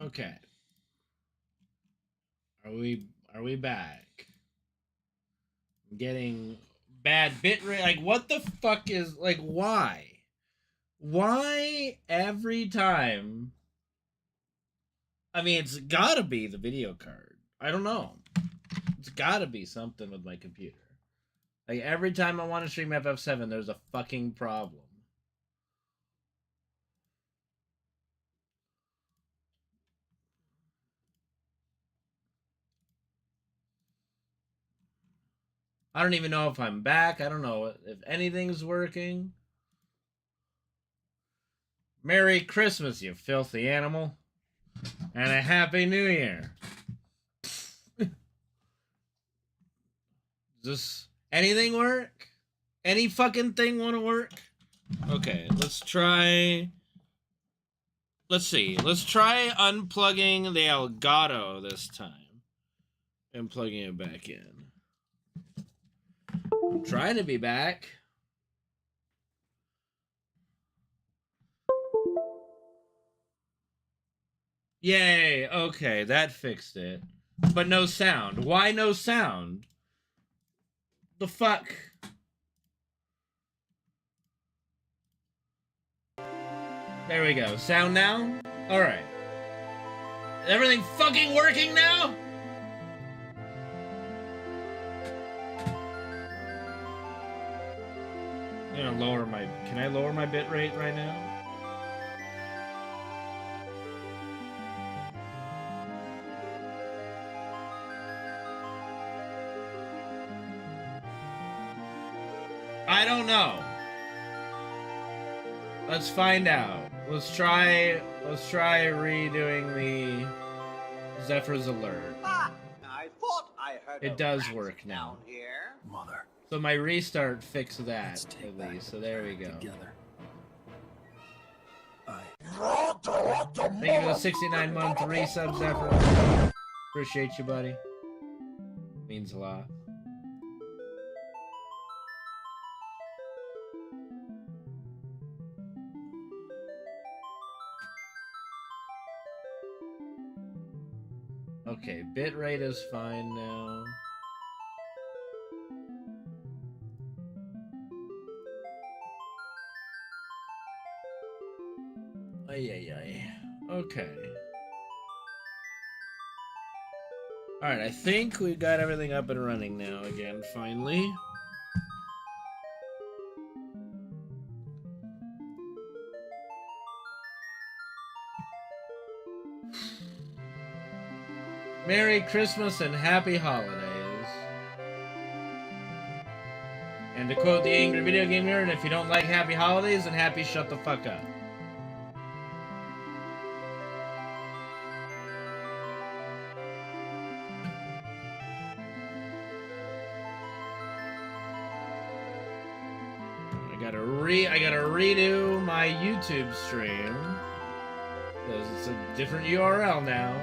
Okay. Are we back? I'm getting bad bitrate. Like, what the fuck is, like, why? Why every time? I mean, it's gotta be the video card. I don't know. It's gotta be something with my computer. Like, every time I want to stream FF7, there's a fucking problem. I don't even know if I'm back. I don't know if anything's working. Merry Christmas, you filthy animal. And a Happy New Year. Does this anything work? Any fucking thing want to work? Okay, let's try. Let's see. Let's try unplugging the Elgato this time and plugging it back in. I'm trying to be back. Yay, okay, that fixed it. But no sound. Why no sound? The fuck? There we go. Sound now? Alright. Everything fucking working now? I'm gonna lower my... Can I lower my bitrate right now? I don't know. Let's find out. Let's try redoing the Zephyr's alert. Ah, I thought I heard it does work now. Here. Mother. So my restart fixed that at least. So there we go. Together. Thank you for the 69-month resub, Zephyr. Appreciate you, buddy. Means a lot. Okay, bitrate is fine now. Ay. Okay. Alright, I think we got everything up and running now again, finally. Merry Christmas and Happy Holidays. And to quote the angry video game nerd, if you don't like Happy Holidays, then happy shut the fuck up. I gotta redo my YouTube stream because it's a different URL now.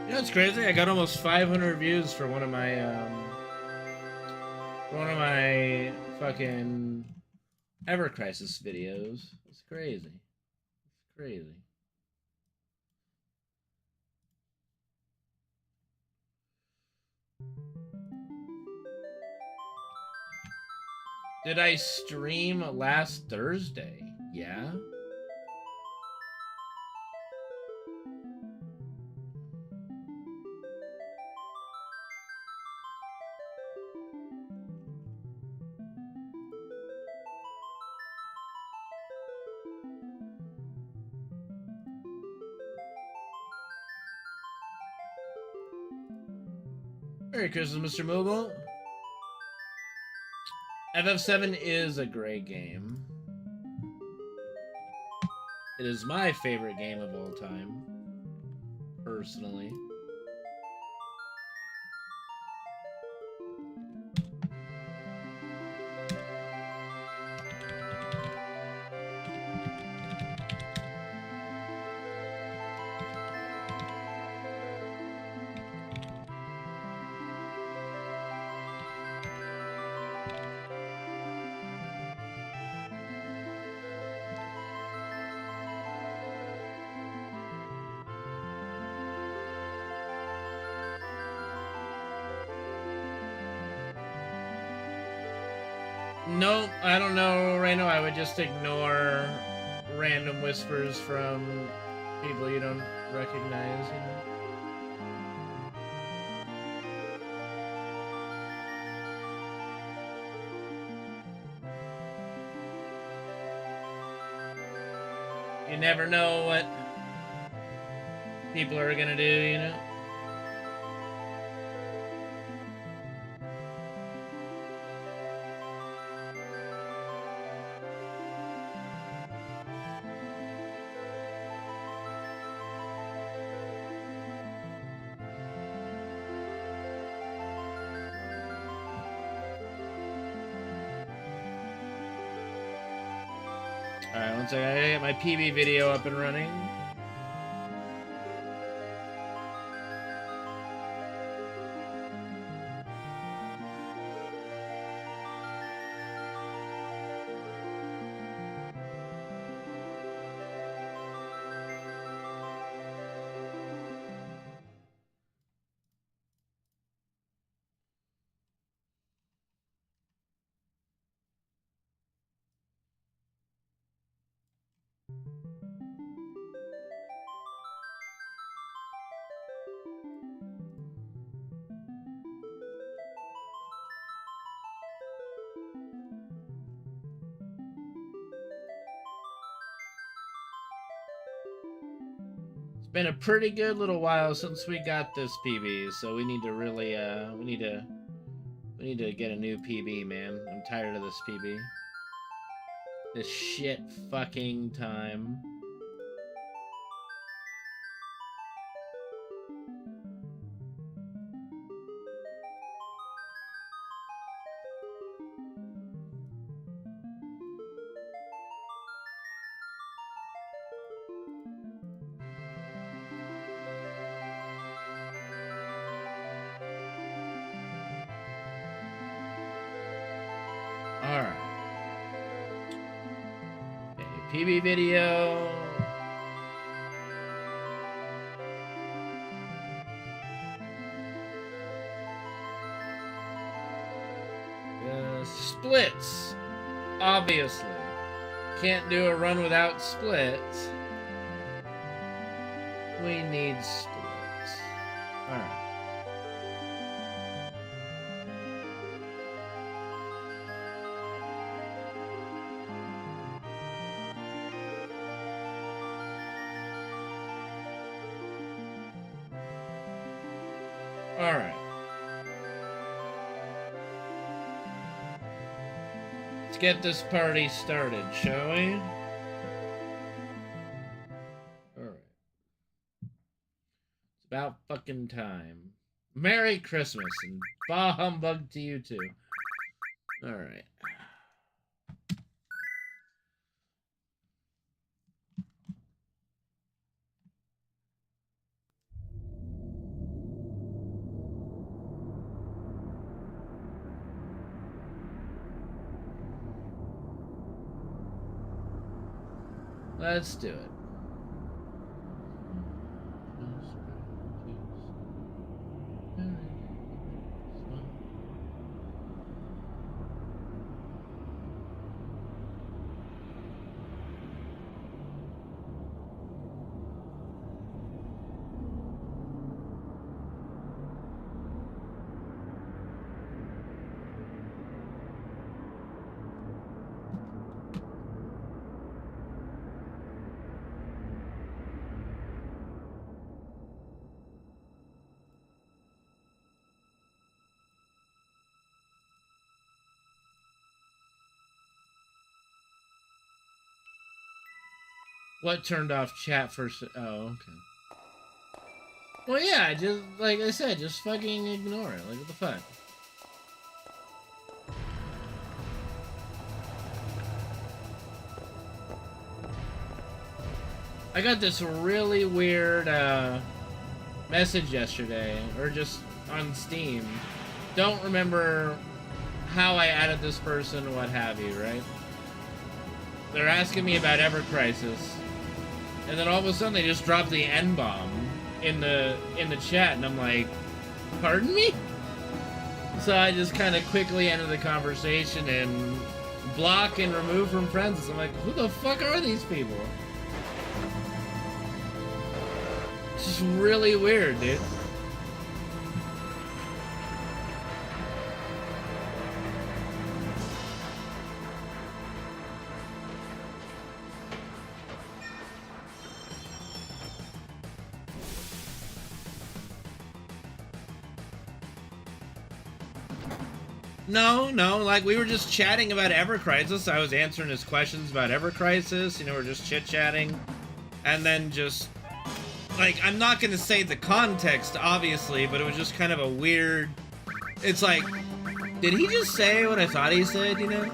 You know, it's crazy. I got almost 500 views for one of my fucking Ever Crisis videos. It's crazy. It's crazy. Did I stream last Thursday? Yeah. Merry Christmas, Mr. Mobile. FF7 is a great game. It is my favorite game of all time, personally. Nope, I don't know, Reno. I would just ignore random whispers from people you don't recognize, you know? You never know what people are gonna do, you know? Alright, one second. I gotta get my PB video up and running. Been a pretty good little while since we got this PB, so we need to really we need to get a new PB, man. I'm tired of this PB. This shit fucking time. Alright. Okay, PB video. Splits. Obviously. Can't do a run without splits. We need splits. Alright. Alright. Let's get this party started, shall we? Alright. It's about fucking time. Merry Christmas and bah humbug to you too. Alright. Let's do it. What turned off chat first? Oh, okay. Well, yeah, just like I said, just fucking ignore it. Like, what the fuck? I got this really weird message yesterday, or just on Steam. Don't remember how I added this person or what have you, right? They're asking me about Ever Crisis, and then all of a sudden they just drop the N-bomb in the chat, and I'm like, pardon me? So I just kind of quickly enter the conversation and block and remove from friends. I'm like, who the fuck are these people? It's just really weird, dude. No, like we were just chatting about Ever Crisis. I was answering his questions about Ever Crisis. You know, we're just chit-chatting. And then just, like, I'm not gonna say the context, obviously, but it was just kind of a weird... It's like, did he just say what I thought he said, you know?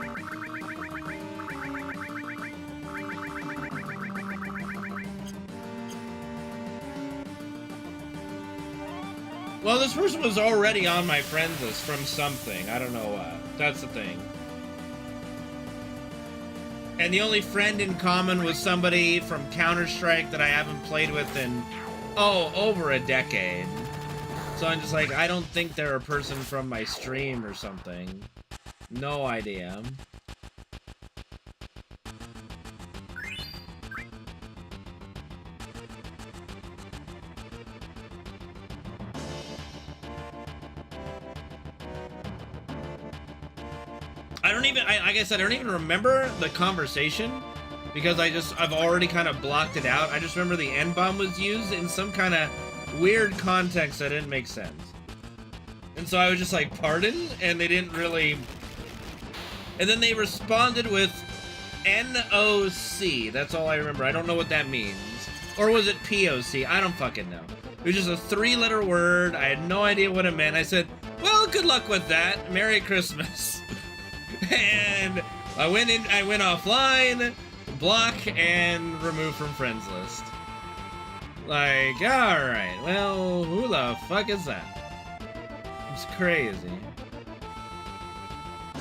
Well, this person was already on my friends list from something. I don't know what. That's the thing. And the only friend in common was somebody from Counter-Strike that I haven't played with in, over a decade. So I'm just like, I don't think they're a person from my stream or something. No idea. Like I said, I don't even remember the conversation because I've already kind of blocked it out. I just remember the N-bomb was used in some kind of weird context that didn't make sense. And so I was just like, pardon? And they didn't really... And then they responded with NOC. That's all I remember. I don't know what that means. Or was it POC? I don't fucking know. It was just a 3-letter word. I had no idea what it meant. I said, well, good luck with that. Merry Christmas. And I went offline, block, and remove from friends list. Like, alright, well, who the fuck is that? It's crazy.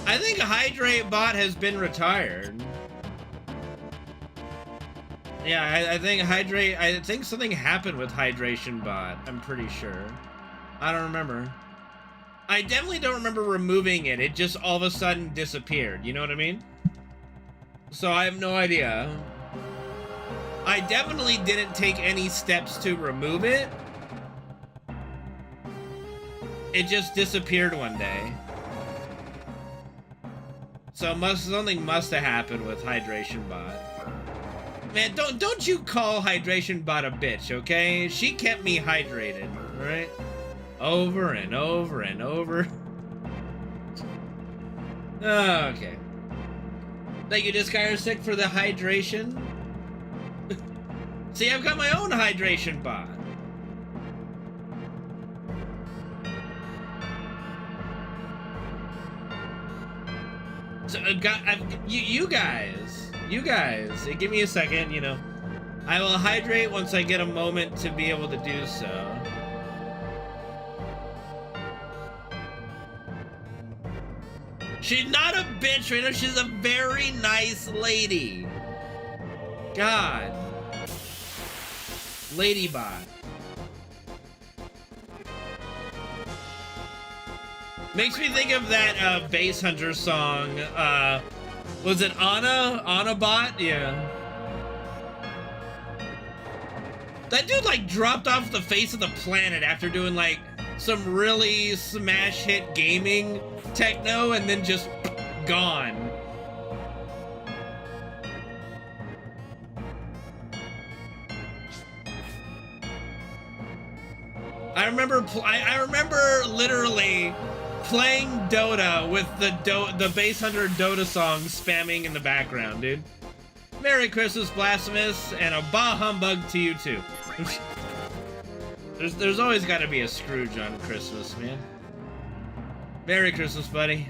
I think Hydrate Bot has been retired. Yeah, I think something happened with Hydration Bot, I'm pretty sure. I don't remember. I definitely don't remember removing it. It just all of a sudden disappeared. You know what I mean? So I have no idea. I definitely didn't take any steps to remove it. It just disappeared one day. So something must have happened with Hydration Bot. Man, don't you call Hydration Bot a bitch, okay? She kept me hydrated, alright? Over and over and over. Okay. Thank you, Discire Sick, for the hydration. See, I've got my own hydration bot. So you guys, give me a second, you know. I will hydrate once I get a moment to be able to do so. She's not a bitch, right now. She's a very nice lady. God. Ladybot. Makes me think of that Bass Hunter song. Was it Anna Bot? Yeah. That dude like dropped off the face of the planet after doing like some really smash hit gaming techno and then just gone. I remember literally playing Dota with the Bass Hunter Dota song spamming in the background, dude. Merry Christmas, Blasphemous, and a bah humbug to you too. There's always got to be a Scrooge on Christmas, man. Merry Christmas, buddy.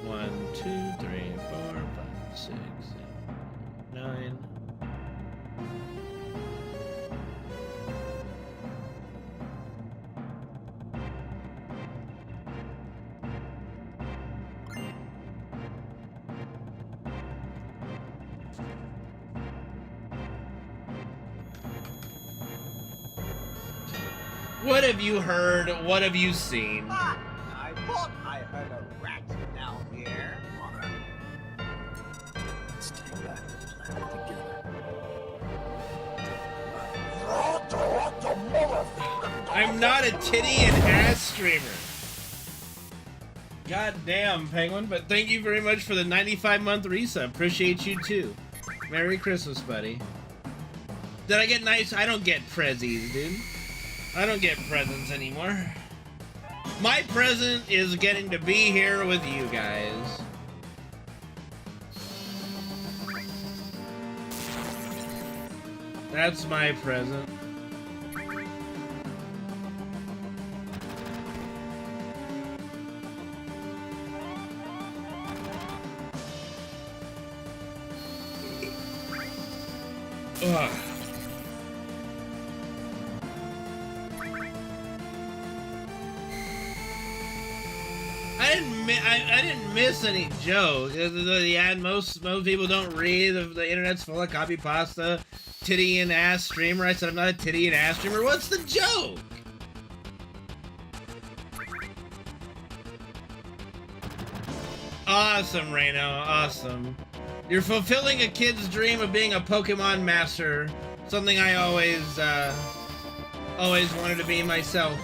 One, two, three, 4, 5, 6, 7, 9. What have you heard? What have you seen? I thought I heard a rat down here. Let's take that planet together. I'm not a titty and ass streamer. God damn, Penguin, but thank you very much for the 95-month resub. Appreciate you too. Merry Christmas, buddy. Did I get nice? I don't get prezzies, dude. I don't get presents anymore. My present is getting to be here with you guys. That's my present. Ugh. I didn't miss any jokes. Yeah, most people don't read. The internet's full of copy pasta, titty and ass streamer. I said I'm not a titty and ass streamer. What's the joke? Awesome, Reno. Awesome. You're fulfilling a kid's dream of being a Pokemon master. Something I always wanted to be myself.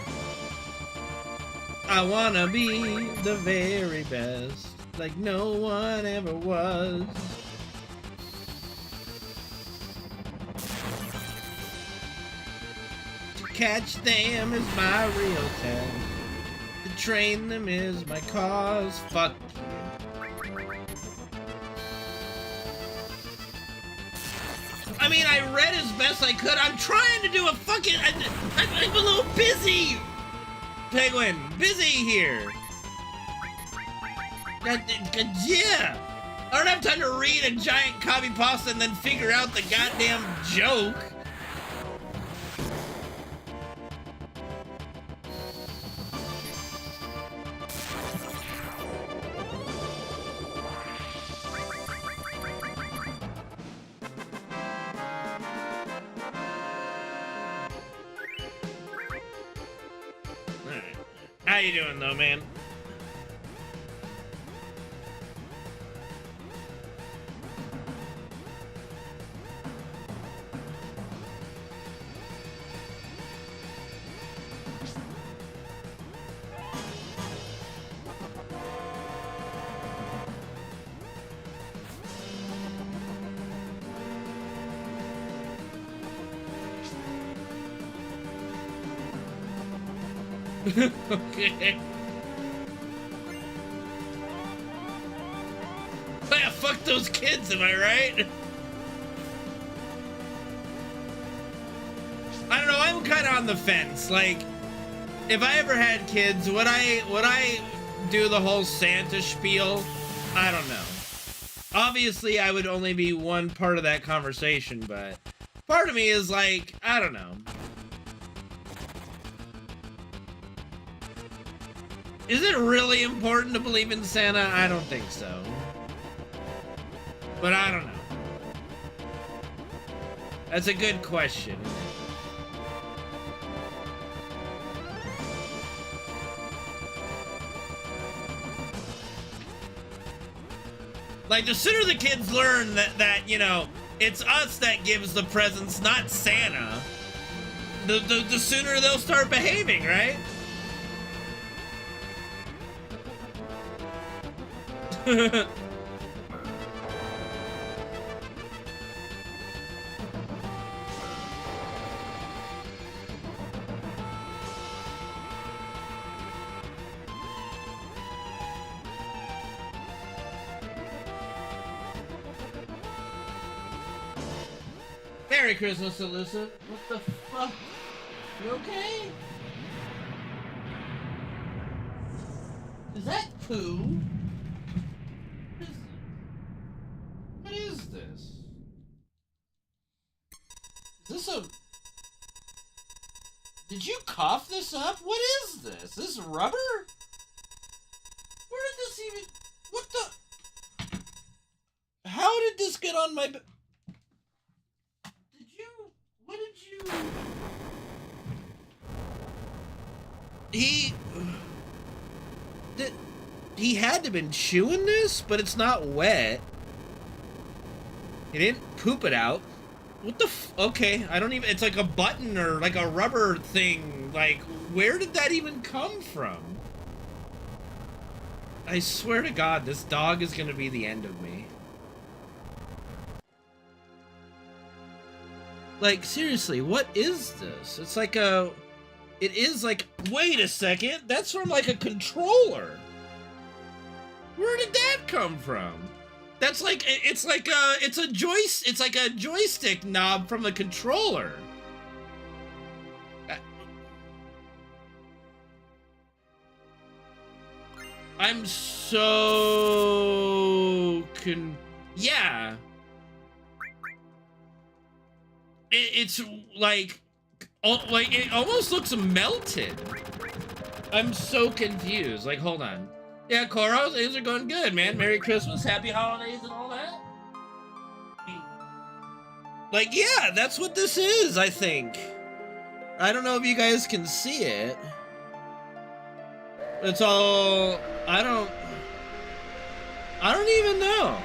I wanna be the very best, like no one ever was. To catch them is my real task. To train them is my cause. Fuck you. I mean, I read as best I could. I'm trying to do a fucking... I'm a little busy! Penguin, busy here. Yeah. I don't have time to read a giant copy pasta and then figure out the goddamn joke. How you doing, though, man? Okay. Yeah, fuck those kids, am I right? I don't know, I'm kind of on the fence. Like, if I ever had kids, would I do the whole Santa spiel? I don't know. Obviously, I would only be one part of that conversation, but part of me is like, I don't know. Is it really important to believe in Santa? I don't think so. But I don't know. That's a good question. Like, the sooner the kids learn that you know, it's us that gives the presents, not Santa, the sooner they'll start behaving, right? Merry Christmas, Alyssa. What the fuck? You okay? Is that poo? What is this? Is this a... Did you cough this up? What is this? This rubber? Where did this even... What the... How did this get on my... Did you... What did you... He had to have been chewing this, but it's not wet. He didn't poop it out. What the okay, I don't even... It's like a button or like a rubber thing. Like, where did that even come from? I swear to God, this dog is gonna be the end of me. Like, seriously, what is this? It's like a... It is like... Wait a second, that's from like a controller. Where did that come from? That's like... It's like a... It's a joystick... It's like a joystick knob from the controller. I'm so... Yeah. It's like... Like, it almost looks melted. I'm so confused. Like, hold on. Yeah, Coro, things are going good, man. Merry Christmas, happy holidays, and all that. Like, yeah, that's what this is, I think. I don't know if you guys can see it. It's all... I don't even know.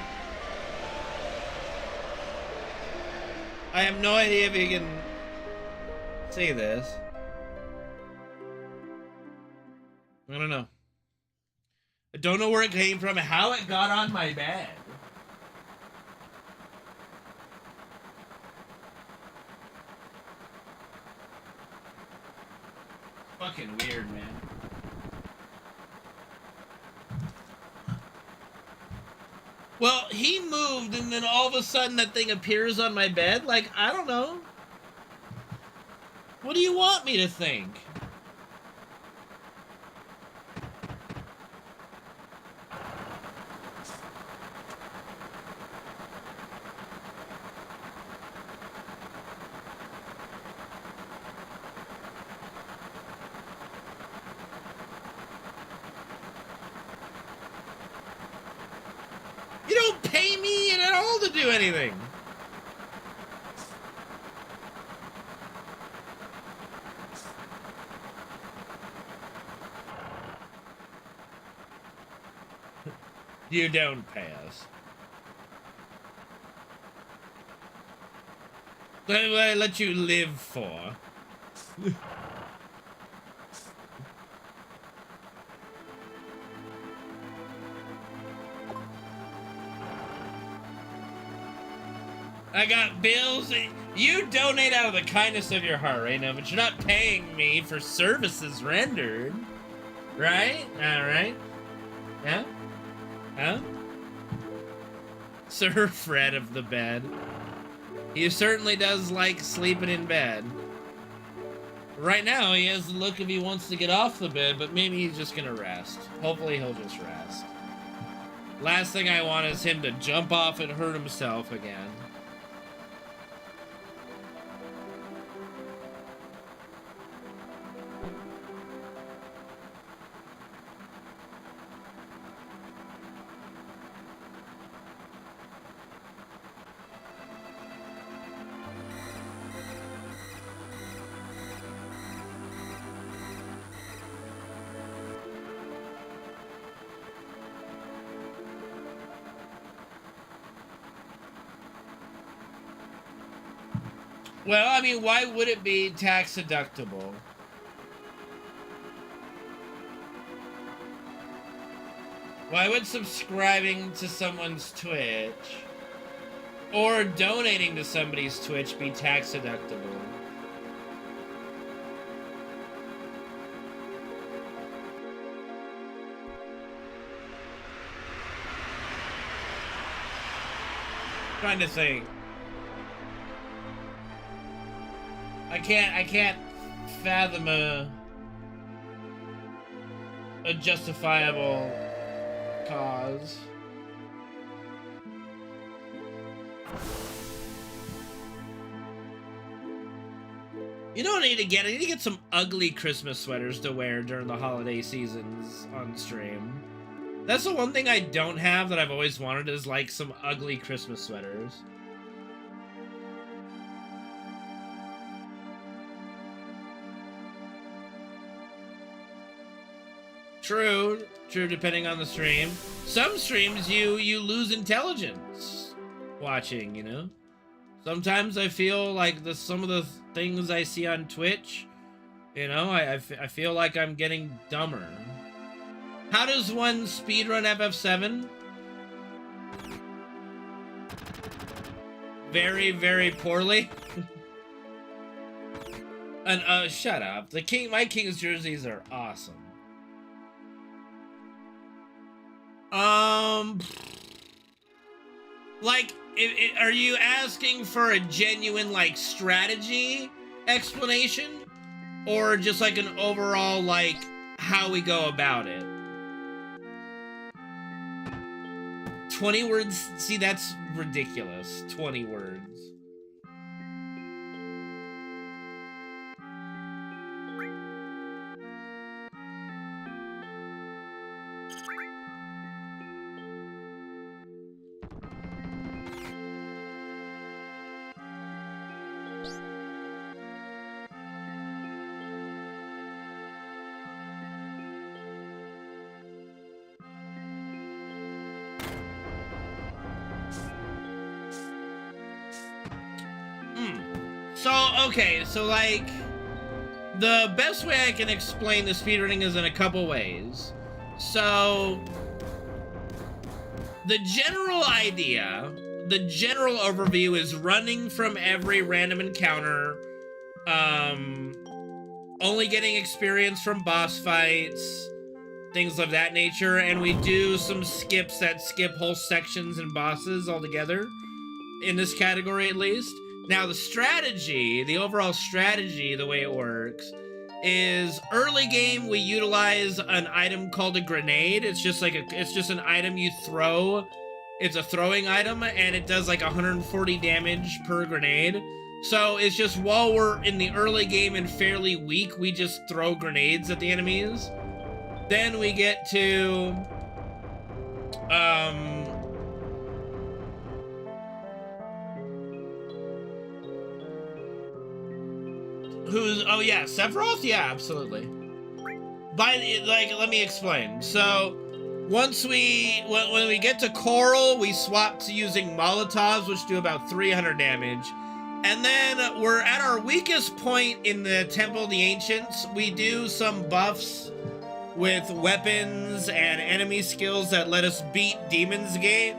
I have no idea if you can see this. I don't know. I don't know where it came from, how it got on my bed. Fucking weird, man. Well, he moved and then all of a sudden that thing appears on my bed? Like, I don't know. What do you want me to think? You don't pay me at all to do anything. You don't pay us. What do I let you live for? I got bills. You donate out of the kindness of your heart right now, but you're not paying me for services rendered. Right? Alright. Yeah? Huh? Sir Fred of the bed. He certainly does like sleeping in bed. Right now, he has the look of he wants to get off the bed, but maybe he's just gonna rest. Hopefully he'll just rest. Last thing I want is him to jump off and hurt himself again. Well, I mean, why would it be tax deductible? Why would subscribing to someone's Twitch or donating to somebody's Twitch be tax deductible? Trying to think. I can't fathom a justifiable cause. You don't need to get it. You need to get some ugly Christmas sweaters to wear during the holiday seasons on stream. That's the one thing I don't have that I've always wanted is like some ugly Christmas sweaters. True, depending on the stream. Some streams you lose intelligence watching, you know? Sometimes I feel like some of the things I see on Twitch, you know, I feel like I'm getting dumber. How does one speedrun FF7? Very, very poorly. And shut up. My King's jerseys are awesome. Like, are you asking for a genuine, like, strategy explanation? Or just, like, an overall, like, how we go about it? 20 words? See, that's ridiculous. 20 words. Okay, so like, the best way I can explain the speedrunning is in a couple ways. So, the general idea, the general overview is running from every random encounter, only getting experience from boss fights, things of that nature, and we do some skips that skip whole sections and bosses altogether, in this category at least. Now, the strategy, the overall strategy, the way it works, is early game we utilize an item called a grenade. It's just like it's just an item you throw. It's a throwing item, and it does like 140 damage per grenade. So it's just while we're in the early game and fairly weak, we just throw grenades at the enemies. Then we get to oh yeah, Sephiroth? Yeah, absolutely. Let me explain. So, when we get to Coral, we swap to using Molotovs, which do about 300 damage. And then we're at our weakest point in the Temple of the Ancients. We do some buffs with weapons and enemy skills that let us beat Demon's Gate.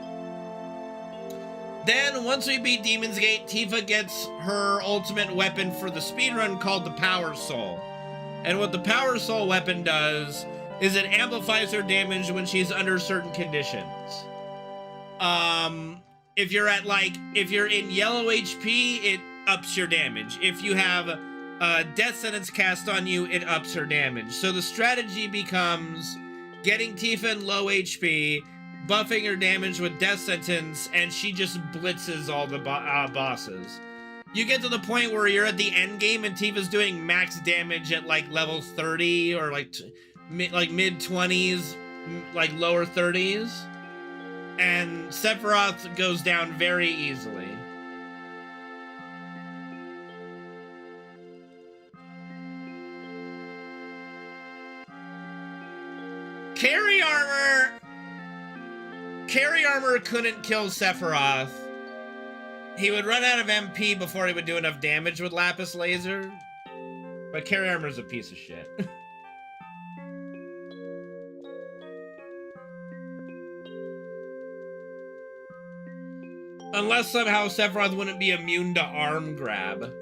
Then, once we beat Demon's Gate, Tifa gets her ultimate weapon for the speedrun called the Power Soul. And what the Power Soul weapon does is it amplifies her damage when she's under certain conditions. If you're in yellow HP, it ups your damage. If you have Death Sentence cast on you, it ups her damage. So the strategy becomes getting Tifa in low HP, buffing her damage with Death Sentence, and she just blitzes all the bosses. You get to the point where you're at the end game and Tifa's doing max damage at like level 30 or like mid 20s, like lower 30s, and Sephiroth goes down very easily. Carry armor couldn't kill Sephiroth. He would run out of MP before he would do enough damage with Lapis Laser. But carry armor's a piece of shit. Unless somehow Sephiroth wouldn't be immune to arm grab.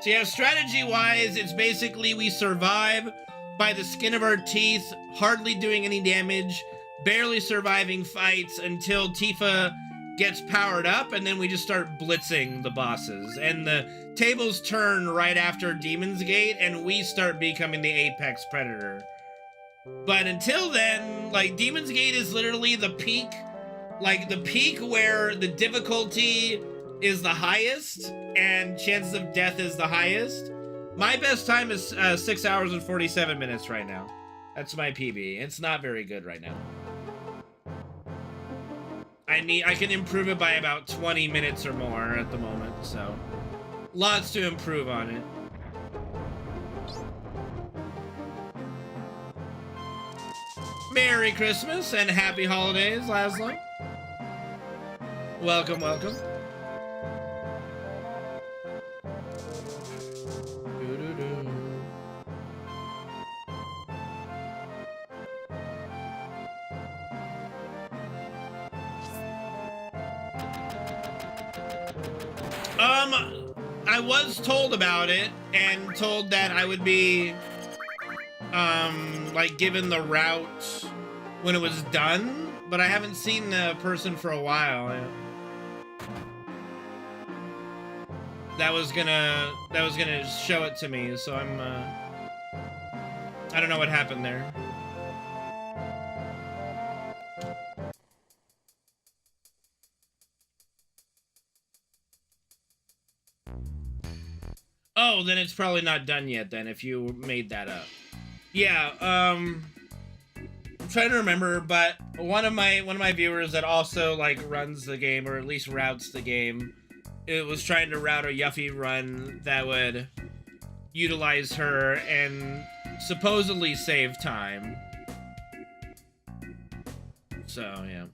So yeah, strategy-wise, it's basically we survive by the skin of our teeth, hardly doing any damage, barely surviving fights until Tifa gets powered up, and then we just start blitzing the bosses. And the tables turn right after Demon's Gate, and we start becoming the apex predator. But until then, like, Demon's Gate is literally the peak, like the peak where the difficulty is the highest and chances of death is the highest. My best time is 6 hours and 47 minutes right now. That's my PB. It's not very good right now. I can improve it by about 20 minutes or more at the moment, so lots to improve on it. Merry Christmas and happy holidays, Laszlo. Welcome, welcome. I was told about it and told that I would be, like, given the route when it was done, but I haven't seen the person for a while. That was gonna show it to me, so I don't know what happened there. Oh, then it's probably not done yet then, if you made that up. Yeah, I'm trying to remember, but one of my viewers that also, like, runs the game, or at least routes the game, it was trying to route a Yuffie run that would utilize her and supposedly save time. So, yeah.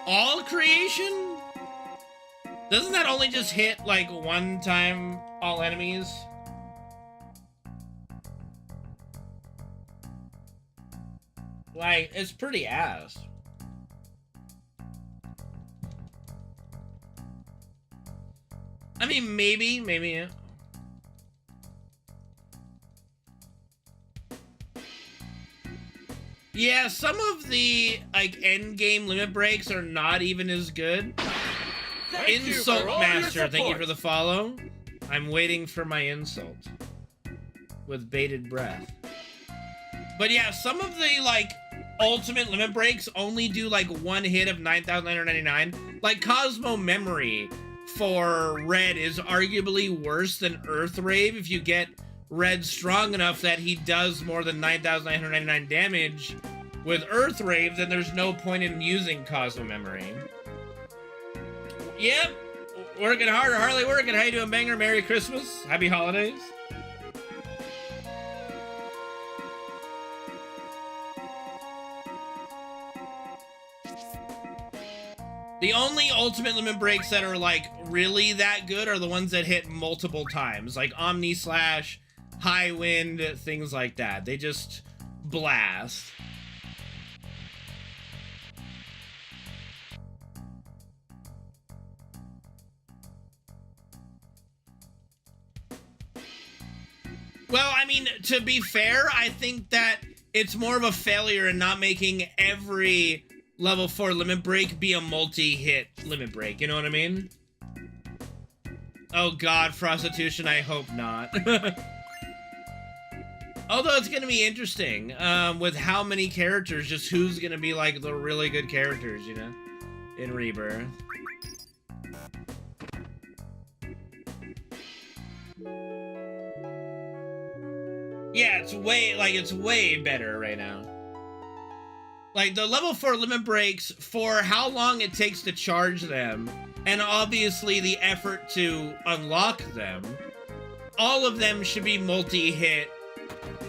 All creation? Doesn't that only just hit, like, one time all enemies? Like, it's pretty ass. I mean, maybe. Yeah. Yeah, some of the, like, end game limit breaks are not even as good. Insult Master, thank you for the follow. I'm waiting for my insult with bated breath. But yeah, some of the, like, ultimate limit breaks only do, like, one hit of 9,999. Like, Cosmo Memory for Red is arguably worse than Earthrave if you get Red strong enough that he does more than 9,999 damage with Earthrave, then there's no point in using Cosmo Memory. Yep, working harder, Harley working. How you doing, Banger? Merry Christmas, Happy Holidays. The only ultimate limit breaks that are, like, really that good are the ones that hit multiple times, like Omni Slash, High Wind, things like that. They just blast. Well, I mean, to be fair, I think that it's more of a failure in not making every level 4 limit break be a multi-hit limit break, you know what I mean? Oh god, prostitution, I hope not. Although it's gonna be interesting, with how many characters, just who's gonna be, like, the really good characters, you know, in Rebirth. Yeah, it's way better right now. Like, the level 4 limit breaks, for how long it takes to charge them, and obviously the effort to unlock them, all of them should be multi-hit,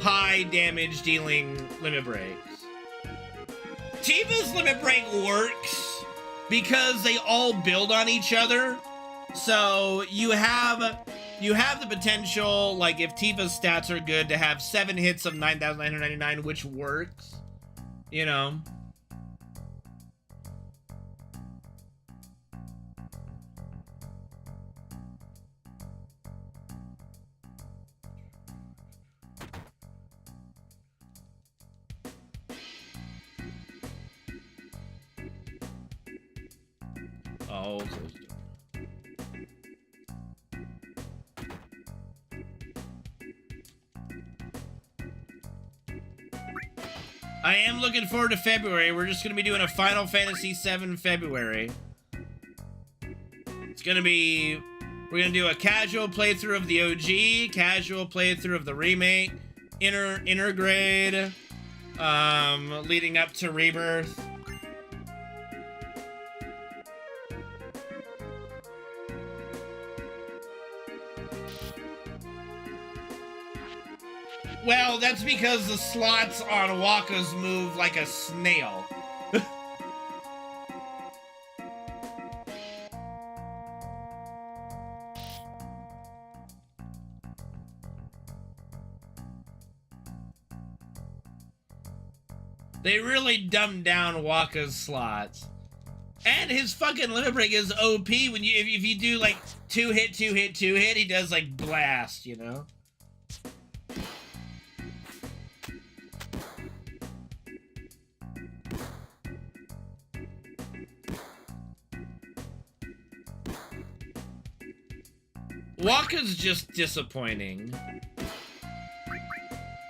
high damage dealing limit breaks. Tifa's limit break works because they all build on each other. So you have the potential, like if Tifa's stats are good, to have 7 hits of 9,999, which works, you know. Oh, close door. I am looking forward to February. We're just going to be doing a Final Fantasy VII February. It's going to be... We're going to do a casual playthrough of the OG, casual playthrough of the remake, intergrade, leading up to Rebirth. Well, that's because the slots on Waka's move like a snail. They really dumbed down Waka's slots. And his fucking limit break is OP when you if you do like 2 hit, he does like blast, you know? Waka's just disappointing.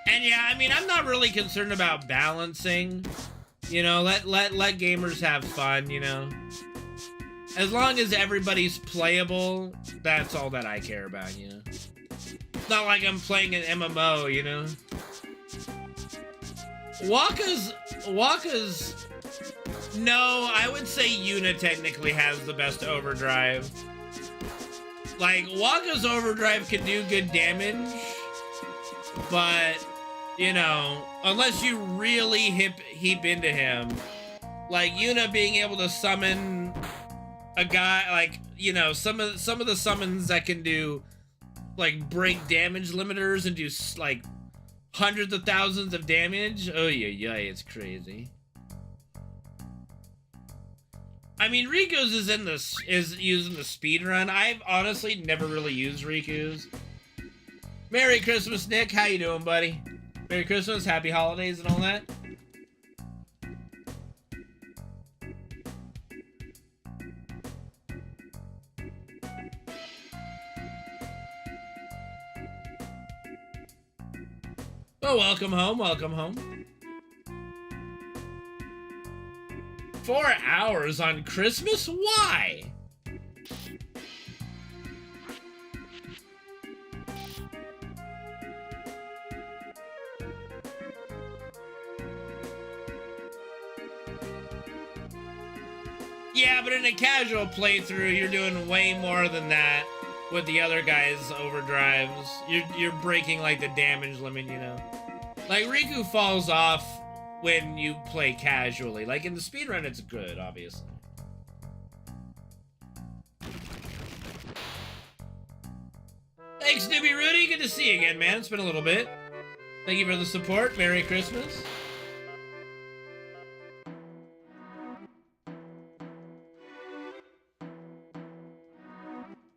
And yeah, I mean, I'm not really concerned about balancing. You know, let gamers have fun, you know. As long as everybody's playable, that's all that I care about, you know. It's not like I'm playing an MMO, you know. Waka's... No, I would say Yuna technically has the best overdrive. Like, Waka's overdrive can do good damage, but, you know, unless you really heap into him, like, Yuna being able to summon a guy, like, you know, some of the summons that can do, like, break damage limiters and do, like, hundreds of thousands of damage, oh yeah, it's crazy. I mean, Riku's is using the speedrun. I've honestly never really used Riku's. Merry Christmas, Nick. How you doing, buddy? Merry Christmas, happy holidays and all that. Oh, welcome home, welcome home. 4 hours on Christmas? Why? Yeah, but in a casual playthrough, you're doing way more than that with the other guys' overdrives. You're breaking like the damage limit, you know. Like Riku falls off when you play casually. Like, in the speedrun, it's good, obviously. Thanks, Newbie Rudy. Good to see you again, man. It's been a little bit. Thank you for the support. Merry Christmas.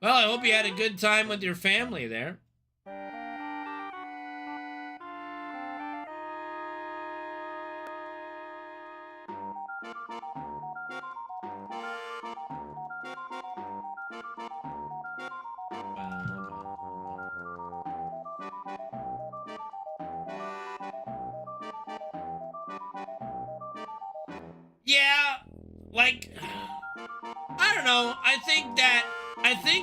Well, I hope you had a good time with your family there. Yeah, like, I don't know. I think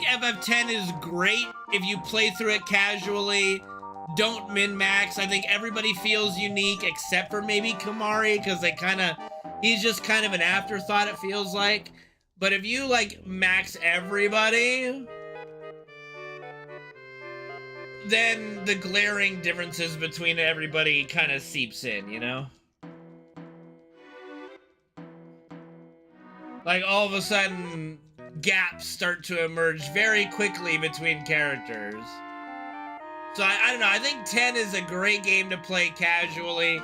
FF10 is great if you play through it casually. Don't min-max. I think everybody feels unique except for maybe Kamari, because he's just kind of an afterthought, it feels like. But if you, like, max everybody, then the glaring differences between everybody kind of seeps in, you know? Like, all of a sudden, gaps start to emerge very quickly between characters. So, I don't know. I think 10 is a great game to play casually.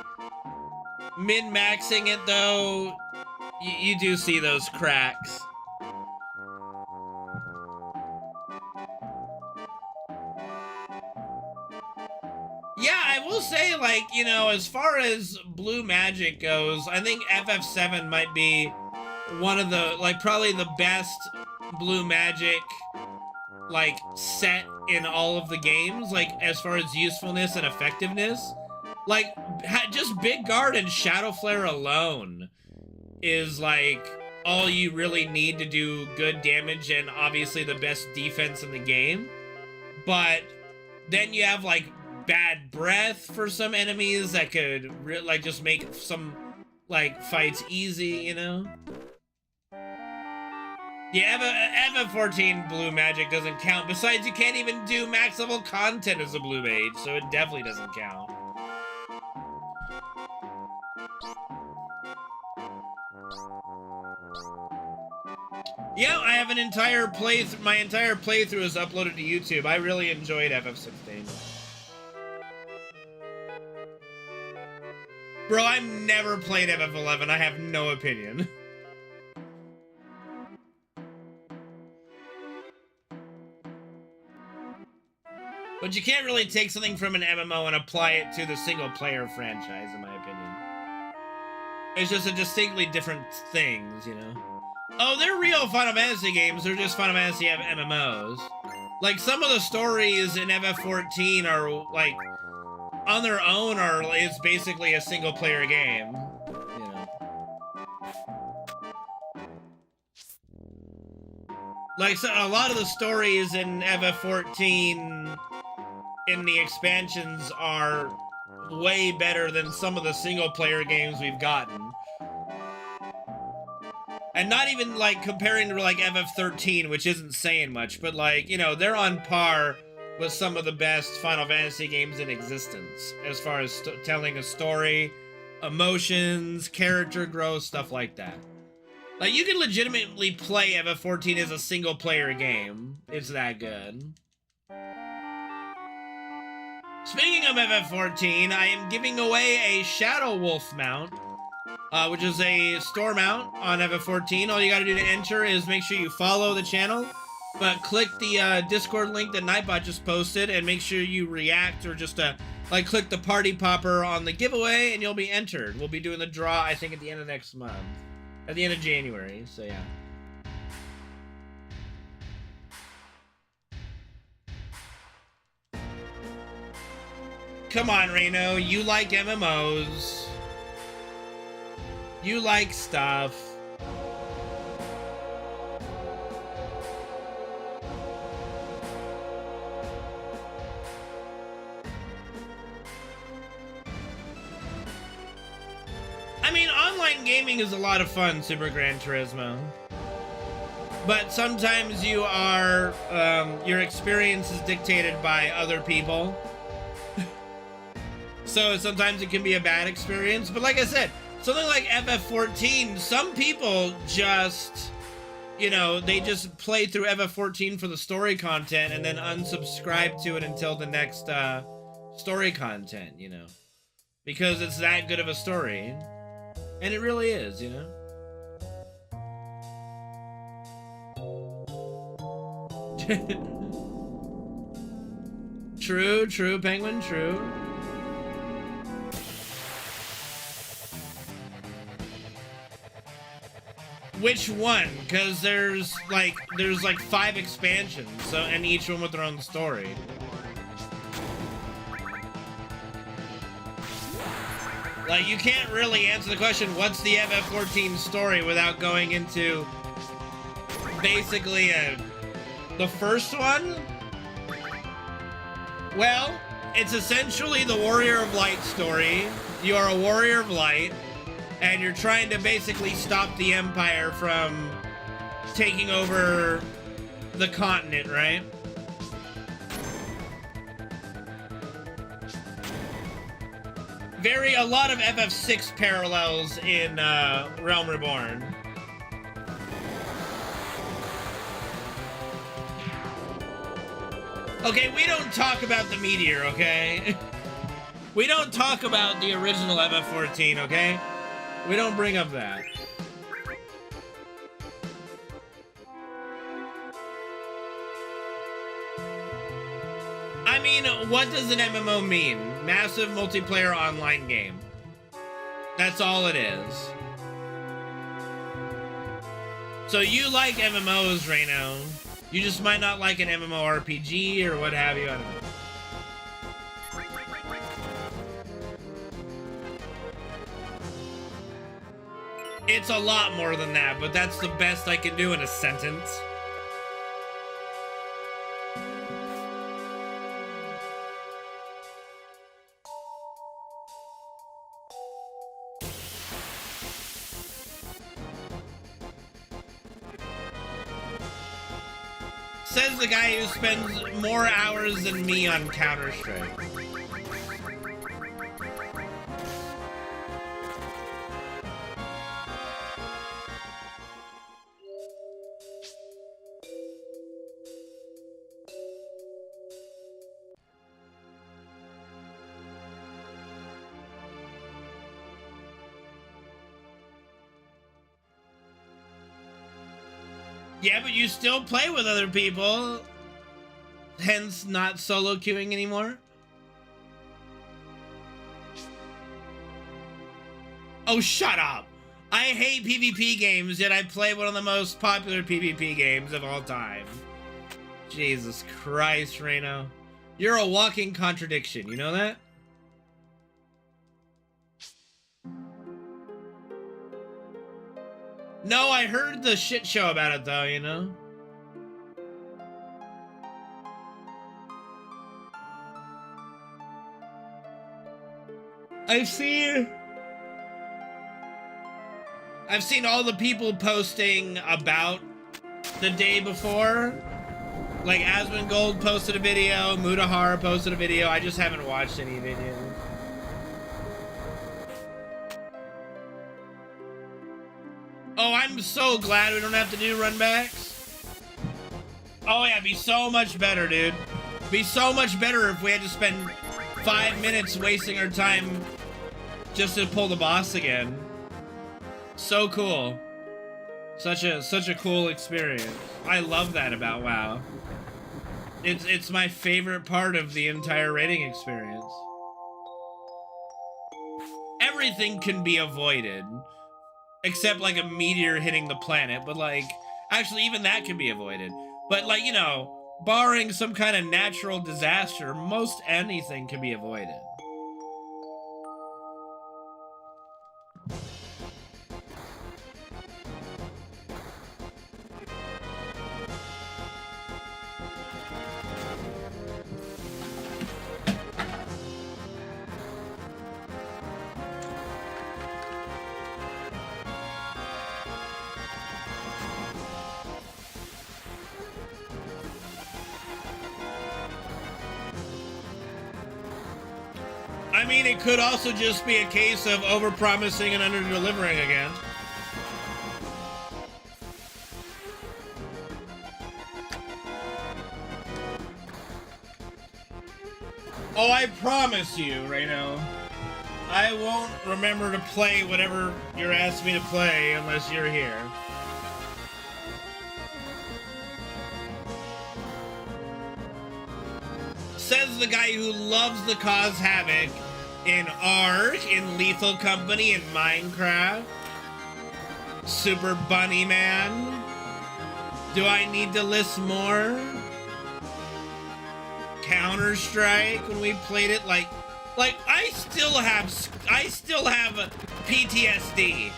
Min-maxing it, though, you do see those cracks. Yeah, I will say, like, you know, as far as Blue Magic goes, I think FF7 might be one of the, like, probably the best Blue Magic, like, set in all of the games, like, as far as usefulness and effectiveness. Like, just Big Guard and Shadow Flare alone is, like, all you really need to do good damage and obviously the best defense in the game. But then you have, like, Bad Breath for some enemies that could, like, just make some, like, fights easy, you know? Yeah, FF14 Blue Magic doesn't count. Besides, you can't even do max level content as a Blue Mage, so it definitely doesn't count. Yeah, I have an entire playthrough. My entire playthrough is uploaded to YouTube. I really enjoyed FF16. Bro, I've never played FF11. I have no opinion. But you can't really take something from an MMO and apply it to the single-player franchise, in my opinion. It's just a distinctly different things, you know? Oh, they're real Final Fantasy games. They're just Final Fantasy MMOs. Like, some of the stories in FF14 are, like, on their own it's basically a single-player game, you know? Like, so a lot of the stories in FF14 in the expansions are way better than some of the single-player games we've gotten. And not even, like, comparing to, like, FF13, which isn't saying much, but, like, you know, they're on par with some of the best Final Fantasy games in existence, as far as telling a story, emotions, character growth, stuff like that. Like, you can legitimately play FF14 as a single-player game. It's that good. Speaking of FF14, I am giving away a Shadow Wolf mount, which is a store mount on FF14. All you gotta do to enter is make sure you follow the channel, but click the Discord link that Nightbot just posted, and make sure you react, or just, like, click the party popper on the giveaway, and you'll be entered. We'll be doing the draw, I think, at the end of next month. At the end of January, so yeah. Come on, Reno, you like MMOs. You like stuff. I mean, online gaming is a lot of fun, Super Gran Turismo. But sometimes you are, your experience is dictated by other people. So sometimes it can be a bad experience. But like I said, something like FF14, some people just, you know, they just play through FF14 for the story content and then unsubscribe to it until the next story content, you know. Because it's that good of a story. And it really is, you know? True, true, Penguin, true. Which one? Because there's like 5 expansions, so, and each one with their own story. Like, you can't really answer the question, what's the FF14 story, without going into basically the first one? Well, it's essentially the Warrior of Light story. You are a Warrior of Light, and you're trying to basically stop the Empire from taking over the continent, right? A lot of FF6 parallels in Realm Reborn. Okay, we don't talk about the meteor, okay? We don't talk about the original FF14, okay? We don't bring up that. I mean, what does an MMO mean? Massive multiplayer online game. That's all it is. So you like MMOs, Reno. You just might not like an MMORPG or what have you, I don't know. It's a lot more than that, but that's the best I can do in a sentence. Says the guy who spends more hours than me on Counter-Strike. Yeah, but you still play with other people, hence not solo queuing anymore. Oh, shut up! I hate PvP games, yet I play one of the most popular PvP games of all time. Jesus Christ, Reno. You're a walking contradiction, you know that? No, I heard the shit show about it though, you know? I've seen all the people posting about the day before. Like Asmongold posted a video, Mudahar posted a video. I just haven't watched any videos. Oh, I'm so glad we don't have to do runbacks. Oh yeah, it'd be so much better, dude. It'd be so much better if we had to spend 5 minutes wasting our time just to pull the boss again. So cool. Such a cool experience. I love that about WoW. It's my favorite part of the entire raiding experience. Everything can be avoided. Except like a meteor hitting the planet, but like, actually even that can be avoided. But like, you know, barring some kind of natural disaster, most anything can be avoided. I mean, it could also just be a case of over-promising and under-delivering again. Oh, I promise you, Reno, I won't remember to play whatever you're asking me to play unless you're here. Says the guy who loves to cause havoc in Ark, in Lethal Company, in Minecraft. Super Bunny Man. Do I need to list more? Counter-Strike, when we played it, like I still have PTSD.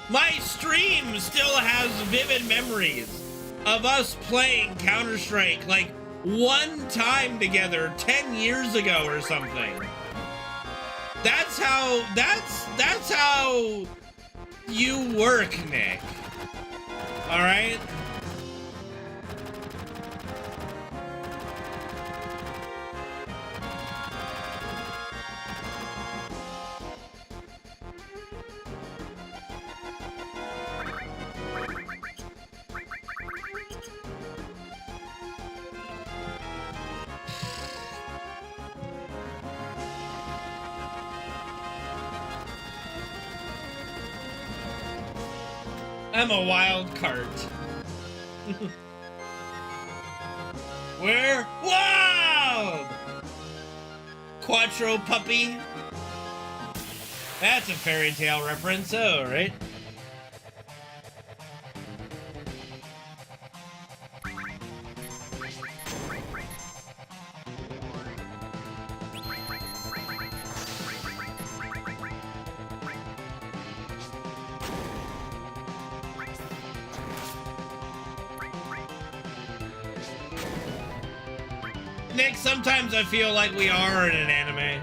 My stream still has vivid memories of us playing Counter-Strike like one time together 10 years ago or something. That's how you work, Nick. All right? I'm a wild card. We're wild! Quattro puppy. That's a fairy tale reference, oh, right? Nick, sometimes I feel like we are in an anime.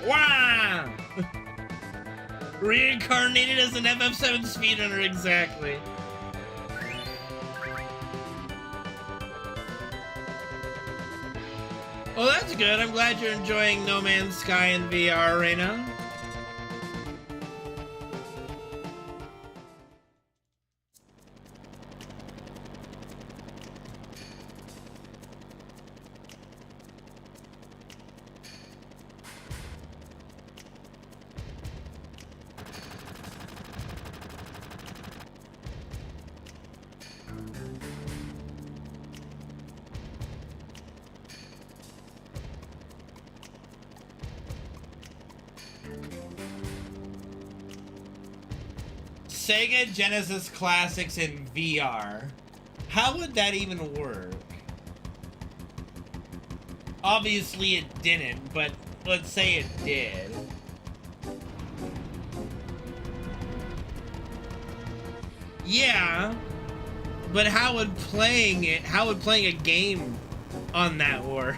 Wow! Reincarnated as an FF7 speedrunner, exactly. Well, that's good. I'm glad you're enjoying No Man's Sky in VR right now. Sega Genesis Classics in VR. How would that even work? Obviously it didn't, but let's say it did. Yeah, but how would playing a game on that work?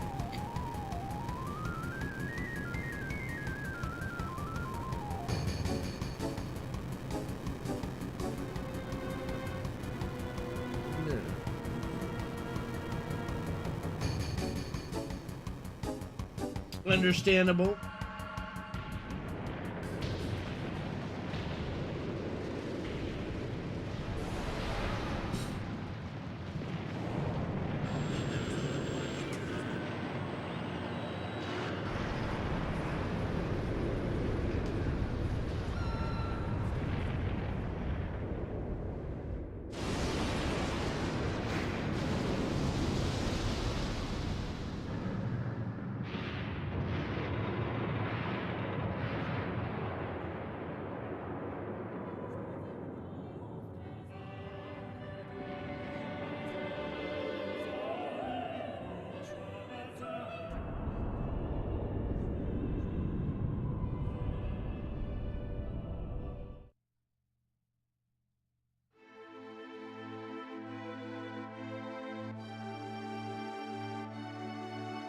Understandable.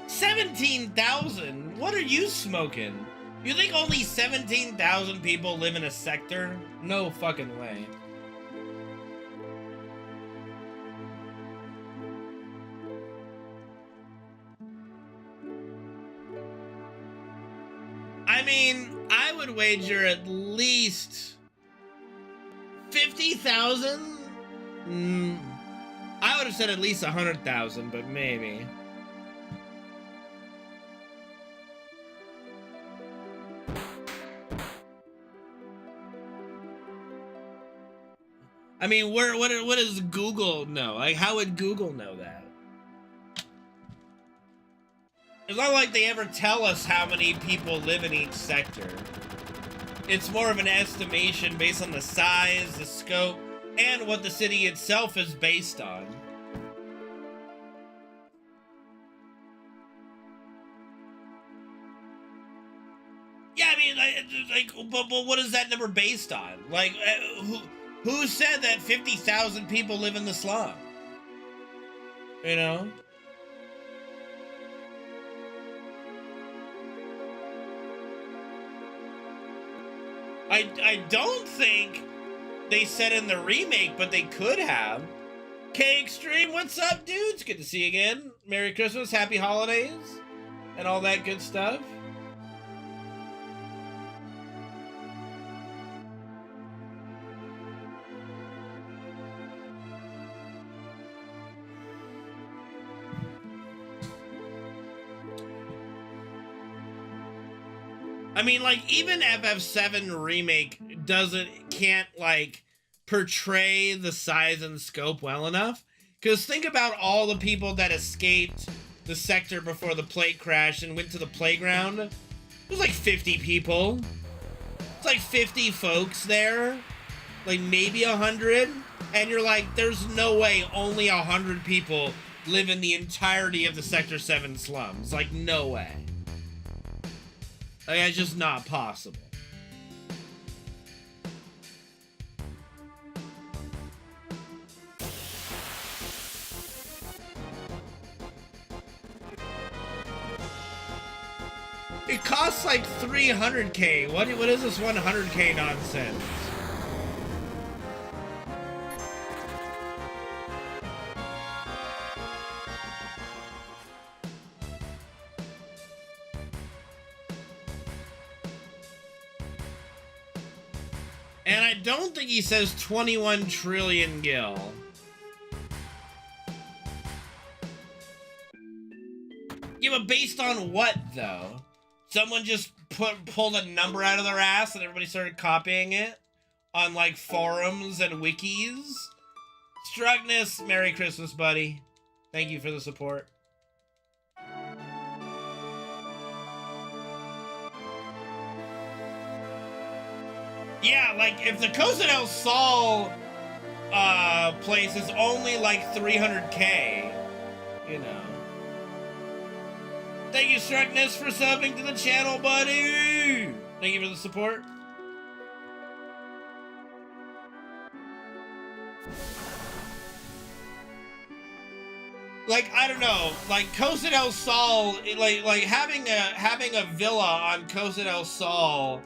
$17,000? What are you smoking? You think only 17,000 people live in a sector? No fucking way. I mean, I would wager at least 50,000? I would have said at least 100,000, but maybe. I mean, what does Google know? Like, how would Google know that? It's not like they ever tell us how many people live in each sector. It's more of an estimation based on the size, the scope, and what the city itself is based on. Yeah, I mean, but what is that number based on? Like, who said that 50,000 people live in the slum? You know? I don't think they said in the remake, but they could have. K-Extreme, what's up, dudes? Good to see you again. Merry Christmas, Happy Holidays, and all that good stuff. I mean, like, even FF7 Remake can't, like, portray the size and scope well enough. Because think about all the people that escaped the sector before the plate crash and went to the playground. It was like 50 people. It's like 50 folks there. Like, maybe 100. And you're like, there's no way only 100 people live in the entirety of the Sector 7 slums. Like, no way. Like, it's just not possible. It costs like 300k. What is this 100k nonsense? And I don't think he says 21 trillion gil. Yeah, but based on what, though? Someone just pulled a number out of their ass and everybody started copying it on, like, forums and wikis? Strugnus, Merry Christmas, buddy. Thank you for the support. Yeah, like, if the Cosa del Sol place is only like 300k, you know. Thank you, Strugness, for subbing to the channel, buddy! Thank you for the support. Like, I don't know, like Cosa del Sol, like having a villa on Cosa del Sol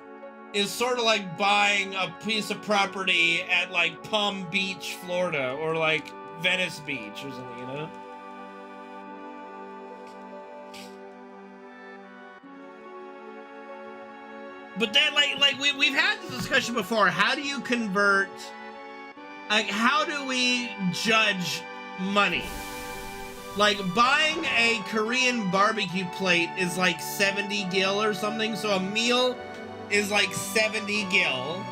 is sort of like buying a piece of property at like Palm Beach, Florida, or like Venice Beach or something, you know? But then, like we've had this discussion before. How do you convert? Like, how do we judge money? Like, buying a Korean barbecue plate is like 70 gil or something. So a meal is like 70 gil.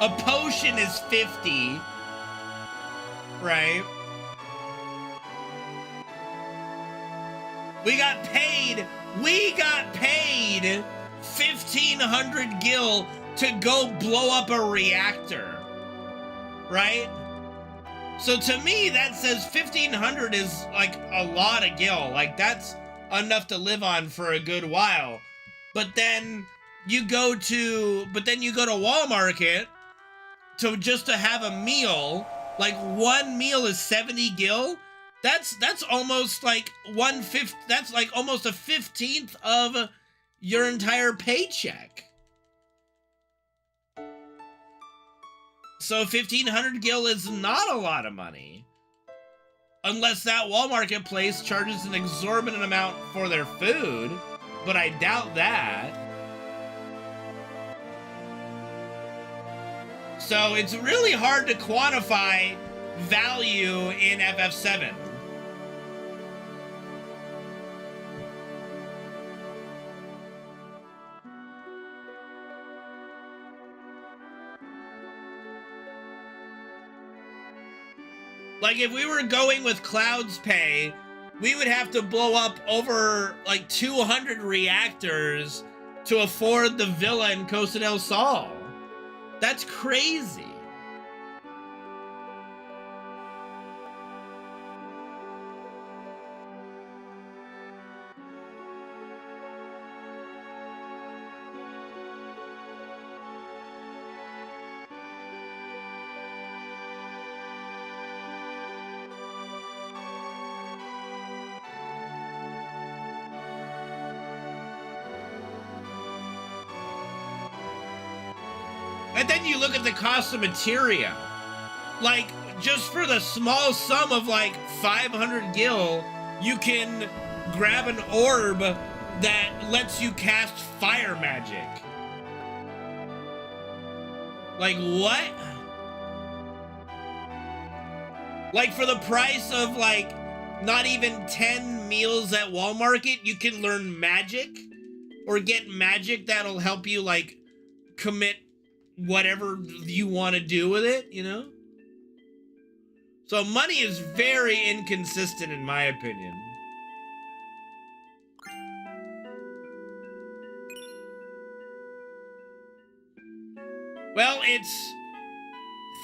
A potion is 50. Right? We got paid 1,500 gil to go blow up a reactor, right? So to me, that says 1,500 is like a lot of gil. Like, that's enough to live on for a good while. But then you go to Walmart to just to have a meal. Like, one meal is 70 gil. That's almost like 1/5. That's like almost a 15th of your entire paycheck. So 1,500 gil is not a lot of money. Unless that Walmart place charges an exorbitant amount for their food. But I doubt that. So it's really hard to quantify value in FF7. Like, if we were going with Cloud's pay, we would have to blow up over, like, 200 reactors to afford the villa in Cosa del Sol. That's crazy. And then you look at the cost of materia. Like, just for the small sum of like 500 gil, you can grab an orb that lets you cast fire magic. Like, what? Like, for the price of like not even 10 meals at Walmart, you can learn magic or get magic that'll help you, like, commit whatever you want to do with it, you know? So money is very inconsistent in my opinion. Well, it's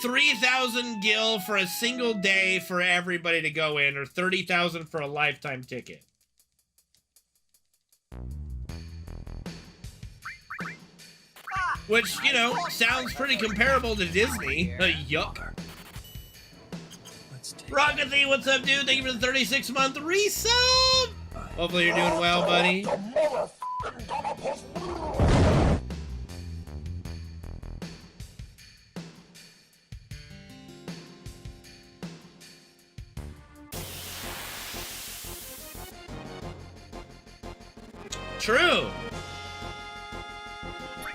3,000 gil for a single day for everybody to go in, or 30,000 for a lifetime ticket. Which, you know, sounds pretty comparable to Disney. Yuck. Rocket Thief, what's up, dude? Thank you for the 36-month resub! Hopefully you're doing well, buddy. True.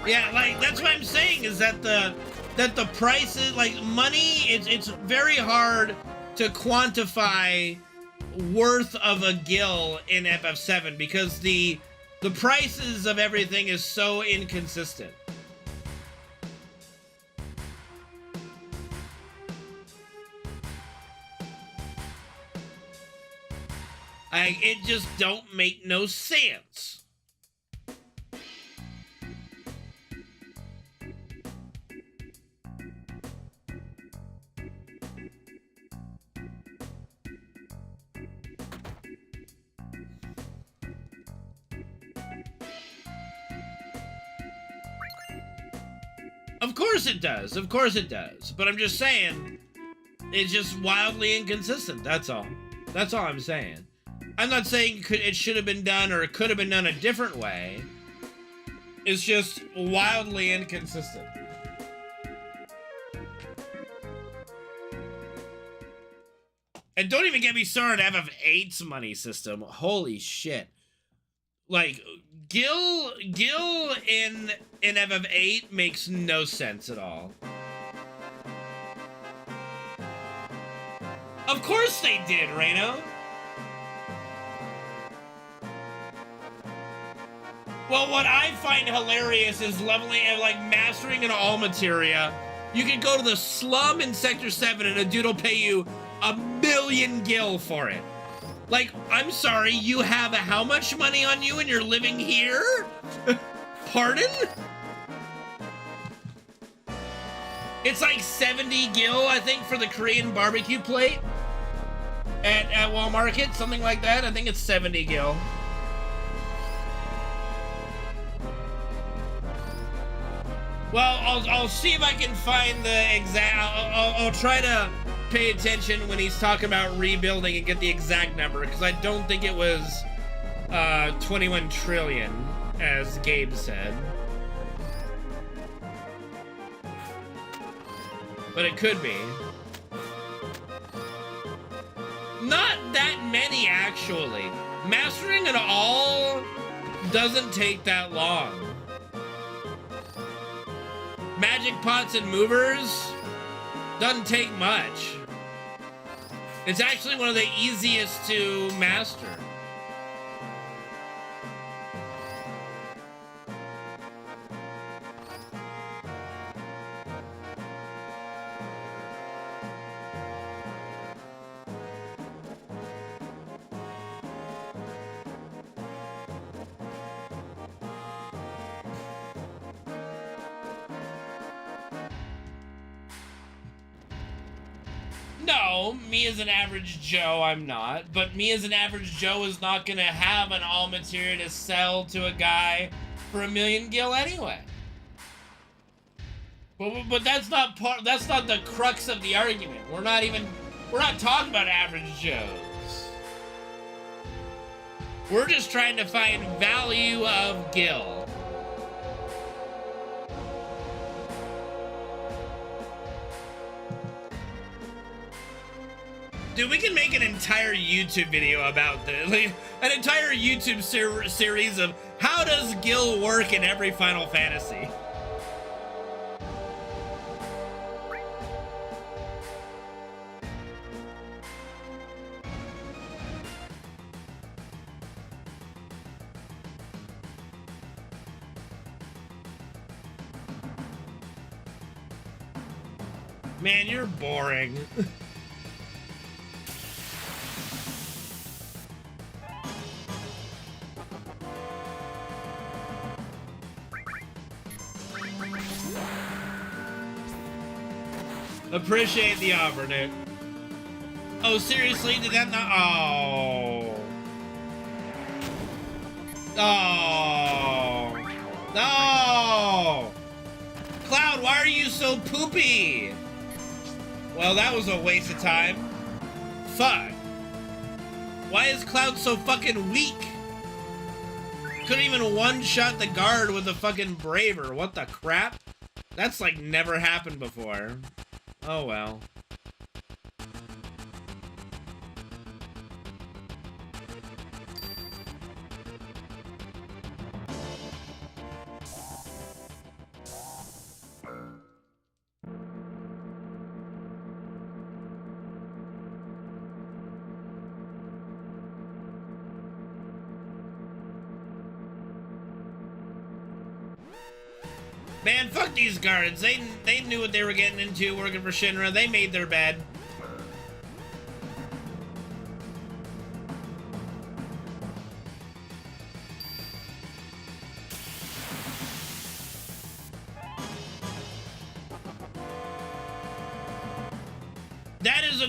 Yeah, like, that's what I'm saying, is that the prices, like, money, it's very hard to quantify worth of a gil in FF7 because the prices of everything is so inconsistent. It just don't make no sense. Of course it does. Of course it does. But I'm just saying, it's just wildly inconsistent. That's all. That's all I'm saying. I'm not saying it should have been done or it could have been done a different way. It's just wildly inconsistent. And don't even get me started on FF8's money system. Holy shit. Like, Gil in FF8 makes no sense at all. Of course they did, Reno. Well, what I find hilarious is leveling and, like, mastering an all materia. You can go to the slum in Sector 7 and a dude will pay you 1,000,000 gil for it. Like, I'm sorry, you have how much money on you and you're living here? Pardon? It's like 70 gil, I think, for the Korean barbecue plate at Walmart, something like that. I think it's 70 gil. Well, I'll see if I can find the exact. I'll try to pay attention when he's talking about rebuilding and get the exact number, because I don't think it was 21 trillion, as Gabe said. But it could be. Not that many, actually. Mastering it all doesn't take that long. Magic pots and movers doesn't take much. It's actually one of the easiest to master. No, me as an average Joe, I'm not. But me as an average Joe is not gonna have an all materia to sell to a guy for 1,000,000 gil anyway. But that's not that's not the crux of the argument. We're not talking about average Joes. We're just trying to find value of gil. Dude, we can make an entire YouTube video about this. Like, an entire YouTube series of how does gil work in every Final Fantasy. Man, you're boring. Appreciate the offer, dude. Oh, seriously? Did that not? Oh. Oh. No. Cloud, why are you so poopy? Well, that was a waste of time. Fuck. Why is Cloud so fucking weak? Couldn't even one-shot the guard with a fucking braver. What the crap? That's like never happened before. Oh well. Man, fuck these guards. They knew what they were getting into working for Shinra. They made their bed. That is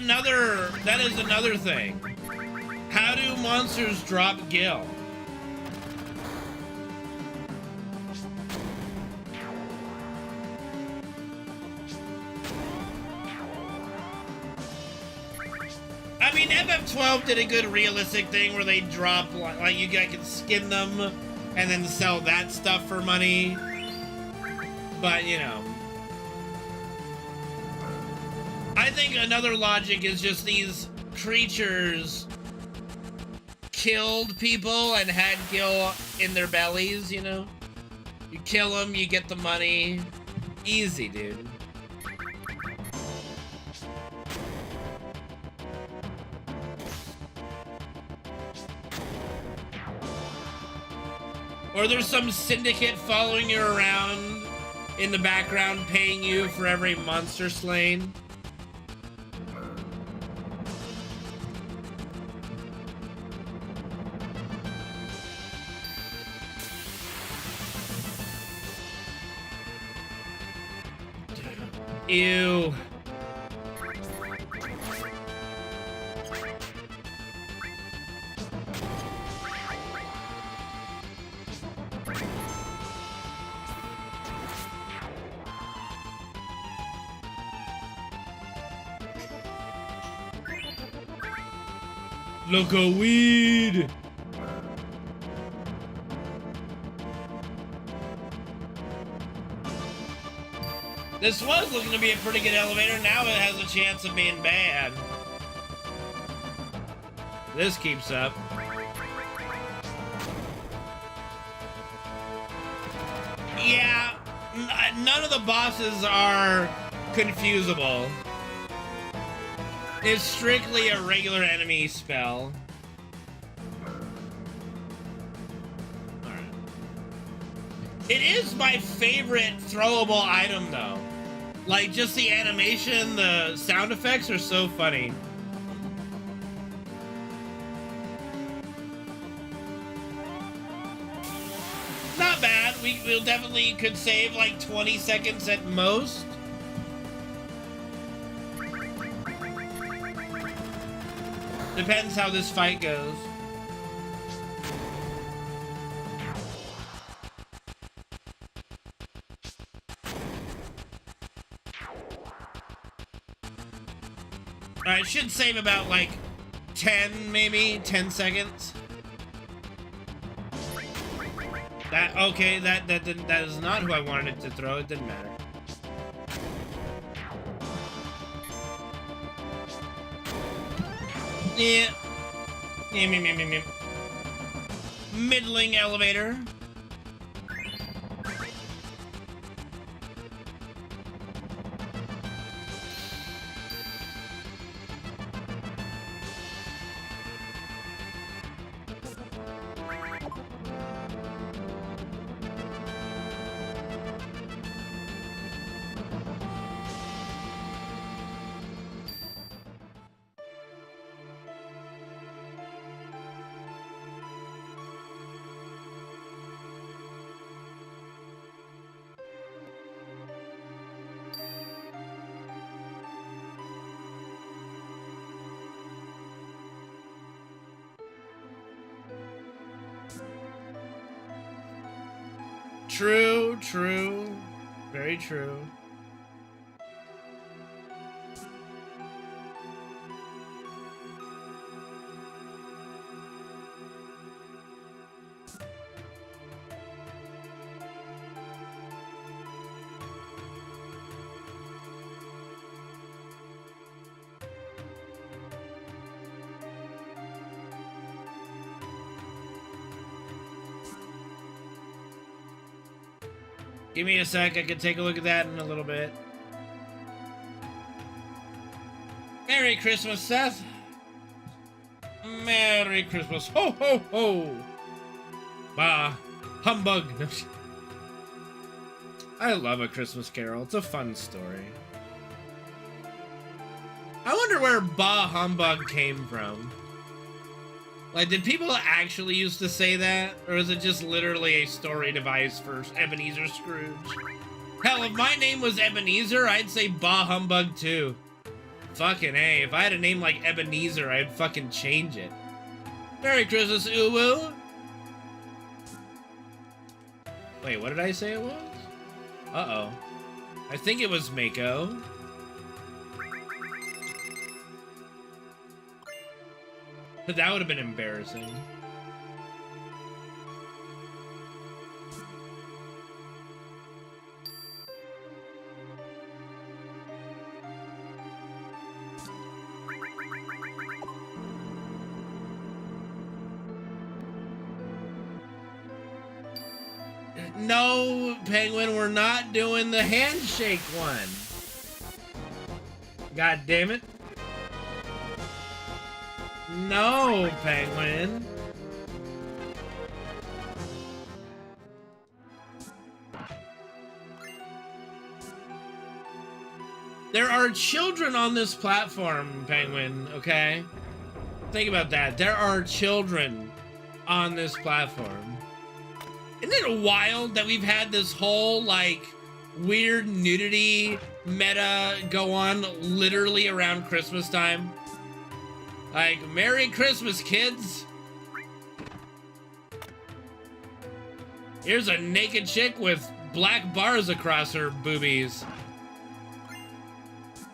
another thing. How do monsters drop Gil? I mean, FF12 did a good realistic thing where they drop, like you guys can skin them and then sell that stuff for money. But, you know. I think another logic is just these creatures killed people and had Gil in their bellies, you know? You kill them, you get the money. Easy, dude. Or there's some syndicate following you around in the background paying you for every monster slain. Ew. Look a weed. This was looking to be a pretty good elevator. Now it has a chance of being bad. This keeps up. Yeah, none of the bosses are confusable. It's strictly a regular enemy spell. Alright. It is my favorite throwable item, though. Like, just the animation, the sound effects are so funny. Not bad. We'll definitely could save like 20 seconds at most. Depends how this fight goes. Alright, should save about like 10, maybe 10 seconds. That okay, that is not who I wanted it to throw, it didn't matter. Yeah. Middling elevator. True, true. Very true. Give me a sec, I can take a look at that in a little bit. Merry Christmas, Seth. Merry Christmas. Ho, ho, ho. Bah, humbug. I love A Christmas Carol. It's a fun story. I wonder where bah humbug came from. Like, did people actually used to say that? Or is it just literally a story device for Ebenezer Scrooge? Hell, if my name was Ebenezer, I'd say bah humbug too. Fucking A, if I had a name like Ebenezer, I'd fucking change it. Merry Christmas, Uwu. Wait, what did I say it was? Uh-oh. I think it was Mako. But that would have been embarrassing. No, Penguin, we're not doing the handshake one. God damn it. No, Penguin. There are children on this platform, Penguin, okay? Think about that. There are children on this platform. Isn't it wild that we've had this whole, like, weird nudity meta go on literally around Christmas time? Like, Merry Christmas, kids! Here's a naked chick with black bars across her boobies.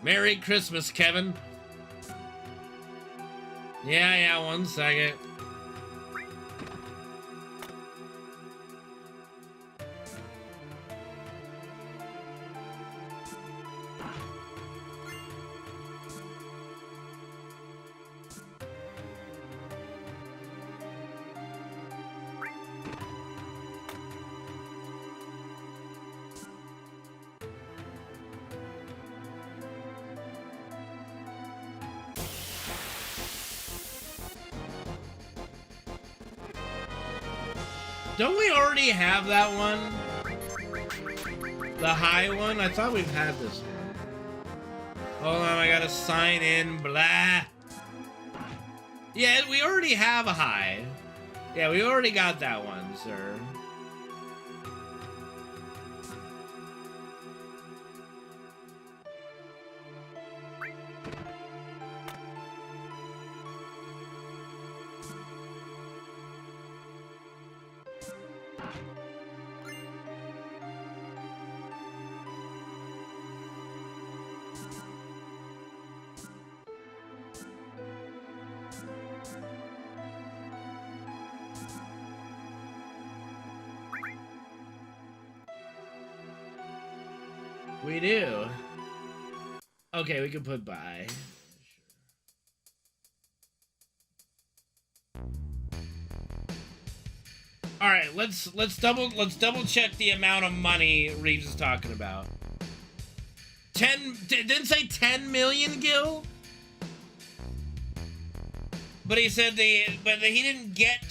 Merry Christmas, Kevin. Yeah, 1 second. Don't we already have that one? The high one? I thought we've had this one. Hold on, I gotta sign in, blah. Yeah, we already have a high. Yeah, we already got that one, sir. We do. Okay, we can put by. All right, let's double check the amount of money Reeves is talking about. Didn't say 10 million, Gil? But he said he didn't get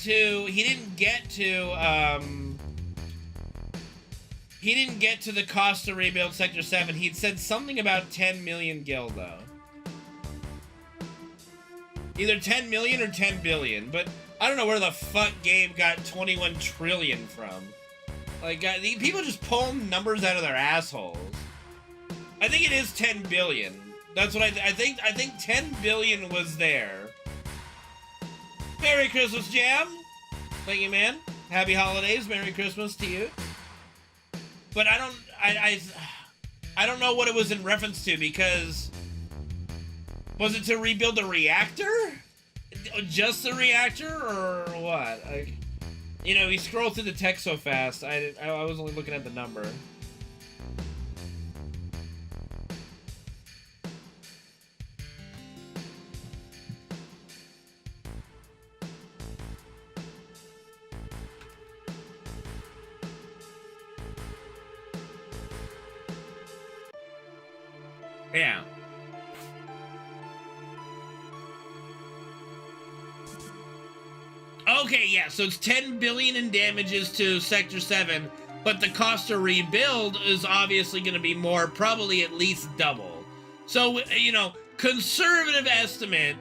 to the cost to rebuild Sector 7. He'd said something about 10 million gil, though. Either 10 million or 10 billion, but I don't know where the fuck Gabe got 21 trillion from. Like, people just pull numbers out of their assholes. I think it is 10 billion. That's what I think 10 billion was there. Merry Christmas, Jam! Thank you, man. Happy holidays. Merry Christmas to you. But I don't know what it was in reference to, because was it to rebuild the reactor? Just the reactor, or what? You know, he scrolled through the text so fast, I was only looking at the number. Yeah. Okay, yeah, so it's 10 billion in damages to Sector 7, but the cost to rebuild is obviously going to be more, probably at least double. So, you know, conservative estimate,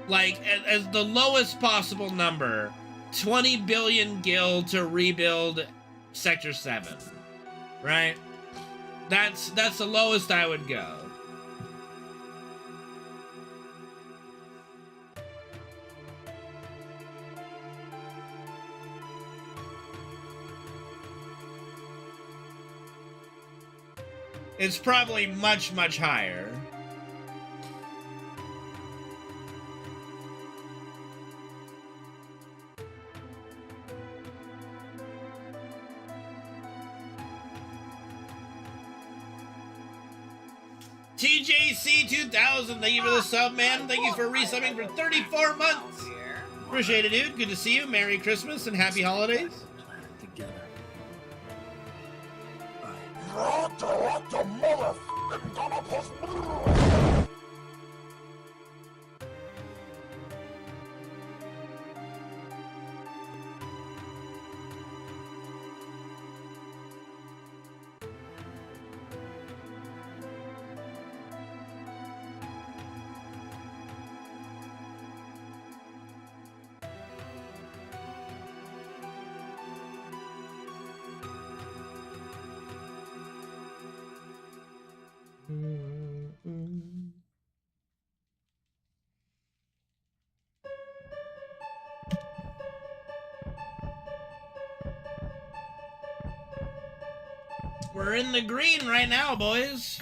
like, as the lowest possible number, 20 billion gil to rebuild Sector 7, right? That's the lowest I would go. It's probably much, much higher. TJC 2000, thank you for the sub, man. Thank you for resubbing for 34 months. Appreciate it, dude. Good to see you. Merry Christmas and happy holidays. Together. We're in the green right now, boys.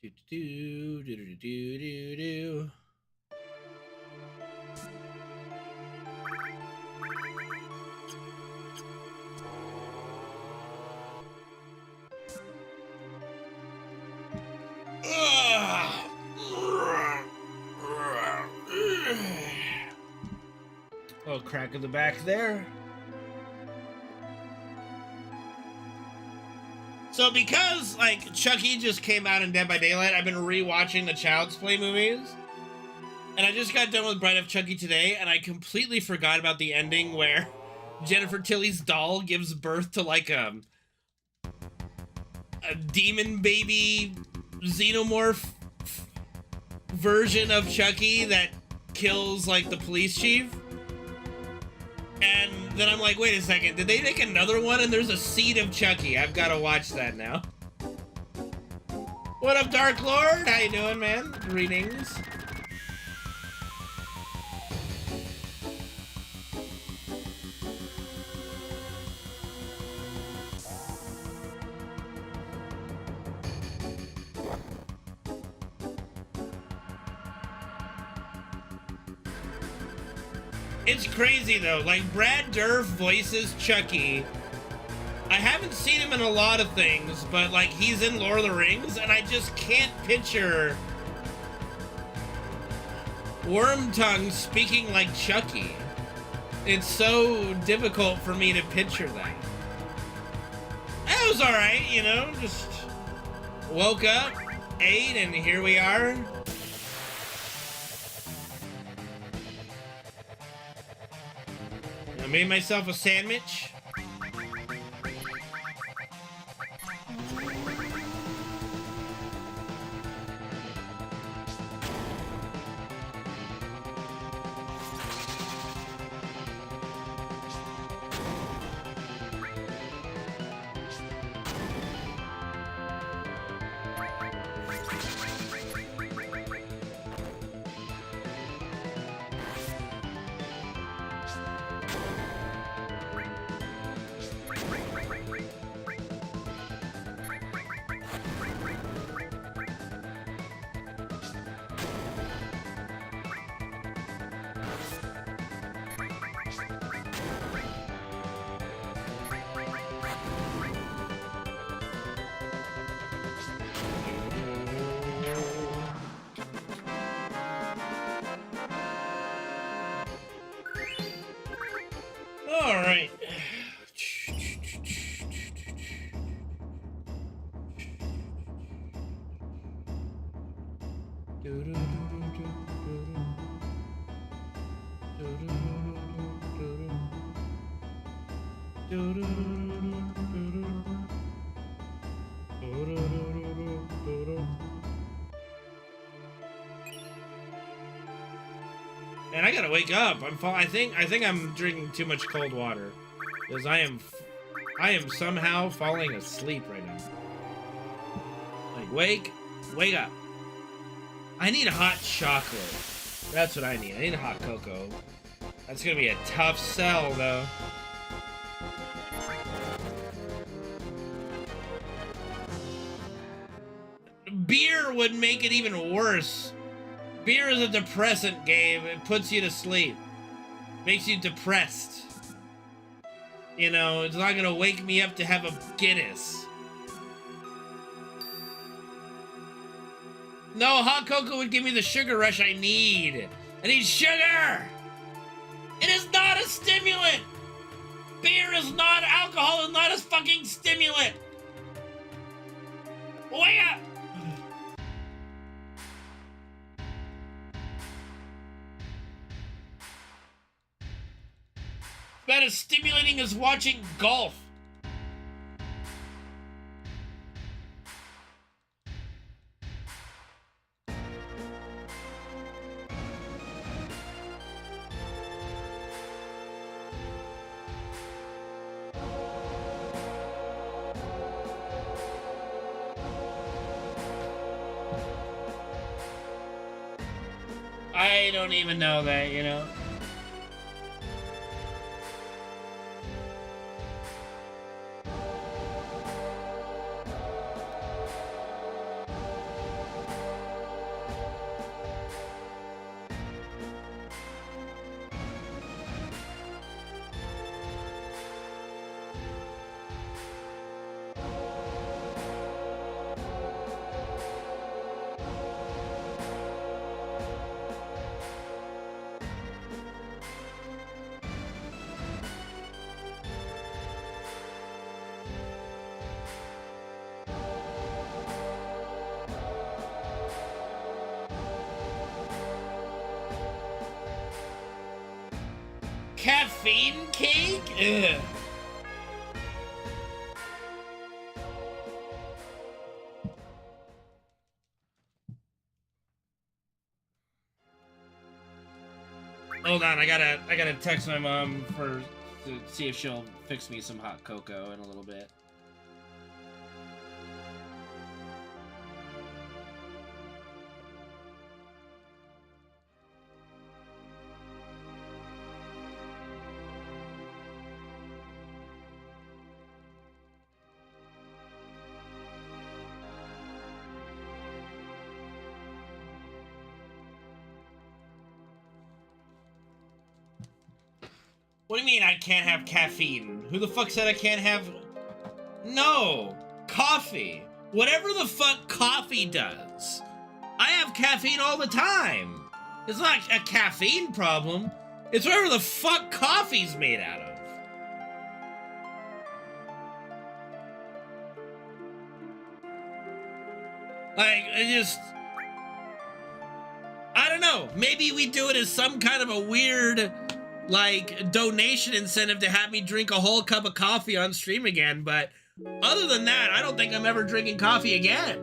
Do do do do do do do. Oh, crack in the back there. So because, like, Chucky just came out in Dead by Daylight, I've been rewatching the Child's Play movies. And I just got done with Bride of Chucky today, and I completely forgot about the ending where Jennifer Tilly's doll gives birth to, like, a demon baby xenomorph version of Chucky that kills, like, the police chief. And then I'm like, wait a second, did they make another one? And there's a seed of Chucky. I've got to watch that now. What up, Dark Lord? How you doing, man? Greetings. It's crazy though, like Brad Dourif voices Chucky. I haven't seen him in a lot of things, but like he's in Lord of the Rings, and I just can't picture Wormtongue speaking like Chucky. It's so difficult for me to picture that. That was alright, you know, just woke up, ate, and here we are. I made myself a sandwich. Man, I gotta wake up. I think I'm drinking too much cold water, because I am somehow falling asleep right now. Like, wake up. I need a hot chocolate. That's what I need. I need a hot cocoa. That's gonna be a tough sell, though. Beer would make it even worse. Beer is a depressant game. It puts you to sleep. Makes you depressed. You know, it's not gonna wake me up to have a Guinness. No, hot cocoa would give me the sugar rush I need. I need sugar! It is not a stimulant! Beer is not, alcohol is not a fucking stimulant! Wake up! About as stimulating as watching golf. I don't even know that, you know. Caffeine cake? Ugh. Hold on, I gotta text my mom to see if she'll fix me some hot cocoa in a little bit. What do you mean I can't have caffeine? Who the fuck said I can't have... No! Coffee! Whatever the fuck coffee does. I have caffeine all the time. It's not a caffeine problem. It's whatever the fuck coffee's made out of. Like, I don't know. Maybe we do it as some kind of a weird... like, donation incentive to have me drink a whole cup of coffee on stream again, but other than that, I don't think I'm ever drinking coffee again.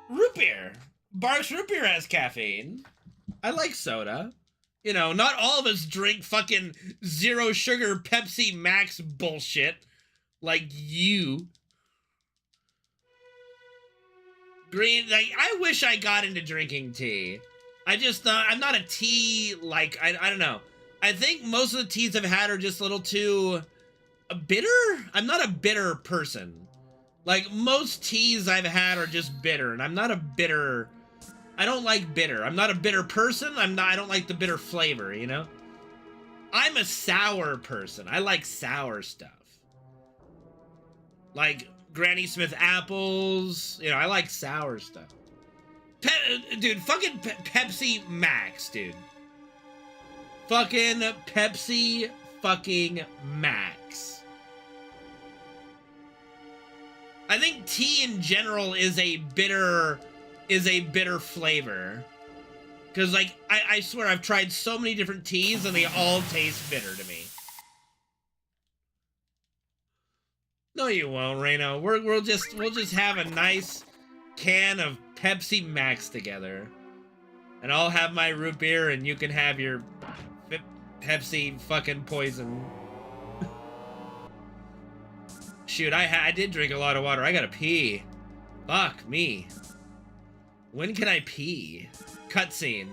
Root beer. Barks root beer has caffeine. I like soda. You know, not all of us drink fucking zero sugar Pepsi Max bullshit like you. Green, like, I wish I got into drinking tea. I'm not a tea, like, I don't know. I think most of the teas I've had are just a little too bitter? I'm not a bitter person. Like, most teas I've had are just bitter, and I'm not a bitter... I don't like bitter. I'm not a bitter person. I don't like the bitter flavor, you know? I'm a sour person. I like sour stuff. Like, Granny Smith apples. You know, I like sour stuff. Dude, fucking Pepsi Max, dude. Fucking Pepsi fucking Max. I think tea in general is a bitter flavor. Because, like, I swear I've tried so many different teas and they all taste bitter to me. No, you won't, Reno. We'll just have a nice can of Pepsi Max together. And I'll have my root beer and you can have your Pepsi fucking poison. Shoot, I did drink a lot of water. I gotta pee. Fuck me. When can I pee? Cutscene.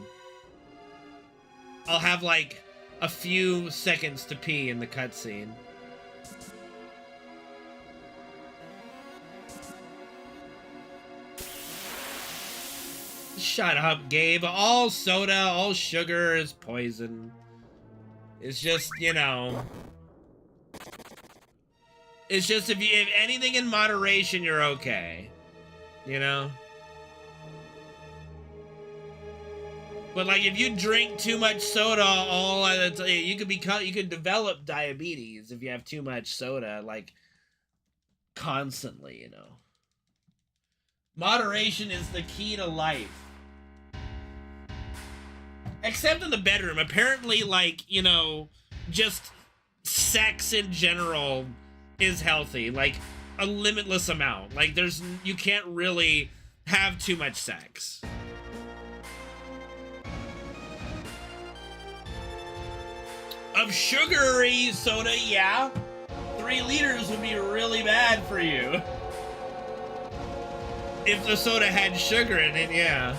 I'll have like a few seconds to pee in the cutscene. Shut up, Gabe. All soda, all sugar is poison. It's just, you know. It's just if anything in moderation, you're okay. You know? But like if you drink too much soda you could develop diabetes if you have too much soda, like constantly, you know. Moderation is the key to life. Except in the bedroom. Apparently, like, you know, just sex in general is healthy. Like, a limitless amount. Like, you can't really have too much sex. Of sugary soda, yeah. 3 liters would be really bad for you. If the soda had sugar in it, yeah.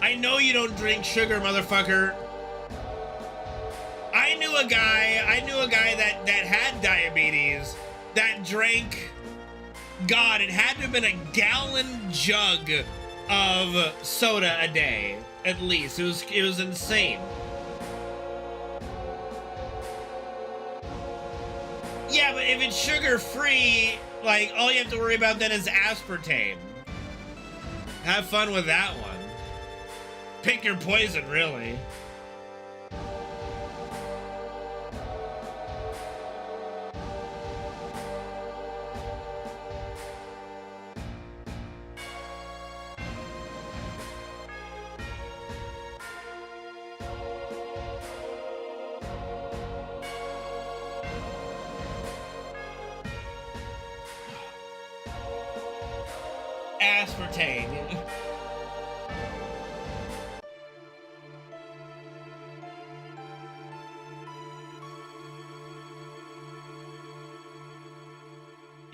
I know you don't drink sugar, motherfucker. I knew a guy that had diabetes that drank, God, it had to have been a gallon jug of soda a day, at least. It was insane. Yeah, but if it's sugar-free, like, all you have to worry about then is aspartame. Have fun with that one. Pick your poison, really. Aspartame.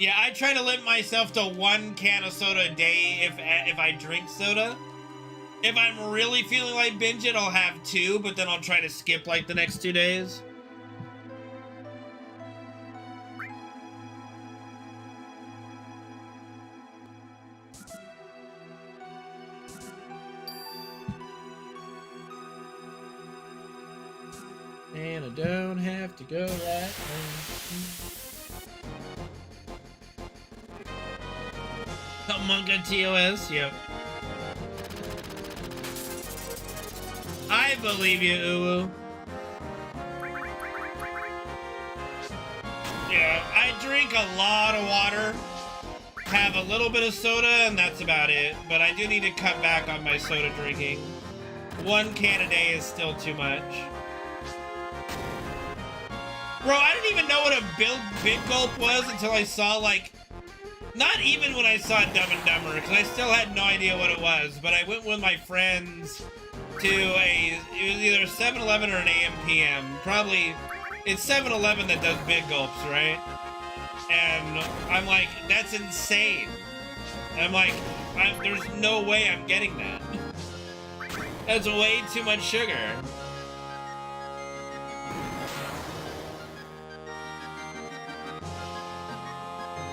Yeah, I try to limit myself to 1 can of soda a day if I drink soda. If I'm really feeling like binge it, I'll have 2, but then I'll try to skip like the next 2 days. And I don't have to go that way. Among a TOS, yep. I believe you, Uwu. Yeah, I drink a lot of water, have a little bit of soda, and that's about it. But I do need to cut back on my soda drinking. 1 can a day is still too much. Bro, I didn't even know what a big gulp was until I saw, like, not even when I saw Dumb and Dumber, because I still had no idea what it was, but I went with my friends to it was either 7-Eleven or an AM/PM. Probably, it's 7-Eleven that does big gulps, right? And I'm like, that's insane. And I'm like, there's no way I'm getting that. That's way too much sugar.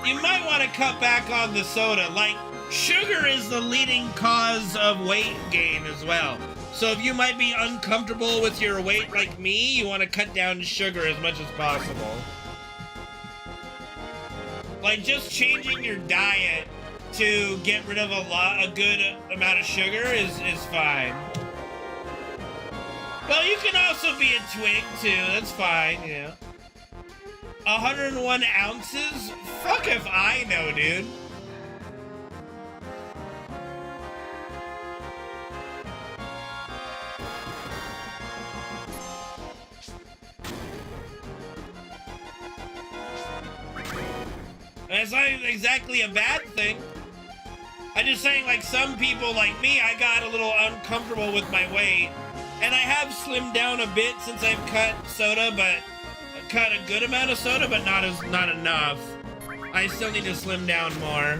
You might want to cut back on the soda. Like, sugar is the leading cause of weight gain as well. So if you might be uncomfortable with your weight like me, you want to cut down sugar as much as possible. Like, just changing your diet to get rid of a good amount of sugar is fine. Well, you can also be a twig too. That's fine, you know. 101 ounces? Fuck if I know, dude. That's not exactly a bad thing. I'm just saying, like, some people like me, I got a little uncomfortable with my weight. And I have slimmed down a bit since I've cut soda, but cut a good amount of soda, but not enough. I still need to slim down more.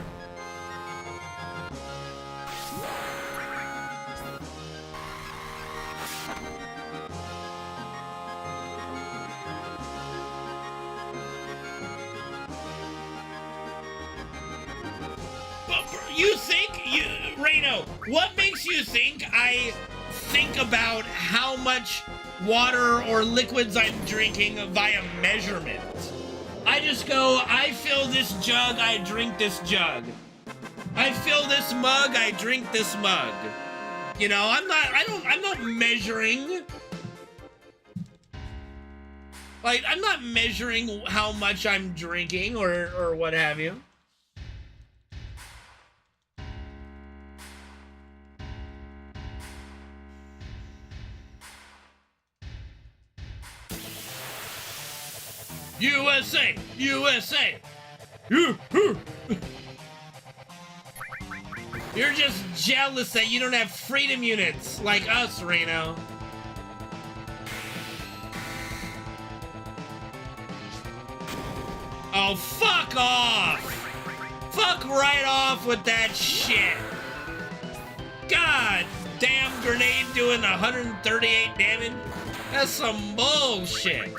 You think, Reno, what makes you think I think about how much water or liquids I'm drinking via measurement? I just go, I fill this jug, I drink this jug. I fill this mug, I drink this mug. You know, I'm not measuring. Like, I'm not measuring how much I'm drinking or what have you. USA! USA! You're just jealous that you don't have freedom units like us, Reno. Oh, fuck off! Fuck right off with that shit! God damn grenade doing 138 damage? That's some bullshit.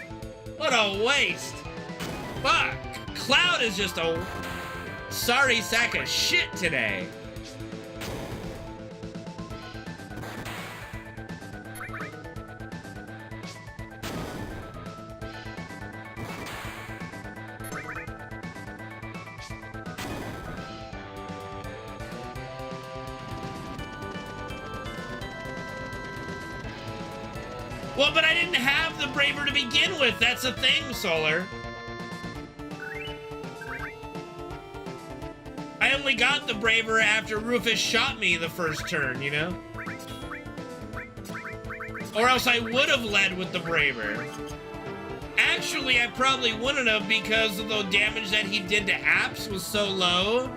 What a waste. Fuck. Cloud is just a sorry sack of shit today. Well, but I didn't have the Braver to begin with. That's the thing, Solar. I only got the Braver after Rufus shot me the first turn, you know? Or else I would have led with the Braver. Actually, I probably wouldn't have because of the damage that he did to Apps was so low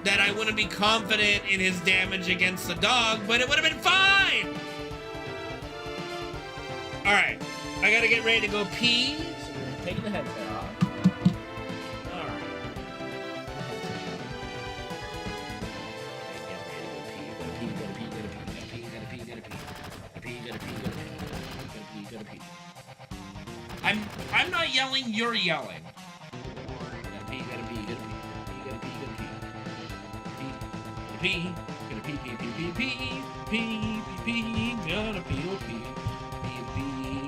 that I wouldn't be confident in his damage against the dog, but it would have been fine! Alright, I gotta get ready to go pee, so we're taking the headset off. Alright. Gotta pee. I'm not yelling, you're yelling. Gotta pee. Gotta pee.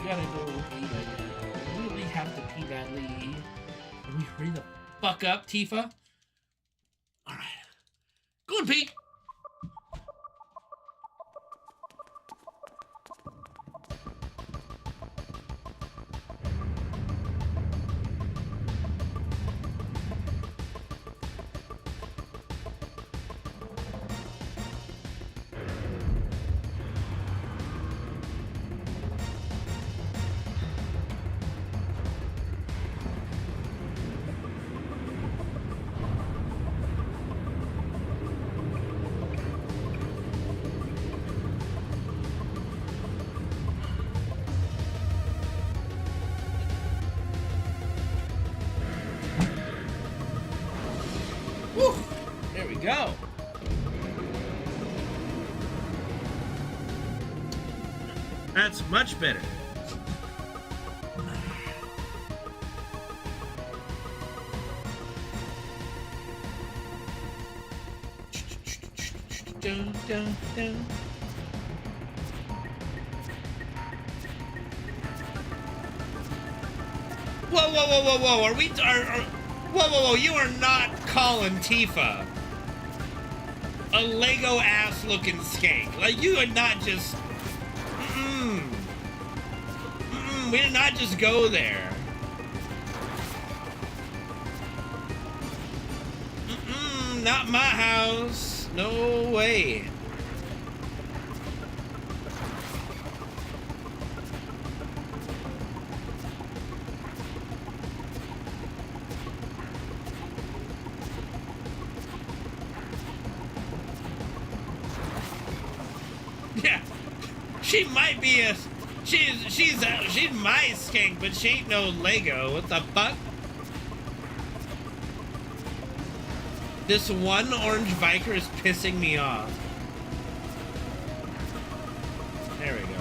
Gotta go pee right now. We really have to pee badly. Can we hurry the fuck up, Tifa? Alright. Go and pee! There we go. That's much better. Dun, dun, dun. Whoa, are we, whoa, you are not calling Tifa a Lego ass looking skank. Like, you are not just, we did not just go there. not my house. No way. Yeah, she might be a, she's my skank, but she ain't no Lego. What the fuck? This one orange Viker is pissing me off. There we go.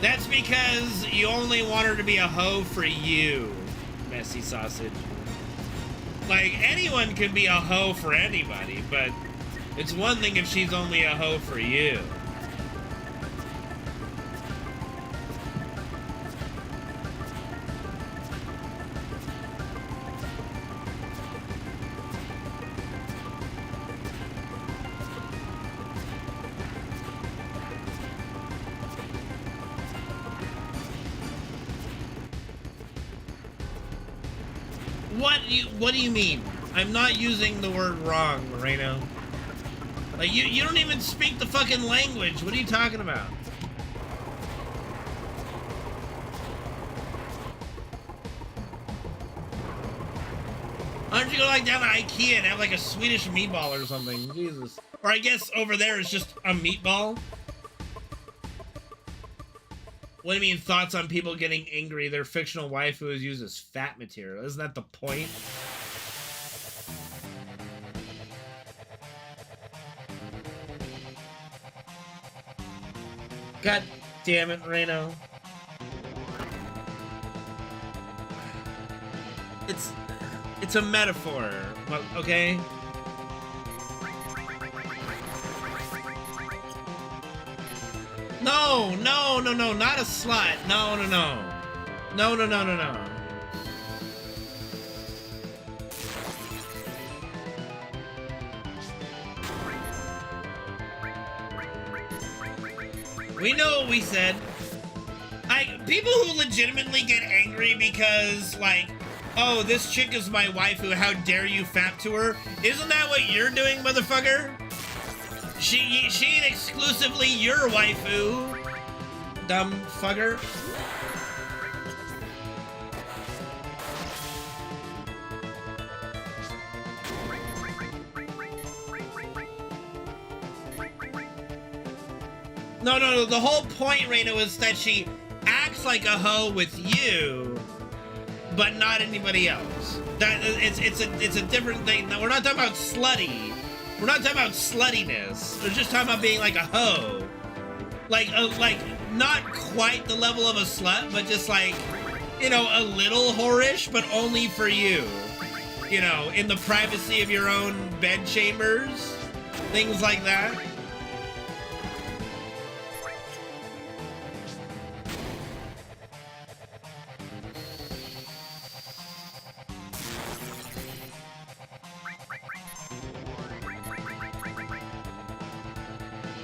That's because you only want her to be a hoe for you, messy sausage. Like, anyone can be a hoe for anybody, but it's one thing if she's only a hoe for you. What do you mean? I'm not using the word wrong, Moreno. Like, you don't even speak the fucking language. What are you talking about? Why don't you go like down to IKEA and have like a Swedish meatball or something? Jesus. Or I guess over there is just a meatball. What do you mean, thoughts on people getting angry? Their fictional waifu is used as fat material. Isn't that the point? God damn it, Reno. It's a metaphor, okay? No, not a slut. No. No. We know what we said. People who legitimately get angry because, like, oh, this chick is my waifu, how dare you fap to her? Isn't that what you're doing, motherfucker? She ain't exclusively your waifu, dumb fucker. No, the whole point, Reno, is that she acts like a hoe with you, but not anybody else. That it's a different thing. No, we're not talking about slutty. We're not talking about sluttiness. We're just talking about being like a hoe. Like not quite the level of a slut, but just like, you know, a little whorish, but only for you. You know, in the privacy of your own bed chambers. Things like that.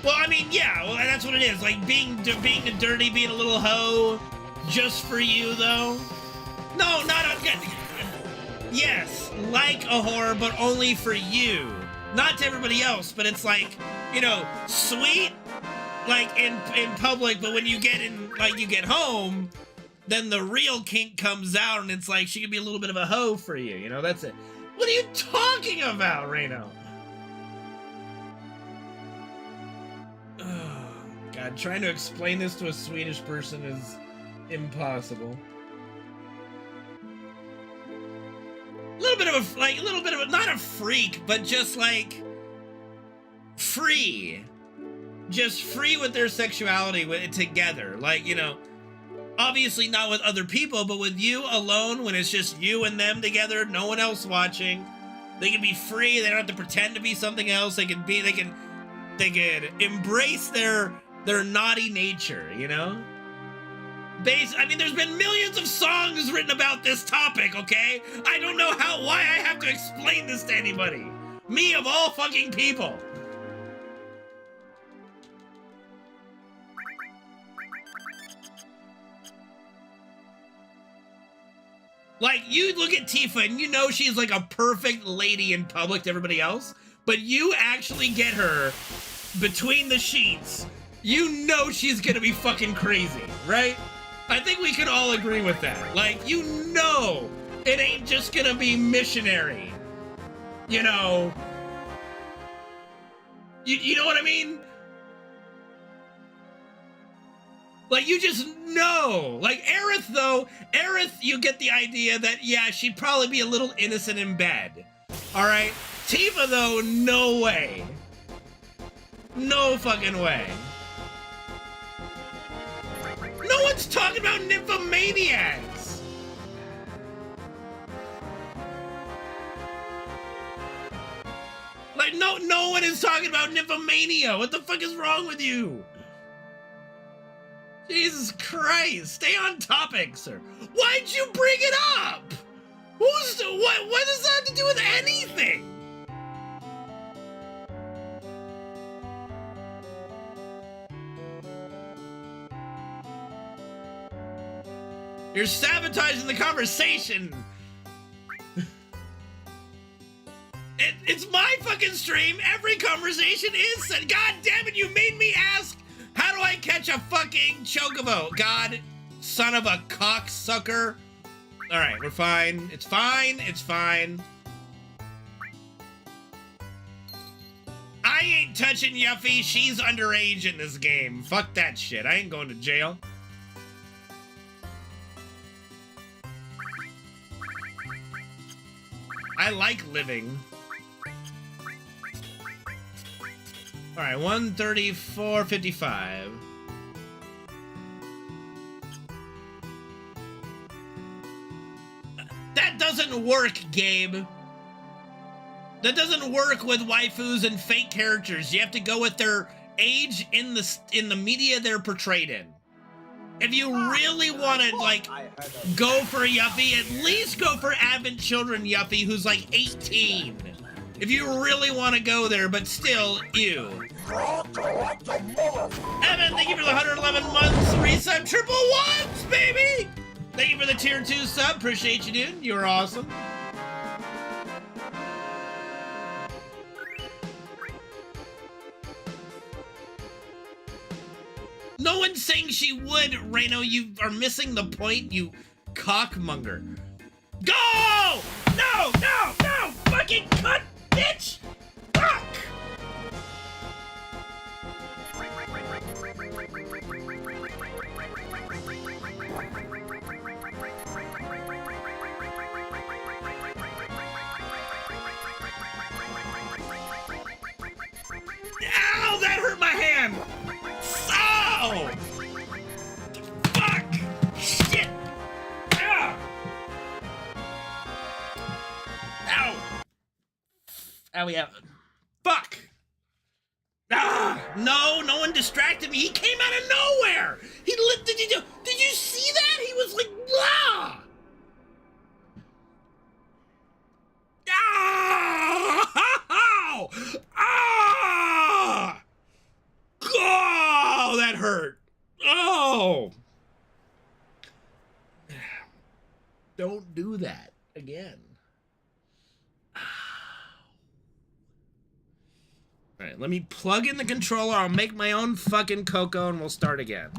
Well, I mean, yeah, well, that's what it is. Like, being dirty, being a little hoe, just for you, though. No, not a... Yes, like a whore, but only for you. Not to everybody else, but it's like, you know, sweet, like, in public, but when you get in, like, you get home, then the real kink comes out, and it's like, she could be a little bit of a hoe for you, you know? That's it. What are you talking about, Reno? God, trying to explain this to a Swedish person is impossible. A little bit of a, not a freak, but just like free. Just free with their sexuality together. Like, you know, obviously not with other people, but with you alone, when it's just you and them together, no one else watching. They can be free, they don't have to pretend to be something else. They can embrace their naughty nature, you know? I mean, there's been millions of songs written about this topic, okay? I don't know why I have to explain this to anybody. Me of all fucking people. Like, you look at Tifa and you know she's like a perfect lady in public to everybody else, but you actually get her between the sheets, you know she's gonna be fucking crazy, right? I think we can all agree with that. Like, you know it ain't just gonna be missionary. You know? You know what I mean? Like, you just know. Like, Aerith, though, Aerith, you get the idea that, yeah, she'd probably be a little innocent in bed. All right? Tifa, though, no way. No fucking way. No one's talking about nymphomaniacs. Like, no one is talking about nymphomania. What the fuck is wrong with you? Jesus Christ, stay on topic, sir. Why'd you bring it up? What does that have to do with anything? You're sabotaging the conversation. It's my fucking stream. Every conversation is said. God damn it, you made me ask, how do I catch a fucking chocobo? God, son of a cocksucker. All right, we're fine. It's fine. It's fine. I ain't touching Yuffie. She's underage in this game. Fuck that shit. I ain't going to jail. I like living. All right, 134.55. That doesn't work, Gabe. That doesn't work with waifus and fake characters. You have to go with their age in the media they're portrayed in. If you really want to, like, go for a Yuffie, at least go for Advent Children Yuffie who's like 18. If you really want to go there, but still, ew. Evan, thank you for the 111 months resub. Triple ones, baby! Thank you for the tier 2 sub. Appreciate you, dude. You're awesome. No one's saying she would, Reno. You are missing the point, you cockmonger. Go! No! Fucking cut, bitch! Fuck! Ow! That hurt my hand! Oh! Fuck! Shit! Ah! Ow! Owie, ow. Fuck! Ah! No one distracted me. He came out of nowhere! Did you see that? He was like, ah! Ah! Ah! Oh, that hurt. Oh. Don't do that again. All right, let me plug in the controller. I'll make my own fucking cocoa and we'll start again.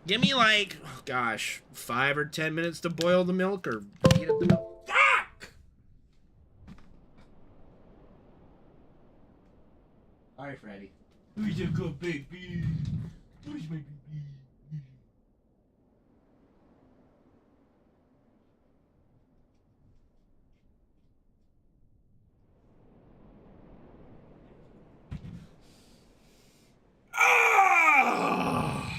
Give me like, oh gosh, 5 or 10 minutes to boil the milk or heat up the milk. Fuck! All right, Freddy. Who's your good baby? Who's my baby? Ah!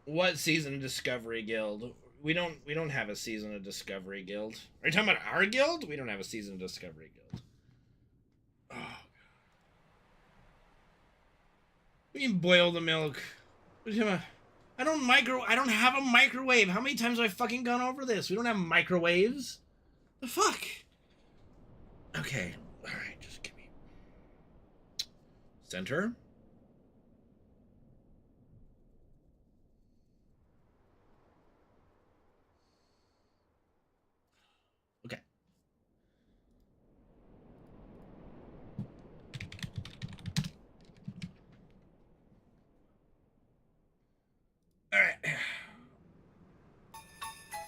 What season of Discovery Guild? We don't have a season of Discovery Guild. Are you talking about our guild? We don't have a season of Discovery Guild. Oh. We can boil the milk. I don't have a microwave. How many times have I fucking gone over this? We don't have microwaves. The fuck? Okay. Alright, just give me. Center. –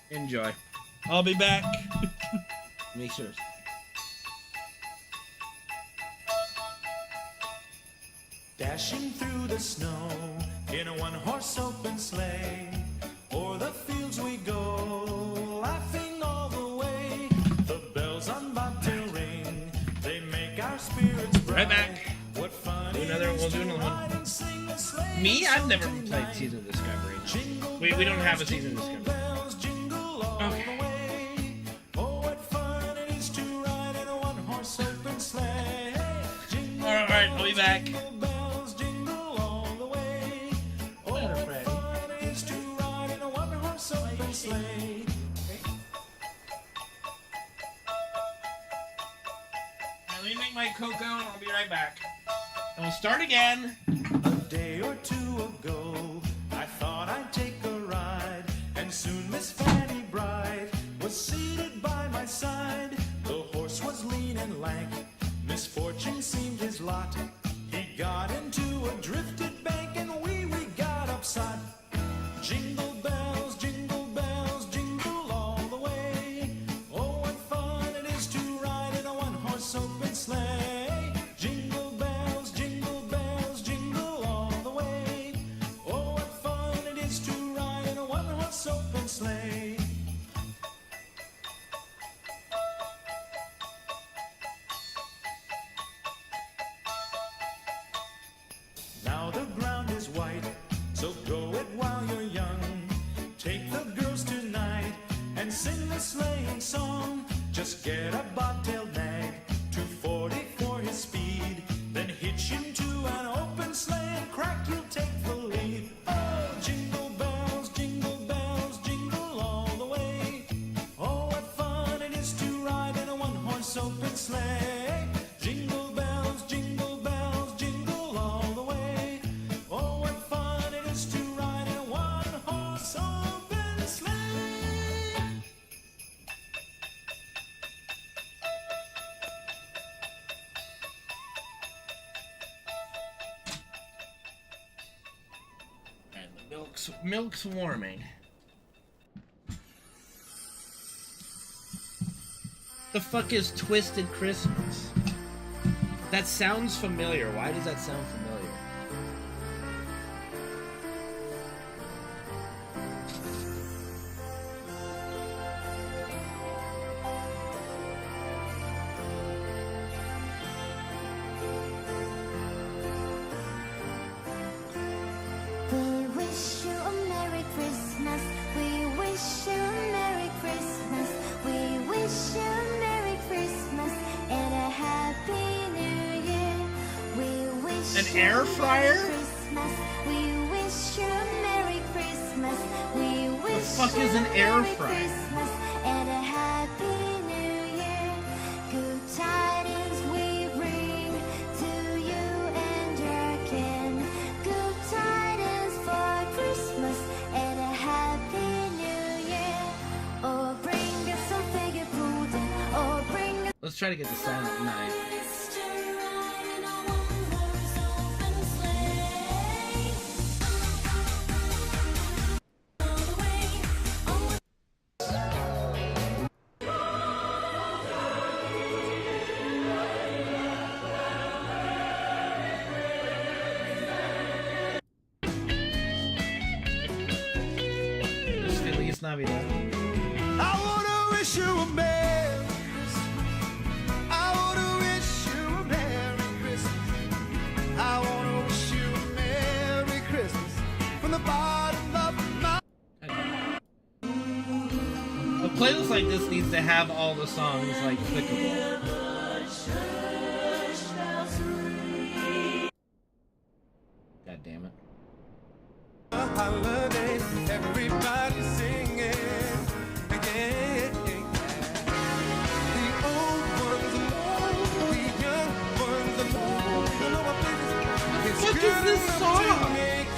Enjoy. I'll be back. Make sure. Dashing through the snow in a one-horse open sleigh, o'er the fields we go, laughing all the way. The bells on bobtail ring, they make our spirits bright. Right back. What fun Do another. We'll do another one. Me, I've never played Season of Discovery. We don't have a Season of Discovery. Okay. Alright, I'll be back. Let me make my cocoa and I'll be right back. And we'll start again. A day or two ago, I thought I'd take a ride, and soon Miss Fanny Bride was seated by my side. The horse was lean and lank, misfortune seemed his lot. He got into a drifted bank, and we got upside. Jingle bells, jingle all the way. Oh, what fun it is to ride in a one-horse open sleigh. Jingle bells, jingle all the way. Oh, what fun it is to ride in a one-horse open sleigh. Now the ground is white, so go it while you're young. Take the girls tonight and sing the sleighing song. Just get a bobtailed nag, 240 for his speed. Then hitch him to an open sleigh and crack, you'll take the lead. Oh, jingle bells, jingle all the way. Oh, what fun it is to ride in a one-horse open sleigh. Jingle bells, jingle all the way. Oh, what fun it is to ride in a one-horse open sleigh. And the milk's warming. The fuck is Twisted Christmas? That sounds familiar. Why does that sound familiar? We wish you a Merry Christmas. We wish you a Merry Christmas. We wish you a Merry Christmas and a Happy New Year. We wish An you air a fryer? Merry Christmas. We wish you a Merry Christmas. We wish fuck you is an a air Merry fryer? Christmas and a Happy New Year. Good tidings we bring to you and your kin. Good tidings for Christmas and a Happy New Year. Or bring us some figure pudding, or bring us Let's try to get the Silent Night. to ride in a one-horse open sleigh. All the way, oh, Just Feliz Navidad. I wanna wish you a Merry Christmas. I wanna wish you a Merry Christmas. I wanna wish you a Merry Christmas from the bottom of my. A playlist like this needs to have all the songs like clickable. God damn it. Holiday, everybody singing. Yeah. The old ones alone, the young ones alone. You know what this is? What It's is this good song? to make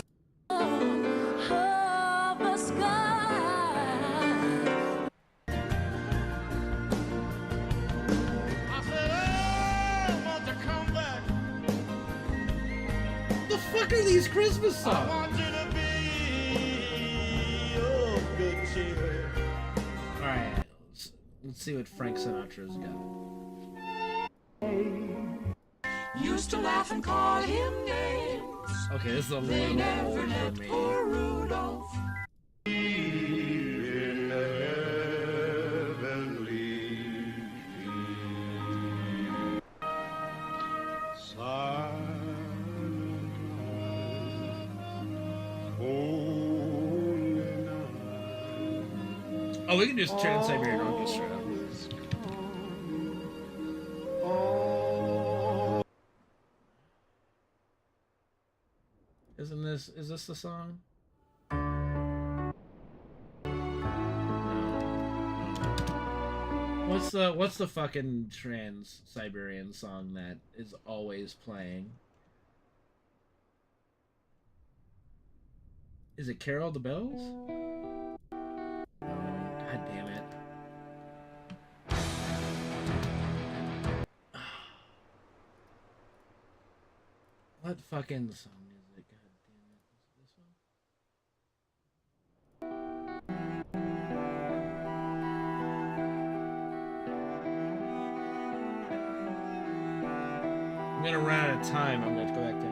of the sky. I said, I want to come back. The fuck are these Christmas I songs? want you to be of good cheer. Let's see what Frank Sinatra's got. Used to laugh and call him names. Okay, this is a They little never old let for me. poor Rudolph. Oh, we can just turn Siberian Orchestra. Is this the song? No. What's the fucking Trans-Siberian song that is always playing? Is it Carol the Bells? God damn it. What fucking song is it? God damn it. Is it this one? I'm gonna run out of time. I'm gonna go back to.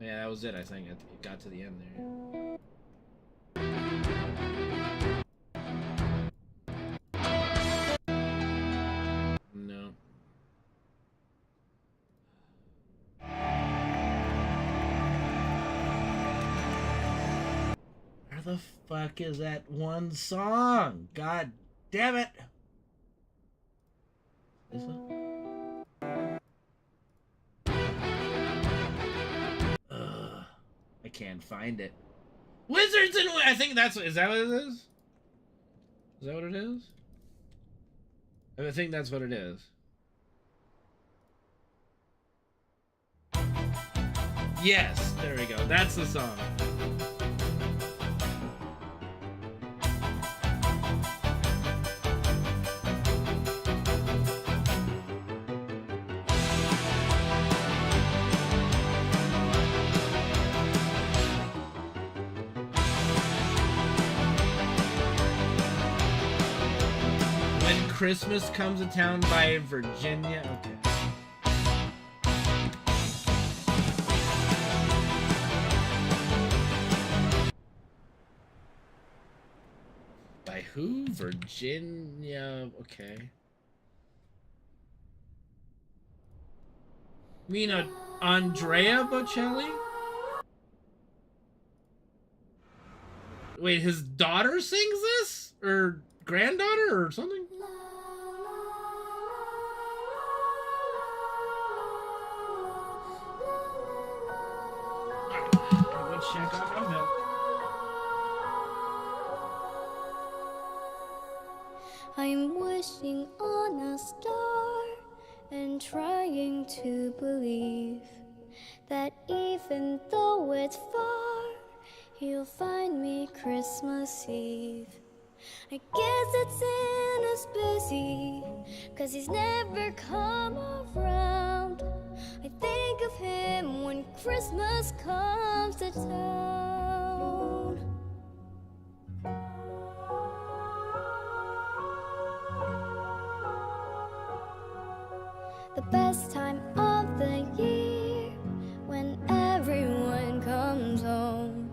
Yeah, that was it, I think. It got to the end there. No. Where the fuck is that one song? God damn it! This one? I can't find it. Wizards and I think that's is that what it is? Is that what it is? I think that's what it is. Yes, there we go. That's the song. Christmas Comes to Town by Virginia. Okay. By who? Virginia. Okay. You mean Andrea Bocelli? Wait, his daughter sings this? Or granddaughter or something? Check out my milk. I'm wishing on a star and trying to believe that even though it's far, he'll find me Christmas Eve. I guess it's in us busy, 'cause he's never come around. I think of him when Christmas comes to town. The best time of the year, when everyone comes home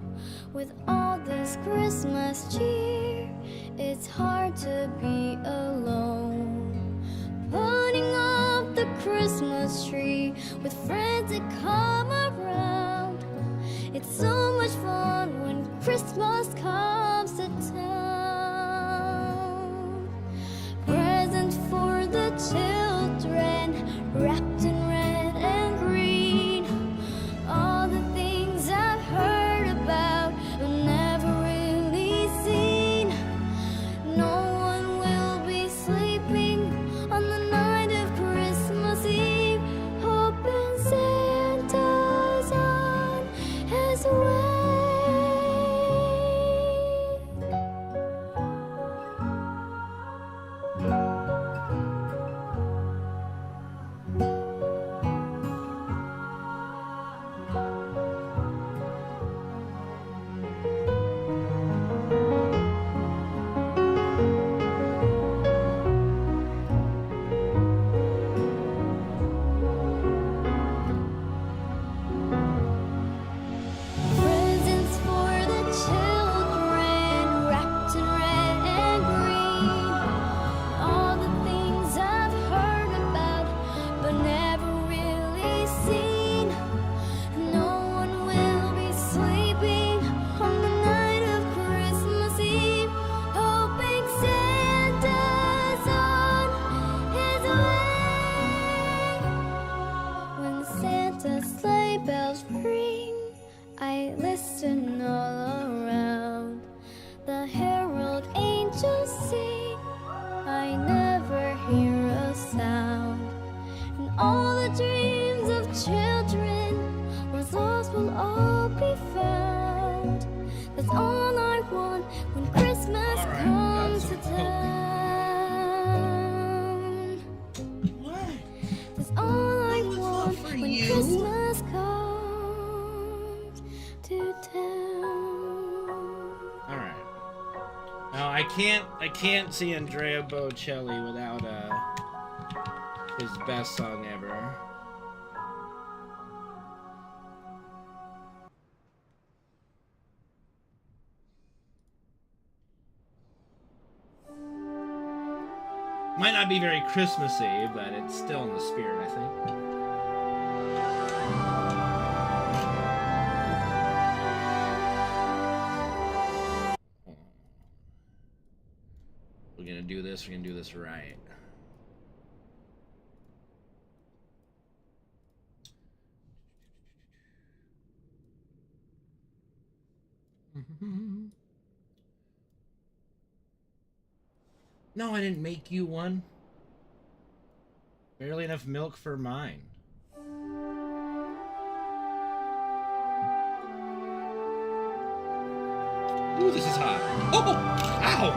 with all this Christmas cheer. It's hard to be alone, putting up the Christmas tree with friends that come around. It's so much fun when Christmas comes to town. Presents for the children, wrapped in red and green. All the things I've heard about but never really seen. No one will be sleeping on the night of Christmas Eve, hoping Santa's on his way. can't see Andrea Bocelli without his best song ever. Might not be very Christmassy, but it's still in the spirit, I think. We're gonna do this right. No, I didn't make you one. Barely enough milk for mine. Ooh, this is hot. Oh! Ow!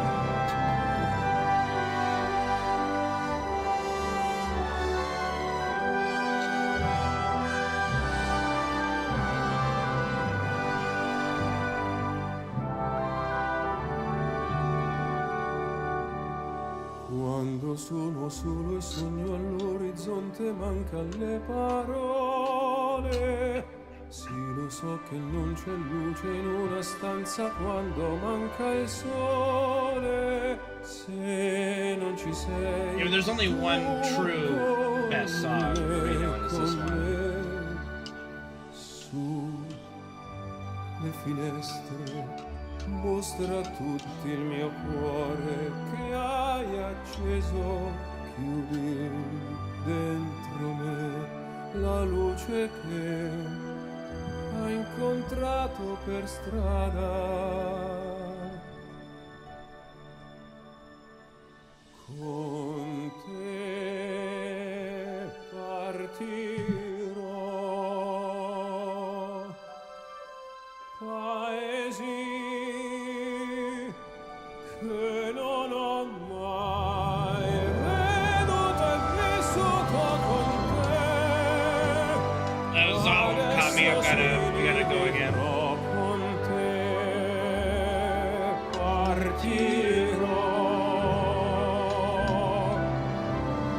Quando sono solo e sogno all'orizzonte mancan le parole. Sì, lo so che non c'è luce in una stanza quando manca il sole. Se non ci sei. Yeah, there's only one true best song for me, and it's this one. Su le finestre mostra a tutti il mio cuore che hai acceso, chiudi dentro me la luce che hai incontrato per strada. Con te partirò, paesi che non ho mai veduto e vissuto con te. That was all caught me. We gotta go again. Con te partirò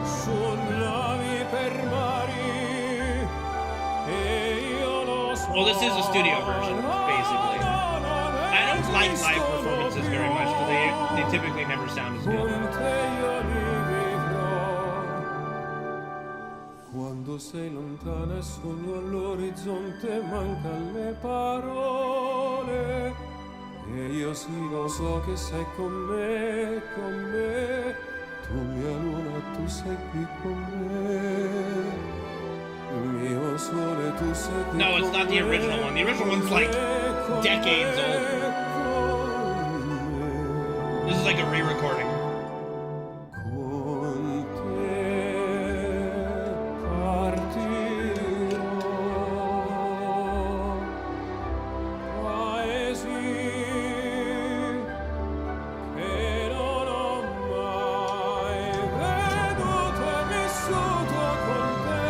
su navi per mari e io lo so. Well, this is a studio version, basically. I don't like live performances very much because they typically never sound as good. Con te io li vivrò. Quando sei lontana e sogno all'orizzonte mancan le parole. E io sì lo so che sei con me, con me. Tu mia luna, tu sei qui con me. Mio sole, tu sei qui. No, it's not the original one. The original one's like decades old. This is like a re-recording. Con te partirò, paesi che non ho mai veduto e vissuto con te.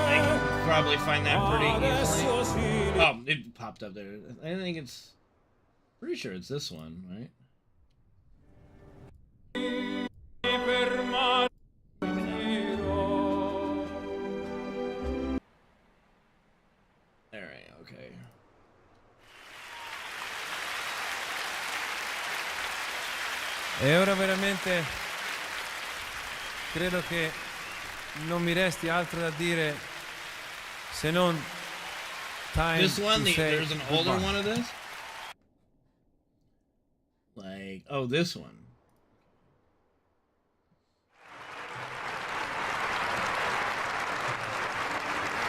I can probably find that pretty easily. Adesso sì. Oh, it popped up there. I think it's... Pretty sure it's this one, right? Per mare partirò. Alright, okay. E ora veramente credo che non mi resti altro da dire se non time This one, to say there's an older goodbye. one of this? Like, oh, this one.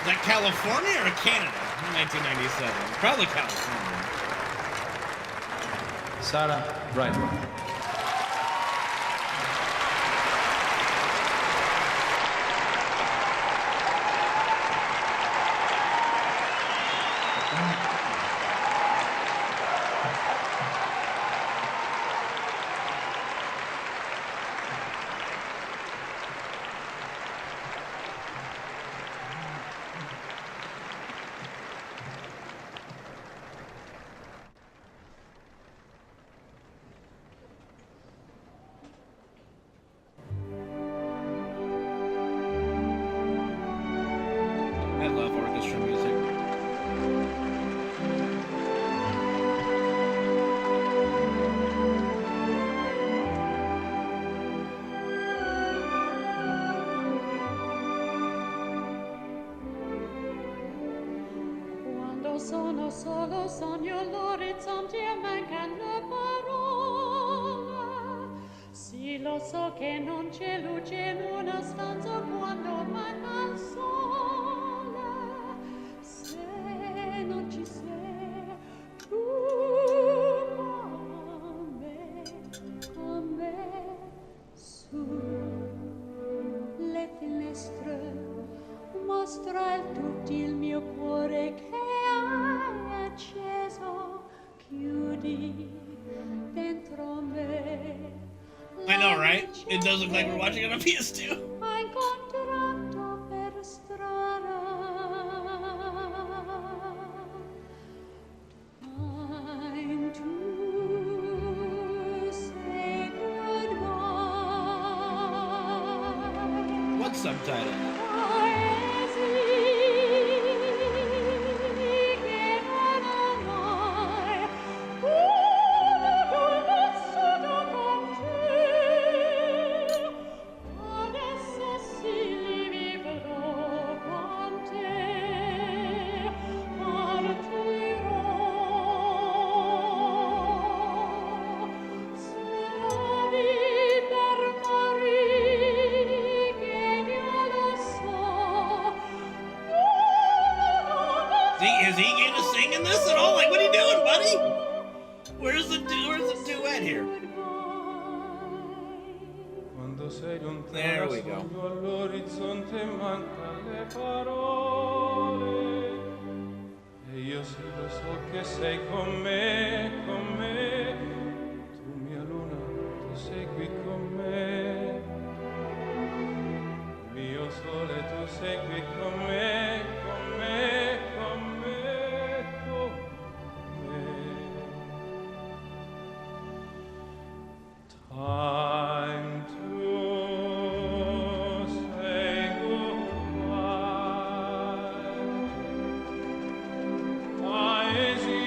Is that California or Canada in 1997? Probably California. Sarah Brightman. sono solo sogno all'orizzonte e mancano le parole. Sì, lo so che non c'è luce in una stanza quando manca il sole. Se non ci sei, tu con me, sulle finestre, mostra tutto il mio cuore che hai acceso, chiudi dentro me. I know, right? It does look like we're watching it on PS2. Ho incontrato per strada. Time to say goodbye. What subtitle? Is he going to sing in this at all? Like, what are you doing, buddy? Where's the duet here? There we go. All'orizzonte manca le parole. E io sì lo so che sei con me, con me. Tu mia luna, tu sei qui con me. Mio sole, tu sei qui con me, con me, con me, con me. Time to say goodbye. Paesi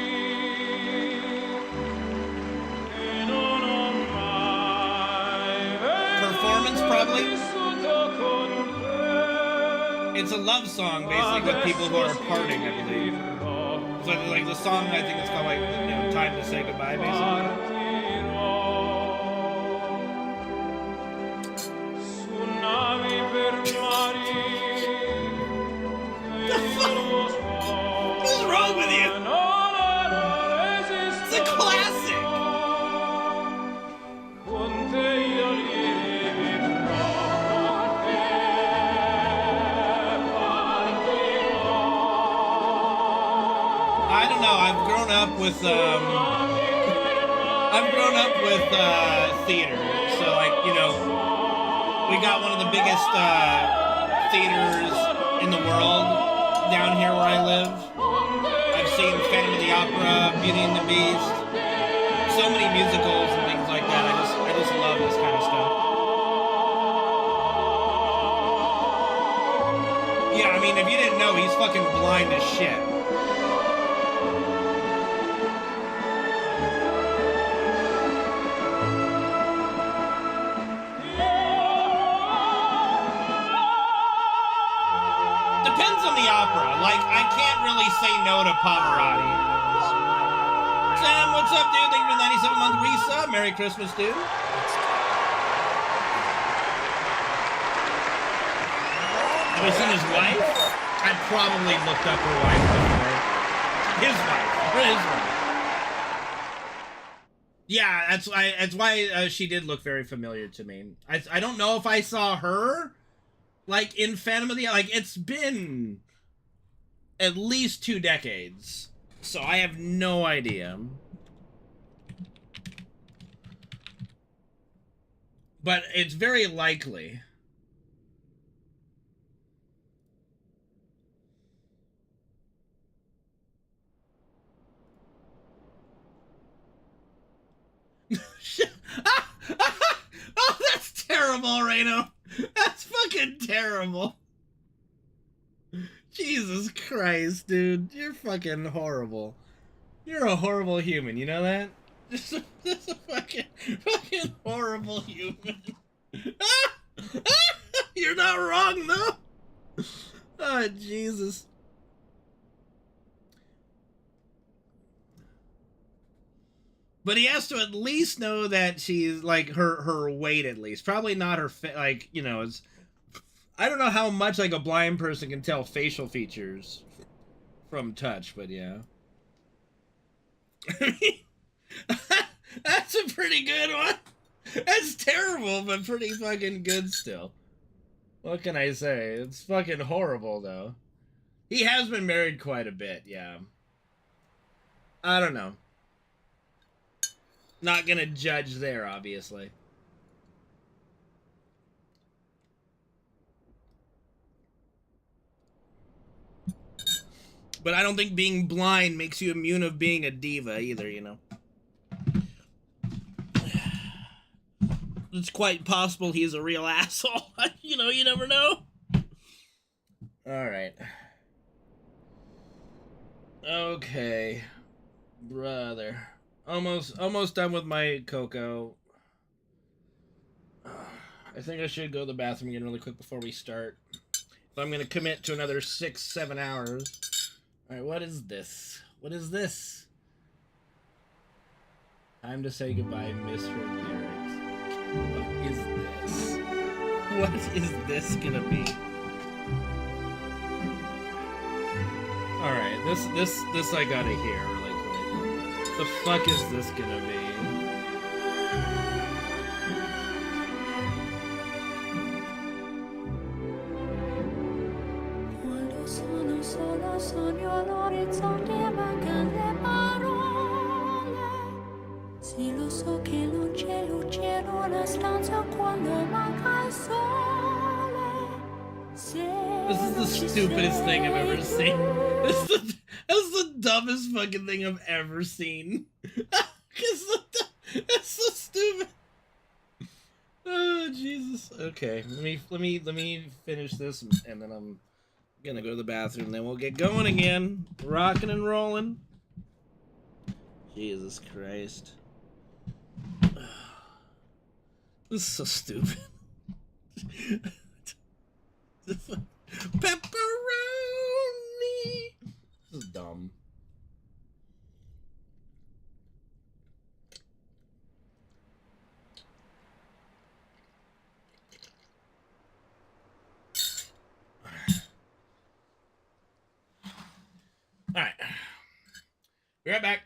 che non ho mai Performance, probably? vissuto con te. It's a love song, basically, with people who are parting, I believe. So, like, the song, I think it's called, like, you know, Time to Say Goodbye, basically. Su navi per mari What's wrong with you? It's a classic! Con te io li rivivrò, con te partirò. I don't know, I've grown up with theater. So, like, you know, we got one of the biggest theaters in the world down here where I live. I've seen Phantom of the Opera, Beauty and the Beast, so many musicals and things like that. I just love this kind of stuff. Yeah, I mean, if you didn't know, he's fucking blind as shit. Depends on the opera. Like, I can't really say no to Pavarotti. Sam, what's up, dude? Thank you for the 97-month resub. Merry Christmas, dude. Have I seen his wife? I probably looked up her wife before. His wife. His wife. Yeah, that's why she did look very familiar to me. I don't know if I saw her, like, in Phantom of the... Like, it's been at least 2 decades, so I have no idea. But it's very likely. Oh, that's terrible, Reno. That's fucking terrible. Jesus Christ, dude. You're fucking horrible. You're a horrible human, you know that? Just a fucking horrible human. You're not wrong, though. Oh, Jesus. But he has to at least know that she's like her weight at least. Probably not her like, you know, it's I don't know how much like a blind person can tell facial features from touch, but yeah. That's a pretty good one. That's terrible, but pretty fucking good still. What can I say? It's fucking horrible though. He has been married quite a bit, yeah. I don't know. Not gonna judge there, obviously. But I don't think being blind makes you immune of being a diva either, you know. It's quite possible he's a real asshole. You know, you never know. Alright. Okay. Brother. Almost done with my cocoa. I think I should go to the bathroom again really quick before we start. If I'm going to commit to another 6-7 hours. Alright, what is this? What is this? Time to say goodbye, Mr. Merrick. What is this? What is this gonna be? Alright, this I gotta hear really quick. The fuck is this gonna be? Solo sogno all'orizzonte mancano le parole. Sì, lo so che non c'è luce in una stanza quando manca il sole. This is the stupidest thing I've ever seen. That's the dumbest fucking thing I've ever seen. That's so stupid. Oh Jesus. Okay, let me finish this and then I'm gonna go to the bathroom, then we'll get going again. Rocking and rolling. Jesus Christ. This is so stupid. Pepperoni! This is dumb. Alright. Be right back.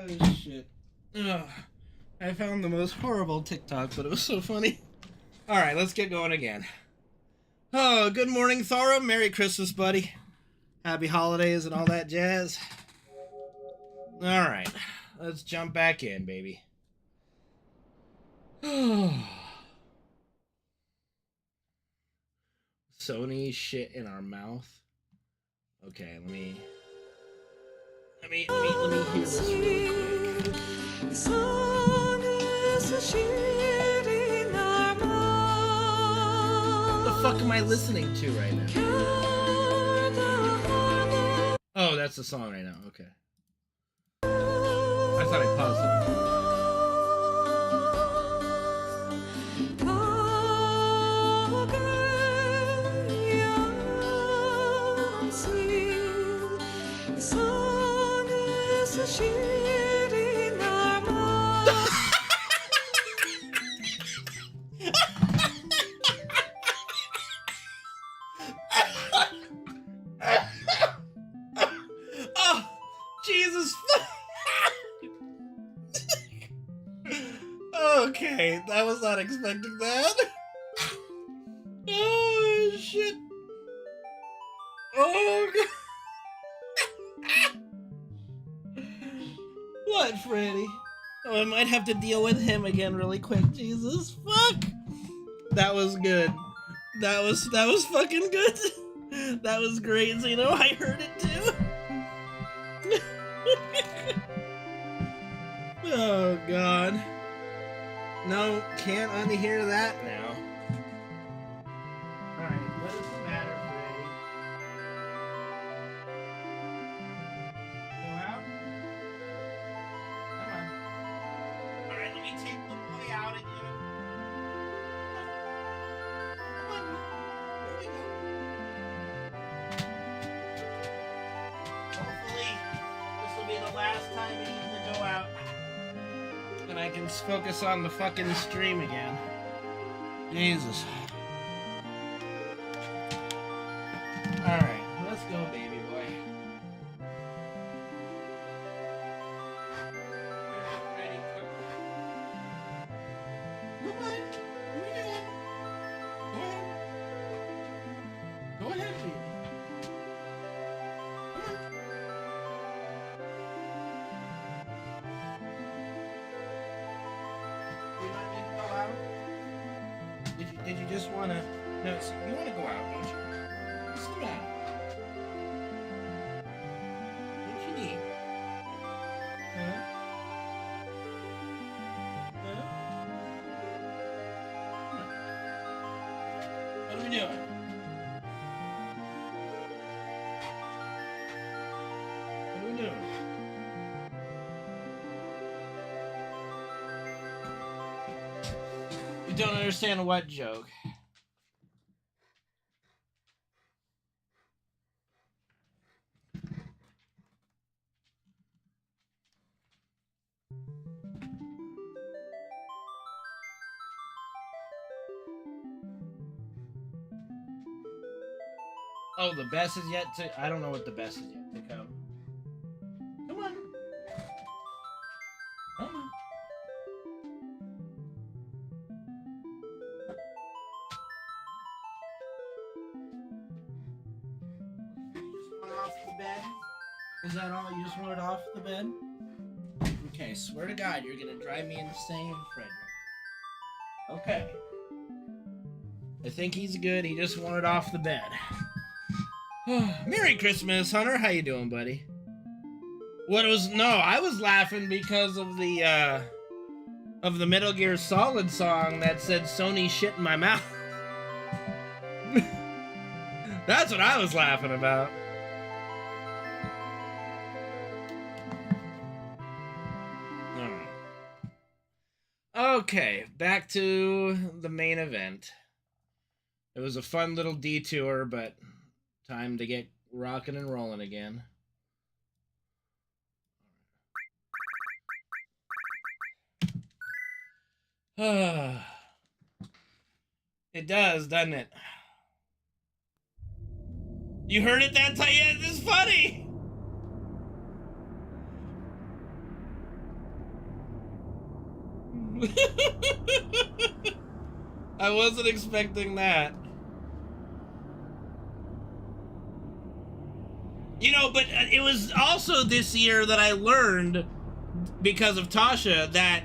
Oh shit. Ugh. I found the most horrible TikTok, but it was so funny. Alright, let's get going again. Oh, good morning, Thora. Merry Christmas, buddy. Happy holidays and all that jazz. Alright, let's jump back in, baby. Sony shit in our mouth. Okay, let me hear this really quick. What the fuck am I listening to right now? Oh, that's the song right now. Okay. I thought I paused it. Oh, Jesus. Okay, I was not expecting that. Oh, shit. Oh, God. What, Freddy? Oh, I might have to deal with him again really quick. Jesus, fuck. That was good. That was fucking good. That was great, Zeno. I heard it too. Oh, God. No, can't unhear that now. Alright, what is the matter, Freddy? Go out? Come on. Alright, let me take the boy out again. Come on. Here we go. Hopefully, this will be the last time he needs to go out. And I can focus on the fucking stream again. Jesus. Alright, let's go, baby boy. Ready, cook. Come on. What are you doing? Go ahead. Go ahead, baby. Come on. You want me to go out? Did you just want to... No, so you want to go out, don't you? Sit down. What you need? Huh? Huh? Come on. What are we doing? What are we doing? You don't understand what joke? Oh, the best is yet to... I don't know what the best is yet to come. Come on. Come on. You just want it off the bed? Is that all? You just want it off the bed? Okay, swear to God, you're gonna drive me insane, Frederick. Okay. I think he's good. He just wanted off the bed. Merry Christmas, Hunter. How you doing, buddy? What was... No, I was laughing because of the Metal Gear Solid song that said Sony shit in my mouth. That's what I was laughing about. Alright. Okay, back to the main event. It was a fun little detour, but time to get rocking and rolling again. It does, doesn't it? You heard it that time? Yeah, this is funny! I wasn't expecting that. You know, but it was also this year that I learned, because of Tasha, that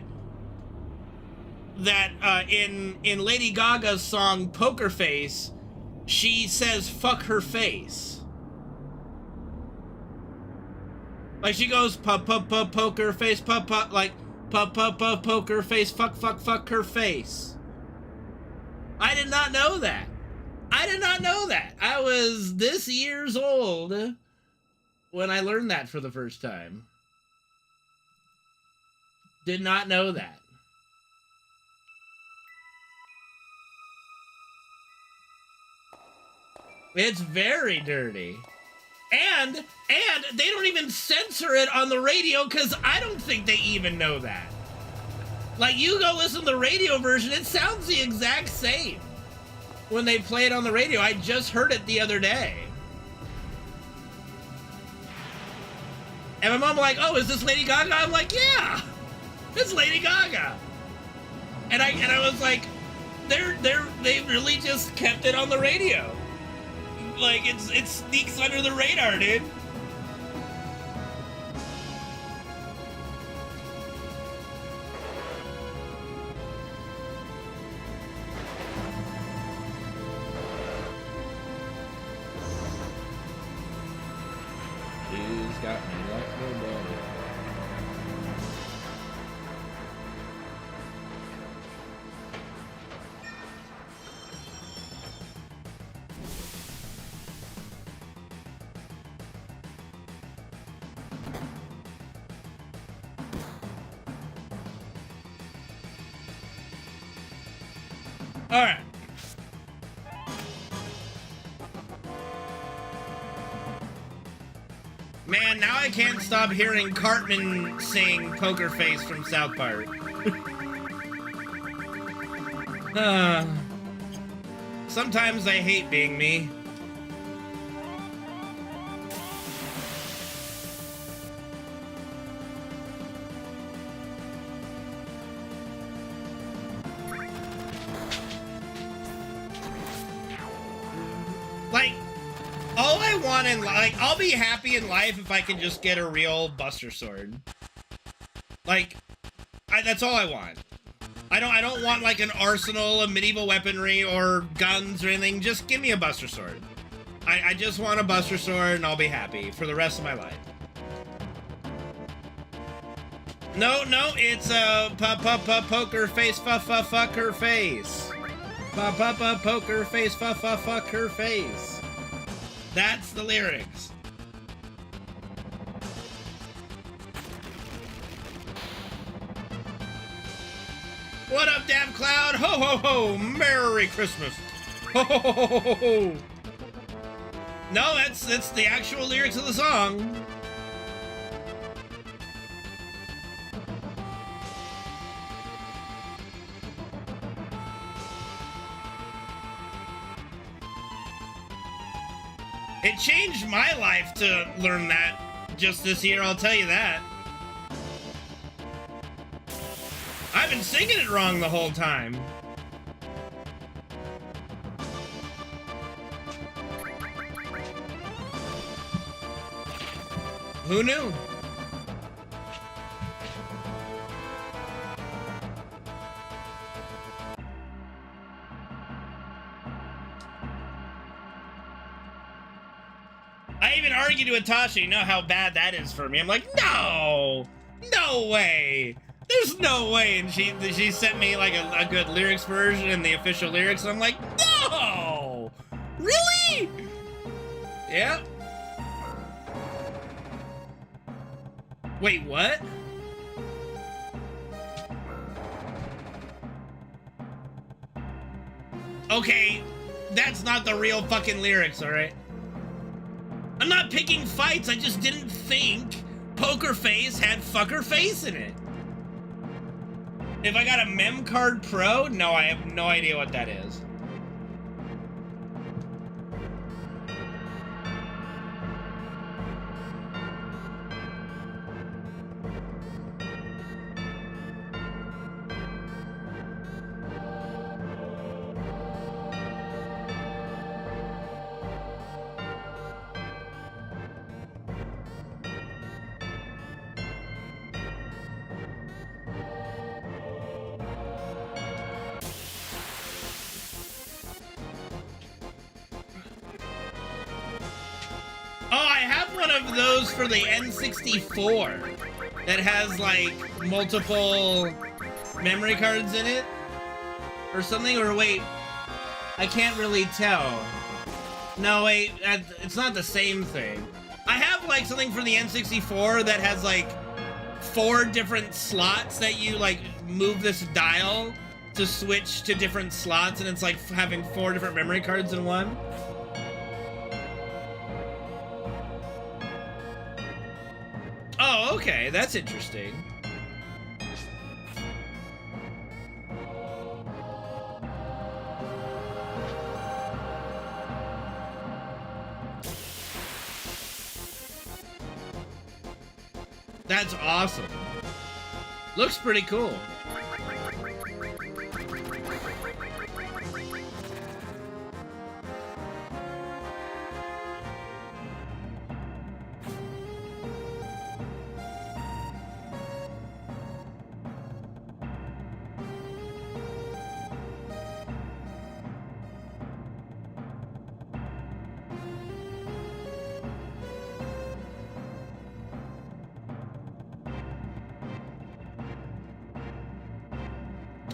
in Lady Gaga's song Poker Face, she says fuck her face. Like she goes poker face, like poker face, fuck her face. I did not know that. I did not know that. I was this years old when I learned that for the first time. Did not know that. It's very dirty. And they don't even censor it on the radio, because I don't think they even know that. Like, you go listen to the radio version, it sounds the exact same when they play it on the radio. I just heard it the other day. And my mom like, oh, is this Lady Gaga? I'm like, yeah, it's Lady Gaga. And I was like, they really just kept it on the radio. Like, it sneaks under the radar, dude. He's got me like nobody. All right. Man, now I can't stop hearing Cartman sing Poker Face from South Park. Sometimes I hate being me. Like, all I want in life, I'll be happy in life if I can just get a real Buster Sword. Like, that's all I want. I don't want like an arsenal of medieval weaponry or guns or anything. Just give me a Buster Sword. I just want a Buster Sword and I'll be happy for the rest of my life. No, it's poker face, fuck her face. Poker face, fuck her face. That's the lyrics. What up, Dab Cloud? Ho ho ho! Merry Christmas! Ho ho ho ho ho ho! No, that's the actual lyrics of the song. It changed my life to learn that just this year, I'll tell you that. I've been singing it wrong the whole time. Who knew? I even argued with Tasha, you know how bad that is for me. I'm like, no way. There's no way. And she sent me like a good lyrics version and the official lyrics. And I'm like, no, really? Yeah. Wait, what? Okay, that's not the real fucking lyrics, all right? I'm not picking fights, I just didn't think Poker Face had fucker face in it. If I got a Mem Card Pro, no, I have no idea what that is. of those for the N64 that has like multiple memory cards in it or something, or wait, I can't really tell. No, wait, it's not the same thing. I have like something for the N64 that has like 4 different slots that you like move this dial to switch to different slots, and it's like having 4 different memory cards in one. Oh, okay, that's interesting. That's awesome. Looks pretty cool.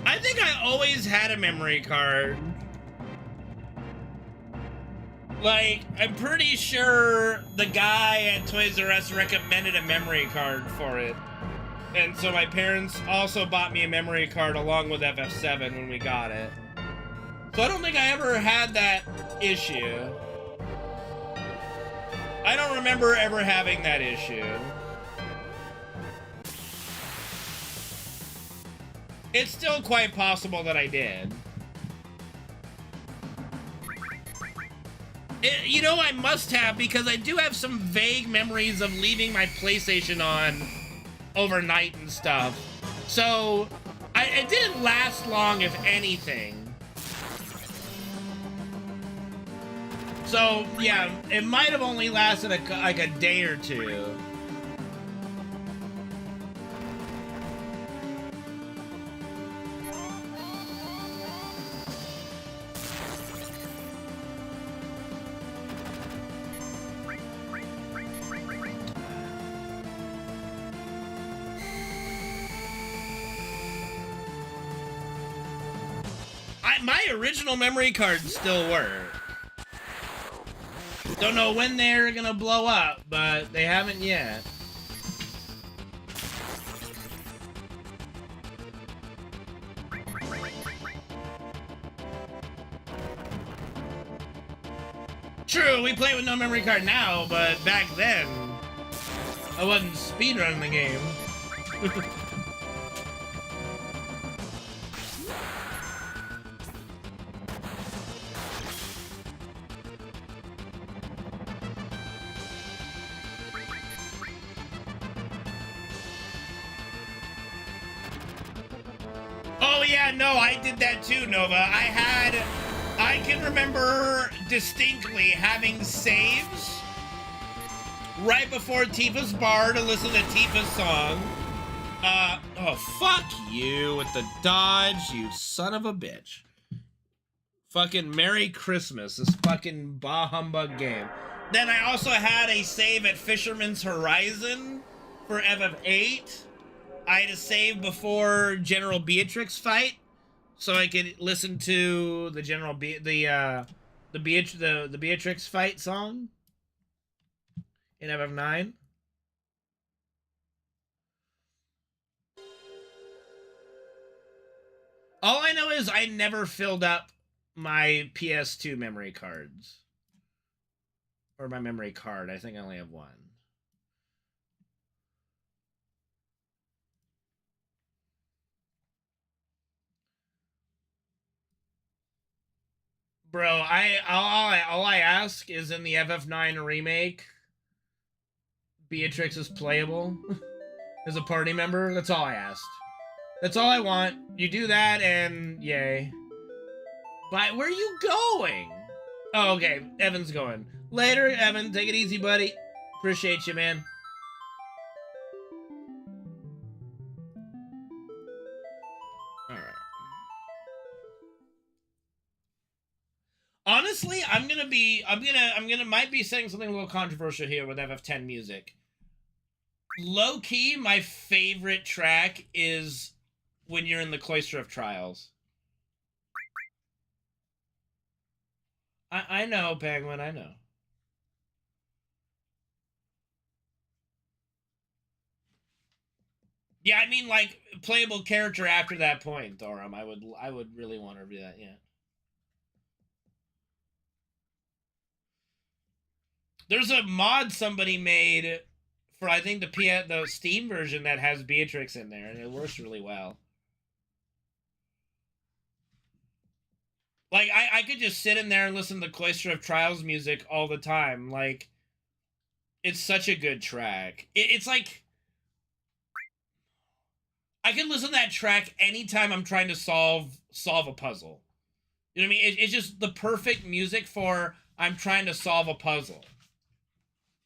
I think I always had a memory card. Like, I'm pretty sure the guy at Toys R Us recommended a memory card for it. And so my parents also bought me a memory card along with FF7 when we got it. So I don't think I ever had that issue. I don't remember ever having that issue. It's still quite possible that I did. You know, I must have, because I do have some vague memories of leaving my PlayStation on overnight and stuff. So, it didn't last long, if anything. So, yeah, it might have only lasted like a day or two. My original memory cards still work. Don't know when they're gonna blow up, but they haven't yet. True, we play with no memory card now, but back then, I wasn't speedrunning the game. Oh yeah, no, I did that too, Nova. I can remember distinctly having saves right before Tifa's bar to listen to Tifa's song. Oh, fuck you with the dodge, you son of a bitch. Fucking Merry Christmas, this fucking bah humbug game. Then I also had a save at Fisherman's Horizon for FF8. I had to save before General Beatrix fight, so I could listen to the the Beatrix fight song in FF9. All I know is I never filled up my PS2 memory cards. Or my memory card. I think I only have one. Bro, all I ask is in the FF9 remake, Beatrix is playable as a party member. That's all I asked. That's all I want. You do that and yay. But where are you going? Oh, okay. Evan's going. Later, Evan. Take it easy, buddy. Appreciate you, man. Honestly, might be saying something a little controversial here with FF10 music. Low key, my favorite track is when you're in the Cloister of Trials. I know, Penguin, I know. Yeah, I mean, like, playable character after that point, Thorum. I would really want to do that, yeah. There's a mod somebody made for, I think, the Steam version that has Beatrix in there, and it works really well. Like, I could just sit in there and listen to Cloister of Trials music all the time. Like, it's such a good track. It's like, I can listen to that track anytime I'm trying to solve a puzzle. You know what I mean? It's just the perfect music for I'm trying to solve a puzzle.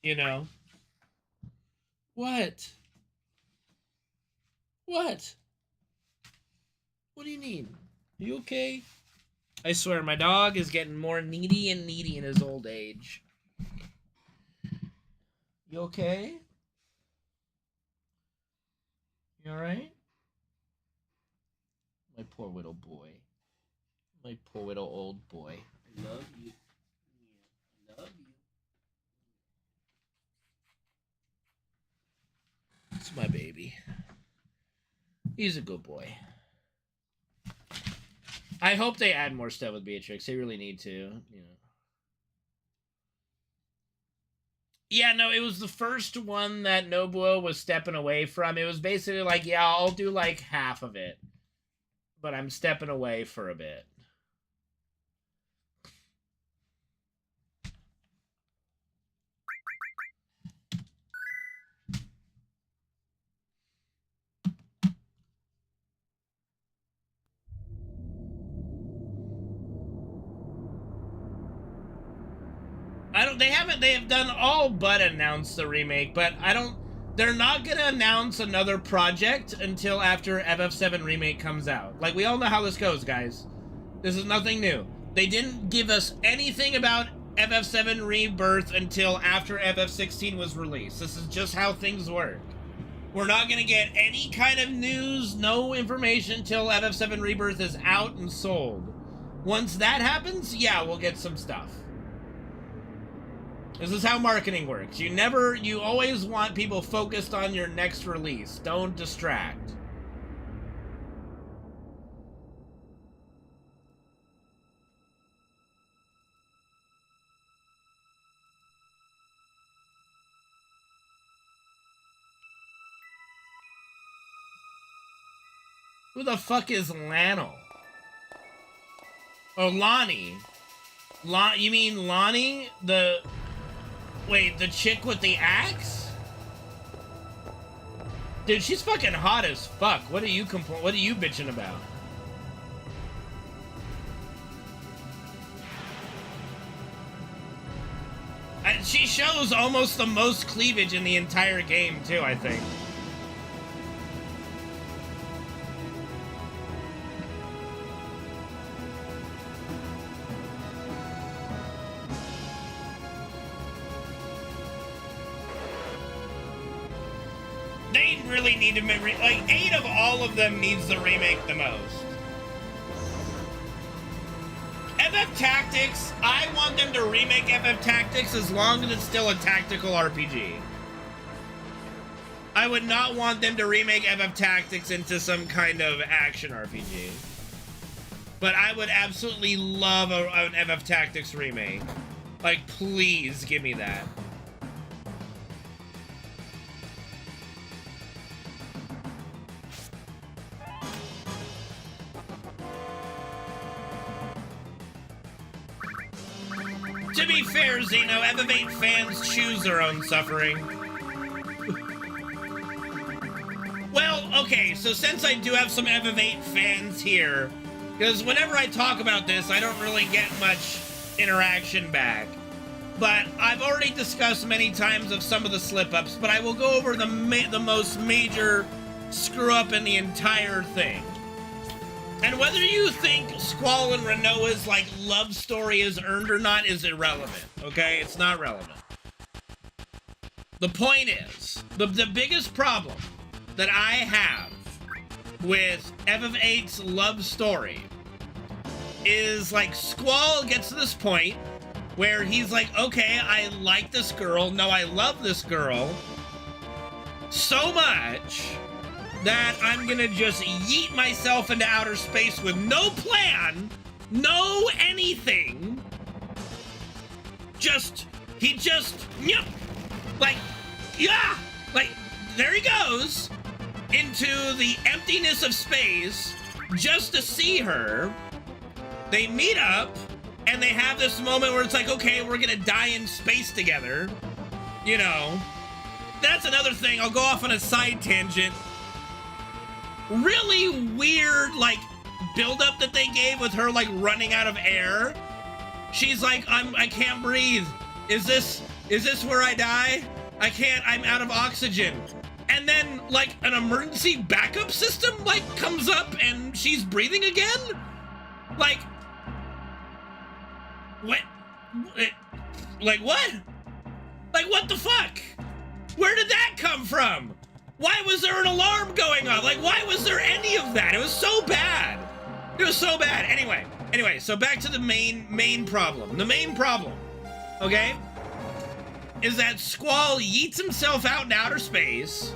You know? What? What? What do you need? Are you okay? I swear, my dog is getting more needy and needy in his old age. You okay? You alright? My poor little boy. My poor little old boy. I love you. Yeah, I love you. It's my baby. He's a good boy. I hope they add more stuff with Beatrix. They really need to, you know. Yeah, no, it was the first one that Nobuo was stepping away from. It was basically like, yeah, I'll do like half of it. But I'm stepping away for a bit. They have done all but announced the remake, but they're not gonna announce another project until after FF7 Remake comes out. Like, we all know how this goes, guys. This is nothing new. They didn't give us anything about FF7 Rebirth until after FF16 was released. This is just how things work. We're not gonna get any kind of news, no information until FF7 Rebirth is out and sold. Once that happens, yeah, we'll get some stuff. This is how marketing works. You always want people focused on your next release. Don't distract. Who the fuck is Lano? Oh, Lonnie. You mean Lonnie? Wait, the chick with the axe? Dude, she's fucking hot as fuck. What are you bitching about? She shows almost the most cleavage in the entire game, too, I think. They really need to like 8 of all of them needs the remake the most. FF Tactics, I want them to remake FF Tactics as long as it's still a tactical RPG. I would not want them to remake FF Tactics into some kind of action RPG. But I would absolutely love an FF Tactics remake. Like, please give me that. To be fair, Zeno, FF8 fans choose their own suffering. Well, okay, so since I do have some FF8 fans here, because whenever I talk about this, I don't really get much interaction back. But I've already discussed many times of some of the slip-ups, but I will go over the most major screw-up in the entire thing. And whether you think Squall and Renoa's like love story is earned or not is irrelevant, okay? It's not relevant. The point is, the biggest problem that I have with FF8's love story is like Squall gets to this point where he's like, okay, I like this girl. No, I love this girl so much that I'm gonna just yeet myself into outer space with no plan, no anything. He just, yep, like, yeah, like, there he goes into the emptiness of space just to see her. They meet up and they have this moment where it's like, okay, we're gonna die in space together, you know. That's another thing. I'll go off on a side tangent. Really weird, like, build-up that they gave with her, like, running out of air. She's like, I can't breathe. Is this where I die? I can't, I'm out of oxygen. And then, like, an emergency backup system, like, comes up and she's breathing again? Like, what? Like, what? Like, what the fuck? Where did that come from? Why was there an alarm going on? Like, why was there any of that? It was so bad. It was so bad. Anyway, so back to the main problem. The main problem, okay, is that Squall yeets himself out in outer space,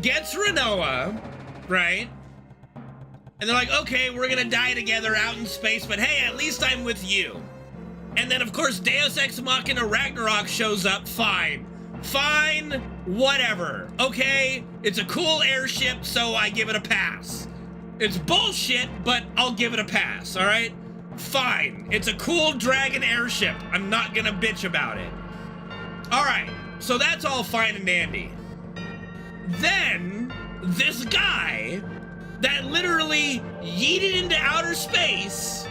gets Renoa, right? And they're like, okay, we're gonna die together out in space, but hey, at least I'm with you. And then, of course, Deus Ex Machina Ragnarok shows up. Fine, whatever. Okay, it's a cool airship, so I give it a pass. It's bullshit, but I'll give it a pass, all right? Fine, it's a cool dragon airship. I'm not gonna bitch about it. All right, so that's all fine and dandy. Then, this guy that literally yeeted into outer space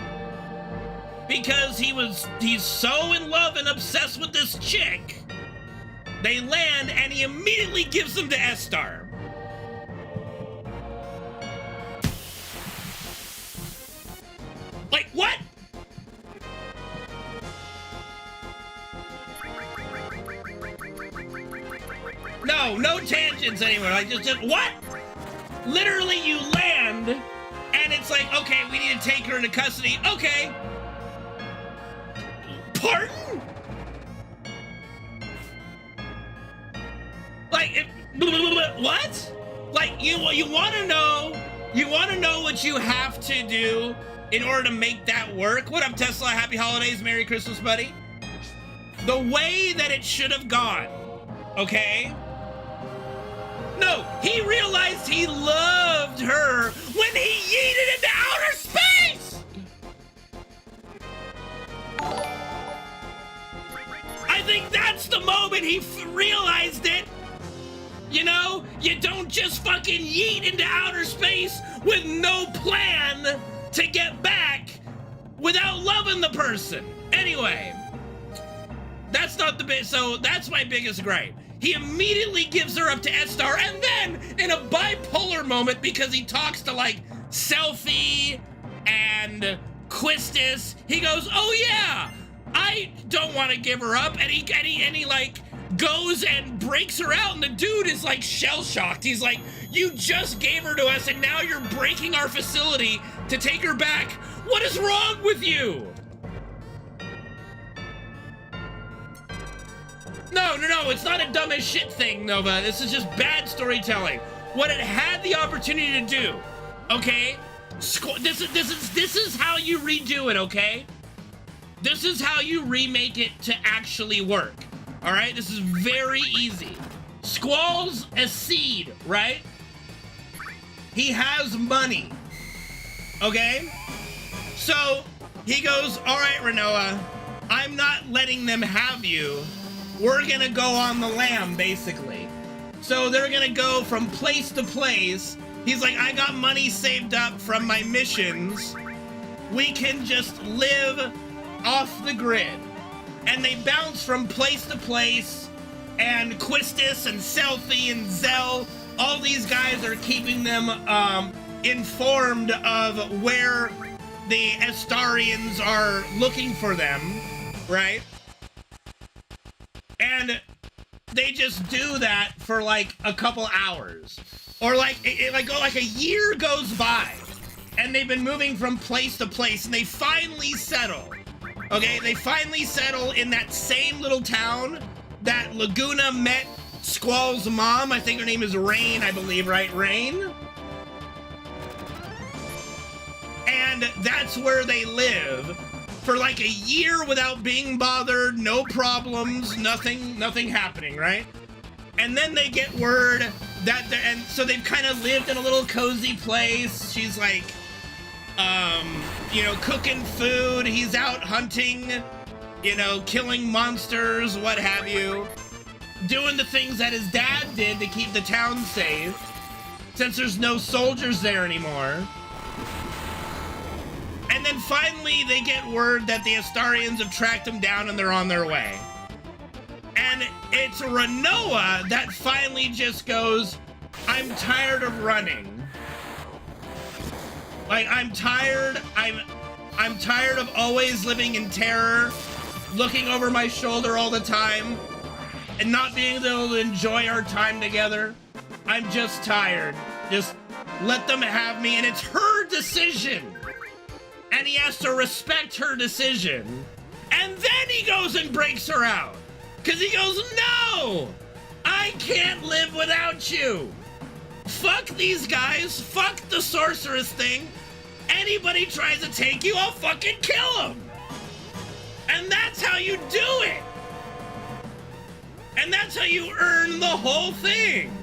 because he's so in love and obsessed with this chick, they land and he immediately gives them to S-Star. Like, what? No tangents anywhere. Like, just what? Literally, you land, and it's like, okay, we need to take her into custody. Okay. Pardon? Like, what? Like, you want to know what you have to do in order to make that work? What up, Tesla? Happy holidays. Merry Christmas, buddy. The way that it should have gone, okay? No, he realized he loved her when he yeeted into outer space! I think that's the moment he realized it. You know, you don't just fucking yeet into outer space with no plan to get back without loving the person. Anyway, that's not the bit. So that's my biggest gripe. He immediately gives her up to S-Star, and then in a bipolar moment, because he talks to like Selfie and Quistis, he goes, "Oh yeah, I don't want to give her up," and he like goes and breaks her out, and the dude is like shell-shocked. He's like, "You just gave her to us, and now you're breaking our facility to take her back. What is wrong with you?" No, it's not a dumb as shit thing, Nova. This is just bad storytelling. What it had the opportunity to do, okay? This is how you redo it, okay? This is how you remake it to actually work. All right, this is very easy. Squall's a seed, right? He has money, okay? So he goes, "All right, Renoa, I'm not letting them have you. We're gonna go on the lam, basically." So they're gonna go from place to place. He's like, "I got money saved up from my missions. We can just live off the grid." And they bounce from place to place, and Quistis and Selfie and Zell, all these guys are keeping them informed of where the Astarians are looking for them, right? And they just do that for like a couple hours. Or like, like a year goes by and they've been moving from place to place and they finally settle. Okay, they finally settle in that same little town that Laguna met Squall's mom. I think her name is Rain, I believe, right? Rain? And that's where they live for like a year without being bothered, no problems, nothing happening, right? And then they get word that and so they've kind of lived in a little cozy place. She's like, you know, cooking food. He's out hunting, you know, killing monsters, what have you. Doing the things that his dad did to keep the town safe, since there's no soldiers there anymore. And then finally they get word that the Astarians have tracked them down and they're on their way. And it's Renoa that finally just goes, I'm tired of running. Like, I'm tired of always living in terror, looking over my shoulder all the time, and not being able to enjoy our time together. I'm just tired. Just let them have me, and it's her decision. And he has to respect her decision. And then he goes and breaks her out. Because he goes, no! I can't live without you! Fuck these guys, fuck the sorceress thing. Anybody tries to take you, I'll fucking kill them! And that's how you do it! And that's how you earn the whole thing!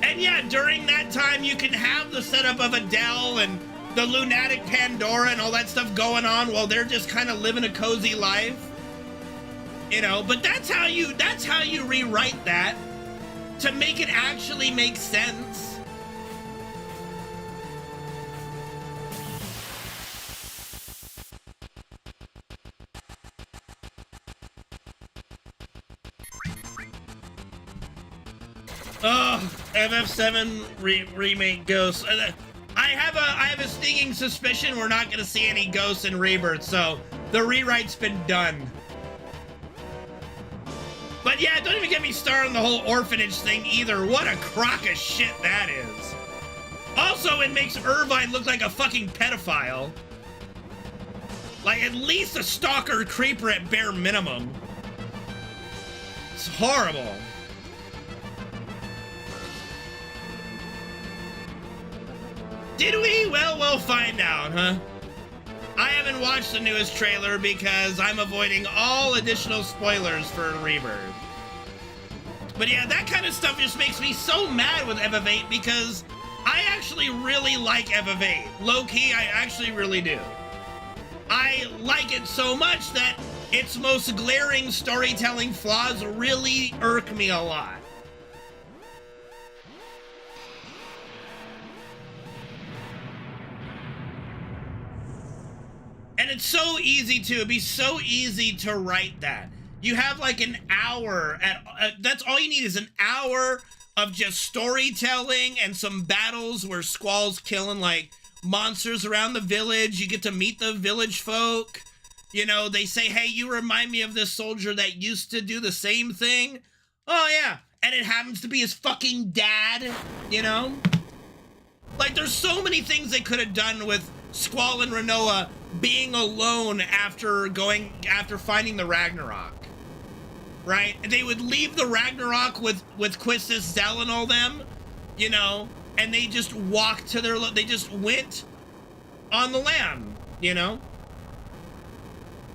And yeah, during that time you can have the setup of Adele and the lunatic Pandora and all that stuff going on while they're just kind of living a cozy life. You know, but that's how you rewrite that to make it actually make sense. Oh, FF7 remake Ghosts. I have a stinging suspicion we're not gonna see any Ghosts in Rebirth, so the rewrite's been done. But yeah, don't even get me started on the whole orphanage thing either. What a crock of shit that is. Also, it makes Irvine look like a fucking pedophile. Like, at least a stalker creeper at bare minimum. It's horrible. Did we? Well, we'll find out, huh? I haven't watched the newest trailer because I'm avoiding all additional spoilers for Rebirth. But yeah, that kind of stuff just makes me so mad with FF8 because I actually really like FF8. Low-key, I actually really do. I like it so much that its most glaring storytelling flaws really irk me a lot. And it's so easy to, it'd be so easy to write that. You have like an hour, that's all you need is an hour of just storytelling and some battles where Squall's killing like monsters around the village. You get to meet the village folk. You know, they say, hey, you remind me of this soldier that used to do the same thing. Oh yeah, and it happens to be his fucking dad, you know? Like, there's so many things they could have done with Squall and Renoa being alone after finding the Ragnarok, right? They would leave the Ragnarok with Quistis, Zell, and all them, you know, and they just walked to they just went on the lam, you know?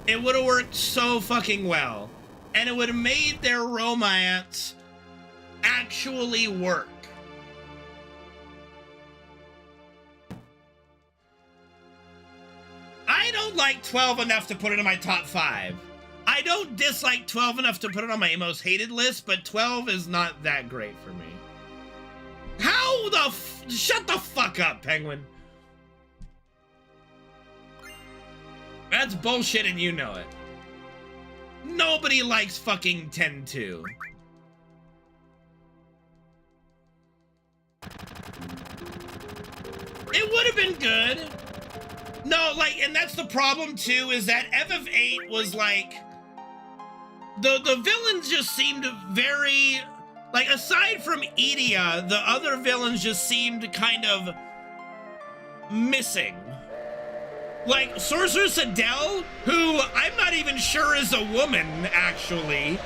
It would have worked so fucking well, and it would have made their romance actually work. I don't like 12 enough to put it in my top 5. I don't dislike 12 enough to put it on my most hated list, but 12 is not that great for me. How the shut the fuck up, Penguin. That's bullshit and you know it. Nobody likes fucking 10-2. It would have been good. No, like, and that's the problem too, is that FF8 was like, the villains just seemed very, like, aside from Idia, the other villains just seemed kind of missing. Like, Sorceress Adele, who I'm not even sure is a woman, actually.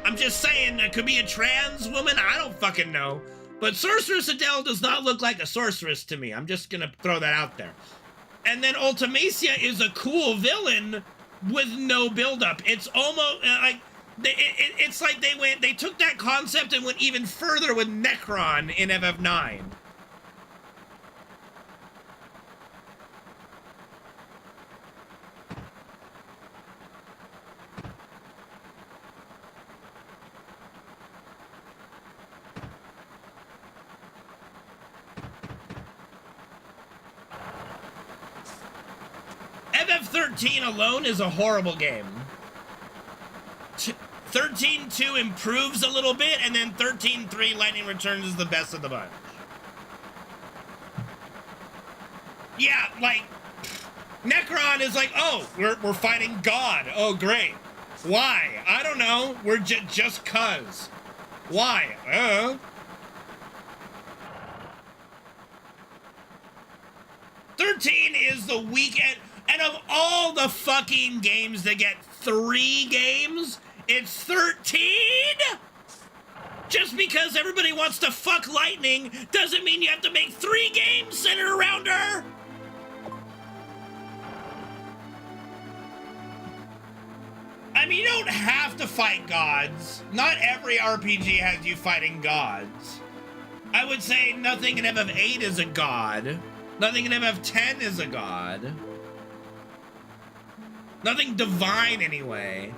I'm just saying, it could be a trans woman, I don't fucking know. But Sorceress Adele does not look like a sorceress to me. I'm just gonna throw that out there. And then Ultimacia is a cool villain with no buildup. It's almost like, it's like they took that concept and went even further with Necron in FF9. FF13 alone is a horrible game. 13.2 improves a little bit, and then 13.3 Lightning Returns is the best of the bunch. Yeah, like, Necron is like, oh, we're fighting God. Oh, great. Why? I don't know. We're just cuz. Why? 13 is the weekend. And of all the fucking games that get 3 games, it's 13? Just because everybody wants to fuck Lightning doesn't mean you have to make 3 games centered around her. I mean, you don't have to fight gods. Not every RPG has you fighting gods. I would say nothing in FF8 is a god. Nothing in FF10 is a god. Nothing divine, anyway.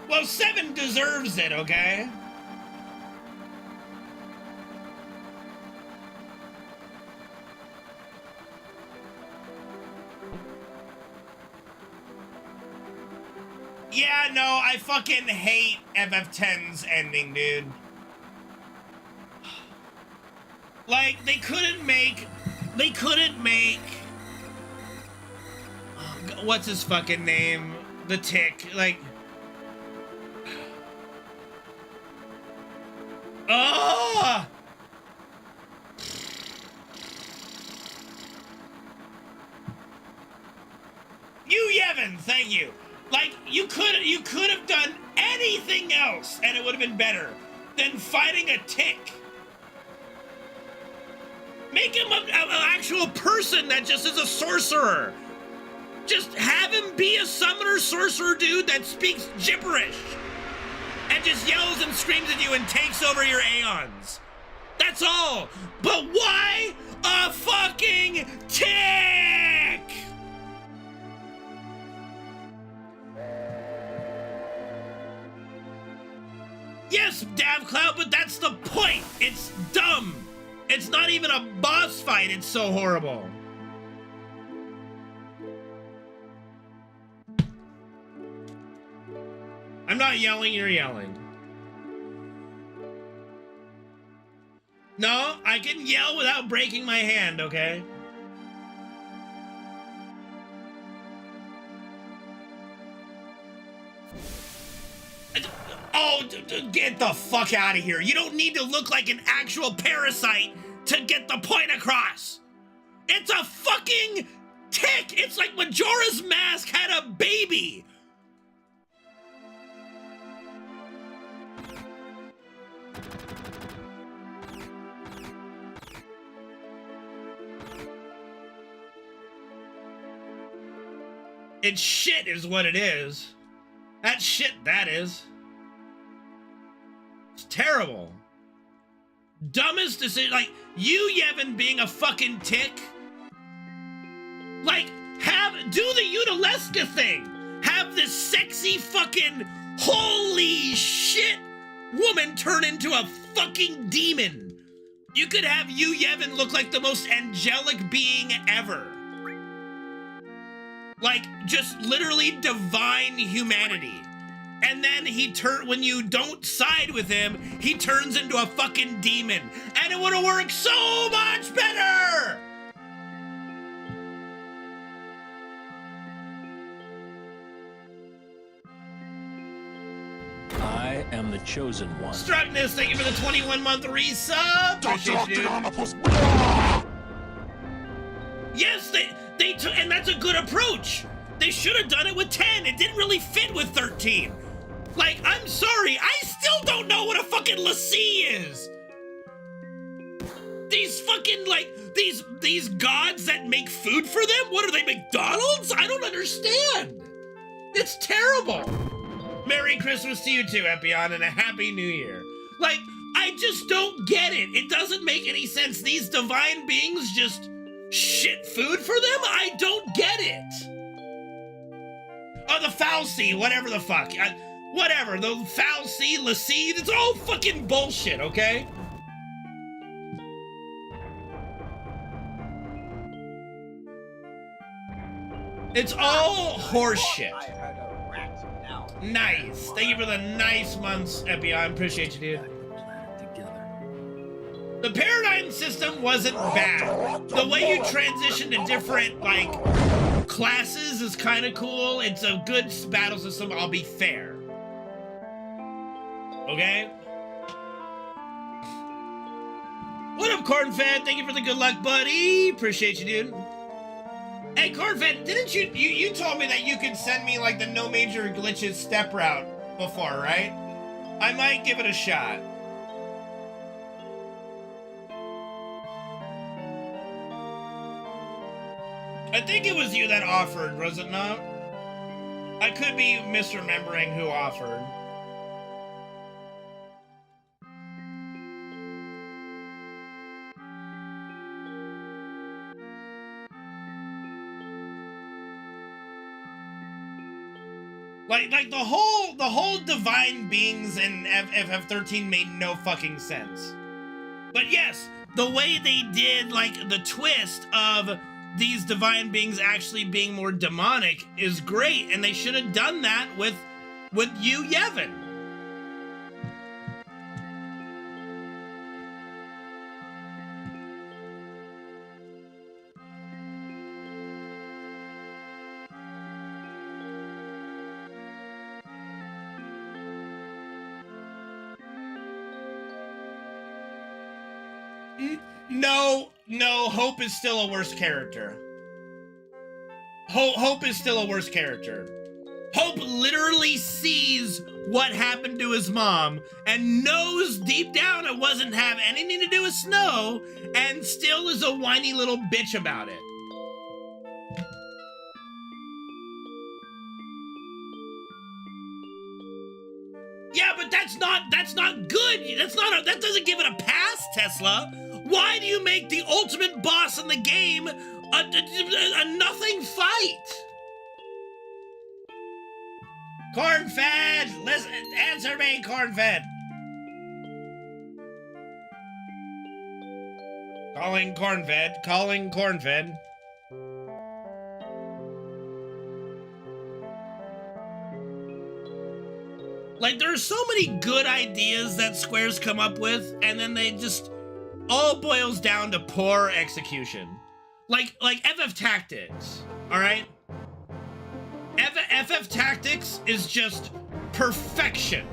Well, 7 deserves it, okay? Yeah, no, I fucking hate FF10's ending, dude. Like, they couldn't make, what's his fucking name? The Tick, like, oh! You Yevon, thank you. Like, you could have done anything else and it would have been better than fighting a Tick. Make him an actual person that just is a sorcerer. Just have him be a summoner sorcerer dude that speaks gibberish and just yells and screams at you and takes over your aeons. That's all. But why a fucking Tick? Yes, DavCloud, but that's the point. It's dumb. It's not even a boss fight. It's so horrible. I'm not yelling, you're yelling. No, I can yell without breaking my hand, okay? Oh, get the fuck out of here. You don't need to look like an actual parasite to get the point across. It's a fucking Tick. It's like Majora's Mask had a baby. It's shit is what it is. That's shit, that is. It's terrible. Dumbest decision, like, you, Yevon, being a fucking Tick. Like, do the Unalesca thing. Have this sexy fucking holy shit woman turn into a fucking demon. You could have Yu Yevon look like the most angelic being ever. Like, just literally divine humanity. And then when you don't side with him, he turns into a fucking demon. And it would have worked so much better! I am the chosen one. Struckness, thank you for the 21-month resub. Appreciate you. Yes, and that's a good approach. They should have done it with 10. It didn't really fit with 13. Like, I'm sorry, I still don't know what a fucking lassie is. These fucking, like, these gods that make food for them? What are they, McDonald's? I don't understand. It's terrible. Merry Christmas to you too, Epion, and a Happy New Year. Like, I just don't get it. It doesn't make any sense. These divine beings just shit food for them? I don't get it. Oh, the Fal'Cie, whatever the fuck. Whatever, the Fal'Cie, lassie, it's all fucking bullshit, okay? It's all horseshit. I heard a rat now. Nice. Thank you for the nice months, Epion. Appreciate you, dude. The paradigm system wasn't bad. The way you transition to different, like, classes is kind of cool. It's a good battle system, I'll be fair. Okay? What up, Cornfed? Thank you for the good luck, buddy. Appreciate you, dude. Hey, Cornfed, didn't you told me that you could send me, like, the no major glitches step route before, right? I might give it a shot. I think it was you that offered, was it not? I could be misremembering who offered. Like the whole divine beings in FF13 made no fucking sense. But yes, the way they did, like, the twist of these divine beings actually being more demonic is great, and they should have done that with Yu Yevon. No, Hope is still a worse character. Hope is still a worse character. Hope literally sees what happened to his mom and knows deep down it wasn't have anything to do with Snow, and still is a whiny little bitch about it. Yeah, but that's not good. That doesn't give it a pass, Tesla. Why do you make the ultimate boss in the game a nothing fight? Cornfed, listen, answer me, Cornfed. Calling Cornfed. Like, there are so many good ideas that Square's come up with, and then they just all boils down to poor execution. Like FF Tactics, all right? FF Tactics is just perfection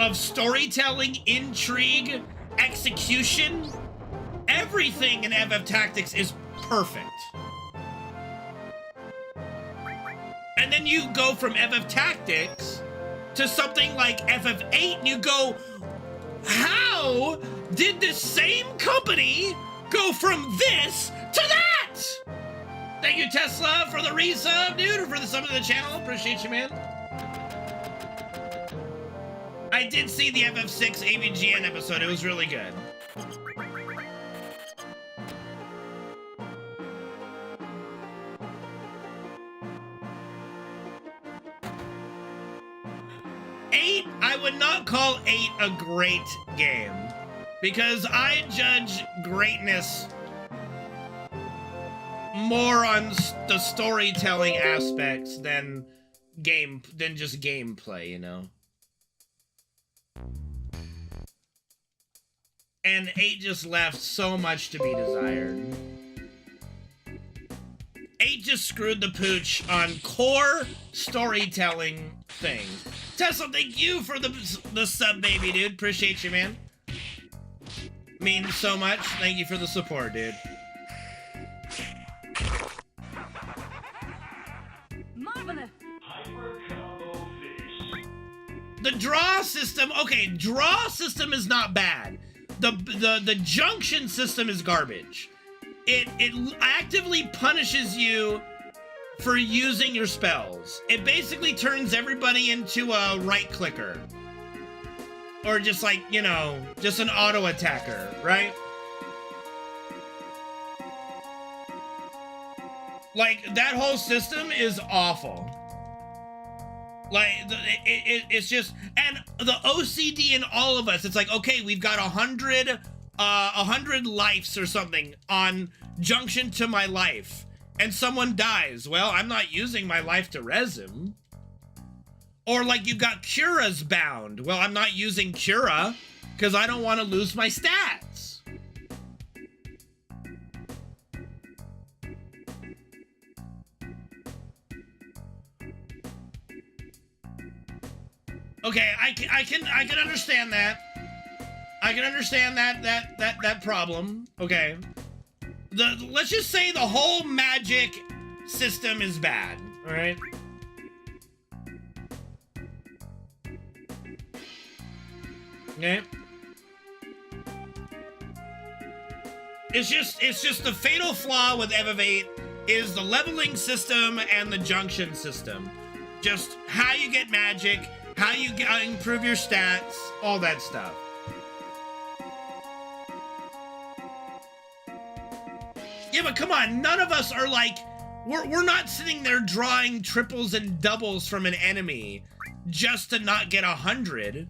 of storytelling, intrigue, execution. Everything in FF Tactics is perfect. And then you go from FF Tactics to something like FF8 and you go, how did the same company go from this to that? Thank you, Tesla, for the resub, dude, or for the sub to the channel. Appreciate you, man. I did see the FF6 AVGN episode. It was really good. I would not call 8 a great game. Because I judge greatness more on the storytelling aspects than just gameplay, you know. And 8 just left so much to be desired. 8 just screwed the pooch on core storytelling things. Tesla, thank you for the sub, baby, dude. Appreciate you, man. Means so much. Thank you for the support, dude. Marvelous. The draw system, okay, draw system is not bad. The junction system is garbage. It actively punishes you for using your spells. It basically turns everybody into a right clicker. Or just like, you know, just an auto attacker, right? Like, that whole system is awful. Like, it's just, and the OCD in all of us, it's like, okay, we've got 100 lives or something on junction to my life, and someone dies. Well, I'm not using my life to res him. Or like you've got Cura's bound. Well, I'm not using Cura because I don't want to lose my stats. Okay, I can understand that. I can understand that problem. Okay. Let's just say the whole magic system is bad, all right? Okay. It's just the fatal flaw with FF8 is the leveling system and the junction system. Just how you get magic, how you improve your stats, all that stuff. Yeah, but come on, none of us are like, we're not sitting there drawing triples and doubles from an enemy just to not get 100,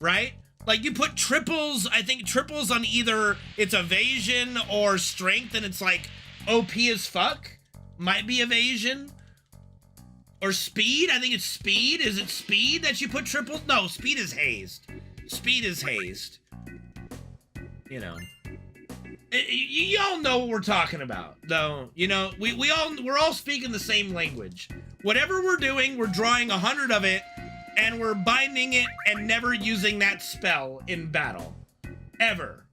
right? Like, you put triples, I think triples on either it's evasion or strength, and it's like OP as fuck. Might be evasion. Or speed, I think it's speed. Is it speed that you put triples? No, speed is hazed. Speed is hazed. You know. Y'all know what we're talking about, though. You know, we're all speaking the same language. Whatever we're doing, we're drawing 100 of it, and we're binding it and never using that spell in battle. Ever.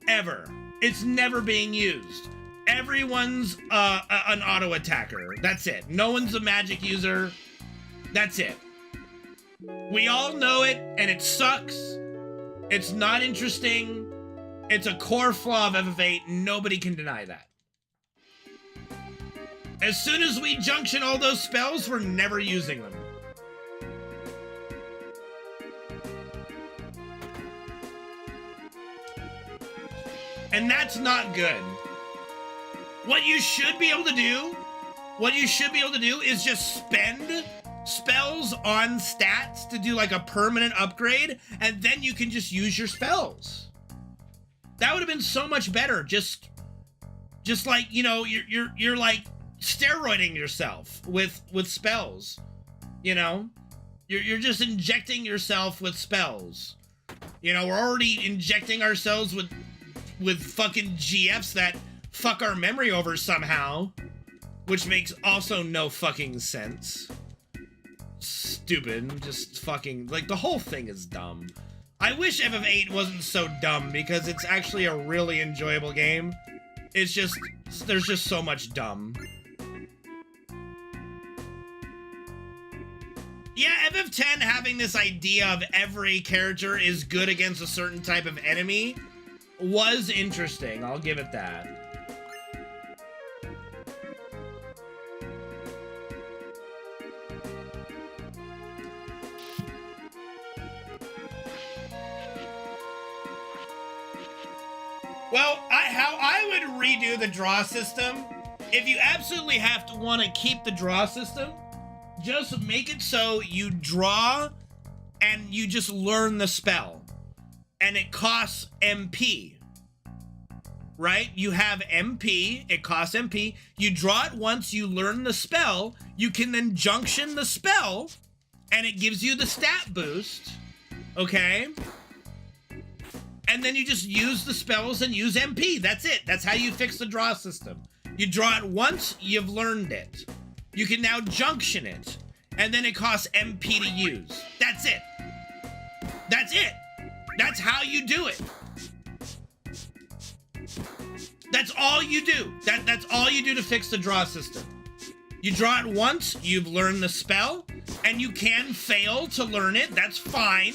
Ever. It's never being used. Everyone's an auto attacker. That's it. No one's a magic user. That's it. We all know it, and it sucks. It's not interesting. It's a core flaw of FF8. Nobody can deny that. As soon as we junction all those spells, we're never using them. And that's not good. What you should be able to do, is just spend spells on stats to do like a permanent upgrade, and then you can just use your spells. That would have been so much better. Just like, you know, you're like steroiding yourself with spells. You know? You're just injecting yourself with spells. You know, we're already injecting ourselves with fucking GFs that fuck our memory over somehow, which makes also no fucking sense. Stupid, just fucking, like, the whole thing is dumb. I wish FF8 wasn't so dumb, because it's actually a really enjoyable game. It's just, there's just so much dumb. Yeah, FF10 having this idea of every character is good against a certain type of enemy was interesting, I'll give it that. Well, how I would redo the draw system, if you absolutely have to want to keep the draw system, just make it so you draw and you just learn the spell. and it costs MP. Right? You have MP, it costs MP. You draw it once, you learn the spell, you can then junction the spell, and it gives you the stat boost. Okay? And then you just use the spells and use MP. That's it. That's how you fix the draw system. You draw it once, you've learned it. You can now junction it, and then it costs MP to use. That's it. That's it. That's how you do it. That's all you do. That's all you do to fix the draw system. You draw it once, you've learned the spell, and you can fail to learn it. That's fine.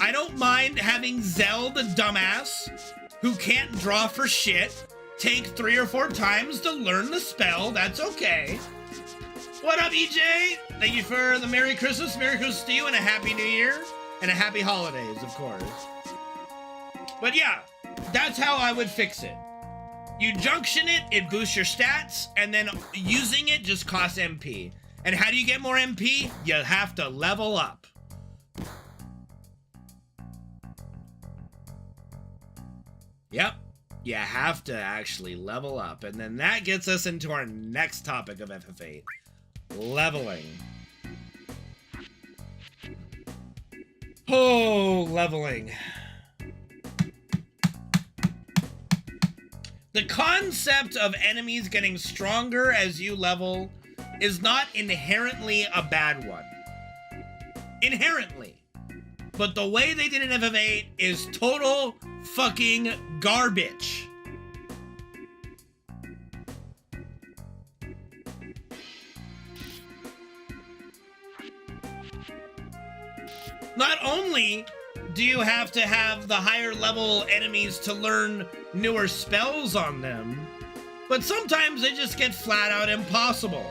I don't mind having Zell, the dumbass, who can't draw for shit, take 3 or 4 times to learn the spell. That's okay. What up, EJ? Thank you for the Merry Christmas. Merry Christmas to you, and a Happy New Year, and a Happy Holidays, of course. But yeah, that's how I would fix it. You junction it, it boosts your stats, and then using it just costs MP. And how do you get more MP? You have to level up. Yep, you have to actually level up. And then that gets us into our next topic of FF8. Leveling. Oh, leveling. The concept of enemies getting stronger as you level is not inherently a bad one. Inherently. But the way they did it in FF8 is total fucking garbage. Not only do you have to have the higher level enemies to learn newer spells on them, but sometimes they just get flat out impossible.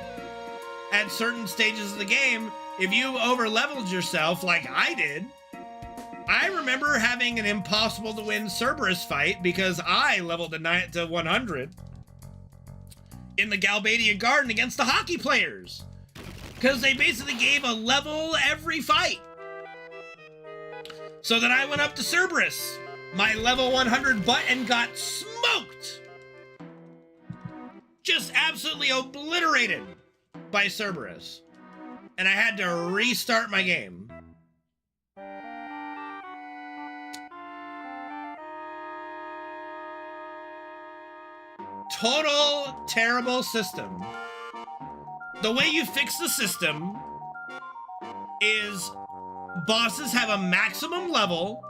At certain stages of the game, if you over-leveled yourself like I did, I remember having an impossible to win Cerberus fight because I leveled to 100 in the Galbadia Garden against the hockey players. Because they basically gave a level every fight. So then I went up to Cerberus, my level 100 butt, and got smoked. Just absolutely obliterated by Cerberus. And I had to restart my game. Total terrible system. The way you fix the system is bosses have a maximum level,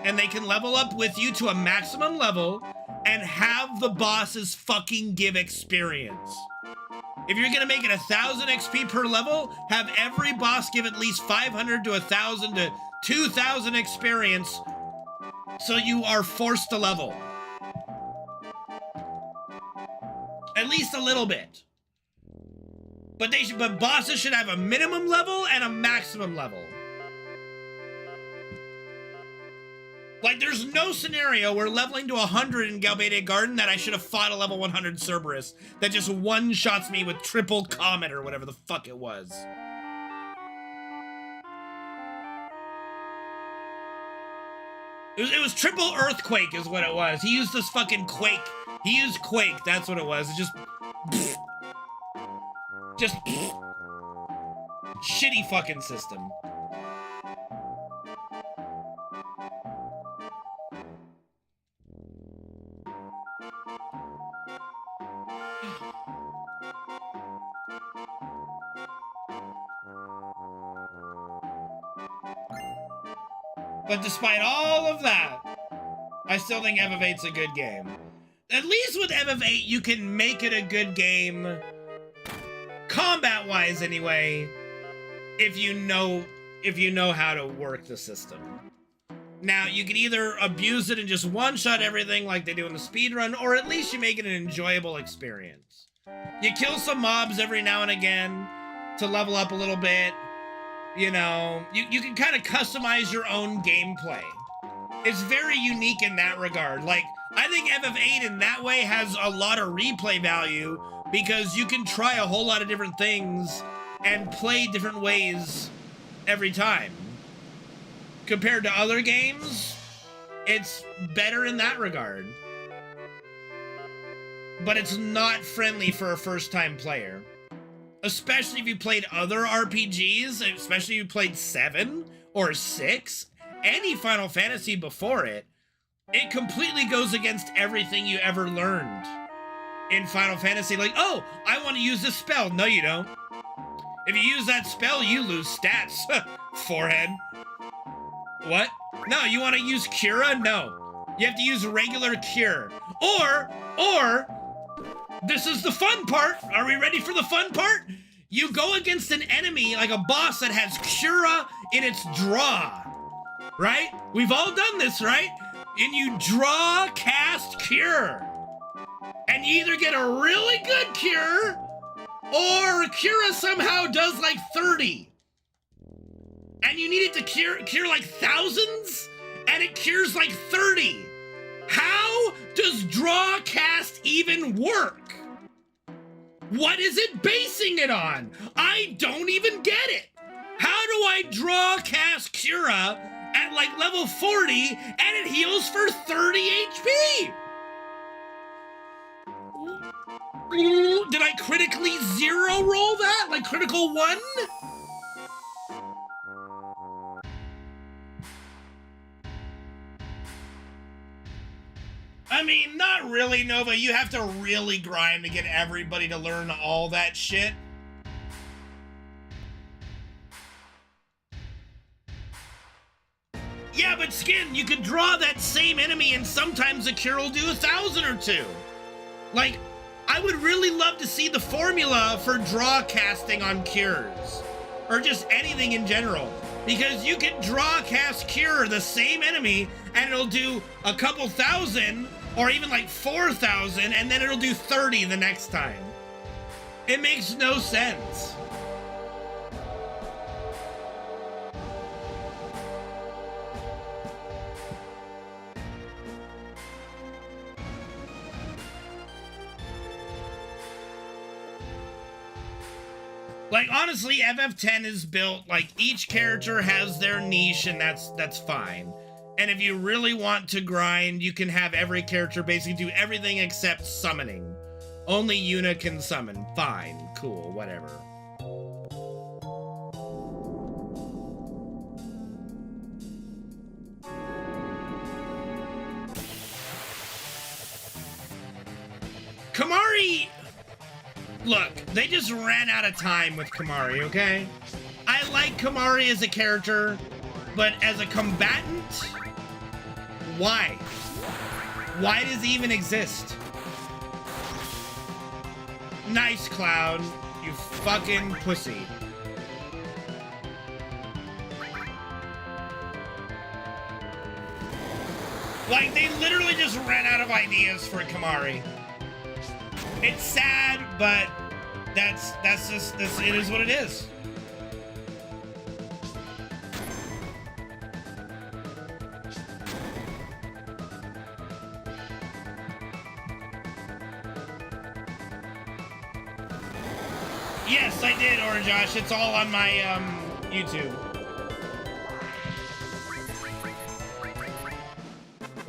and they can level up with you to a maximum level, and have the bosses fucking give experience. If you're gonna make it 1,000 XP per level, have every boss give at least 500 to 1,000 to 2,000 experience, so you are forced to level. At least a little bit. But bosses should have a minimum level and a maximum level. Like, there's no scenario where leveling to 100 in Galbadia Garden that I should have fought a level 100 Cerberus that just one-shots me with triple Comet or whatever the fuck it was. It was triple Earthquake is what it was. He used this fucking Quake. He used Quake, that's what it was. It just shitty fucking system. But despite all of that, I still think FF8's a good game. At least with FF8, you can make it a good game, combat-wise anyway, if you know how to work the system. Now, you can either abuse it and just one-shot everything like they do in the speedrun, or at least you make it an enjoyable experience. You kill some mobs every now and again to level up a little bit. You know, you can kind of customize your own gameplay. It's very unique in that regard. Like, I think FF8 in that way has a lot of replay value because you can try a whole lot of different things and play different ways every time. Compared to other games, It's better in that regard. But it's not friendly for a first-time player. Especially if you played other RPGs, especially if you played 7 or 6, any Final Fantasy before it, it completely goes against everything you ever learned in Final Fantasy. Like, oh, I want to use this spell. No, you don't. If you use that spell, you lose stats. Forehead. What? No, you want to use Cura? No. You have to use regular Cure. Or, this is the fun part. Are we ready for the fun part? You go against an enemy, like a boss that has Cura in its draw. Right? We've all done this, right? And you draw, cast, Cure. And you either get a really good Cure, or Cura somehow does like 30. And you need it to cure like thousands, and it cures like 30. How does draw cast even work? What is it basing it on? I don't even get it. How do I draw cast Cura at like level 40 and it heals for 30 HP? Did I critically 0 roll that? Like critical 1? I mean, not really, Nova. You have to really grind to get everybody to learn all that shit. Yeah, but Skin, you could draw that same enemy and sometimes the cure will do 1,000 or 2. Like, I would really love to see the formula for draw casting on cures. Or just anything in general. Because you can draw cast cure the same enemy and it'll do a couple thousand or even like 4,000 and then it'll do 30 the next time. It makes no sense. Like, honestly, FF10 is built, like, each character has their niche, and that's fine. And if you really want to grind, you can have every character basically do everything except summoning. Only Yuna can summon. Fine. Cool. Whatever. Kamari! Look, they just ran out of time with Kamari, okay? I like Kamari as a character, but as a combatant, why? Why does he even exist? Nice, Cloud. You fucking pussy. Like, they literally just ran out of ideas for Kamari. It's sad, but that's just it is what it is. Yes, I did, Josh. It's all on my YouTube.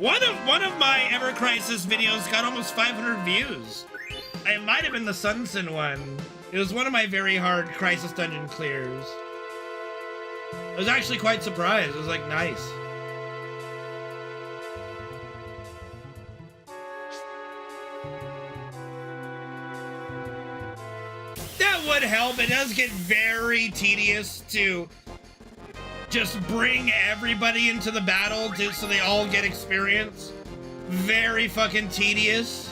One of my Ever Crisis videos got almost 500 views. It might have been the Sunsen one. It was one of my very hard Crisis Dungeon clears. I was actually quite surprised. It was like, nice. That would help. It does get very tedious to just bring everybody into the battle so they all get experience. Very fucking tedious.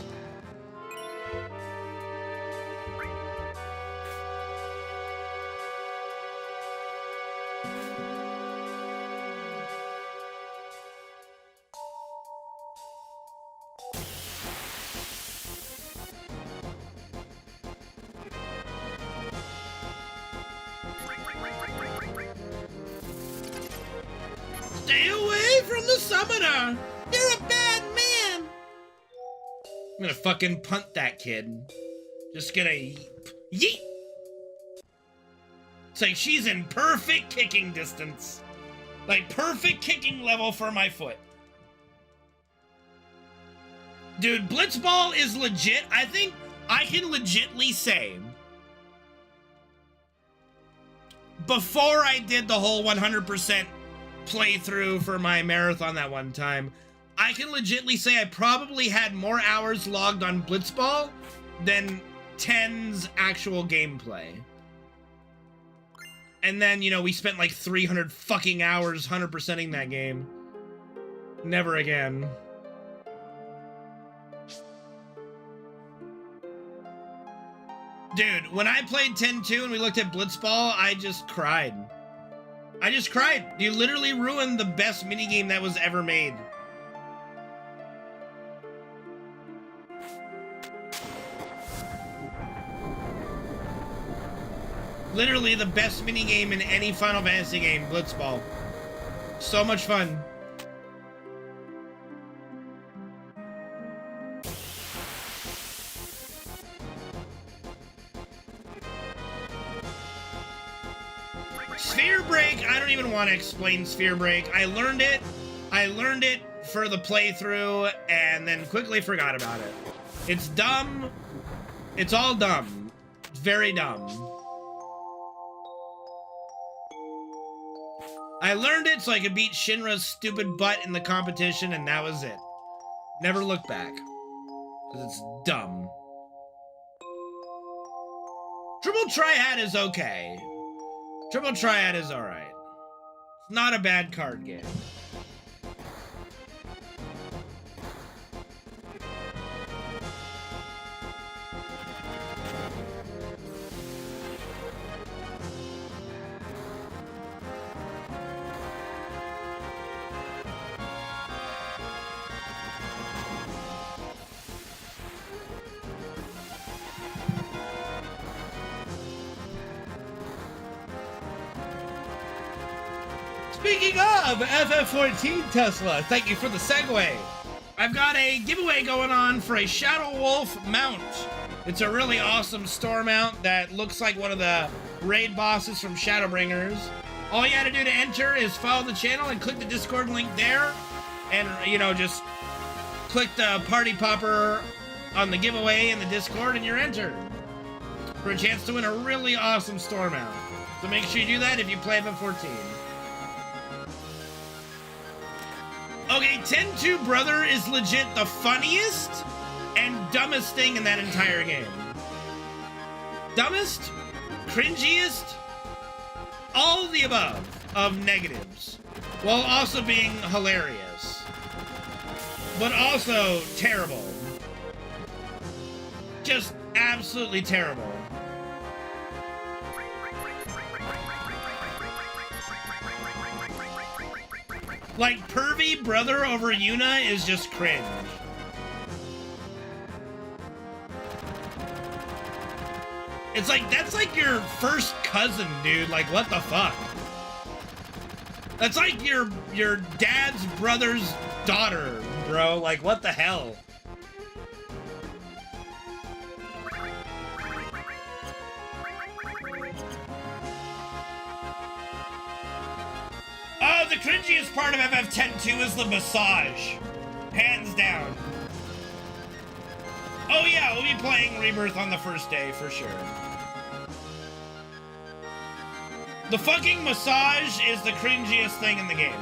Stay away from the summoner! You're a bad man! I'm gonna fucking punt that kid. Just gonna yeet! It's like she's in perfect kicking distance. Like perfect kicking level for my foot. Dude, Blitzball is legit. I think I can legitly say, before I did the whole 100% playthrough for my marathon that one time, I can legitly say I probably had more hours logged on Blitzball than 10's actual gameplay. And then, you know, we spent like 300 fucking hours 100%ing that game. Never again. Dude, when I played 10-2 and we looked at Blitzball, I just cried. I just cried. You literally ruined the best minigame that was ever made. Literally the best minigame in any Final Fantasy game, Blitzball. So much fun. Sphere Break, I don't even want to explain Sphere Break. I learned it for the playthrough and then quickly forgot about it. It's dumb. It's all dumb. It's very dumb. I learned it so I could beat Shinra's stupid butt in the competition, and that was it. Never looked back. Because it's dumb. Triple Triad is okay. Triple Triad is alright. It's not a bad card game. Speaking of FF14 Tesla, thank you for the segue. I've got a giveaway going on for a Shadow Wolf mount. It's a really awesome store mount that looks like one of the raid bosses from Shadowbringers. All you gotta do to enter is follow the channel and click the Discord link there. And, you know, just click the party popper on the giveaway in the Discord and you're entered for a chance to win a really awesome store mount. So make sure you do that if you play FF14. Okay, 10-2 Brother is legit the funniest and dumbest thing in that entire game. Dumbest, cringiest, all the above of negatives, while also being hilarious, but also terrible. Just absolutely terrible. Like, pervy brother over Yuna is just cringe. It's like, that's like your first cousin, dude. Like, what the fuck? That's like your dad's brother's daughter, bro. Like, what the hell? Oh, the cringiest part of FF10-2 is the massage. Hands down. Oh yeah, we'll be playing Rebirth on the first day, for sure. The fucking massage is the cringiest thing in the game.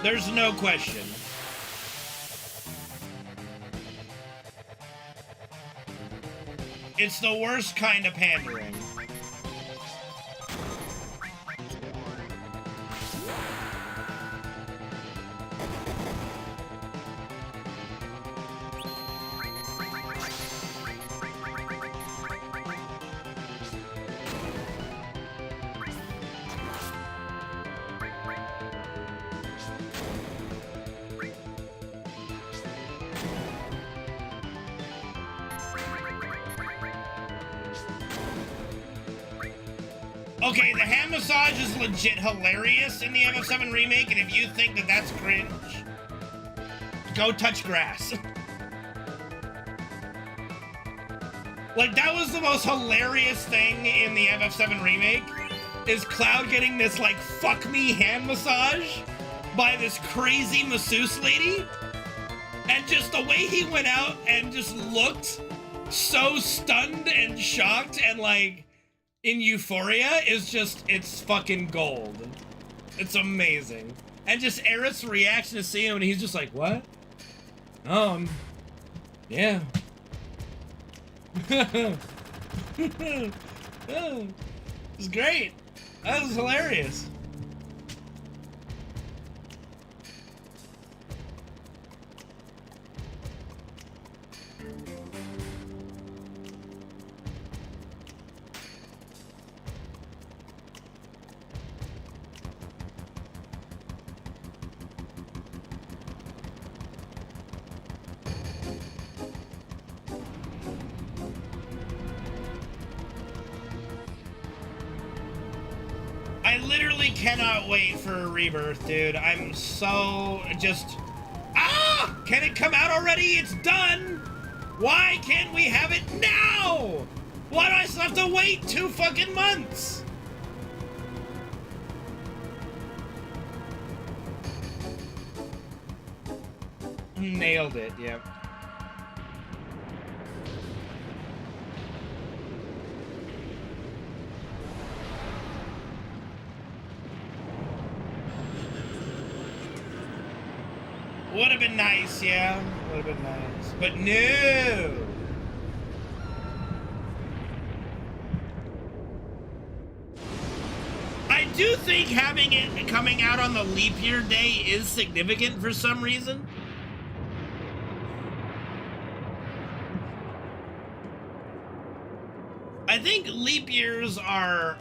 There's no question. It's the worst kind of pandering. Okay, the hand massage is legit hilarious in the FF7 remake, and if you think that that's cringe, go touch grass. Like, that was the most hilarious thing in the FF7 remake, is Cloud getting this, like, fuck me hand massage by this crazy masseuse lady. And just the way he went out and just looked so stunned and shocked and like in euphoria is just, it's fucking gold. It's amazing. And just Aerith's reaction to seeing him and he's just like, what? Yeah. It was great. That was hilarious. I literally cannot wait for a rebirth, dude. I'm so just... Ah! Can it come out already? It's done! Why can't we have it now? Why do I still have to wait 2 fucking months? Nailed it, yep. Would have been nice, yeah. Would have been nice. But no! I do think having it coming out on the leap year day is significant for some reason. I think leap years are...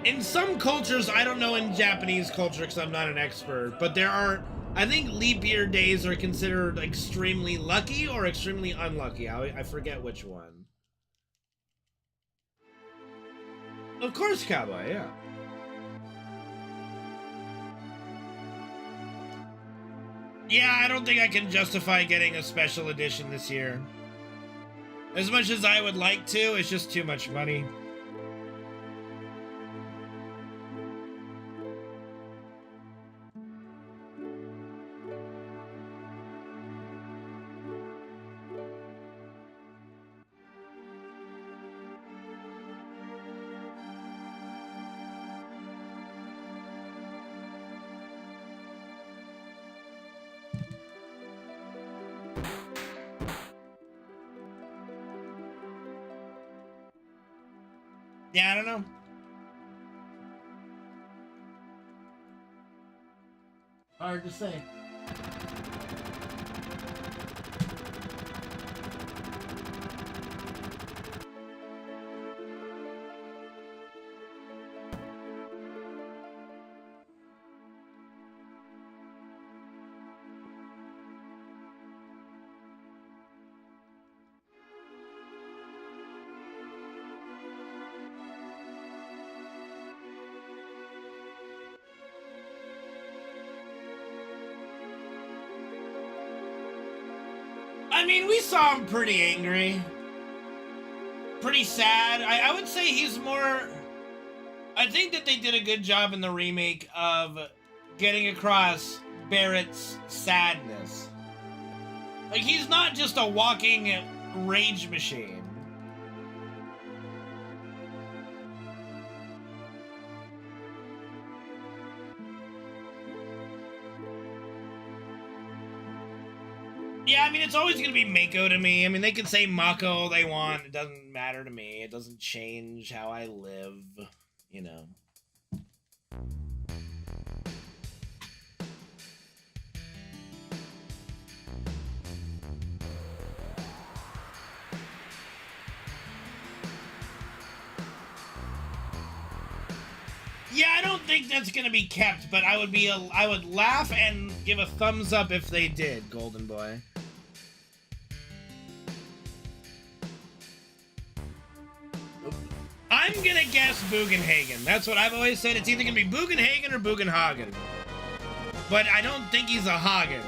In some cultures, I don't know in Japanese culture because I'm not an expert, but there are, I think leap year days are considered extremely lucky or extremely unlucky. I forget which one. Of course, Cowboy, yeah. Yeah, I don't think I can justify getting a special edition this year. As much as I would like to, it's just too much money. Yeah, I don't know. Hard to say. I mean, we saw him pretty angry. Pretty sad. I would say he's more... I think that they did a good job in the remake of getting across Barrett's sadness. Like, he's not just a walking rage machine. Yeah, I mean, it's always going to be Mako to me. I mean, they can say Mako all they want. It doesn't matter to me. It doesn't change how I live, you know. Yeah, I don't think that's gonna be kept, but I would laugh and give a thumbs up if they did, Golden Boy. I'm gonna guess Bugenhagen. That's what I've always said. It's either gonna be Bugenhagen or Bugenhagen. But I don't think he's a Hagen.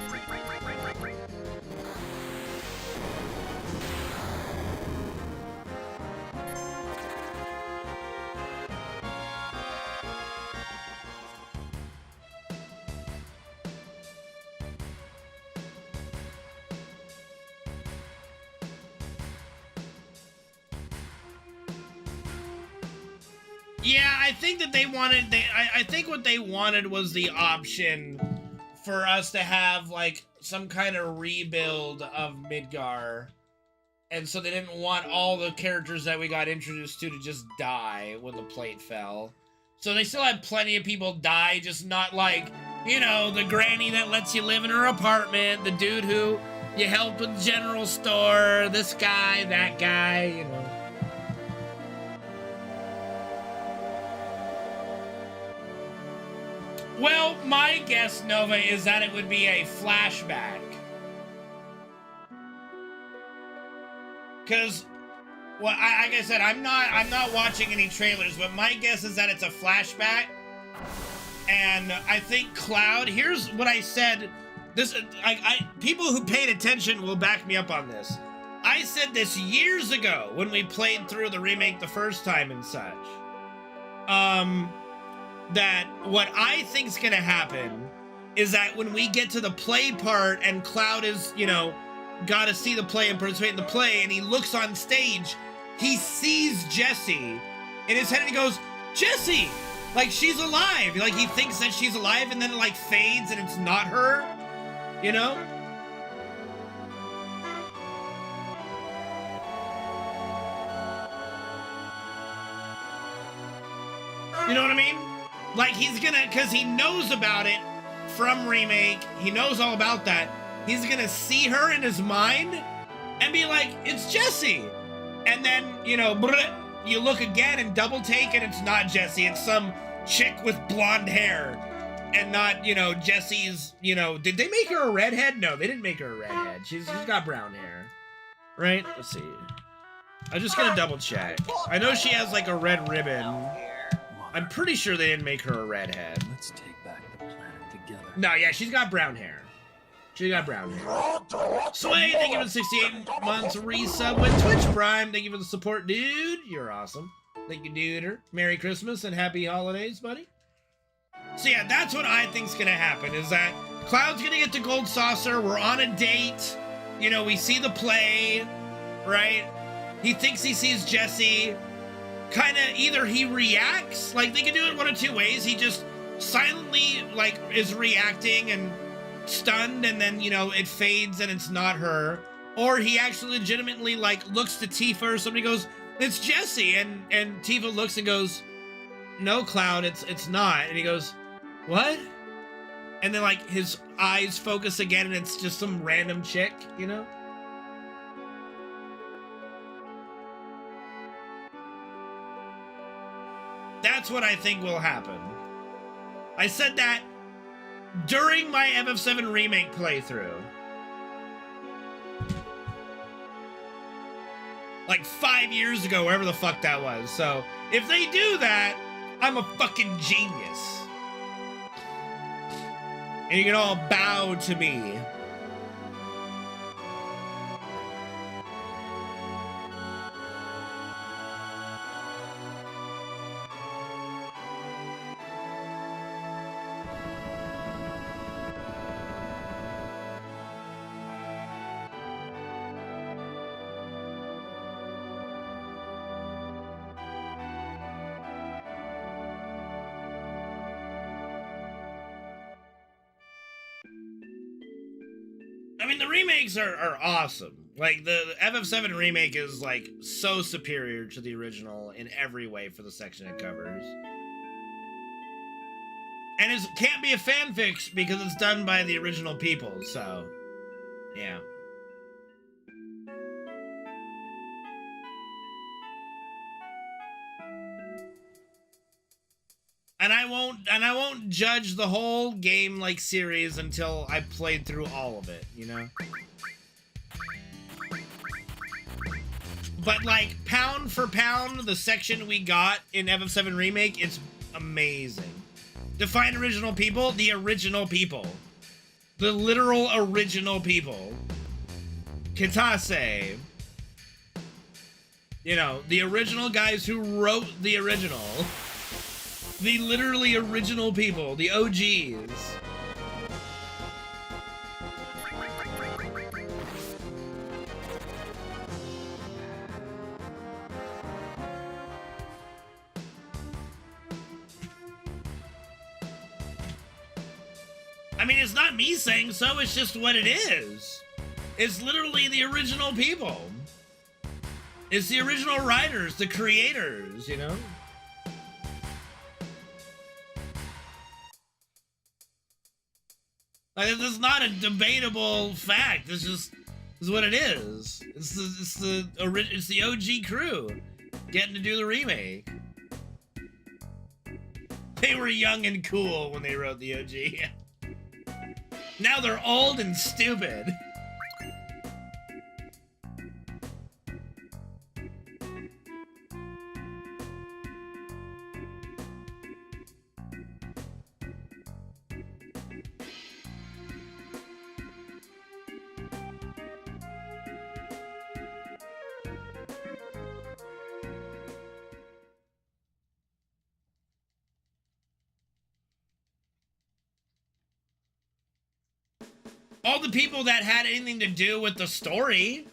Yeah, I think that they wanted, I think what they wanted was the option for us to have, like, some kind of rebuild of Midgar. And so they didn't want all the characters that we got introduced to just die when the plate fell. So they still had plenty of people die, just not like, you know, the granny that lets you live in her apartment, the dude who you help with the general store, this guy, that guy, you know. Well, my guess, Nova, is that it would be a flashback. Because, well, like I said, I'm not watching any trailers, but my guess is that it's a flashback. And I think Cloud, here's what I said. This, people who paid attention will back me up on this. I said this years ago when we played through the remake the first time and such. That what I think's gonna happen is that when we get to the play part and Cloud is, you know, gotta see the play and participate in the play, and he looks on stage, he sees Jessie in his head and he goes, Jessie! Like, she's alive! Like, he thinks that she's alive and then it, like, fades and it's not her, you know? You know what I mean? Like, he's gonna, because he knows about it from Remake, he knows all about that, he's gonna see her in his mind and be like, it's Jessie! And then, you know, you look again and double take and it's not Jessie, it's some chick with blonde hair. And not, you know, Jessie's, you know, did they make her a redhead? No, they didn't make her a redhead. She's got brown hair. Right? Let's see. I'm just gonna double check. I know she has like a red ribbon. I'm pretty sure they didn't make her a redhead. Let's take back the plan together. No, yeah, she's got brown hair. She got brown hair. Sway, thank you for the 68 months resub with Twitch Prime. Thank you for the support, dude. You're awesome. Thank you, dude. Merry Christmas and happy holidays, buddy. So yeah, that's what I think's gonna happen, is that Cloud's gonna get the gold saucer, we're on a date, you know, we see the play, right? He thinks he sees Jessie. Kinda either he reacts, like they can do it one of two ways. He just silently like is reacting and stunned, and then, you know, it fades and it's not her. Or he actually legitimately like looks to Tifa or somebody, goes, it's Jessie, and Tifa looks and goes, no, Cloud, it's not. And he goes, what? And then like his eyes focus again and it's just some random chick, you know? That's what I think will happen. I said that during my FF7 Remake playthrough. Like 5 years ago, wherever the fuck that was. So, if they do that, I'm a fucking genius. And you can all bow to me. I mean, the remakes are awesome. Like, the FF7 remake is, like, so superior to the original in every way for the section it covers. And it can't be a fanfic because it's done by the original people, so, yeah. And I won't judge the whole game like series until I played through all of it, you know? But like pound for pound, the section we got in FF7 Remake is amazing. Define original people, the original people. The literal original people. Kitase. You know, the original guys who wrote the original. The literally original people, the OGs. I mean, it's not me saying so, it's just what it is. It's literally the original people. It's the original writers, the creators, you know? Like, this is not a debatable fact. It's just, this is what it is. It's the OG crew getting to do the remake. They were young and cool when they wrote the OG. Now they're old and stupid. All the people that had anything to do with the story.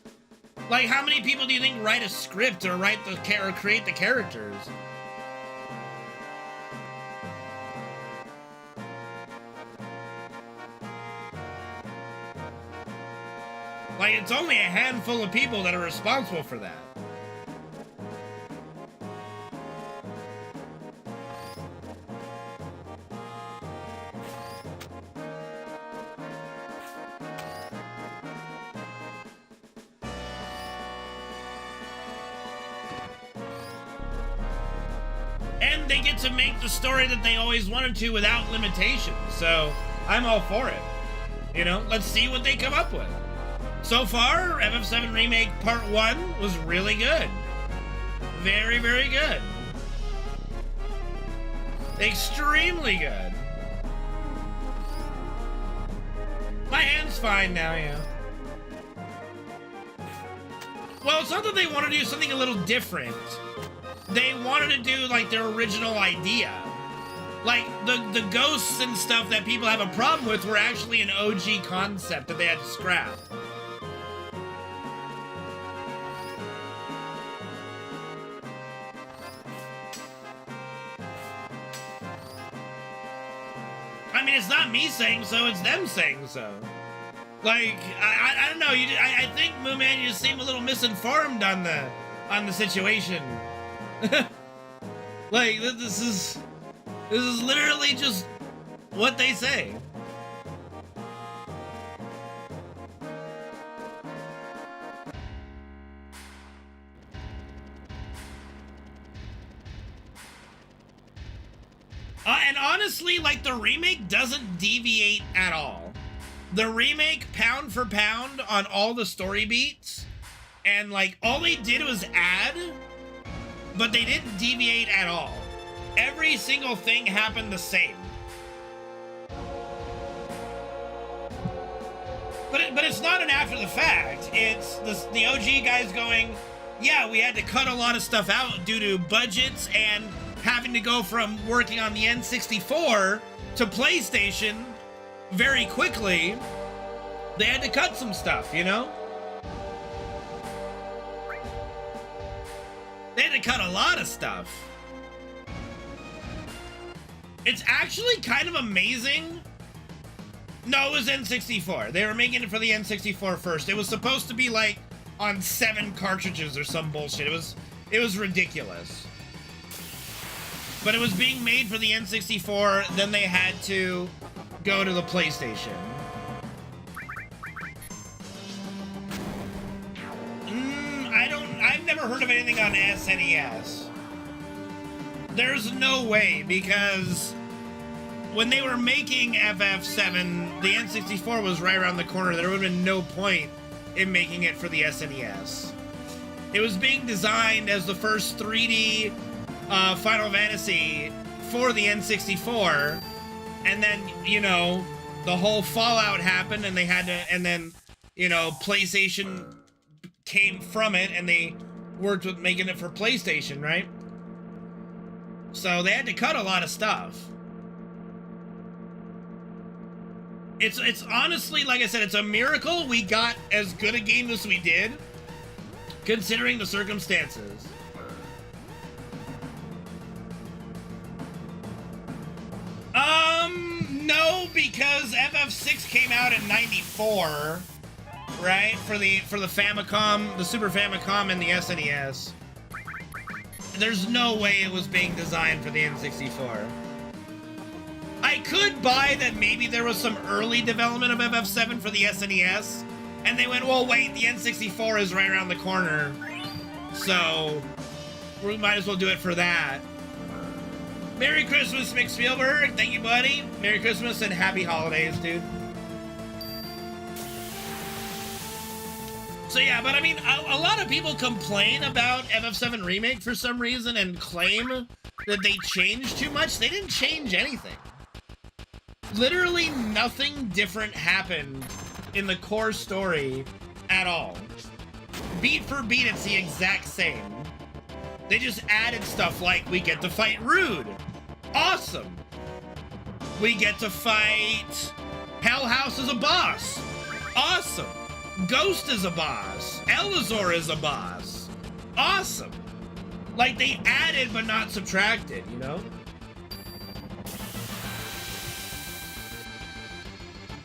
Like, how many people do you think write a script or create the characters? Like, it's only a handful of people that are responsible for that. And they get to make the story that they always wanted to without limitations, so I'm all for it. You know, let's see what they come up with. So far, FF7 Remake Part 1 was really good. Very, very good. Extremely good. My hand's fine now, yeah. Well, it's not that they want to do something a little different. They wanted to do, like, their original idea. Like, the ghosts and stuff that people have a problem with were actually an OG concept that they had to scrap. I mean, it's not me saying so, it's them saying so. Like, I don't know, I think, Mooman, you seem a little misinformed on the situation. Like, this is literally just what they say. And honestly, like, the remake doesn't deviate at all. The remake, pound for pound, on all the story beats, and, like, all they did was add, but they didn't deviate at all. Every single thing happened the same. But it's not an after the fact. It's the OG guys going, yeah, we had to cut a lot of stuff out due to budgets and having to go from working on the N64 to PlayStation very quickly. They had to cut some stuff, you know? They had to cut a lot of stuff. It's actually kind of amazing. No, it was N64. They were making it for the N64 first. It was supposed to be like on 7 cartridges or some bullshit. It was ridiculous. But it was being made for the N64, then they had to go to the PlayStation. I've never heard of anything on SNES. There's no way, because when they were making FF7, the N64 was right around the corner. There would have been no point in making it for the SNES. It was being designed as the first 3D Final Fantasy for the N64, and then, you know, the whole Fallout happened, and they had to, and then, you know, PlayStation came from it, and they worked with making it for PlayStation, right? So they had to cut a lot of stuff. It's honestly, like I said, it's a miracle we got as good a game as we did, considering the circumstances. No, because FF6 came out in '94, right? For the Famicom, the Super Famicom, and the SNES. There's no way it was being designed for the N64. I could buy that maybe there was some early development of FF7 for the SNES, and they went, well, wait, the N64 is right around the corner, so we might as well do it for that. Merry Christmas, Mick Spielberg. Thank you, buddy. Merry Christmas and happy holidays, dude. So yeah, but I mean, a lot of people complain about FF7 Remake for some reason and claim that they changed too much. They didn't change anything. Literally nothing different happened in the core story at all. Beat for beat, it's the exact same. They just added stuff like we get to fight Rude. Awesome. We get to fight Hell House as a boss. Awesome. Ghost is a boss. Elazor is a boss. Awesome. Like, they added but not subtracted, you know?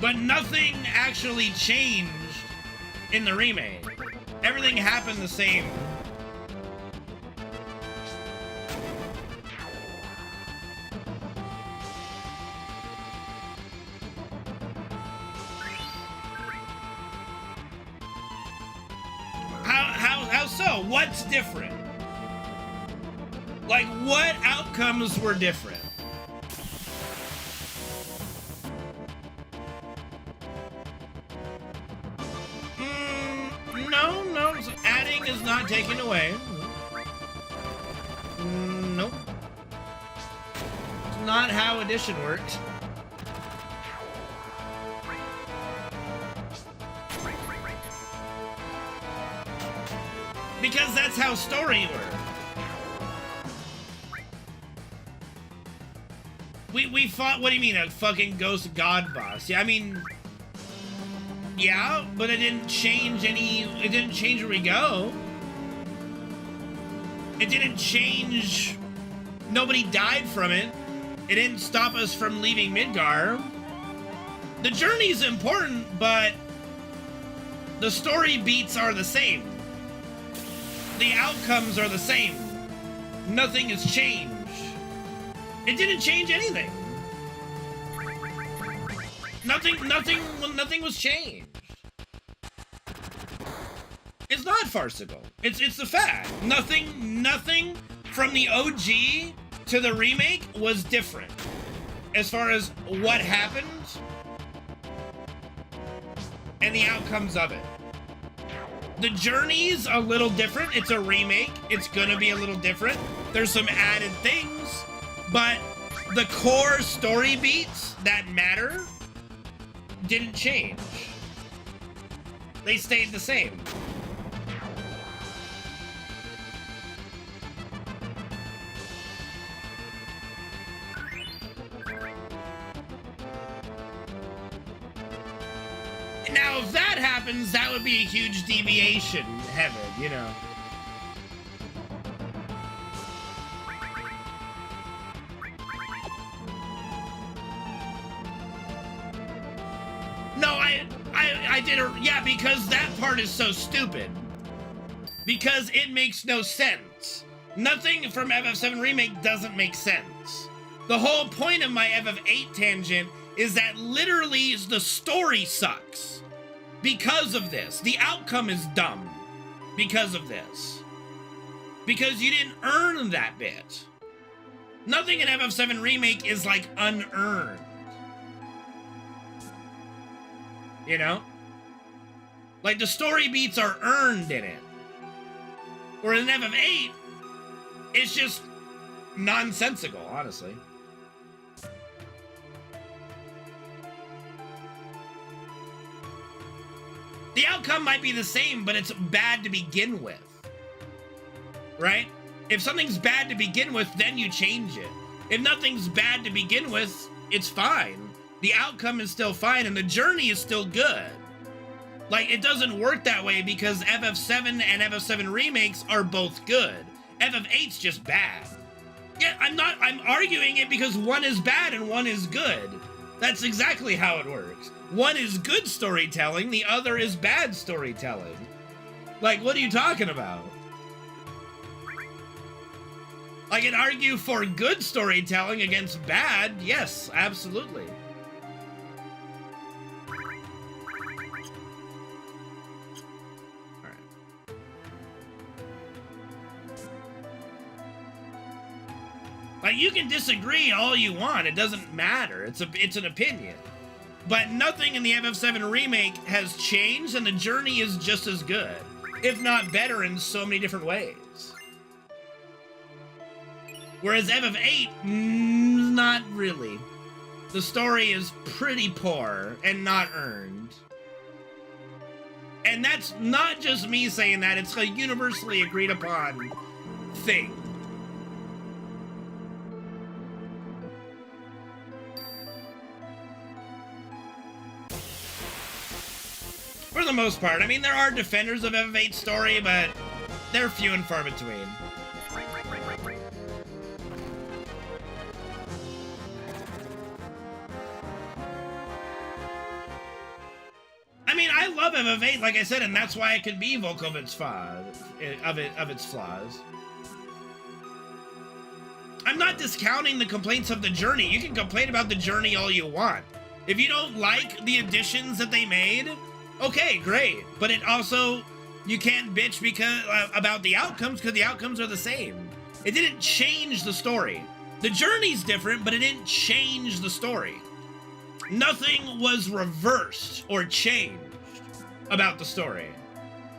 But nothing actually changed in the remake. Everything happened the same. How so? What's different? Like, what outcomes were different? No, so adding is not taken away. Nope. It's not how addition works. Because that's how story works. We fought, what do you mean, a fucking ghost god boss? Yeah, I mean, yeah, but it didn't change where we go. It didn't change, nobody died from it. It didn't stop us from leaving Midgar. The journey's important, but the story beats are the same. The outcomes are the same. Nothing has changed. It didn't change anything. Nothing was changed. It's not farcical. It's the fact. Nothing from the OG to the remake was different. As far as what happened and the outcomes of it. The journey's a little different. It's a remake. It's gonna be a little different. There's some added things, but the core story beats that matter didn't change. They stayed the same. Now, if that happens, that would be a huge deviation, heaven, you know. No, I did a, yeah, because that part is so stupid. Because it makes no sense. Nothing from FF7 Remake doesn't make sense. The whole point of my FF8 tangent is that literally the story sucks. Because of this. The outcome is dumb. Because of this. Because you didn't earn that bit. Nothing in FF7 Remake is like unearned. You know? Like the story beats are earned in it. Where in FF8, it's just nonsensical, honestly. The outcome might be the same, but it's bad to begin with. Right? If something's bad to begin with, then you change it. If nothing's bad to begin with, it's fine. The outcome is still fine, and the journey is still good. Like, it doesn't work that way because FF7 and FF7 remakes are both good. FF8's just bad. Yeah, I'm arguing it because one is bad and one is good. That's exactly how it works. One is good storytelling, the other is bad storytelling. Like, what are you talking about? I can argue for good storytelling against bad, yes, absolutely. Like, you can disagree all you want. It doesn't matter. It's an opinion. But nothing in the FF7 remake has changed, and the journey is just as good, if not better in so many different ways. Whereas FF8, not really. The story is pretty poor and not earned. And that's not just me saying that, it's a universally agreed upon thing. For the most part. I mean, there are defenders of FF8's story, but they're few and far between. I mean, I love FF8, like I said, and that's why it can be vocal of its flaws. I'm not discounting the complaints of the journey. You can complain about the journey all you want. If you don't like the additions that they made, okay, great. But it also, you can't bitch because about the outcomes, because the outcomes are the same. It didn't change the story. The journey's different, but it didn't change the story. Nothing was reversed or changed about the story.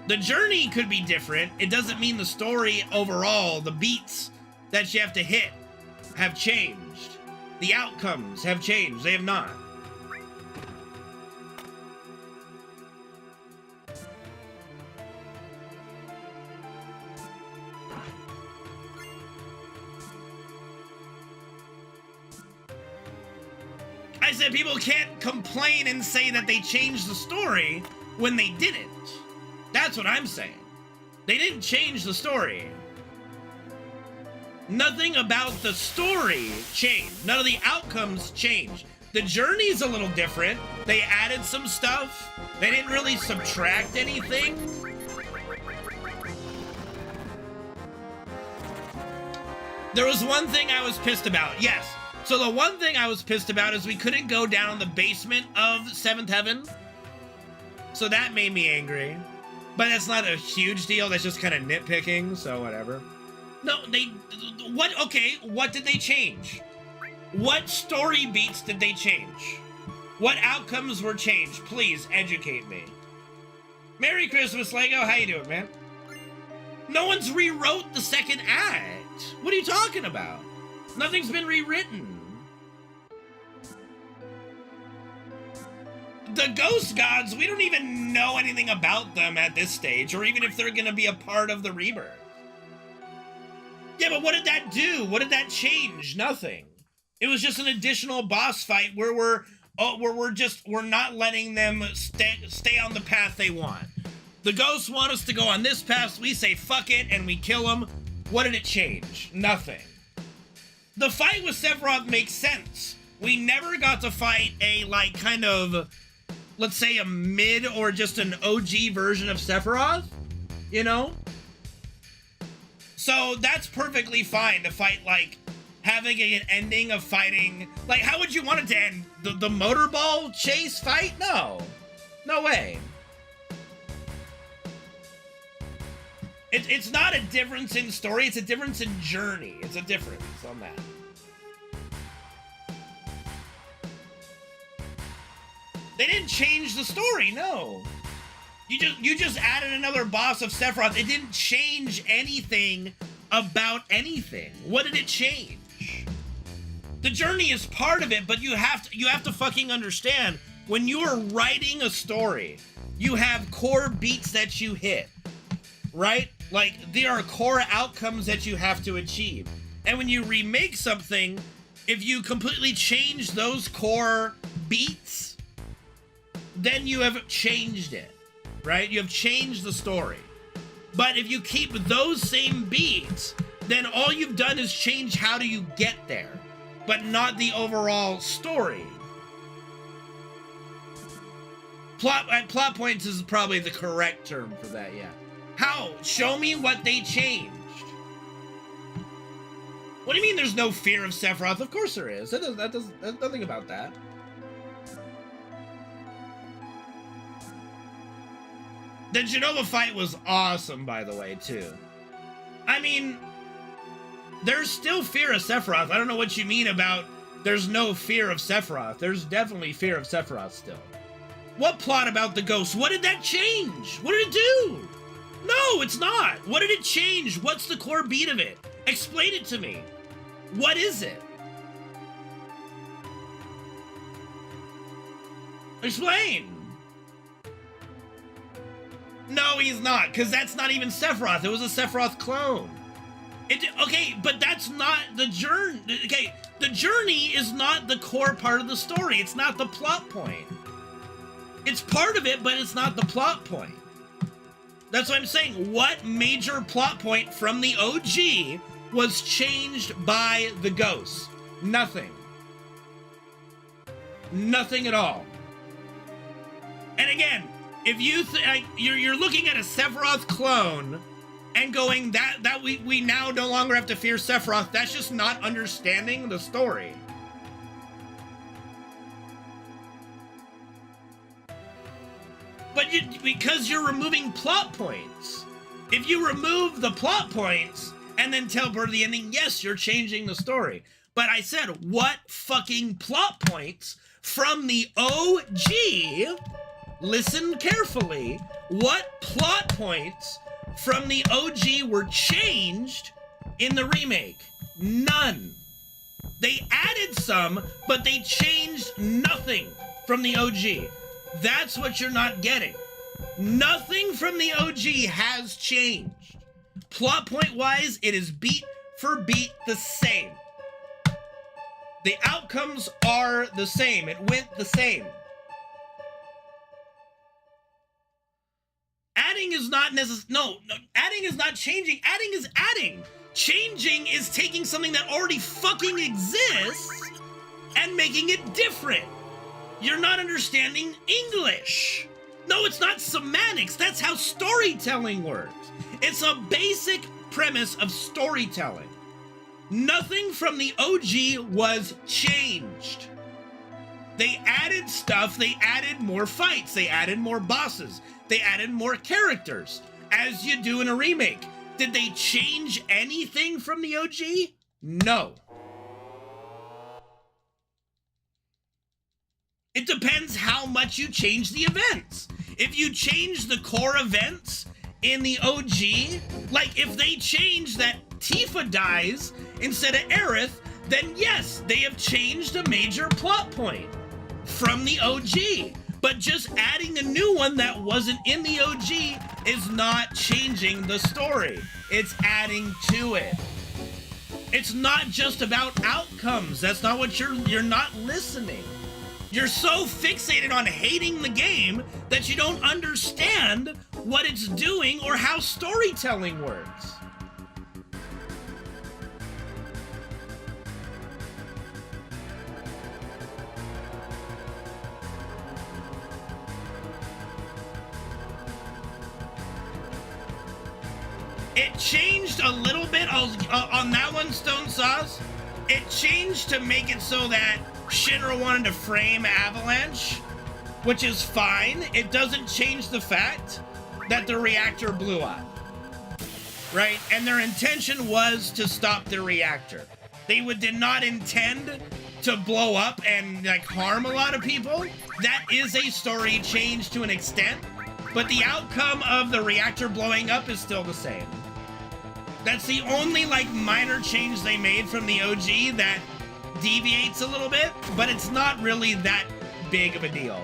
The journey could be different. It doesn't mean the story overall, the beats that you have to hit, have changed. The outcomes have changed. They have not. I said people can't complain and say that they changed the story when they didn't. That's what I'm saying. They didn't change the story. Nothing about the story changed. None of the outcomes changed. The journey's a little different. They added some stuff. They didn't really subtract anything. There was one thing I was pissed about, yes. So the one thing I was pissed about is we couldn't go down the basement of 7th Heaven. So that made me angry. But that's not a huge deal, that's just kind of nitpicking, so whatever. No, what did they change? What story beats did they change? What outcomes were changed? Please educate me. Merry Christmas, Lego, how you doing, man? No one's rewrote the second act. What are you talking about? Nothing's been rewritten. The Ghost Gods, we don't even know anything about them at this stage, or even if they're gonna be a part of the rebirth. Yeah, but what did that do? What did that change? Nothing. It was just an additional boss fight where we're not letting them stay on the path they want. The ghosts want us to go on this path, we say fuck it, and we kill them. What did it change? Nothing. The fight with Sephiroth makes sense. We never got to fight a, like, kind of, let's say a mid or just an OG version of Sephiroth, you know? So that's perfectly fine to fight, like, having an ending of fighting, like, how would you want it to end? The motorball chase fight? No. No way. It's not a difference in story, it's a difference in journey. It's a difference on that. They didn't change the story, no. You just added another boss of Sephiroth. It didn't change anything about anything. What did it change? The journey is part of it, but you have to fucking understand, when you are writing a story, you have core beats that you hit, right? Like, there are core outcomes that you have to achieve. And when you remake something, if you completely change those core beats, then you have changed it, right? You have changed the story. But if you keep those same beats, then all you've done is change how do you get there, but not the overall story. Plot points is probably the correct term for that, yeah. How? Show me what they changed. What do you mean there's no fear of Sephiroth? Of course there is. There's nothing about that. The Genova fight was awesome, by the way, too. I mean, there's still fear of Sephiroth. I don't know what you mean about there's no fear of Sephiroth. There's definitely fear of Sephiroth still. What plot about the ghost? What did that change? What did it do? No, it's not. What did it change? What's the core beat of it? Explain it to me. What is it? Explain. No, he's not, because that's not even Sephiroth. It was a Sephiroth clone. Okay, but that's not the journey. Okay, the journey is not the core part of the story. It's not the plot point. It's part of it, but it's not the plot point. That's what I'm saying. What major plot point from the OG was changed by the ghost? Nothing. Nothing at all. And again, if you you're looking at a Sephiroth clone and going that we now no longer have to fear Sephiroth, that's just not understanding the story. But because you're removing plot points. If you remove the plot points and then teleport the ending, yes, you're changing the story. But I said, what fucking plot points from the OG? Listen carefully. What plot points from the OG were changed in the remake? None. They added some, but they changed nothing from the OG. That's what you're not getting. Nothing from the OG has changed. Plot point wise, it is beat for beat the same. The outcomes are the same. It went the same. Adding is not no, adding is not changing. Adding is adding. Changing is taking something that already fucking exists and making it different. You're not understanding English. No, it's not semantics. That's how storytelling works. It's a basic premise of storytelling. Nothing from the OG was changed. They added stuff. They added more fights. They added more bosses. They added more characters, as you do in a remake. Did they change anything from the OG? No. It depends how much you change the events. If you change the core events in the OG, like if they change that Tifa dies instead of Aerith, then yes, they have changed a major plot point from the OG. But just adding a new one that wasn't in the OG is not changing the story. It's adding to it. It's not just about outcomes. That's not what you're not listening. You're so fixated on hating the game that you don't understand what it's doing or how storytelling works. It changed a little bit on that one, Stone Sauce. It changed to make it so that Shinra wanted to frame Avalanche, which is fine. It doesn't change the fact that the reactor blew up, right? And their intention was to stop the reactor. They did not intend to blow up and like harm a lot of people. That is a story change to an extent, but the outcome of the reactor blowing up is still the same. That's the only like minor change they made from the OG that deviates a little bit, but it's not really that big of a deal.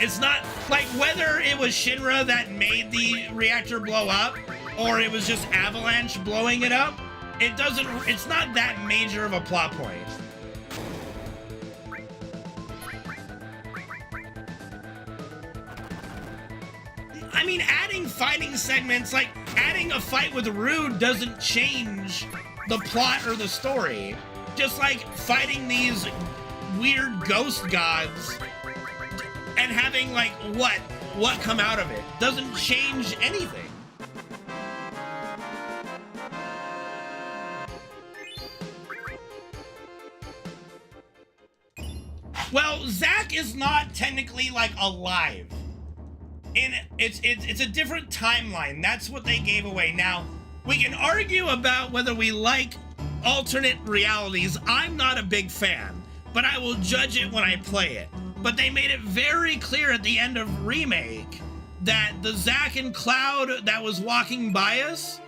It's not like whether it was Shinra that made the reactor blow up or it was just Avalanche blowing it up. It's not that major of a plot point. I mean, adding fighting segments, like adding a fight with Rude doesn't change the plot or the story. Just like fighting these weird ghost gods and having like what come out of it doesn't change anything. Well, Zack is not technically like alive. It's a different timeline. That's what they gave away. Now, we can argue about whether we like alternate realities. I'm not a big fan, but I will judge it when I play it. But they made it very clear at the end of Remake that the Zack and Cloud that was walking by us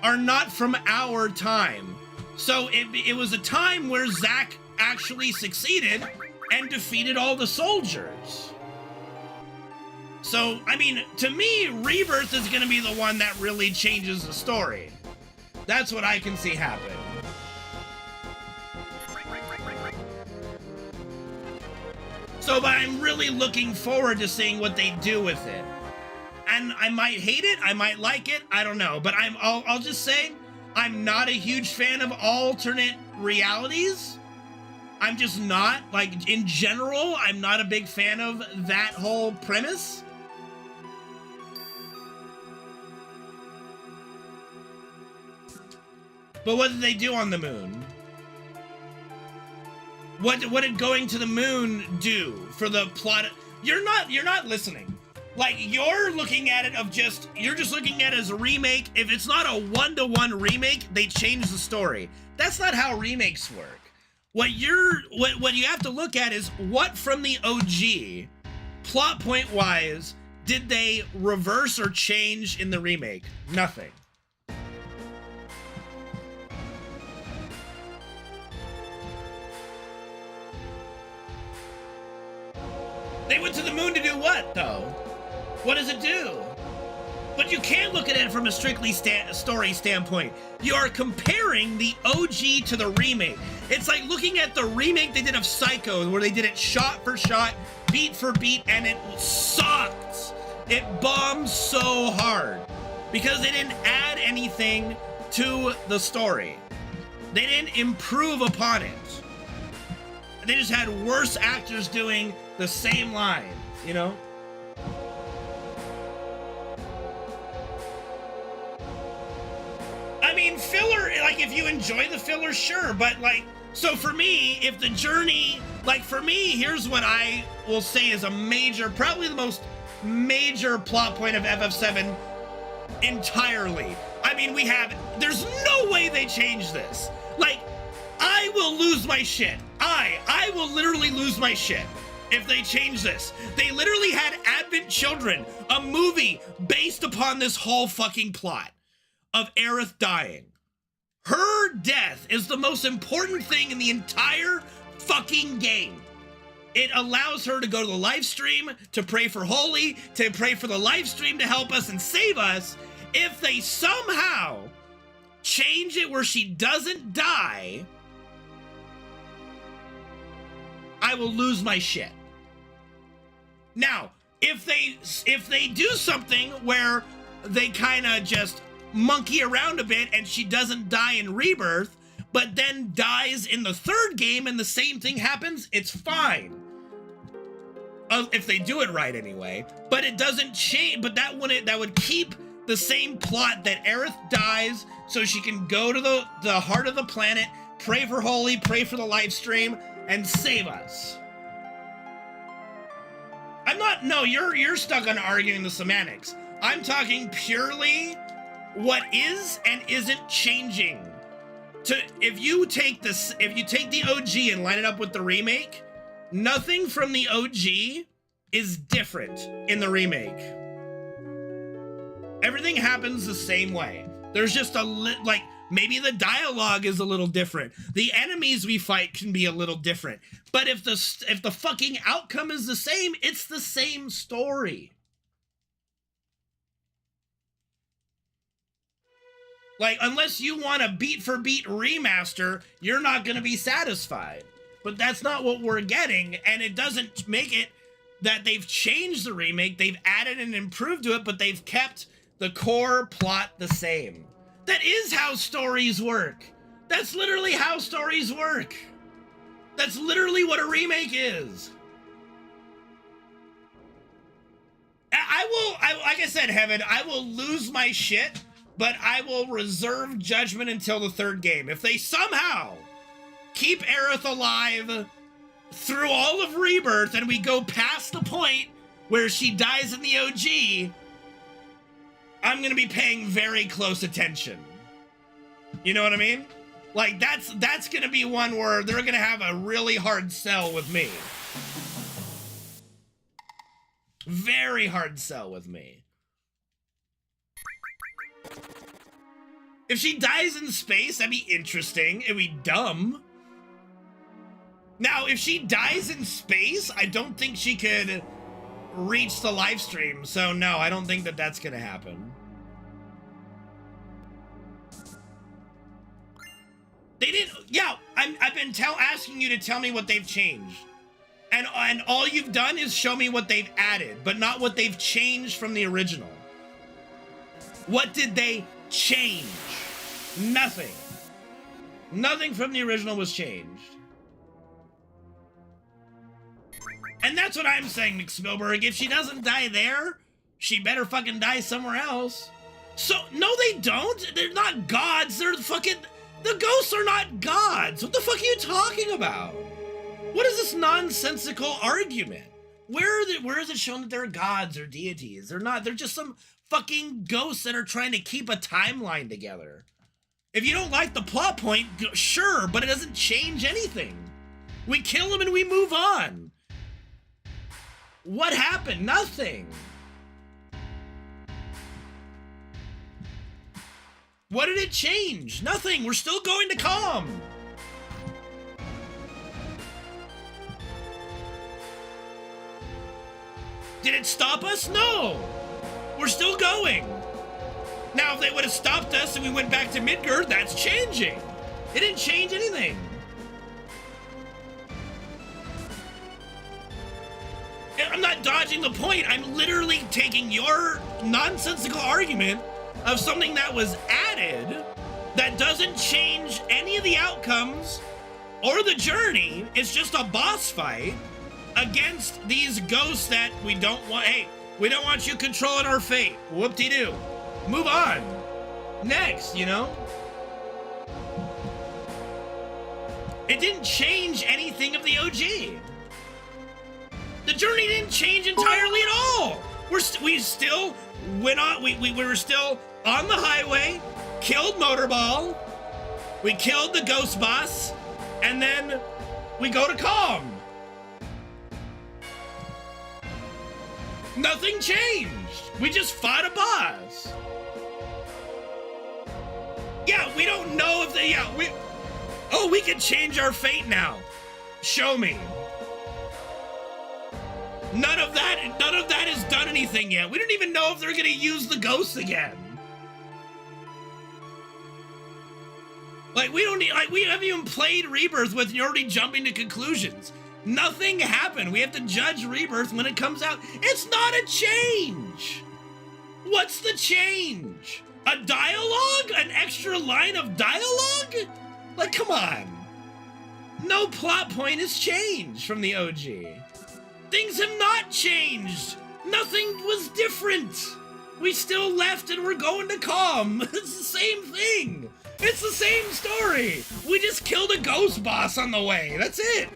are not from our time. So it was a time where Zack actually succeeded and defeated all the soldiers. So, I mean, to me, Rebirth is gonna be the one that really changes the story. That's what I can see happen. So, but I'm really looking forward to seeing what they do with it. And I might hate it, I might like it, I don't know. But I'll just say, I'm not a huge fan of alternate realities. I'm just not, like, in general, I'm not a big fan of that whole premise. But what did they do on the moon? What did going to the moon do for the plot? You're not listening. Like, you're looking at it you're just looking at it as a remake. If it's not a one-to-one remake, they change the story. That's not how remakes work. What you have to look at is what from the OG, plot point wise, did they reverse or change in the remake? Nothing. They went to the moon to do what, though? What does it do? But you can't look at it from a strictly story standpoint. You are comparing the OG to the remake. It's like looking at the remake they did of Psycho, where they did it shot for shot, beat for beat, and it sucked. It bombed so hard because they didn't add anything to the story. They didn't improve upon it. They just had worse actors doing the same lines, you know? I mean, filler, like, if you enjoy the filler, sure, but, like, so for me, if the journey, like, for me, here's what I will say is a major, probably the most major plot point of FF7 entirely. I mean, there's no way they change this. Like, I will lose my shit. I will literally lose my shit if they change this. They literally had Advent Children, a movie based upon this whole fucking plot of Aerith dying. Her death is the most important thing in the entire fucking game. It allows her to go to the live stream, to pray for Holy, to pray for the live stream to help us and save us. If they somehow change it where she doesn't die, I will lose my shit. Now, if they do something where they kind of just monkey around a bit and she doesn't die in Rebirth, but then dies in the third game and the same thing happens, it's fine. If they do it right anyway. But it doesn't change, but that would keep the same plot that Aerith dies so she can go to the heart of the planet, pray for Holy, pray for the live stream, and save us. You're stuck on arguing the semantics. I'm talking purely what is and isn't changing. If you take the OG and line it up with the remake, nothing from the OG is different in the remake. Everything happens the same way. There's just maybe the dialogue is a little different. The enemies we fight can be a little different. But if the fucking outcome is the same, it's the same story. Like, unless you want a beat-for-beat remaster, you're not going to be satisfied. But that's not what we're getting, and it doesn't make it that they've changed the remake, they've added and improved to it, but they've kept the core plot the same. That is how stories work. That's literally how stories work. That's literally what a remake is. Like I said, Heaven, I will lose my shit, but I will reserve judgment until the third game. If they somehow keep Aerith alive through all of Rebirth and we go past the point where she dies in the OG, I'm gonna be paying very close attention. You know what I mean? Like, that's gonna be one where they're gonna have a really hard sell with me. Very hard sell with me. If she dies in space, that'd be interesting. It'd be dumb. Now, if she dies in space, I don't think she could reach the live stream. So no, I don't think that that's gonna happen. They didn't. Yeah, I've been asking you to tell me what they've changed, and all you've done is show me what they've added, but not what they've changed from the original. What did they change? Nothing. Nothing from the original was changed. And that's what I'm saying, McSpilberg. If she doesn't die there, she better fucking die somewhere else. So, no, they don't. They're not gods. They're fucking... The ghosts are not gods. What the fuck are you talking about? What is this nonsensical argument? Where is it shown that they're gods or deities? They're not. They're just some fucking ghosts that are trying to keep a timeline together. If you don't like the plot point, sure, but it doesn't change anything. We kill them and we move on. What happened? Nothing. What did it change? Nothing. We're still going to calm. Did it stop us? No. We're still going. Now, if they would have stopped us and we went back to Midgard, that's changing. It didn't change anything. I'm not dodging the point. I'm literally taking your nonsensical argument of something that was added that doesn't change any of the outcomes or the journey. It's just a boss fight against these ghosts that we don't want. Hey, we don't want you controlling our fate. Whoop-de-doo. Move on. Next, you know? It didn't change anything of the OG. The journey didn't change entirely at all. We still went on. We were still on the highway, killed Motorball, we killed the ghost boss, and then we go to Calm. Nothing changed. We just fought a boss. Yeah, we don't know if they. Oh, we can change our fate now. Show me. None of that has done anything yet. We don't even know if they're gonna use the ghosts again. Like, we haven't even played Rebirth with, and you're already jumping to conclusions. Nothing happened. We have to judge Rebirth when it comes out. It's not a change. What's the change? A dialogue? An extra line of dialogue? Like, come on. No plot point has changed from the OG. Things have not changed. Nothing was different. We still left and we're going to Calm. It's the same thing. It's the same story. We just killed a ghost boss on the way. That's it.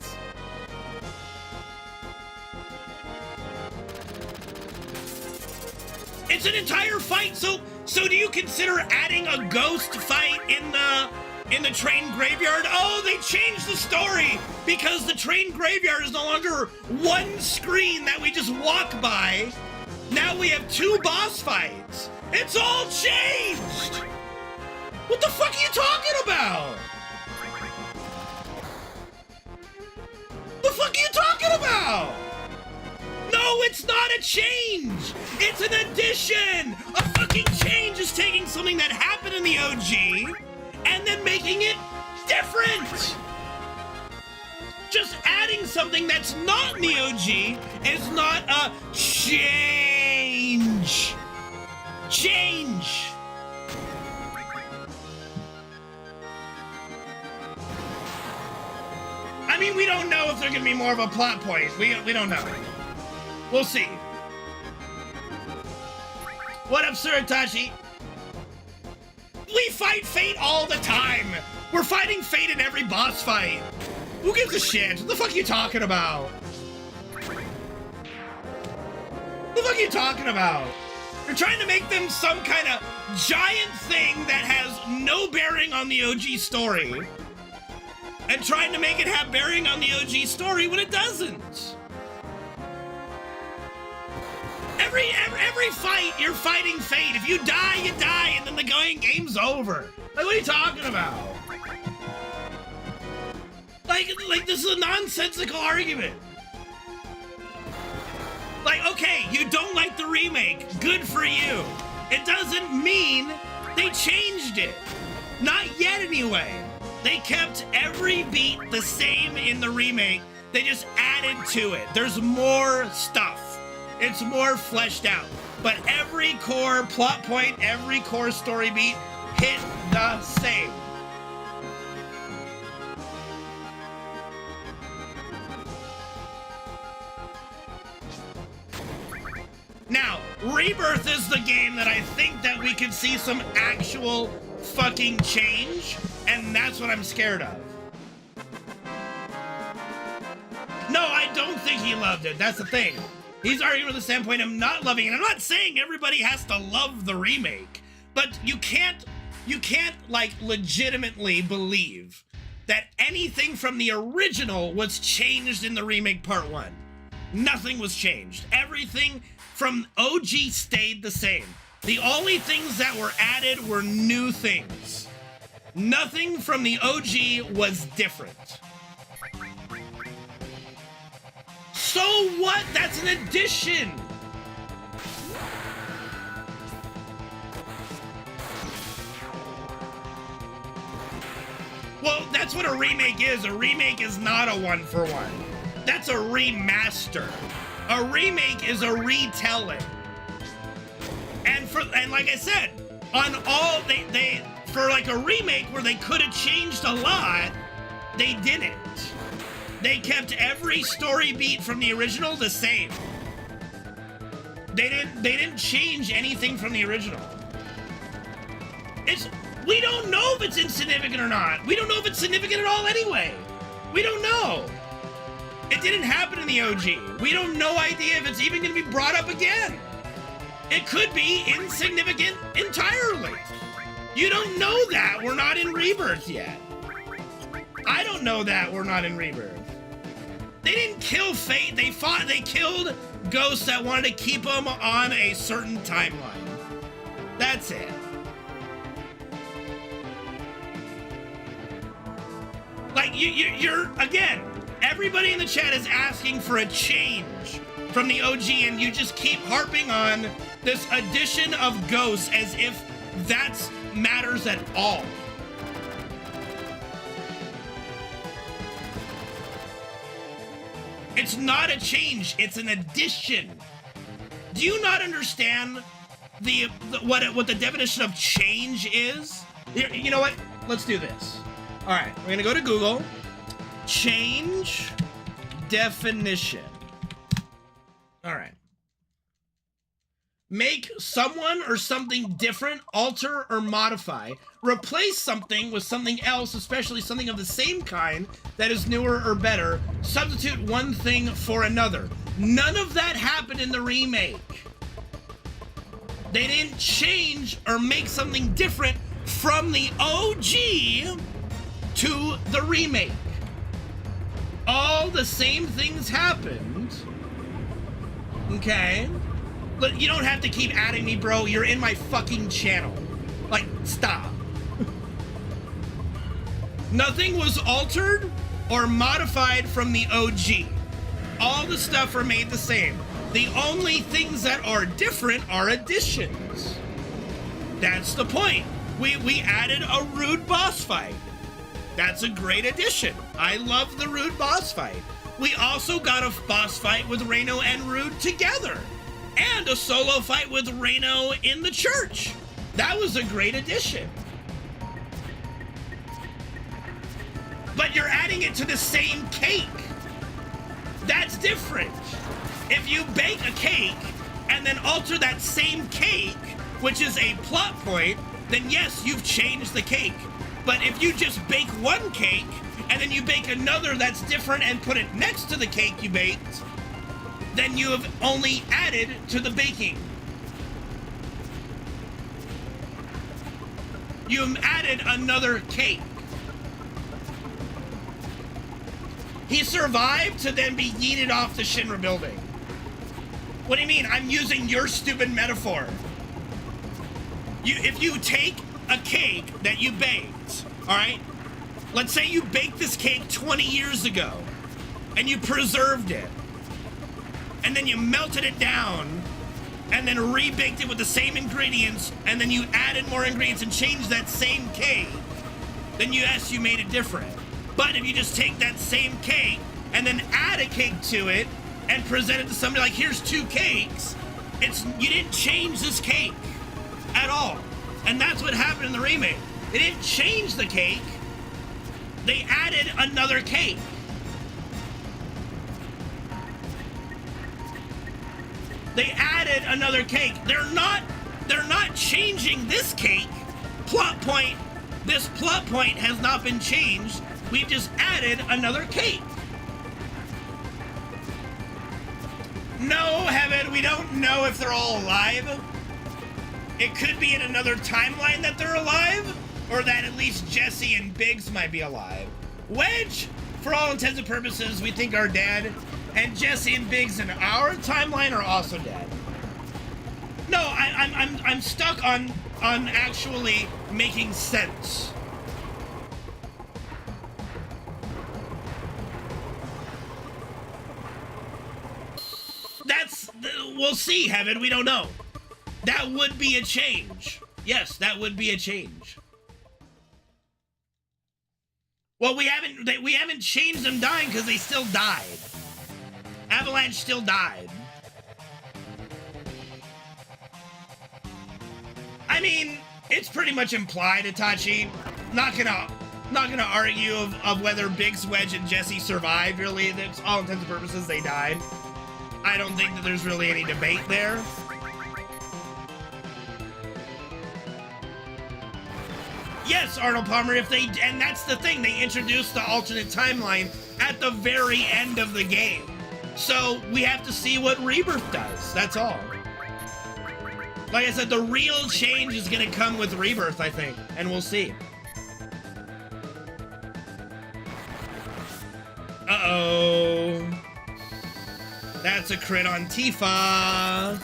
It's an entire fight. So do you consider adding a ghost fight in the train graveyard? Oh, they changed the story because the train graveyard is no longer one screen that we just walk by. Now we have 2 boss fights. It's all changed. What the fuck are you talking about? The fuck are you talking about? No, it's not a change. It's an addition. A fucking change is taking something that happened in the OG and then making it different. Just adding something that's not in the OG is not a change. Change. I mean, we don't know if they're gonna be more of a plot point. We don't know. We'll see. What up, Suratashi? We fight Fate all the time. We're fighting Fate in every boss fight. Who gives a shit? What the fuck are you talking about? What the fuck are you talking about? You're trying to make them some kind of giant thing that has no bearing on the OG story. And trying to make it have bearing on the OG story when it doesn't. Every fight, you're fighting Fate. If you die, you die, and then the game's over. Like, what are you talking about? Like this is a nonsensical argument. Like, okay, you don't like the remake. Good for you. It doesn't mean they changed it. Not yet, anyway. They kept every beat the same in the remake. They just added to it. There's more stuff. It's more fleshed out. But every core plot point, every core story beat hit the same. Now, Rebirth is the game that I think that we could see some actual fucking change, and that's what I'm scared of. No, I don't think he loved it. That's the thing. He's arguing from the standpoint of not loving it. I'm not saying everybody has to love the remake, but you can't like legitimately believe that anything from the original was changed in the remake part 1. Nothing was changed. Everything from OG stayed the same. The only things that were added were new things. Nothing from the OG was different. So what? That's an addition. Well, that's what a remake is. A remake is not a 1-for-1. That's a remaster. A remake is a retelling. And like I said, on all they for like a remake where they could have changed a lot, they didn't. They kept every story beat from the original the same. They didn't change anything from the original. We don't know if it's insignificant or not. We don't know if it's significant at all anyway. We don't know. It didn't happen in the OG. We don't no idea if it's even gonna be brought up again. It could be insignificant entirely. You don't know that. We're not in Rebirth yet. I don't know that we're not in Rebirth. They didn't kill Fate. They killed ghosts that wanted to keep them on a certain timeline. That's it. Like, you're again, everybody in the chat is asking for a change from the OG, and you just keep harping on this addition of ghosts as if that matters at all. It's not a change, it's an addition. Do you not understand what the definition of change is? You know what? Let's do this. All right, we're gonna go to Google. Change definition. All right. Make someone or something different, alter or modify. Replace something with something else, especially something of the same kind that is newer or better. Substitute one thing for another. None of that happened in the remake. They didn't change or make something different from the OG to the remake. All the same things happened. Okay? But you don't have to keep adding me, bro. You're in my fucking channel. Like, stop. Nothing was altered or modified from the OG. All the stuff remained the same. The only things that are different are additions. That's the point. We added a rude boss fight. That's a great addition. I love the Rude boss fight. We also got a boss fight with Reno and Rude together. And a solo fight with Reno in the church. That was a great addition. but you're adding it to the same cake. That's different. If you bake a cake and then alter that same cake, which is a plot point, then yes, you've changed the cake. But if you just bake one cake and then you bake another that's different and put it next to the cake you baked, then you have only added to the baking. You've added another cake. He survived to then be yeeted off the Shinra building. What do you mean? I'm using your stupid metaphor. If you take a cake that you baked, all right? Let's say you baked this cake 20 years ago and you preserved it. And then you melted it down and then rebaked it with the same ingredients, and then you added more ingredients and changed that same cake, then yes, you made it different. But if you just take that same cake and then add a cake to it and present it to somebody like, here's two cakes, you didn't change this cake at all. And that's what happened in the remake. They didn't change the cake. They added another cake. They added another cake. They're not changing this cake. Plot point. This plot point has not been changed. We've just added another cake. No, Heaven, we don't know if they're all alive. It could be in another timeline that they're alive, or that at least Jesse and Biggs might be alive. Wedge, for all intents and purposes, we think are dead, and Jesse and Biggs in our timeline are also dead. No, I'm stuck on actually making sense. We'll see, Heaven, we don't know. That would be a change. Yes, that would be a change. Well, we haven't changed them dying because they still died. Avalanche still died. I mean, it's pretty much implied, Itachi. Not gonna argue of whether Biggs, Wedge, and Jesse survived, really. That's all intents and purposes, they died. I don't think that there's really any debate there. Yes, Arnold Palmer, and that's the thing, they introduced the alternate timeline at the very end of the game. So we have to see what Rebirth does, that's all. Like I said, the real change is gonna come with Rebirth, I think, and we'll see. Uh-oh. That's a crit on Tifa.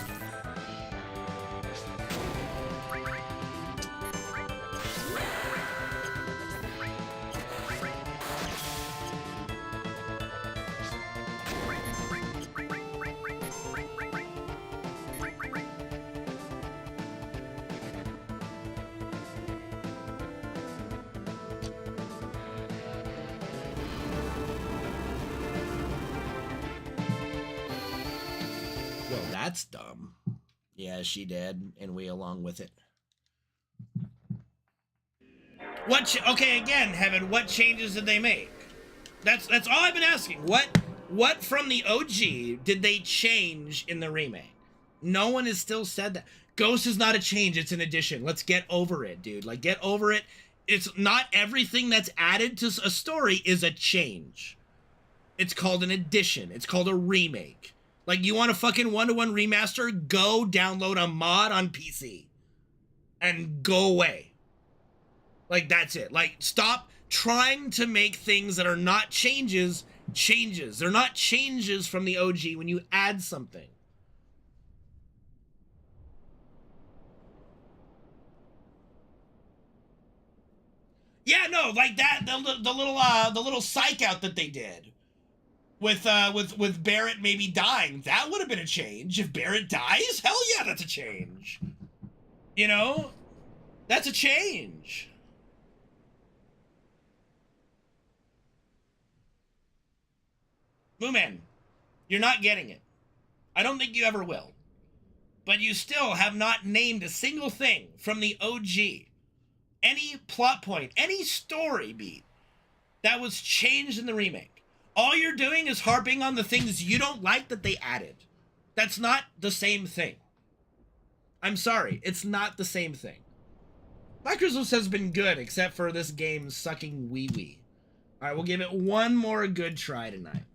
That's dumb. Yeah, she did, and we along with it. Okay, again, Heaven, what changes did they make? That's all I've been asking. What from the OG did they change in the remake? No one has still said that. Ghost is not a change, it's an addition. Let's get over it, dude. Like, get over it. It's not everything that's added to a story is a change. It's called an addition. It's called a remake. Like, you want a fucking one-to-one remaster? Go download a mod on PC. And go away. Like, that's it. Like, stop trying to make things that are not changes, changes. They're not changes from the OG when you add something. Yeah, no, like that, the little psych out that they did. With Barrett maybe dying. That would have been a change. If Barrett dies, hell yeah, that's a change. You know? That's a change. Mooman, you're not getting it. I don't think you ever will. But you still have not named a single thing from the OG. Any plot point, any story beat that was changed in the remake. All you're doing is harping on the things you don't like that they added. That's not the same thing. I'm sorry, it's not the same thing. My Christmas has been good, except for this game sucking wee-wee. Alright, we'll give it one more good try tonight.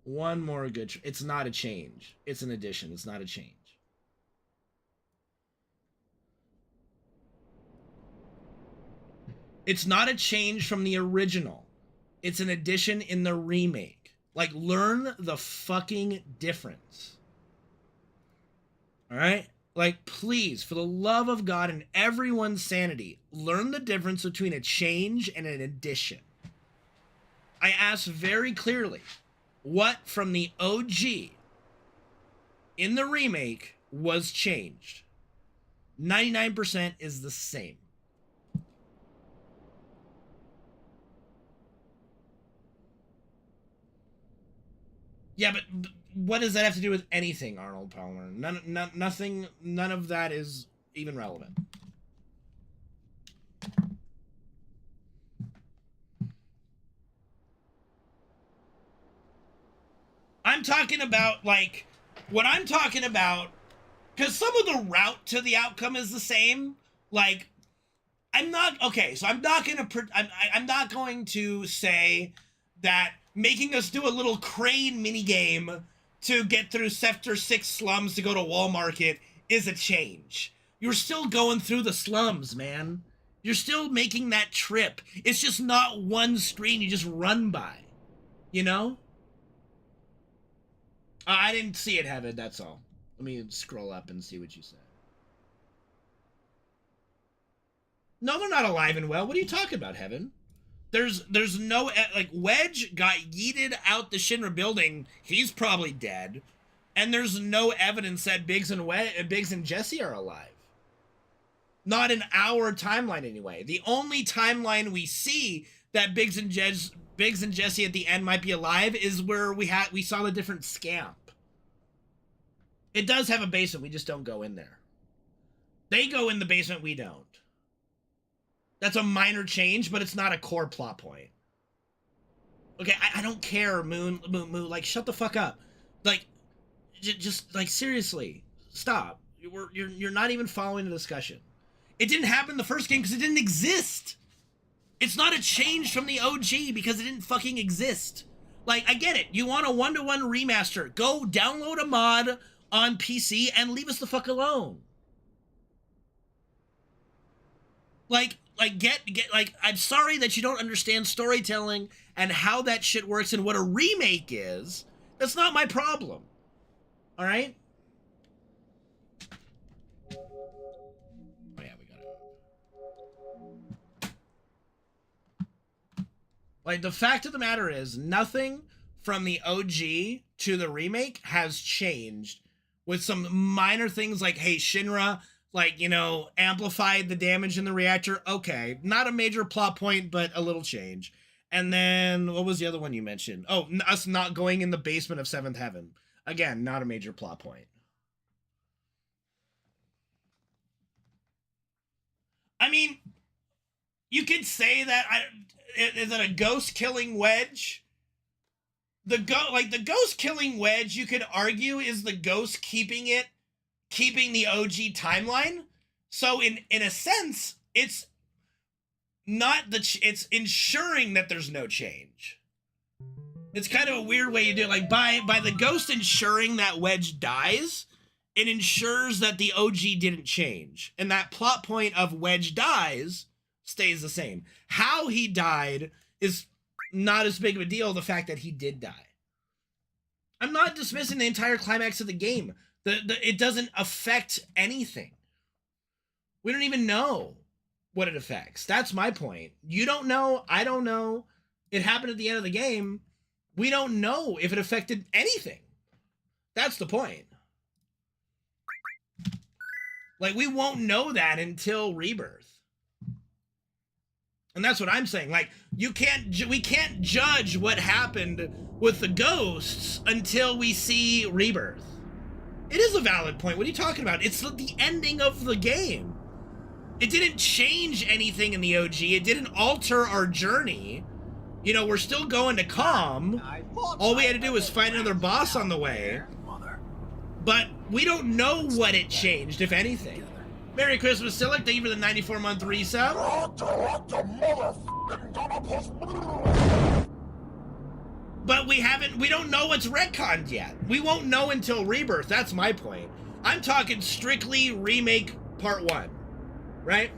One more good try. It's not a change. It's an addition. It's not a change. It's not a change from the original. It's an addition in the remake. Like, learn the fucking difference. Alright? Like, please, for the love of God and everyone's sanity, learn the difference between a change and an addition. I asked very clearly, what from the OG in the remake was changed? 99% is the same. Yeah, but what does that have to do with anything, Arnold Palmer? Nothing, none of that is even relevant. I'm talking about, like, what I'm talking about, because some of the route to the outcome is the same. Like, I'm not, okay, so I'm not going to say that making us do a little crane minigame to get through Sector 6 slums to go to Wall Market is a change. You're still going through the slums, man. You're still making that trip. It's just not one screen you just run by. You know? I didn't see it, Heaven, that's all. Let me scroll up and see what you said. No, they're not alive and well. What are you talking about, Heaven? There's no, like, Wedge got yeeted out the Shinra building. He's probably dead. And there's no evidence that Biggs and Jesse are alive. Not in our timeline, anyway. The only timeline we see that Biggs and Jesse at the end might be alive is where we saw the different scamp. It does have a basement, we just don't go in there. They go in the basement, we don't. That's a minor change, but it's not a core plot point. Okay, I don't care, Moon, like, shut the fuck up. Like, just, like, seriously, stop. You're not even following the discussion. It didn't happen in the first game because it didn't exist. It's not a change from the OG because it didn't fucking exist. Like, I get it. You want a 1-to-1 remaster. Go download a mod on PC and leave us the fuck alone. Like, I'm sorry that you don't understand storytelling and how that shit works and what a remake is. That's not my problem. All right? Oh, yeah, we got it. Like, the fact of the matter is, nothing from the OG to the remake has changed, with some minor things like, hey, Shinra, like, you know, amplified the damage in the reactor. Okay, not a major plot point, but a little change. And then, what was the other one you mentioned? Oh, us not going in the basement of 7th Heaven. Again, not a major plot point. I mean, you could say that, is it a ghost killing Wedge? The ghost killing Wedge, you could argue, is the ghost keeping the OG timeline. So in a sense, it's not it's ensuring that there's no change. It's kind of a weird way you do it. Like, by the ghost ensuring that Wedge dies, it ensures that the OG didn't change. And that plot point of Wedge dies stays the same. How he died is not as big of a deal, the fact that he did die. I'm not dismissing the entire climax of the game. It doesn't affect anything. We don't even know what it affects. That's my point. You don't know. I don't know. It happened at the end of the game. We don't know if it affected anything. That's the point. Like, we won't know that until Rebirth. And that's what I'm saying. Like, we can't judge what happened with the ghosts until we see Rebirth. It is a valid point. What are you talking about? It's the ending of the game. It didn't change anything in the OG. It didn't alter our journey. You know, we're still going to Calm. I thought All we I had to do was a find another rat boss down on the way. there, Mother. But we don't know what it changed, if anything. Merry Christmas, Silic. Thank you for the 94-month resub. But we don't know what's retconned yet. We won't know until Rebirth. That's my point. I'm talking strictly Remake Part 1. Right?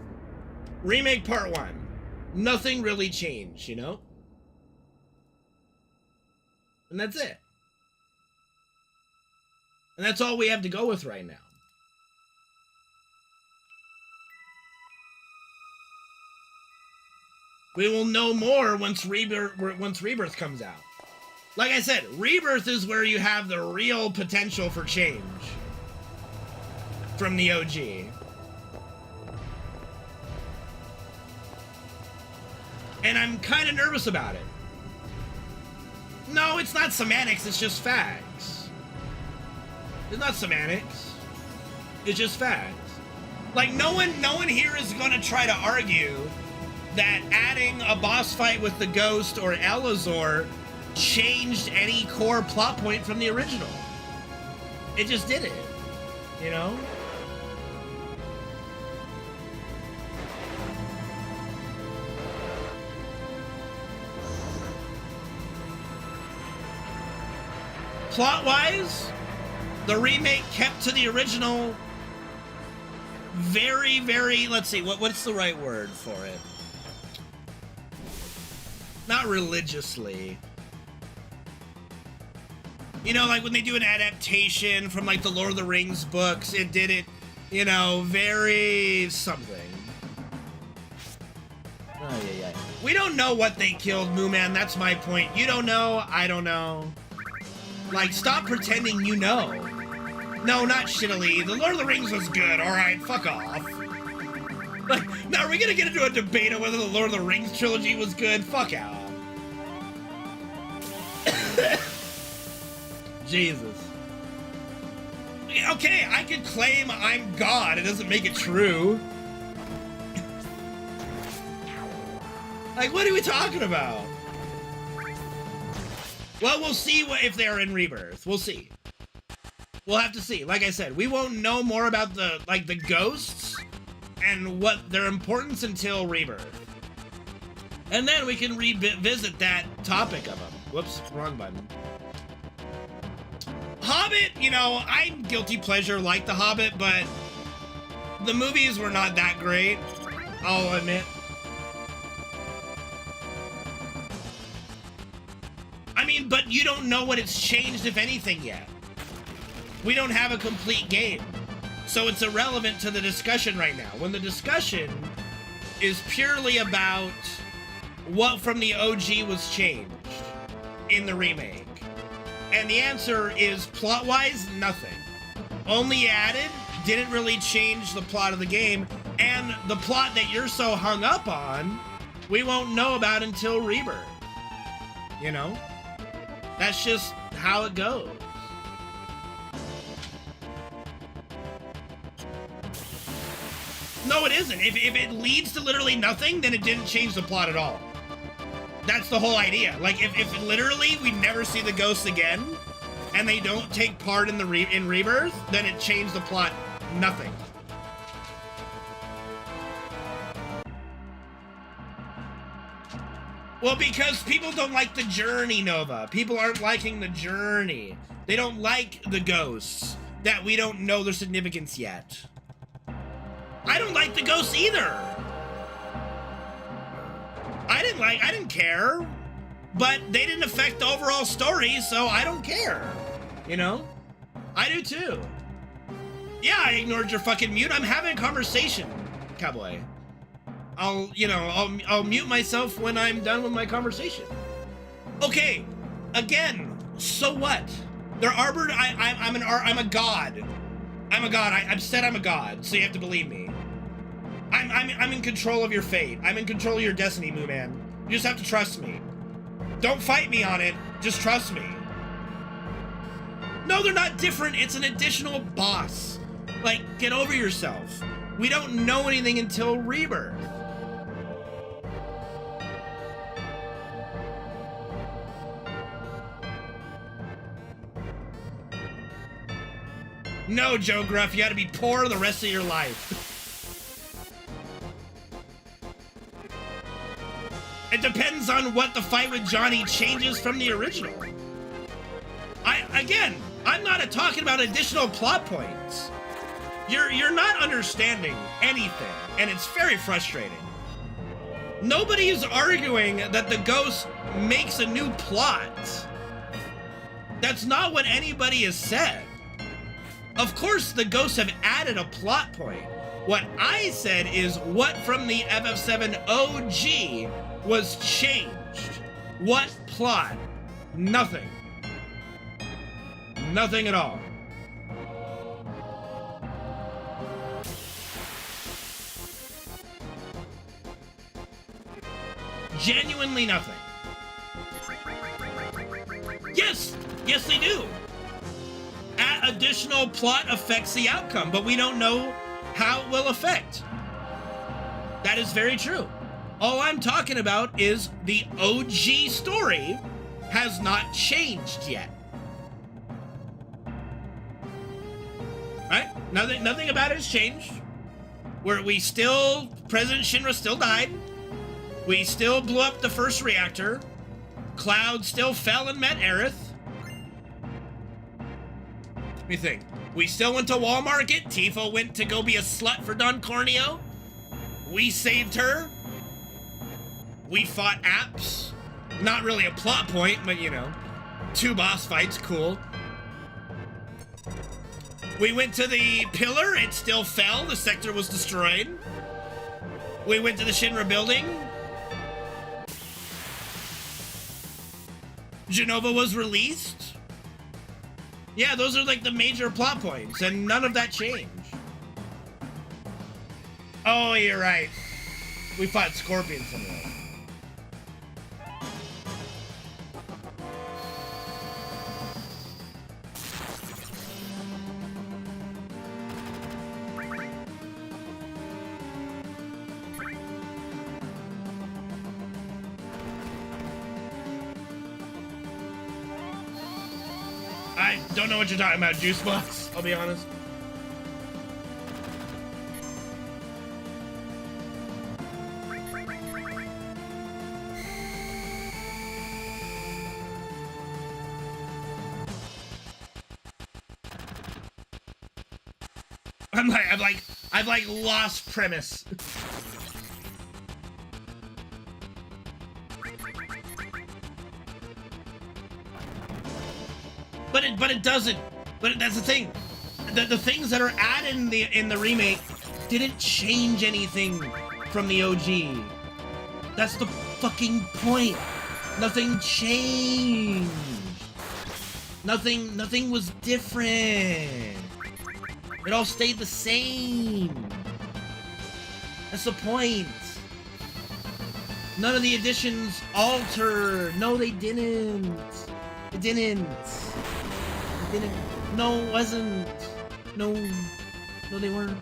Remake Part 1. Nothing really changed, you know? And that's it. And that's all we have to go with right now. We will know more once Rebirth comes out. Like I said, Rebirth is where you have the real potential for change from the OG. And I'm kind of nervous about it. No, it's not semantics, it's just facts. It's not semantics. It's just facts. Like, no one here is going to try to argue that adding a boss fight with the Ghost or Elazor changed any core plot point from the original. It just did it, you know? Plot-wise, the remake kept to the original very, very, let's see, what's the right word for it? Not religiously. You know, like when they do an adaptation from like the Lord of the Rings books, it did it, you know, very something. Oh, yeah. We don't know what they killed, Moo Man, that's my point. You don't know, I don't know. Like, stop pretending you know. No, not shittily. The Lord of the Rings was good, alright, fuck off. Like, now are we gonna get into a debate on whether the Lord of the Rings trilogy was good? Fuck out. Jesus. Okay, I could claim I'm God. It doesn't make it true. Like, what are we talking about? Well, we'll see if they're in Rebirth. We'll see. We'll have to see. Like I said, we won't know more about the ghosts and what their importance until Rebirth. And then we can revisit that topic of them. Whoops, wrong button. Hobbit, you know, I'm guilty pleasure like The Hobbit, but the movies were not that great, I'll admit. I mean, but you don't know what it's changed, if anything, yet. We don't have a complete game, so it's irrelevant to the discussion right now. When the discussion is purely about what from the OG was changed in the remake. And the answer is, plot-wise, nothing. Only added, didn't really change the plot of the game, and the plot that you're so hung up on, we won't know about until Rebirth. You know? That's just how it goes. No, it isn't. If it leads to literally nothing, then it didn't change the plot at all. That's the whole idea. Like, if literally we never see the ghosts again, and they don't take part in in Rebirth, then it changed the plot. Nothing. Well, because people don't like the journey, Nova. People aren't liking the journey. They don't like the ghosts that we don't know their significance yet. I don't like the ghosts either. I didn't care, but they didn't affect the overall story, so I don't care. You know? I do too. Yeah, I ignored your fucking mute. I'm having a conversation, Cowboy. I'll mute myself when I'm done with my conversation. Okay, again, so what? They're armored. I'm a god. I'm a god. I've said I'm a god, so you have to believe me. I'm in control of your fate. I'm in control of your destiny, Moo Man. You just have to trust me. Don't fight me on it. Just trust me. No, they're not different. It's an additional boss. Like, get over yourself. We don't know anything until Rebirth. No, Joe Gruff, you gotta be poor the rest of your life. It depends on what the fight with Johnny changes from the original. I'm not talking about additional plot points. You're not understanding anything, and it's very frustrating. Nobody is arguing that the ghost makes a new plot. That's not what anybody has said. Of course, the ghosts have added a plot point. What I said is what from the FF7 OG was changed. What plot? Nothing. Nothing at all. Genuinely nothing. Yes! Yes, they do! Additional plot affects the outcome, but we don't know how it will affect. That is very true. All I'm talking about is the OG story has not changed yet. Right? Nothing about it has changed. President Shinra still died. We still blew up the first reactor. Cloud still fell and met Aerith. Let me think. We still went to Wall Market. Tifa went to go be a slut for Don Corneo. We saved her. We fought Apps. Not really a plot point, but you know. 2 boss fights, cool. We went to the pillar, it still fell, the sector was destroyed. We went to the Shinra building. Genova was released. Yeah, those are like the major plot points, and none of that changed. Oh, you're right. We fought Scorpion somewhere. I don't know what you're talking about, Juice Box, I'll be honest. I've like lost premise. But it doesn't. But that's the thing. The things that are added in the remake didn't change anything from the OG. That's the fucking point. Nothing changed. Nothing was different. It all stayed the same. That's the point. None of the additions altered. No, they didn't. It didn't. It didn't. No, it wasn't. No, they weren't.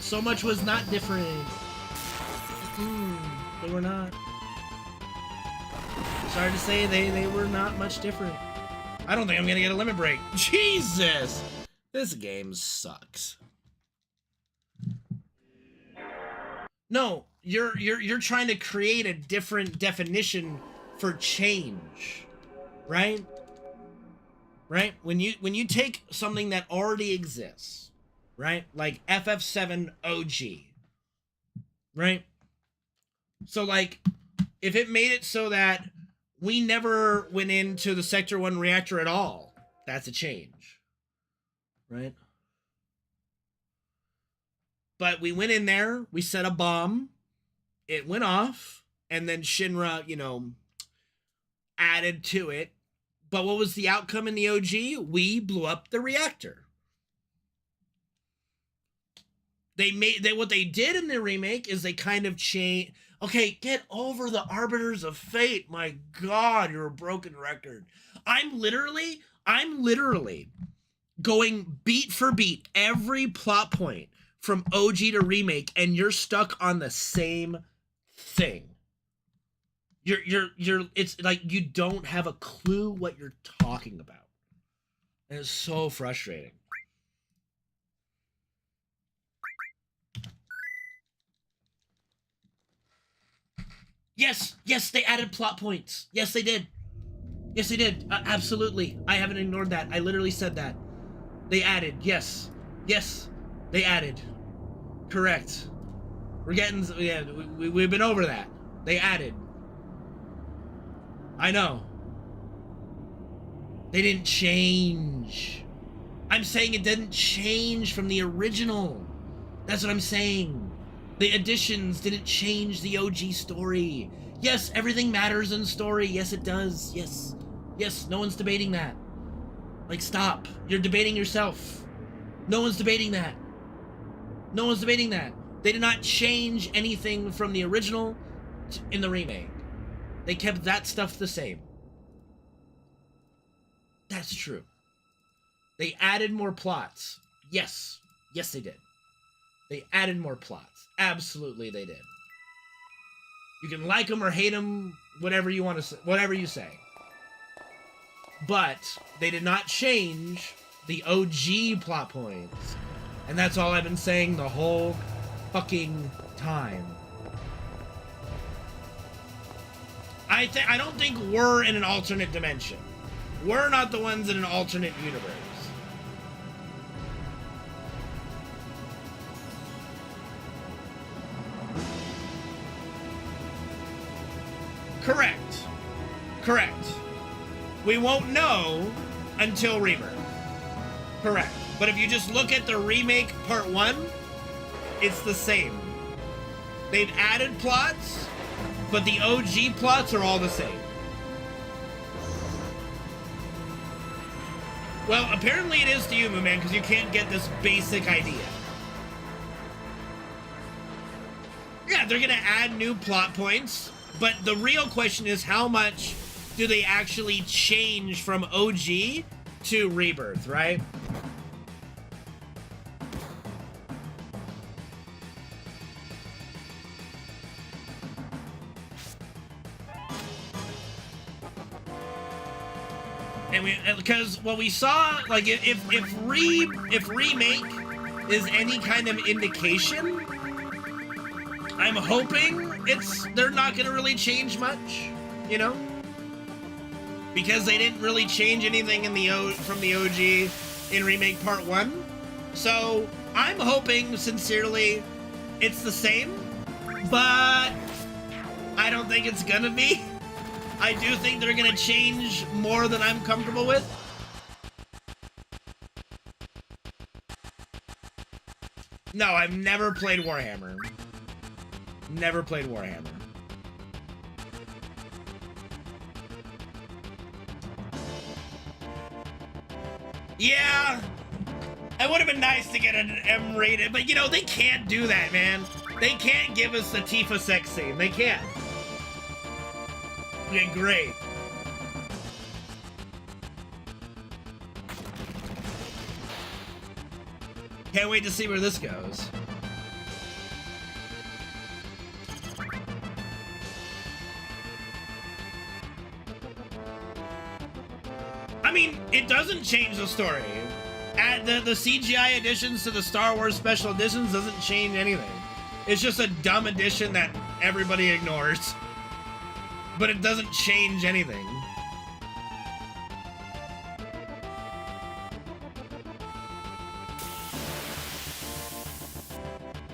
So much was not different. They were not. Sorry to say, they were not much different. I don't think I'm gonna get a limit break. Jesus! This game sucks. No, you're trying to create a different definition for change. Right? Right? When you take something that already exists, right? Like FF7 OG. Right? So like, if it made it so that we never went into the Sector 1 reactor at all, that's a change. Right? But we went in there, we set a bomb, it went off, and then Shinra, you know, added to it. But what was the outcome in the OG? We blew up the reactor. What they did in the remake is they kind of changed. Okay, get over the Arbiters of Fate. My God, you're a broken record. I'm literally going beat for beat every plot point from OG to remake, and you're stuck on the same thing. It's like you don't have a clue what you're talking about. And it's so frustrating. Yes, yes, they added plot points. Yes, they did. Yes, they did. Absolutely. I haven't ignored that. I literally said that. They added. Yes. Yes, they added. Correct. We're getting... Yeah, we've been over that. They added. I know. They didn't change. I'm saying it didn't change from the original. That's what I'm saying. The additions didn't change the OG story. Yes, everything matters in story. Yes, it does. Yes. Yes, no one's debating that. Like, stop. You're debating yourself. No one's debating that. No one's debating that. They did not change anything from the original in the remake. They kept that stuff the same. That's true. They added more plots. Yes. Yes, they did. They added more plots. Absolutely, they did. You can like them or hate them, whatever you want to say, whatever you say. But they did not change the OG plot points. And that's all I've been saying the whole fucking time. I don't think we're in an alternate dimension. We're not the ones in an alternate universe. Correct. Correct. We won't know until Rebirth. Correct. But if you just look at the remake part 1, it's the same. They've added plots, but the OG plots are all the same. Well, apparently it is to you, man, because you can't get this basic idea. Yeah, they're gonna add new plot points, but the real question is how much do they actually change from OG to Rebirth, right? And because what we saw, like if remake is any kind of indication, I'm hoping they're not gonna really change much, you know, because they didn't really change anything from the OG in remake part 1. So I'm hoping sincerely it's the same, but I don't think it's gonna be. I do think they're gonna change more than I'm comfortable with. No, I've never played Warhammer. Never played Warhammer. Yeah, it would have been nice to get an M rated, but you know, they can't do that, man. They can't give us the Tifa sex scene. They can't. Okay, great. Can't wait to see where this goes. I mean, it doesn't change the story. The CGI additions to the Star Wars Special Editions doesn't change anything. It's just a dumb addition that everybody ignores. But it doesn't change anything.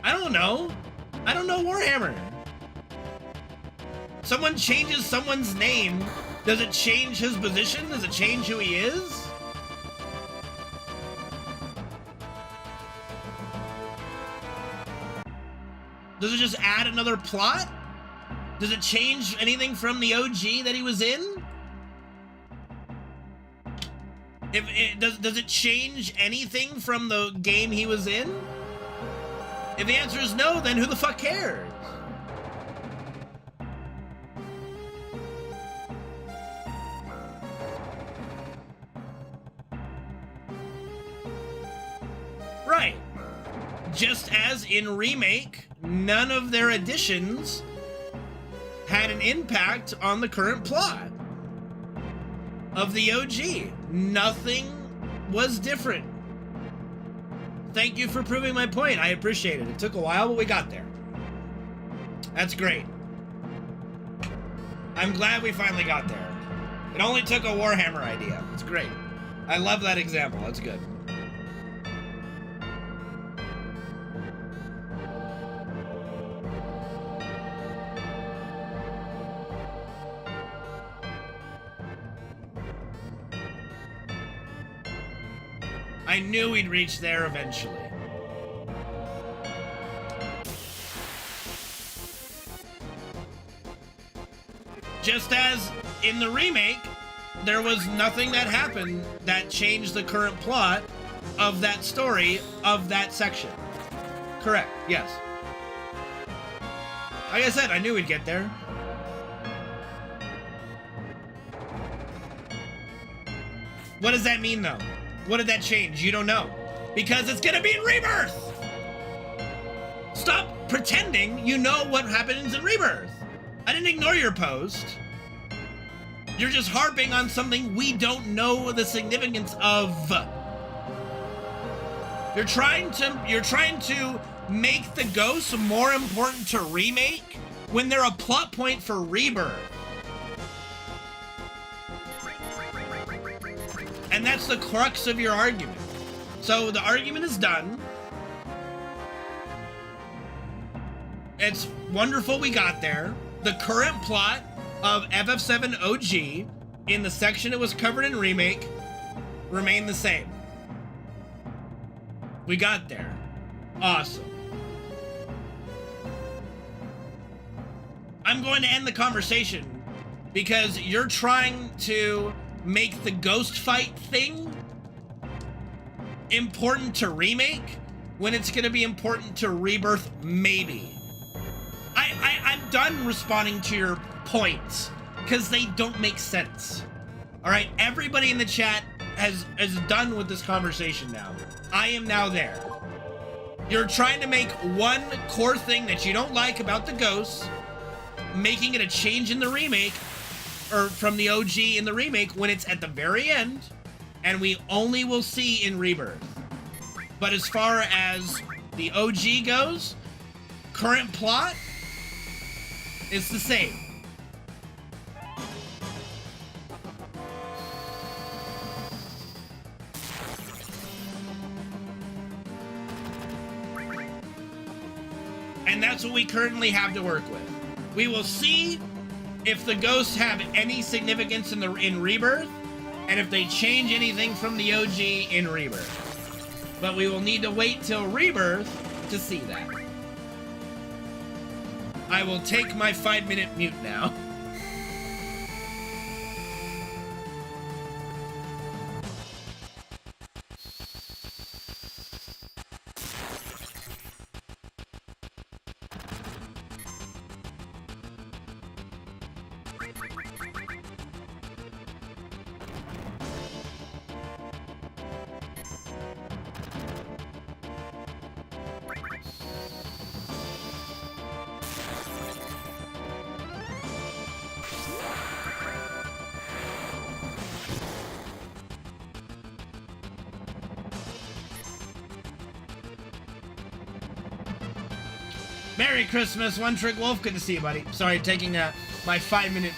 I don't know. I don't know Warhammer. Someone changes someone's name. Does it change his position? Does it change who he is? Does it just add another plot? Does it change anything from the OG that he was in? Does it change anything from the game he was in? If the answer is no, then who the fuck cares? Right. Just as in Remake, none of their additions had an impact on the current plot of the OG. Nothing was different. Thank you for proving my point. I appreciate it. It took a while, but we got there. That's great. I'm glad we finally got there. It only took a Warhammer idea. It's great. I love that example. That's good. I knew we'd reach there eventually. Just as in the remake, there was nothing that happened that changed the current plot of that story, of that section. Correct, yes. Like I said, I knew we'd get there. What does that mean, though? What did that change? You don't know. Because it's gonna be in Rebirth! Stop pretending you know what happens in Rebirth. I didn't ignore your post. You're just harping on something we don't know the significance of. You're trying to make the ghosts more important to remake when they're a plot point for Rebirth. And that's the crux of your argument. So the argument is done. It's wonderful we got there. The current plot of FF7 OG in the section it was covered in remake remained the same. We got there. Awesome. I'm going to end the conversation because you're trying to make the ghost fight thing important to remake when it's going to be important to Rebirth, maybe. I'm done responding to your points because they don't make sense. All right, everybody in the chat is done with this conversation now. I am now there. You're trying to make one core thing that you don't like about the ghosts, making it a change in the remake, or from the OG in the remake when it's at the very end, and we only will see in Rebirth. But as far as the OG goes, current plot is the same. And that's what we currently have to work with. We will see if the ghosts have any significance in Rebirth, and if they change anything from the OG in Rebirth. But we will need to wait till Rebirth to see that. I will take my 5-minute mute now. Merry Christmas, One Trick Wolf. Good to see you, buddy. Sorry, taking my 5-minute.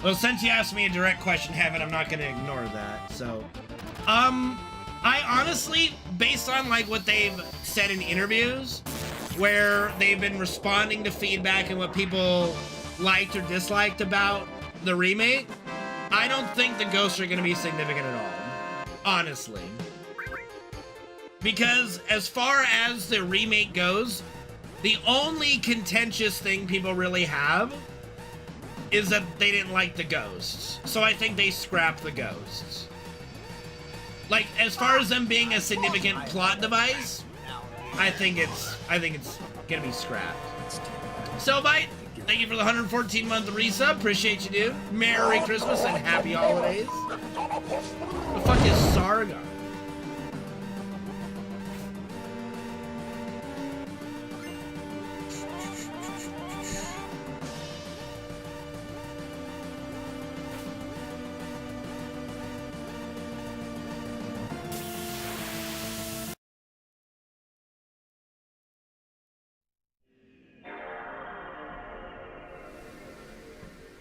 Well, since you asked me a direct question, Heaven, I'm not going to ignore that. So, I honestly, based on like what they've said in interviews, where they've been responding to feedback and what people liked or disliked about the remake, I don't think the ghosts are going to be significant at all, honestly. Because as far as the remake goes, the only contentious thing people really have is that they didn't like the ghosts. So I think they scrapped the ghosts. Like, as far as them being a significant plot device, I think it's gonna be scrapped. So, Bite, Thank you for the 114-month resub. Appreciate you, dude. Merry Christmas and happy holidays. The fuck is Sargon?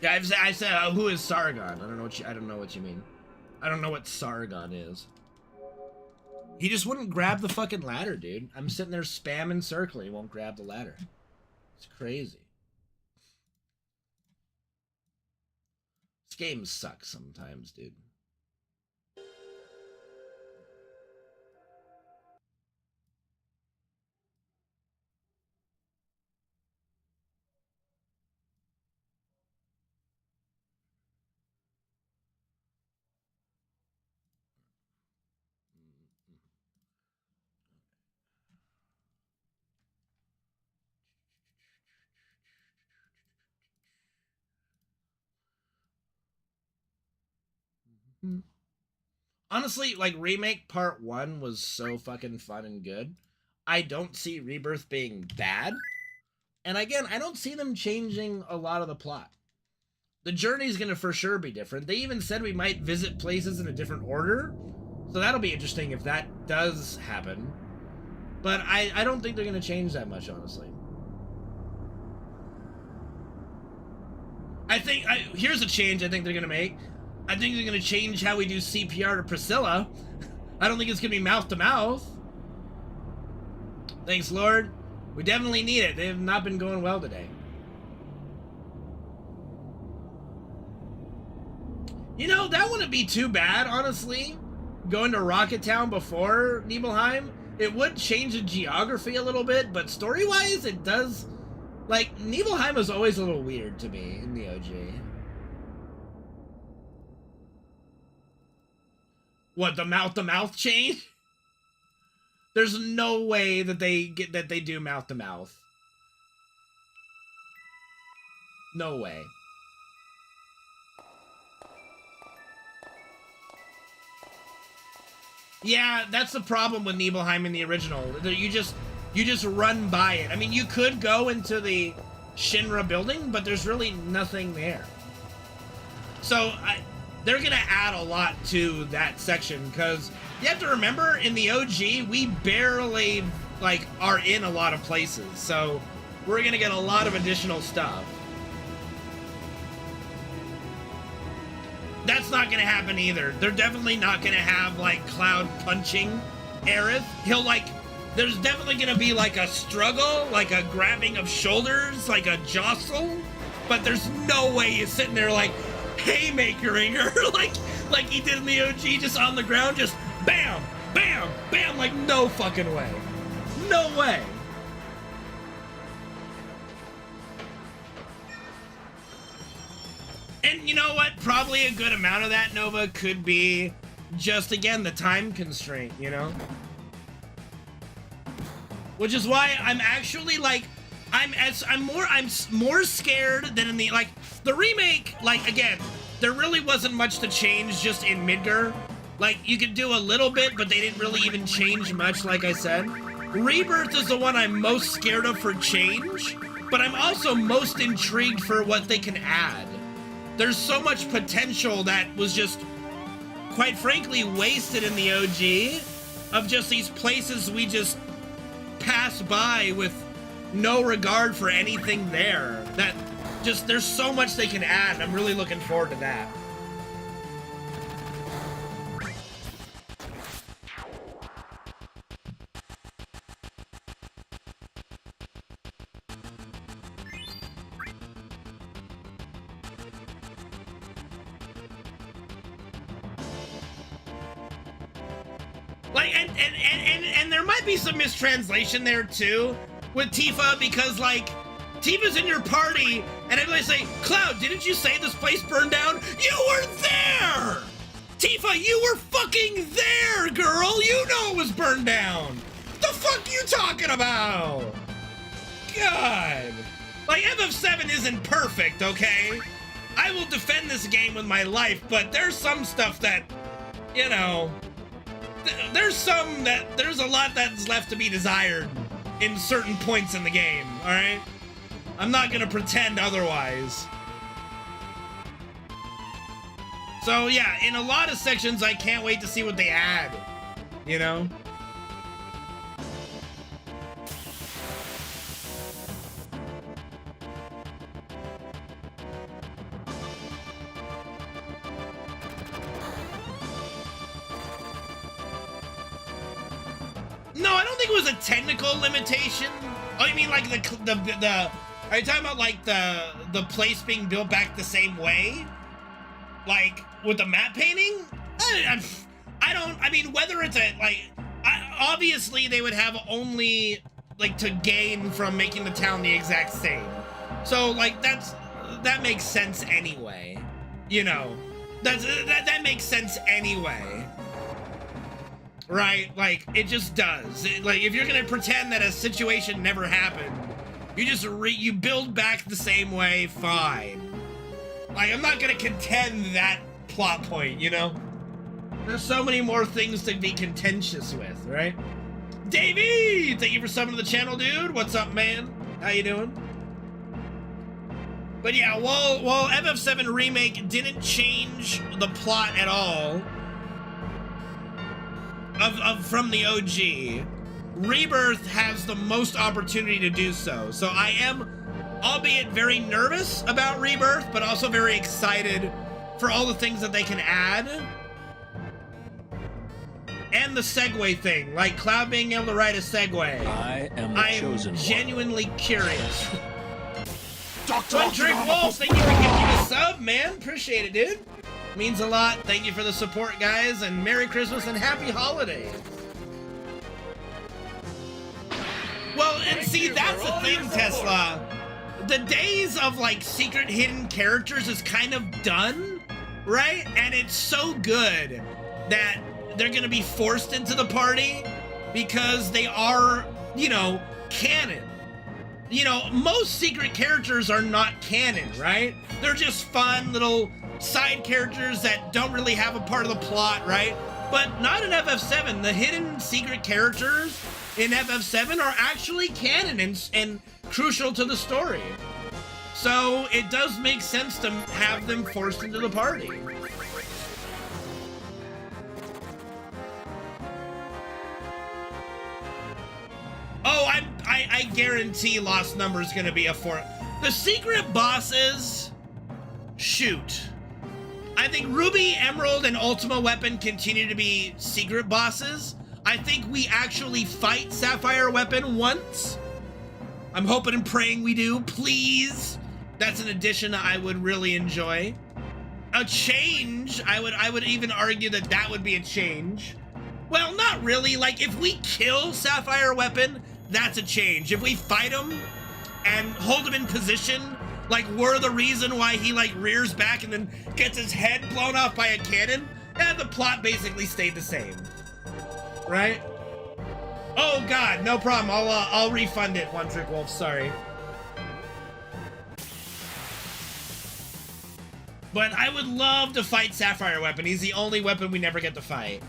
Yeah, I said, who is Sargon? I don't know what you mean. I don't know what Sargon is. He just wouldn't grab the fucking ladder, dude. I'm sitting there spamming circle. He won't grab the ladder. It's crazy. This game sucks sometimes, dude. Honestly, like, Remake Part 1 was so fucking fun and good. I don't see Rebirth being bad. And again, I don't see them changing a lot of the plot. The journey's gonna for sure be different. They even said we might visit places in a different order. So that'll be interesting if that does happen. But I don't think they're gonna change that much, honestly. Here's a change I think they're gonna make. I think they're gonna change how we do CPR to Priscilla. I don't think it's gonna be mouth to mouth. Thanks, Lord. We definitely need it. They have not been going well today. You know, that wouldn't be too bad, honestly. Going to Rocket Town before Nibelheim, it would change the geography a little bit, but story-wise, it does. Like, Nibelheim was always a little weird to me in the OG. What, the mouth-to-mouth change? There's no way that they do mouth-to-mouth. No way. Yeah, that's the problem with Nibelheim in the original. You just run by it. I mean, you could go into the Shinra building, but there's really nothing there. So they're gonna add a lot to that section, because you have to remember, in the OG, we barely like are in a lot of places. So we're gonna get a lot of additional stuff. That's not gonna happen either. They're definitely not gonna have like Cloud punching Aerith. There's definitely gonna be like a struggle, like a grabbing of shoulders, like a jostle, but there's no way he's sitting there like haymakering her like he did in the OG, just on the ground, just bam, bam, bam, like no fucking way. No way. And you know what? Probably a good amount of that, Nova, could be just, again, the time constraint, you know? Which is why I'm actually, like, I'm more scared than in the, like, the remake, like, again, there really wasn't much to change just in Midgar. Like, you could do a little bit, but they didn't really even change much, like I said. Rebirth is the one I'm most scared of for change, but I'm also most intrigued for what they can add. There's so much potential that was just, quite frankly, wasted in the OG, of just these places we just pass by with no regard for anything there. That just, there's so much they can add, and I'm really looking forward to that. Like, and there might be some mistranslation there too with Tifa, because like Tifa's in your party and everybody say, Cloud, didn't you say this place burned down? You were there! Tifa, you were fucking there, girl! You know it was burned down! The fuck you talking about? God! Like, FF7 isn't perfect, okay? I will defend this game with my life, but there's some stuff that, you know, there's a lot that's left to be desired in certain points in the game, alright? I'm not gonna pretend otherwise. So yeah, in a lot of sections, I can't wait to see what they add, you know? No, I don't think it was a technical limitation. Oh, you mean like the are you talking about like the place being built back the same way? Like with the map painting? I mean, whether it's obviously they would have only like to gain from making the town the exact same. So like that makes sense anyway. You know, that makes sense anyway. Right? Like, it just does. Like, if you're gonna pretend that a situation never happened, you just you build back the same way, fine. Like, I'm not gonna contend that plot point, you know? There's so many more things to be contentious with, right? Davey! Thank you for subbing to the channel, dude. What's up, man? How you doing? But yeah, while FF7 Remake didn't change the plot at all, from the OG, Rebirth has the most opportunity to do so. So I am, albeit very nervous about Rebirth, but also very excited for all the things that they can add. And the segue thing, like Cloud being able to ride a Segue. I am the chosen one. Genuinely curious. One Trick Wolf, thank you for giving me the sub, man. Appreciate it, dude. Means a lot. Thank you for the support, guys, and Merry Christmas and Happy Holidays. Well, and see, that's the thing, Tesla. The days of, like, secret hidden characters is kind of done, right? And it's so good that they're gonna be forced into the party because they are, you know, canon. You know, most secret characters are not canon, right? They're just fun little side characters that don't really have a part of the plot, right? But not in FF7. The hidden secret characters in FF7 are actually canon and crucial to the story. So it does make sense to have them forced into the party. Oh, I guarantee Lost Number is going to be a 4. The secret bosses, shoot. I think Ruby, Emerald, and Ultima Weapon continue to be secret bosses. I think we actually fight Sapphire Weapon once. I'm hoping and praying we do, please. That's an addition I would really enjoy. A change, I would even argue that that would be a change. Well, not really. Like, if we kill Sapphire Weapon, that's a change. If we fight him and hold him in position, like we're the reason why he like rears back and then gets his head blown off by a cannon, and the plot basically stayed the same, right? Oh God, no problem. I'll refund it, One Trick Wolf. Sorry, but I would love to fight Sapphire Weapon. He's the only weapon we never get to fight.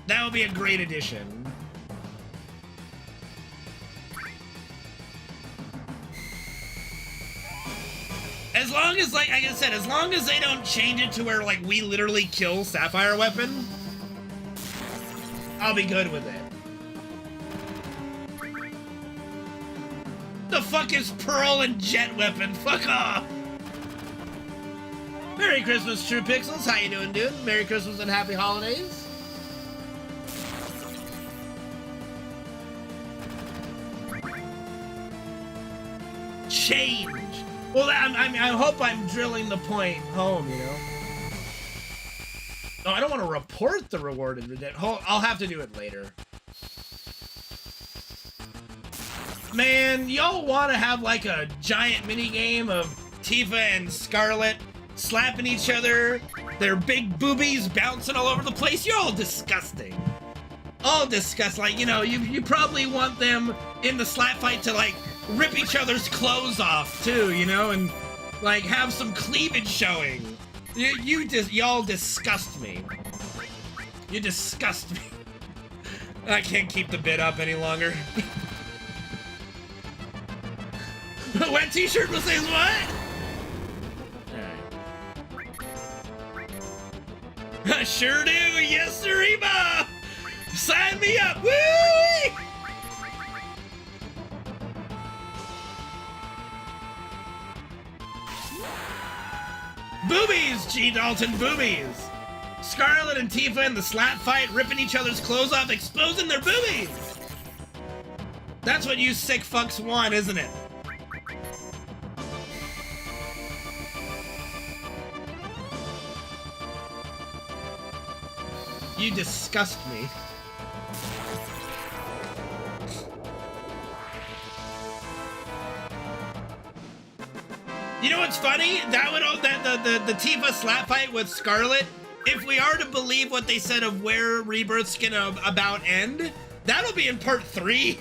That would be a great addition. As long as, like I said, as long as they don't change it to where, like, we literally kill Sapphire Weapon, I'll be good with it. The fuck is Pearl and Jet Weapon? Fuck off! Merry Christmas, True Pixels. How you doing, dude? Merry Christmas and Happy Holidays. Change. Well, I hope I'm drilling the point home, you know? No, I don't want to report the rewarded redemption. I'll have to do it later. Man, y'all want to have like a giant mini game of Tifa and Scarlet slapping each other, their big boobies bouncing all over the place? You're all disgusting. All disgusting. Like, you know, you probably want them in the slap fight to like rip each other's clothes off too, you know, and like have some cleavage showing. Y'all disgust me. You disgust me. I can't keep the bit up any longer. Wet t-shirt will say what? I sure do, yes sirree-ba! Sign me up, woo! Boobies, G. Dalton, boobies! Scarlet and Tifa in the slap fight, ripping each other's clothes off, exposing their boobies! That's what you sick fucks want, isn't it? You disgust me. You know what's funny? That would the Tifa slap fight with Scarlet. If we are to believe what they said of where Rebirth's gonna about end, that'll be in part 3.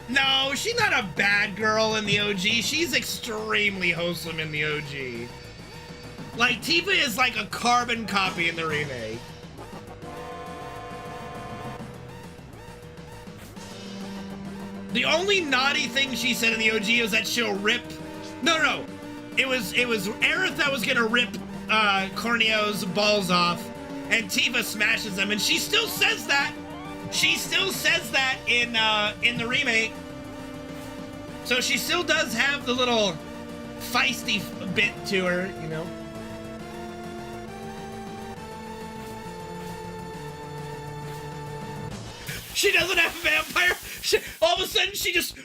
No, she's not a bad girl in the OG. She's extremely wholesome in the OG. Like, Tifa is like a carbon copy in the remake. The only naughty thing she said in the OG is that she'll rip... No. It was Aerith that was gonna rip Corneo's balls off, and Tifa smashes them, and she still says that. She still says that in the remake. So she still does have the little feisty bit to her, you know? She doesn't have a vampire. All of a sudden, she just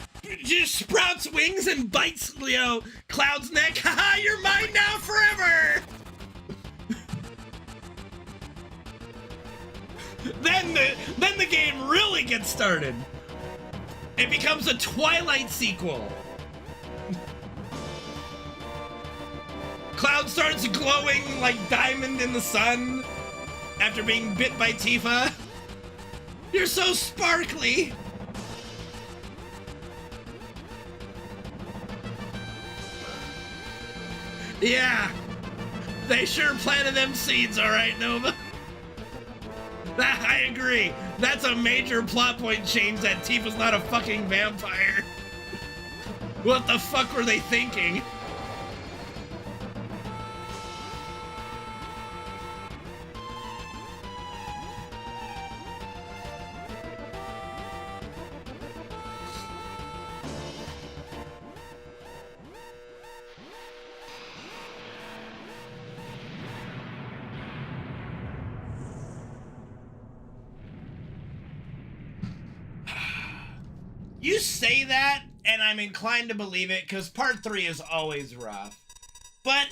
sprouts wings and bites, you know, Cloud's neck. Haha, you're mine now forever. Then the game really gets started. It becomes a Twilight sequel. Cloud starts glowing like diamond in the sun after being bit by Tifa. You're so sparkly! Yeah! They sure planted them seeds, alright, Nova? I agree. That's a major plot point change that Tifa's not a fucking vampire. What the fuck were they thinking? You say that, and I'm inclined to believe it, because part 3 is always rough. But,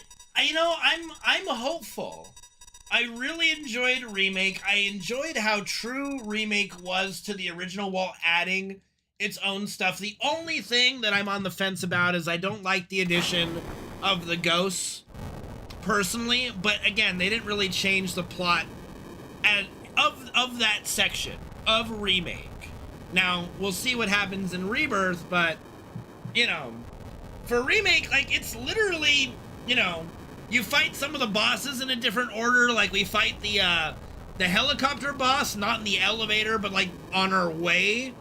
you know, I'm hopeful. I really enjoyed Remake. I enjoyed how true Remake was to the original while adding its own stuff. The only thing that I'm on the fence about is I don't like the addition of the ghosts, personally. But again, they didn't really change the plot of that section of Remake. Now, we'll see what happens in Rebirth, but, you know, for Remake, like, it's literally, you know, you fight some of the bosses in a different order. Like, we fight the helicopter boss, not in the elevator, but, like, on our way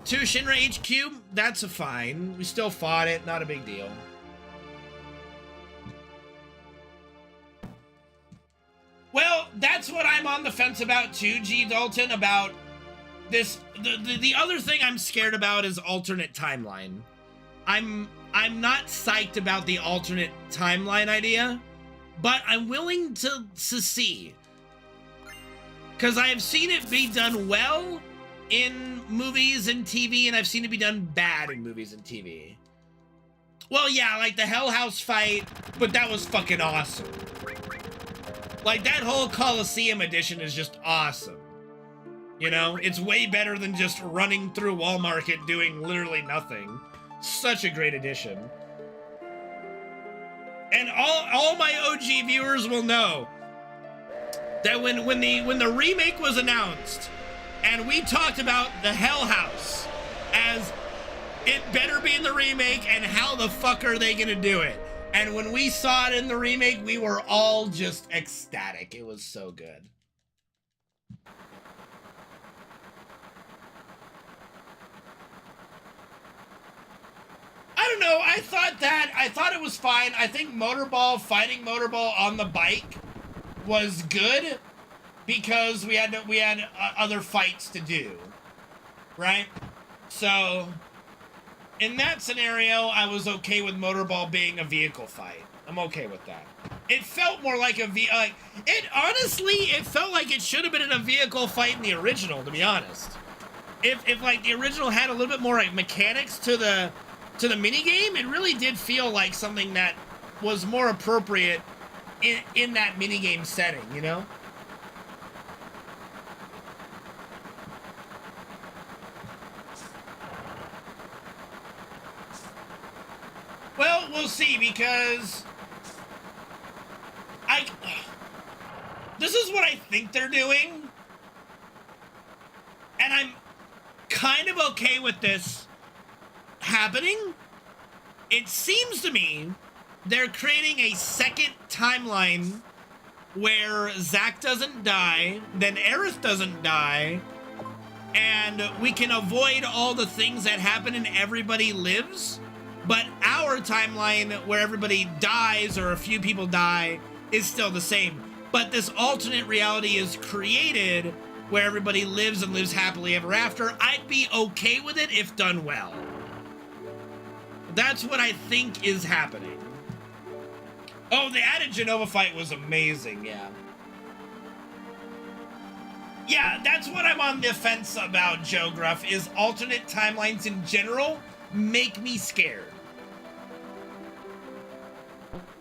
to Shinra HQ. That's fine. We still fought it. Not a big deal. Well, that's what I'm on the fence about, too, G. Dalton, about... The other thing I'm scared about is alternate timeline. I'm not psyched about the alternate timeline idea, but I'm willing to see. Because I have seen it be done well in movies and TV, and I've seen it be done bad in movies and TV. Well, yeah, like the Hell House fight, but that was fucking awesome. Like, that whole Coliseum edition is just awesome. You know, it's way better than just running through Wall Market doing literally nothing. Such a great addition. And all my OG viewers will know that when the remake was announced, and we talked about the Hell House as it better be in the remake, and how the fuck are they gonna do it? And when we saw it in the remake, we were all just ecstatic. It was so good. I don't know. I thought it was fine. I think fighting Motorball on the bike was good because we had other fights to do, right? So in that scenario, I was okay with Motorball being a vehicle fight. I'm okay with that. It felt more like it felt like it should have been in a vehicle fight in the original, to be honest. If like the original had a little bit more like mechanics to the minigame, it really did feel like something that was more appropriate in that minigame setting, you know? Well, we'll see, because this is what I think they're doing, and I'm kind of okay with this happening. It seems to me they're creating a second timeline where Zack doesn't die, then Aerith doesn't die, and we can avoid all the things that happen and everybody lives. But our timeline where everybody dies or a few people die is still the same. But this alternate reality is created where everybody lives and lives happily ever after. I'd be okay with it if done well. That's what I think is happening. Oh, the added Jenova fight was amazing, yeah. Yeah, that's what I'm on the fence about, Joe Gruff, is alternate timelines in general make me scared.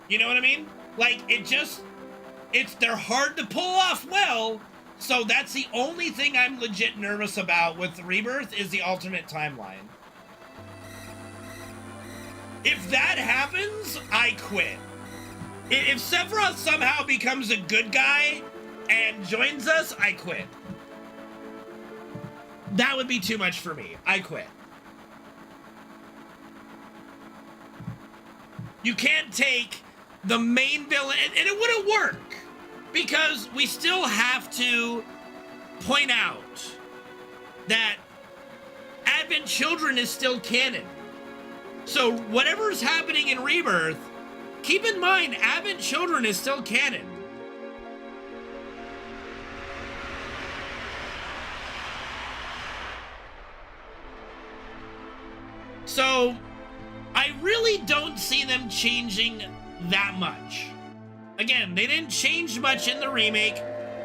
You know what I mean? Like, they're hard to pull off well, so that's the only thing I'm legit nervous about with Rebirth is the alternate timeline. If that happens, I quit. If Sephiroth somehow becomes a good guy and joins us, I quit. That would be too much for me. I quit. You can't take the main villain, and it wouldn't work, because we still have to point out that Advent Children is still canon. So whatever's happening in Rebirth, keep in mind Advent Children is still canon. So I really don't see them changing that much. Again, they didn't change much in the remake.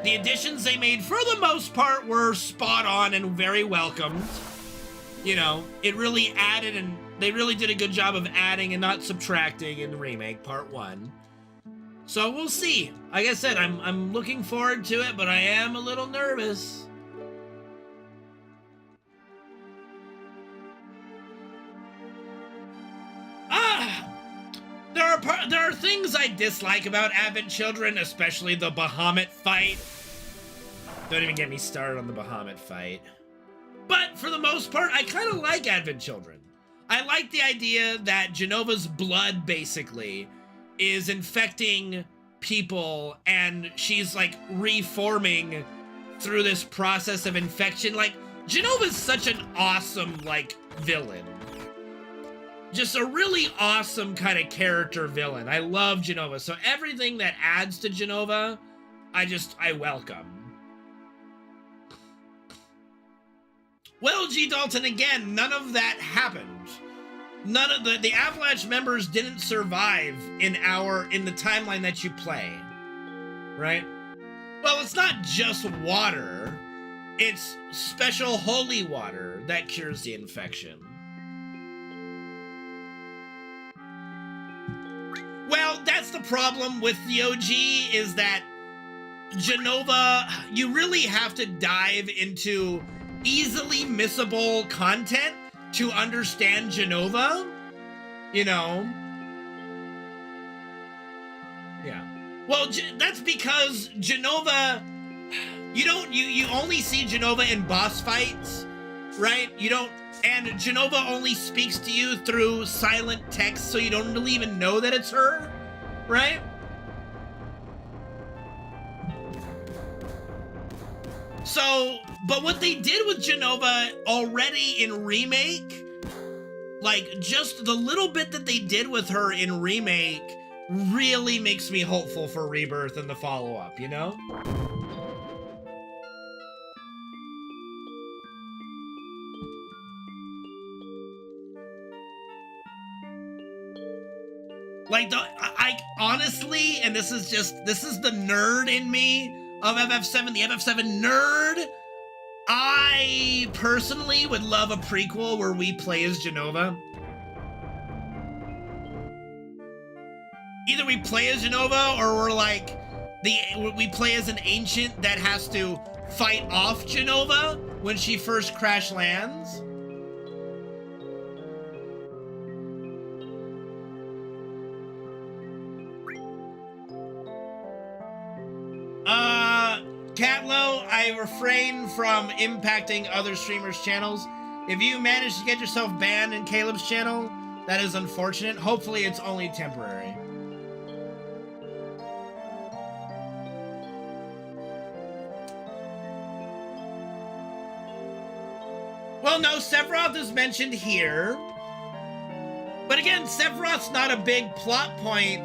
The additions they made, for the most part, were spot on and very welcomed. You know, it really added, and they really did a good job of adding and not subtracting in the remake, part 1. So we'll see. Like I said, I'm looking forward to it, but I am a little nervous. There are things I dislike about Advent Children, especially the Bahamut fight. Don't even get me started on the Bahamut fight. But for the most part, I kind of like Advent Children. I like the idea that Genova's blood, basically, is infecting people, and she's, like, reforming through this process of infection. Like, Genova's such an awesome, like, villain. Just a really awesome kind of character villain. I love Jenova. So everything that adds to Jenova, I welcome. Well, G. Dalton, again, none of that happened. None of the Avalanche members didn't survive in the timeline that you play. Right? Well, it's not just water. It's special holy water that cures the infection. Well, that's the problem with the OG, is that Jenova, you really have to dive into easily missable content to understand Jenova, you know? Yeah. Well, that's because Jenova you only see Jenova in boss fights, right? You don't, and Jenova only speaks to you through silent text, so you don't really even know that it's her, right? So, but what they did with Jenova already in Remake, like, just the little bit that they did with her in Remake really makes me hopeful for Rebirth and the follow-up, you know? Like, I honestly, and this is the nerd in me of FF7, the FF7 nerd, I personally would love a prequel where we play as Jenova. Either we play as Jenova, or we're like, we play as an ancient that has to fight off Jenova when she first crash lands. Catlow, I refrain from impacting other streamers' channels. If you manage to get yourself banned in Caleb's channel, that is unfortunate. Hopefully it's only temporary. Well, no, Sephiroth is mentioned here. But again, Sephiroth's not a big plot point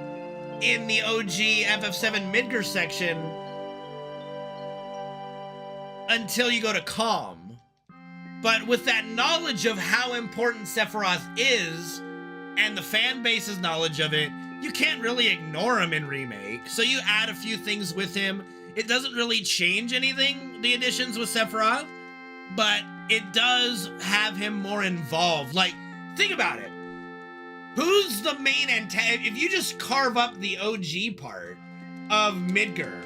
in the OG FF7 Midgar section until you go to Calm. But with that knowledge of how important Sephiroth is, and the fan base's knowledge of it, you can't really ignore him in Remake. So you add a few things with him. It doesn't really change anything, the additions with Sephiroth, but it does have him more involved. Like, think about it. Who's the main antagonist? If you just carve up the OG part of Midgar,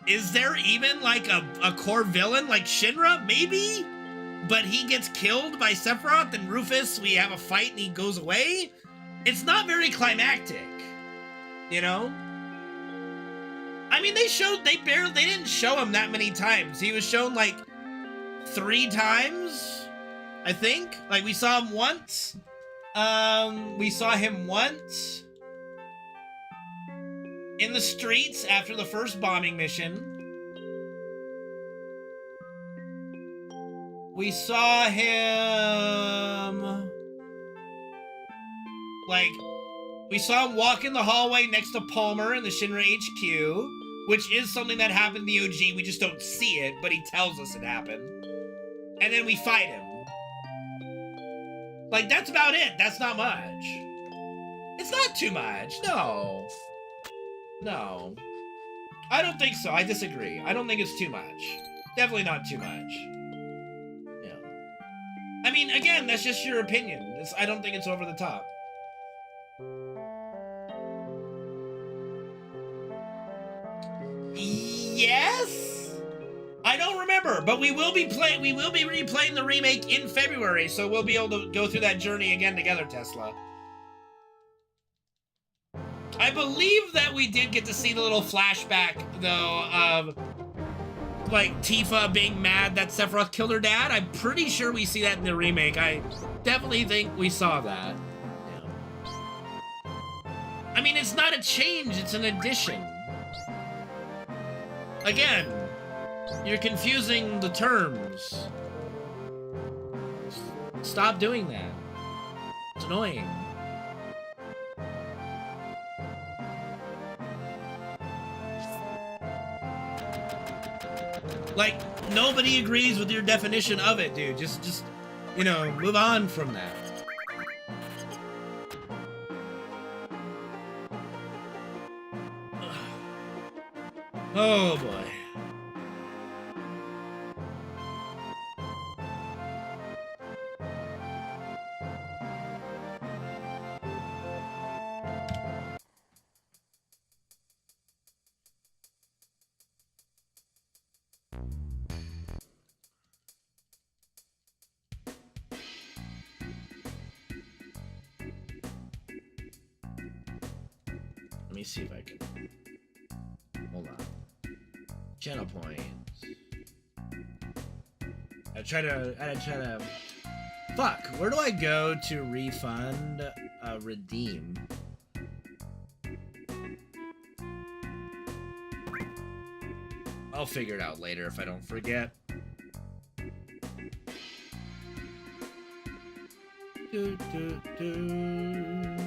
is there even like a core villain like Shinra? Maybe? But he gets killed by Sephiroth, and Rufus, we have a fight and he goes away? It's not very climactic, you know? I mean, they didn't show him that many times. He was shown like 3 times, I think. Like, we saw him once. We saw him once in the streets after the first bombing mission. We saw him, like, we saw him walk in the hallway next to Palmer in the Shinra HQ, which is something that happened in the OG. We just don't see it, but he tells us it happened. And then we fight him. Like, that's about it. That's not much. It's not too much. No. No. I don't think so. I disagree. I don't think it's too much. Definitely not too much. Yeah. I mean, again, that's just your opinion. I don't think it's over the top. Yes? I don't remember, but we will be replaying the remake in February, so we'll be able to go through that journey again together, Tesla. I believe that we did get to see the little flashback, though, of, like, Tifa being mad that Sephiroth killed her dad. I'm pretty sure we see that in the remake. I definitely think we saw that. Yeah. I mean, it's not a change, it's an addition. Again, you're confusing the terms. Stop doing that. It's annoying. Like, nobody agrees with your definition of it, dude. Just, you know, move on from that. Oh, boy. Let me see if I can. Hold on. Channel points. I try to. Fuck. Where do I go to refund? Redeem. I'll figure it out later if I don't forget. Do, do, do.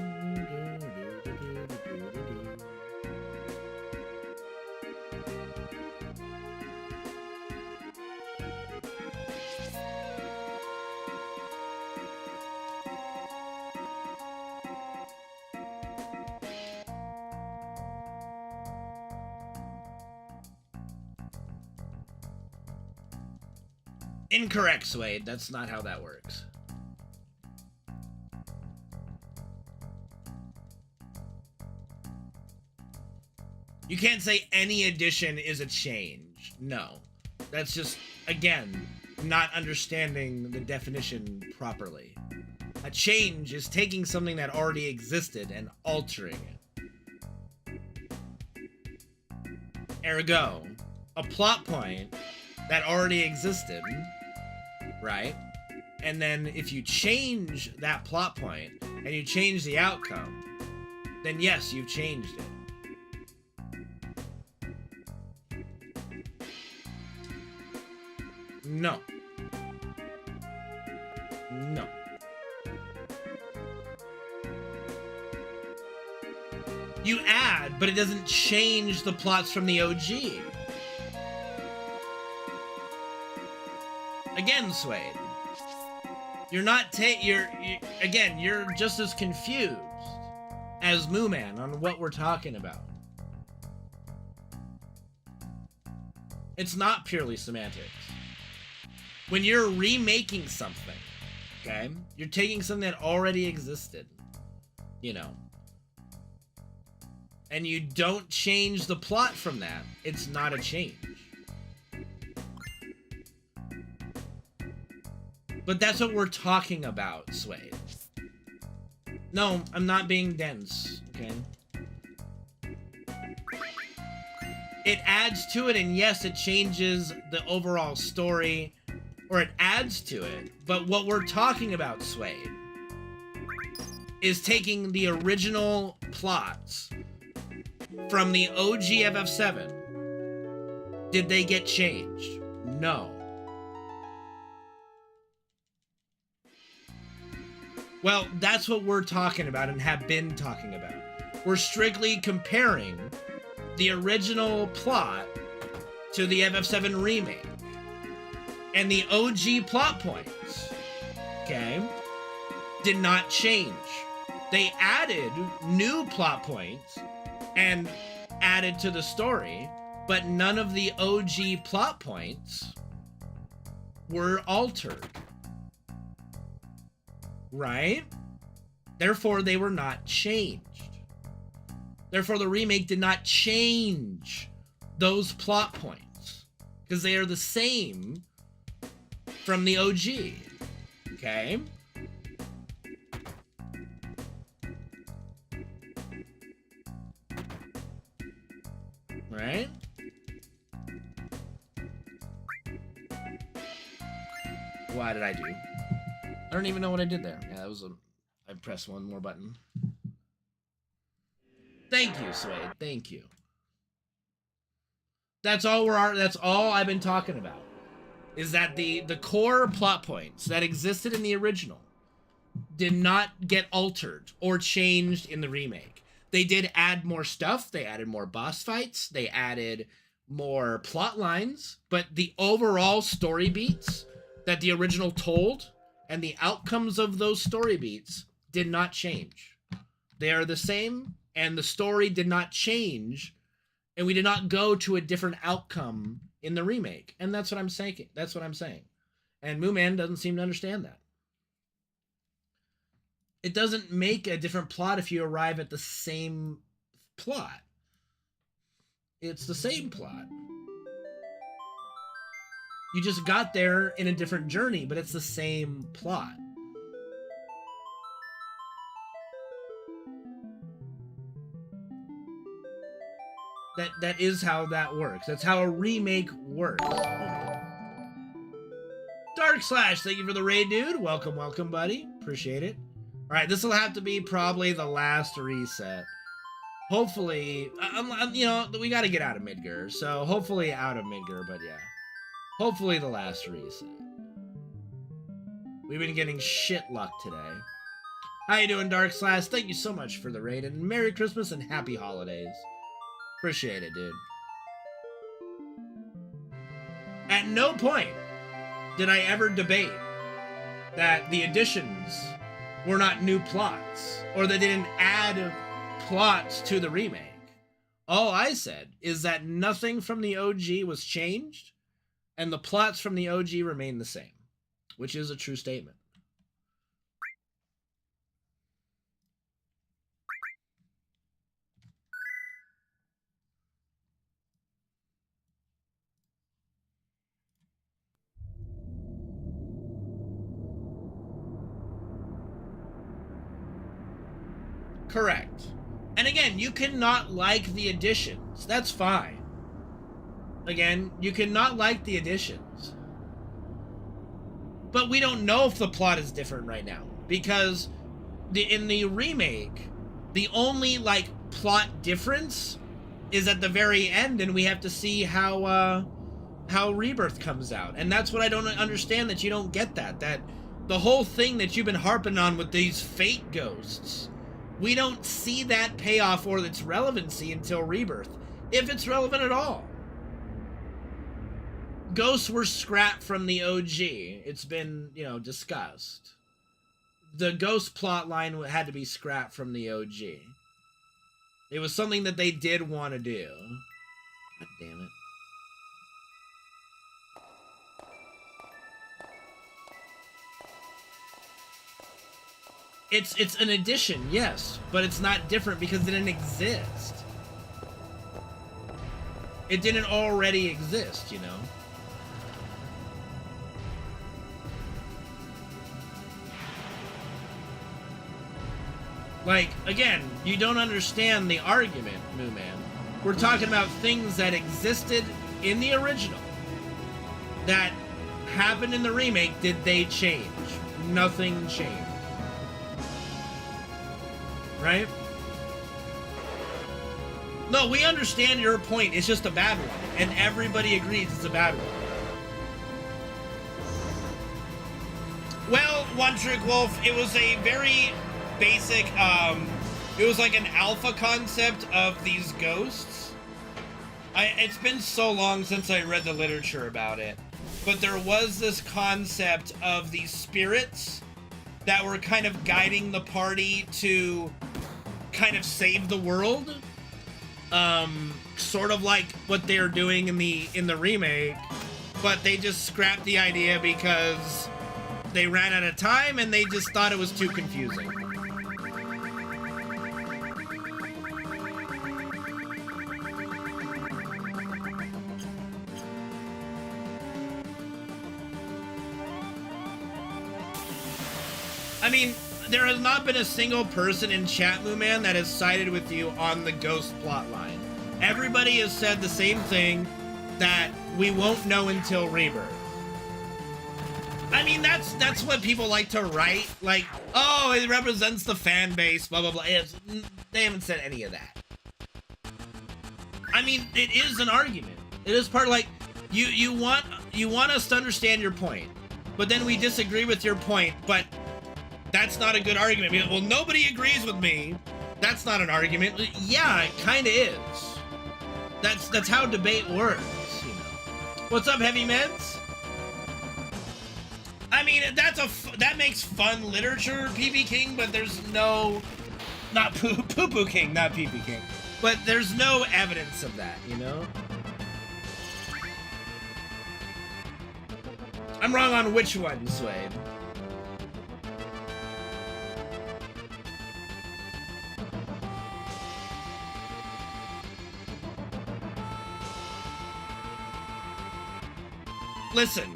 Incorrect, Suede. That's not how that works. You can't say any addition is a change. No. That's just, again, not understanding the definition properly. A change is taking something that already existed and altering it. Ergo, a plot point that already existed, right? And then if you change that plot point and you change the outcome, then yes, you've changed it. No. No. You add, but it doesn't change the plots from the OG. Again, Suede. You're not again, you're just as confused as Moo Man on what we're talking about. It's not purely semantics. When you're remaking something, okay, you're taking something that already existed, you know, and you don't change the plot from that, it's not a change. But that's what we're talking about, Suede. No, I'm not being dense, okay? It adds to it, and yes, it changes the overall story, or it adds to it, but what we're talking about, Suede, is taking the original plots from the OG FF7. Did they get changed? No. Well, that's what we're talking about and have been talking about. We're strictly comparing the original plot to the FF7 remake. And the OG plot points, okay, did not change. They added new plot points and added to the story, but none of the OG plot points were altered. Right? Therefore, they were not changed. Therefore, the remake did not change those plot points because they are the same from the OG. Okay? Right? What did I do? I don't even know what I did there. Yeah, that was I pressed one more button. Thank you, Suede. Thank you. That's all that's all I've been talking about. Is that the core plot points that existed in the original did not get altered or changed in the remake. They did add more stuff. They added more boss fights. They added more plot lines. But the overall story beats that the original told and the outcomes of those story beats did not change. They are the same, and the story did not change, and we did not go to a different outcome in the remake. And that's what I'm saying. That's what I'm saying. And Moo Man doesn't seem to understand that. It doesn't make a different plot if you arrive at the same plot. It's the same plot. You just got there in a different journey, but it's the same plot. That is how that works. That's how a remake works. Dark Slash, thank you for the raid, dude. Welcome, welcome, buddy. Appreciate it. All right, this will have to be probably the last reset. Hopefully, you know, we got to get out of Midgar, so hopefully out of Midgar, but yeah. Hopefully the last reset. We've been getting shit luck today. How you doing, Dark Slash? Thank you so much for the raid, and Merry Christmas and Happy Holidays. Appreciate it, dude. At no point did I ever debate that the additions were not new plots, or they didn't add plots to the remake. All I said is that nothing from the OG was changed, and the plots from the OG remain the same, which is a true statement. Correct. And again, you cannot like the additions. That's fine. Again, you cannot like the additions. But we don't know if the plot is different right now. Because in the remake, the only, like, plot difference is at the very end, and we have to see how Rebirth comes out. And that's what I don't understand, that you don't get that. That the whole thing that you've been harping on with these fate ghosts, we don't see that payoff or its relevancy until Rebirth, if it's relevant at all. Ghosts were scrapped from the OG. It's been, you know, discussed. The ghost plot line had to be scrapped from the OG. It was something that they did want to do. God damn it. It's an addition, yes, but it's not different because it didn't exist. It didn't already exist, you know? Like, again, you don't understand the argument, Moo Man. We're talking about things that existed in the original that happened in the remake. Did they change? Nothing changed. Right? No, we understand your point. It's just a bad one. And everybody agrees it's a bad one. Well, One Trick Wolf, it was a very basic, it was like an alpha concept of these ghosts. It's been so long since I read the literature about it. But there was this concept of these spirits that were kind of guiding the party to kind of save the world, sort of like what they're doing in the remake, but they just scrapped the idea because they ran out of time and they just thought it was too confusing. I mean, there has not been a single person in chat, Moo Man, that has sided with you on the ghost plotline. Everybody has said the same thing, that we won't know until Rebirth. I mean, that's what people like to write. Like, oh, it represents the fan base, blah, blah, blah. They haven't said any of that. I mean, it is an argument. It is part of, like, you want us to understand your point, but then we disagree with your point, but that's not a good argument. Well, nobody agrees with me. That's not an argument. Yeah, it kind of is. That's how debate works, you know. What's up, Heavy Meds? I mean, that makes fun literature, PB King, but there's no, not Poo King, not PP King, but there's no evidence of that, you know. I'm wrong on which one, Swade. Listen,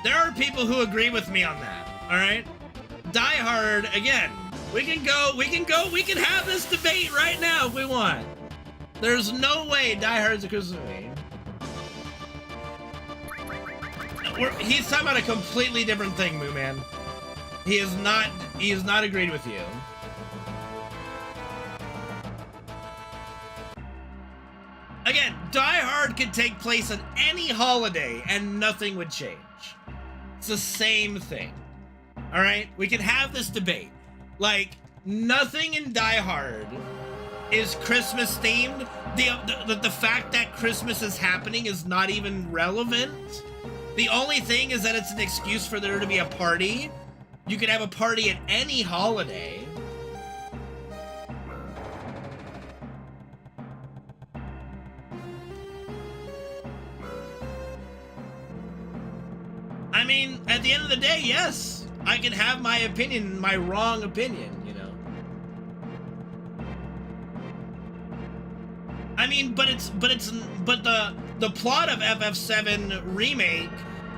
there are people who agree with me on that, all right? Die Hard, again, we can have this debate right now if we want. There's no way Die Hard's a Christmas movie. He's talking about a completely different thing, Moo Man. He has not agreed with you. Again, Die Hard could take place on any holiday and nothing would change. It's the same thing. All right? We can have this debate. Like, nothing in Die Hard is Christmas themed. The fact that Christmas is happening is not even relevant. The only thing is that it's an excuse for there to be a party. You could have a party at any holiday. I mean, at the end of the day, yes, I can have my opinion, my wrong opinion, you know. I mean, but the plot of FF7 remake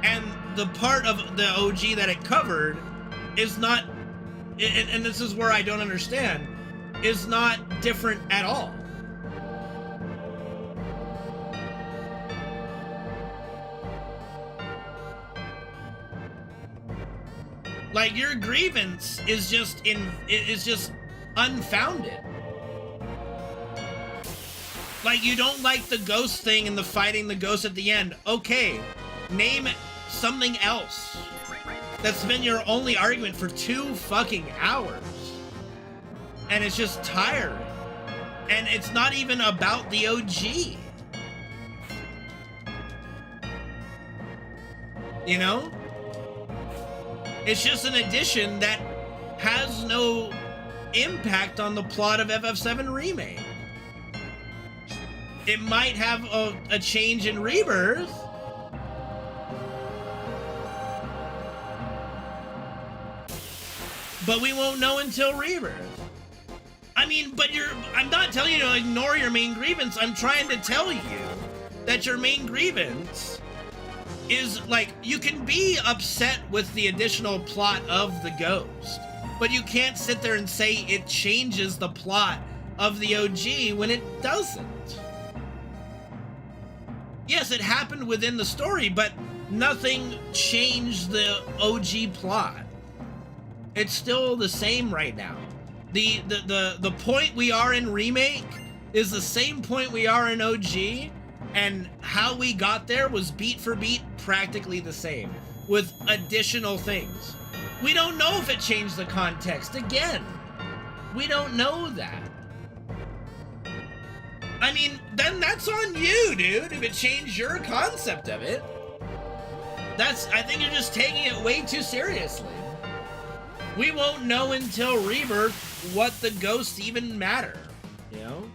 and the part of the OG that it covered is not, and this is where I don't understand, is not different at all. Like, your grievance is just unfounded. Like, you don't like the ghost thing and the fighting the ghost at the end. Okay, name something else. That's been your only argument for 2 fucking hours. And it's just tiring. And it's not even about the OG. You know? It's just an addition that has no impact on the plot of FF7 Remake. It might have a change in Rebirth. But we won't know until Rebirth. I mean, but I'm not telling you to ignore your main grievance. I'm trying to tell you that your main grievance is, like, you can be upset with the additional plot of the ghost, but you can't sit there and say it changes the plot of the OG when it doesn't. Yes, it happened within the story, but nothing changed the OG plot. It's still the same right now. The point we are in Remake is the same point we are in OG, and how we got there was beat for beat practically the same, with additional things. We don't know if it changed the context. Again, we don't know that. I mean, then that's on you, dude, if it changed your concept of it. I think you're just taking it way too seriously. We won't know until Rebirth what the ghosts even matter, you know?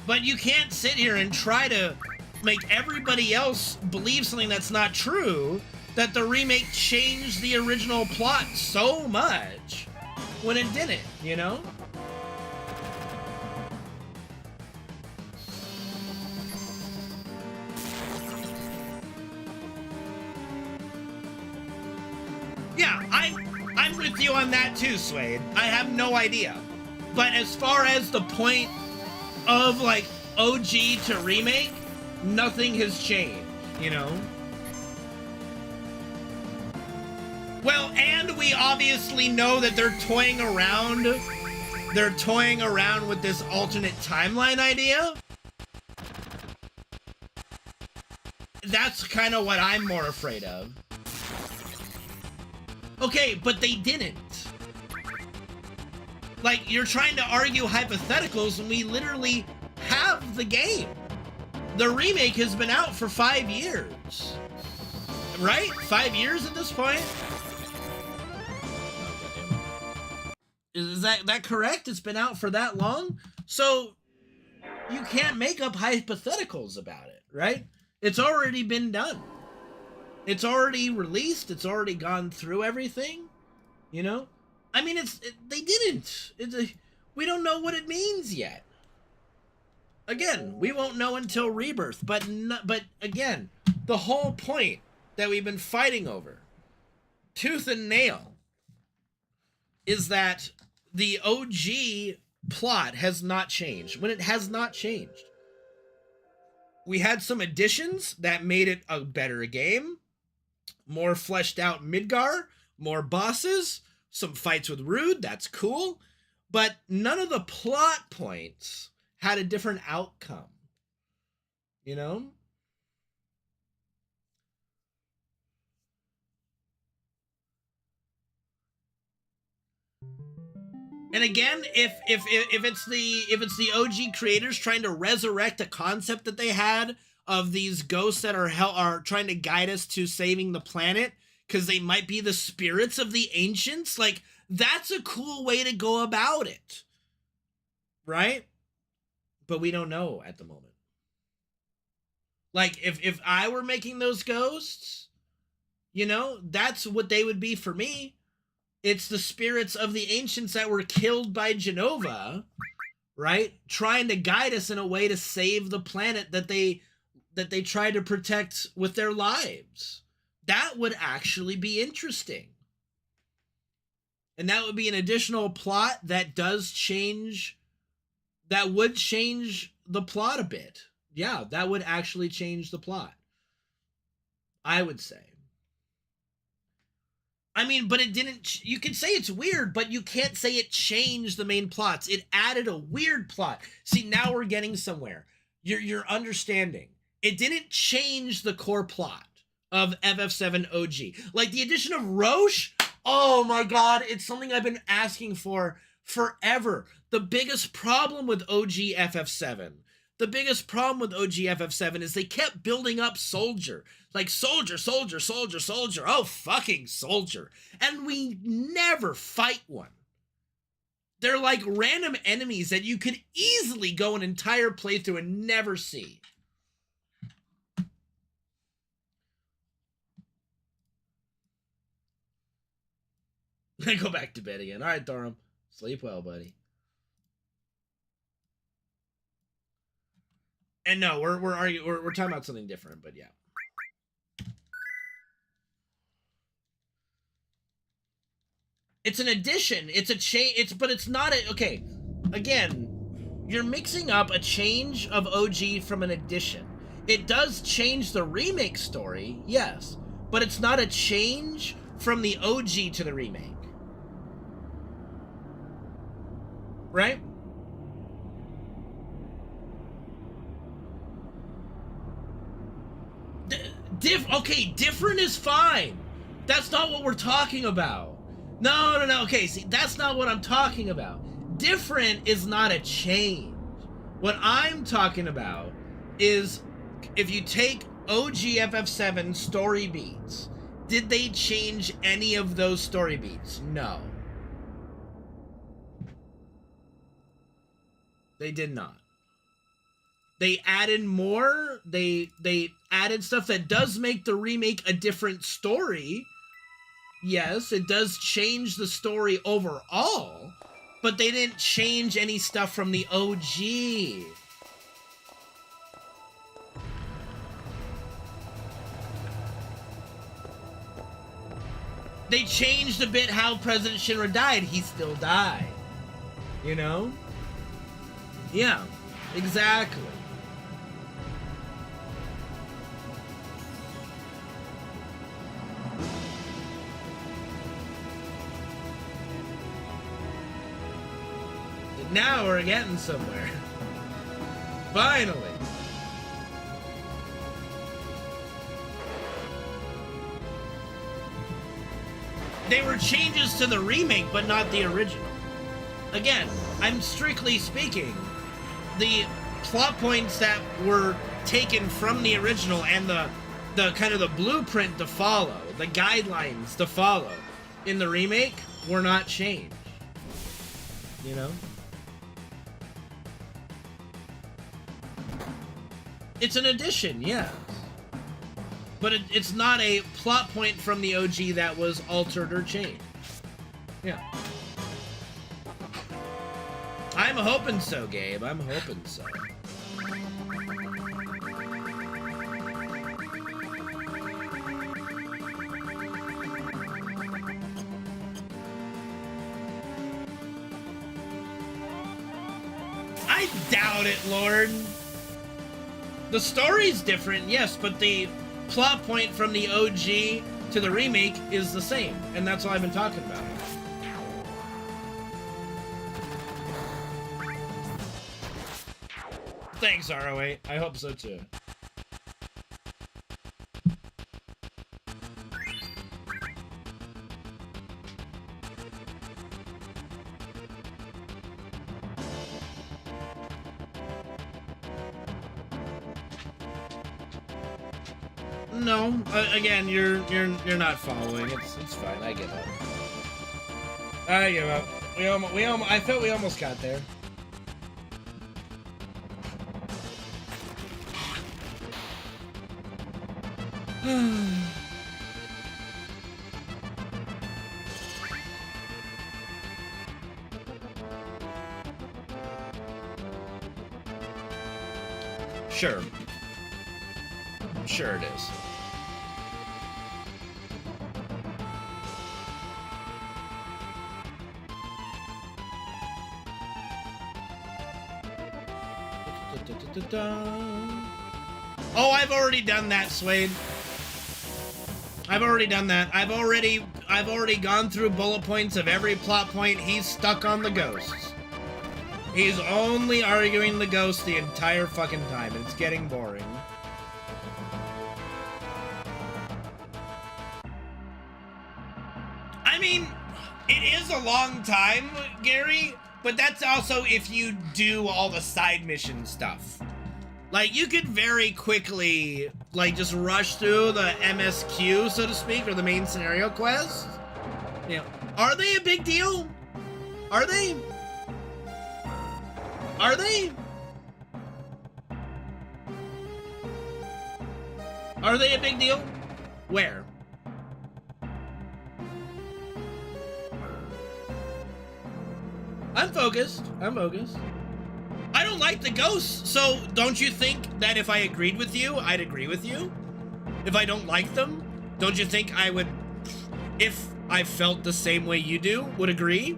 But you can't sit here and try to make everybody else believe something that's not true, that the remake changed the original plot so much when it didn't, you know? Yeah, I'm with you on that too, Suede. I have no idea. But as far as the point of, like, OG to remake, nothing has changed, you know? Well, and we obviously know that they're toying around with this alternate timeline idea. That's kind of what I'm more afraid of. Okay, but they didn't. Like, you're trying to argue hypotheticals and we literally have the game. The remake has been out for 5 years. Right? 5 years at this point? Is that correct? It's been out for that long? So, you can't make up hypotheticals about it, right? It's already been done. It's already released. It's already gone through everything, you know? I mean, they didn't. We don't know what it means yet. Again, we won't know until Rebirth, but again, the whole point that we've been fighting over, tooth and nail, is that the OG plot has not changed, when it has not changed. We had some additions that made it a better game, more fleshed out Midgar, more bosses, some fights with Rude, that's cool, but none of the plot points had a different outcome, you know? And again, if it's the OG creators trying to resurrect a concept that they had of these ghosts that are trying to guide us to saving the planet because they might be the spirits of the ancients, like, that's a cool way to go about it, right? But we don't know at the moment. Like, if I were making those ghosts, you know, that's what they would be for me. It's the spirits of the ancients that were killed by Genova, right? Trying to guide us in a way to save the planet that they try to protect with their lives. That would actually be interesting. And that would be an additional plot that does change, that would change the plot a bit. Yeah, that would actually change the plot, I would say. I mean, but it didn't, you can say it's weird, but you can't say it changed the main plots. It added a weird plot. See, now we're getting somewhere. You're understanding. It didn't change the core plot of FF7 OG. Like the addition of Roche, oh my God, it's something I've been asking for forever. The biggest problem with OG FF7, the biggest problem with OG FF7 is they kept building up Soldier. Like, soldier, soldier, soldier, soldier. Oh, fucking soldier. And we never fight one. They're like random enemies that you could easily go an entire playthrough and never see. I go back to bed again. All right, Thorum. Sleep well, buddy. And no, we're talking about something different, but yeah. It's an addition. It's a change. But it's not a, okay. Again, you're mixing up a change of OG from an addition. It does change the remake story, yes, but it's not a change from the OG to the remake. Right? Okay, different is fine. That's not what we're talking about. No. Okay, see, that's not what I'm talking about. Different is not a change. What I'm talking about is if you take OG FF7 story beats, did they change any of those story beats? No. They did not. They added more. They added stuff that does make the remake a different story. Yes, it does change the story overall, but they didn't change any stuff from the OG. They changed a bit how President Shinra died. He still died. You know? Yeah, exactly. Now we're getting somewhere. Finally. They were changes to the remake, but not the original. Again, I'm strictly speaking, the plot points that were taken from the original and the kind of the blueprint to follow, the guidelines to follow in the remake were not changed. You know? It's an addition, yes. But it's not a plot point from the OG that was altered or changed. Yeah. I'm hoping so, Gabe. I'm hoping so. I doubt it, Lord. The story's different, yes, but the plot point from the OG to the remake is the same, and that's all I've been talking about. Thanks, RO8. I hope so too. No, again, you're not following. It's fine. I give up. I give up. I felt we almost got there. Sure. Sure it is. Oh, I've already done that, Swade. I've already done that. I've already gone through bullet points of every plot point. He's stuck on the ghosts. He's only arguing the ghost the entire fucking time, and it's getting boring. I mean, it is a long time, Gary, but that's also if you do all the side mission stuff. Like, you could very quickly, like, just rush through the MSQ, so to speak, or the main scenario quest. You know, are they a big deal? Are they? Are they? Are they a big deal? Where? I'm focused. I'm focused. I don't like the ghosts, so don't you think that if I agreed with you, I'd agree with you? If I don't like them, don't you think I would, if I felt the same way you do, would agree?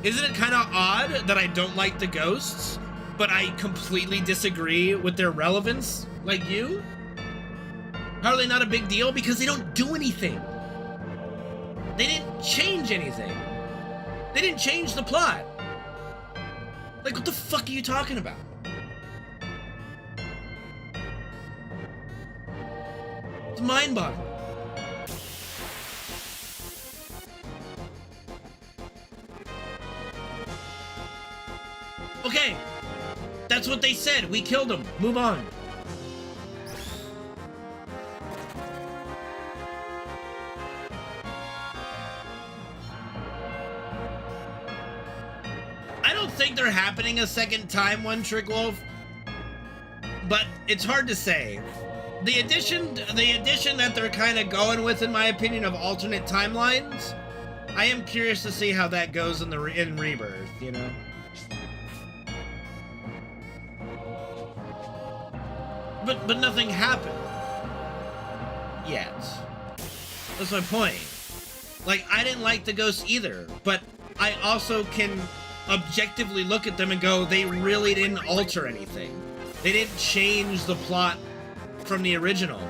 Isn't it kind of odd that I don't like the ghosts, but I completely disagree with their relevance, like you? How are they not a big deal? Because they don't do anything. They didn't change anything. They didn't change the plot. Like, what the fuck are you talking about? It's mind-boggling. Okay, that's what they said. We killed him. Move on. I don't think they're happening a second time, One Trick Wolf, but it's hard to say. The addition that they're kind of going with, in my opinion, of alternate timelines, I am curious to see how that goes in Rebirth, you know? But nothing happened yet. That's my point. Like, I didn't like the ghosts either, but I also can objectively look at them and go, they really didn't alter anything. They didn't change the plot from the original.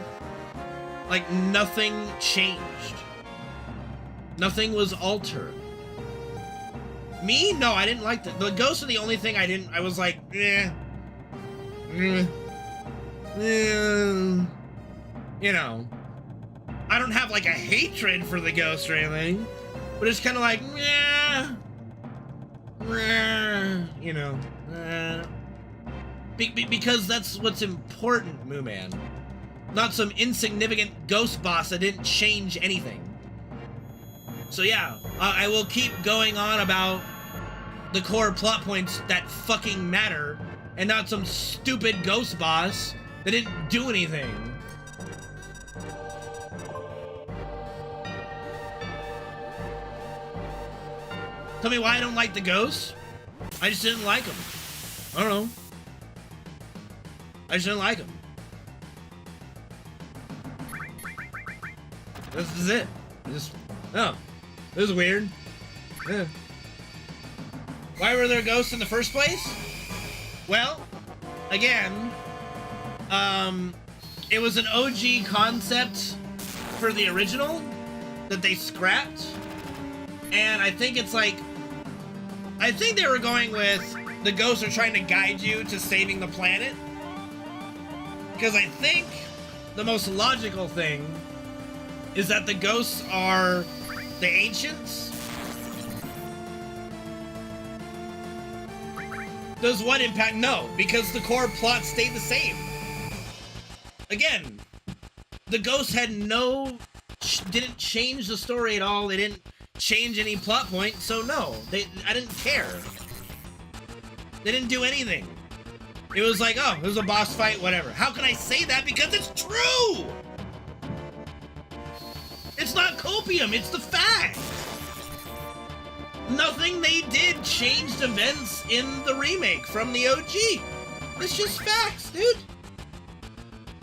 Like, nothing changed. Nothing was altered. Me? No, I didn't like the ghosts are the only thing I was like, you know, I don't have like a hatred for the ghosts or anything, but it's kind of like, you know, because that's what's important, Moo Man. Not some insignificant ghost boss that didn't change anything. So yeah, I will keep going on about the core plot points that fucking matter, and not some stupid ghost boss that didn't do anything. Tell me why I don't like the ghosts? I just didn't like them. I don't know. I just didn't like them. This is it. Oh, this is weird. Yeah. Why were there ghosts in the first place? Well, again, it was an OG concept for the original that they scrapped. And I think it's like, I think they were going with the ghosts are trying to guide you to saving the planet. Because I think the most logical thing is that the ghosts are the ancients. Does what impact? No, because the core plot stayed the same. Again, the ghosts had didn't change the story at all. They didn't change any plot point, so no, I didn't care. They didn't do anything. It was like, oh, it was a boss fight, whatever. How can I say that? Because it's true! It's not copium, it's the fact! Nothing they did changed events in the remake from the OG. It's just facts, dude.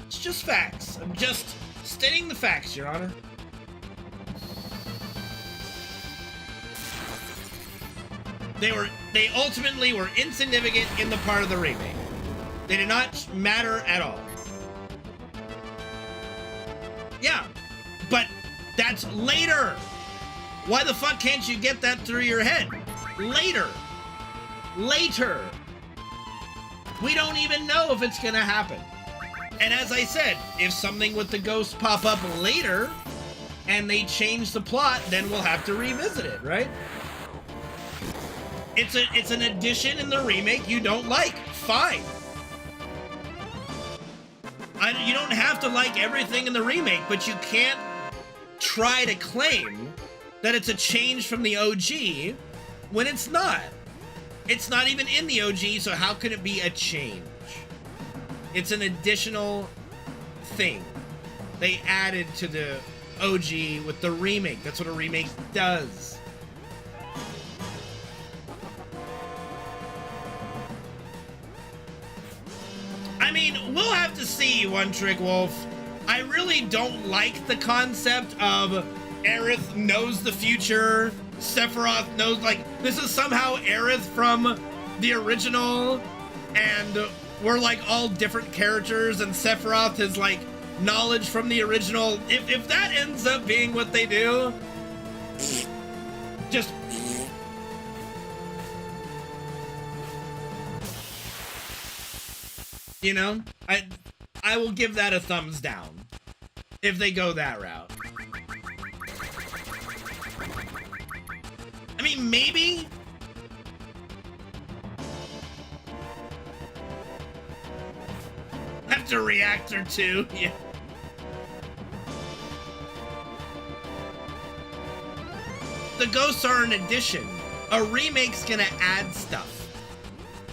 It's just facts. I'm just stating the facts, Your Honor. They ultimately were insignificant in the part of the remake. They did not matter at all. Yeah, but that's later. Why the fuck can't you get that through your head? Later. Later. We don't even know if it's gonna happen. And as I said, if something with the ghosts pop up later and they change the plot, then we'll have to revisit it, right? It's an addition in the remake you don't like. Fine. You don't have to like everything in the remake, but you can't try to claim that it's a change from the OG when it's not. It's not even in the OG, so how can it be a change? It's an additional thing they added to the OG with the remake. That's what a remake does. I mean, we'll have to see, One Trick Wolf. I really don't like the concept of Aerith knows the future, Sephiroth knows, like, this is somehow Aerith from the original, and we're like all different characters, and Sephiroth has like knowledge from the original. If that ends up being what they do, just you know, I will give that a thumbs down if they go that route. I mean, maybe. After Reactor 2, yeah. The ghosts are an addition. A remake's gonna add stuff.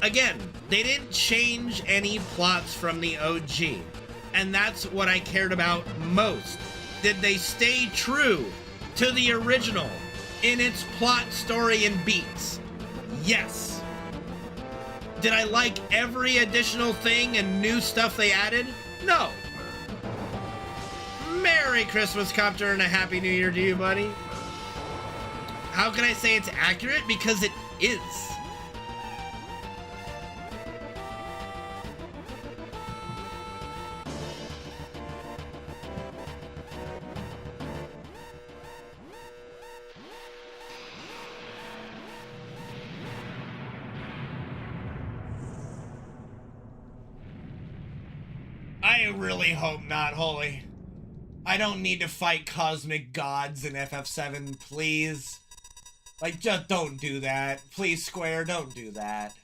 Again, they didn't change any plots from the OG. And that's what I cared about most. Did they stay true to the original in its plot, story, and beats? Yes. Did I like every additional thing and new stuff they added? No. Merry Christmas, Copter, and a Happy New Year to you, buddy. How can I say it's accurate? Because it is. I really hope not, Holy. I don't need to fight cosmic gods in FF7, please. Like, just don't do that. Please, Square, don't do that.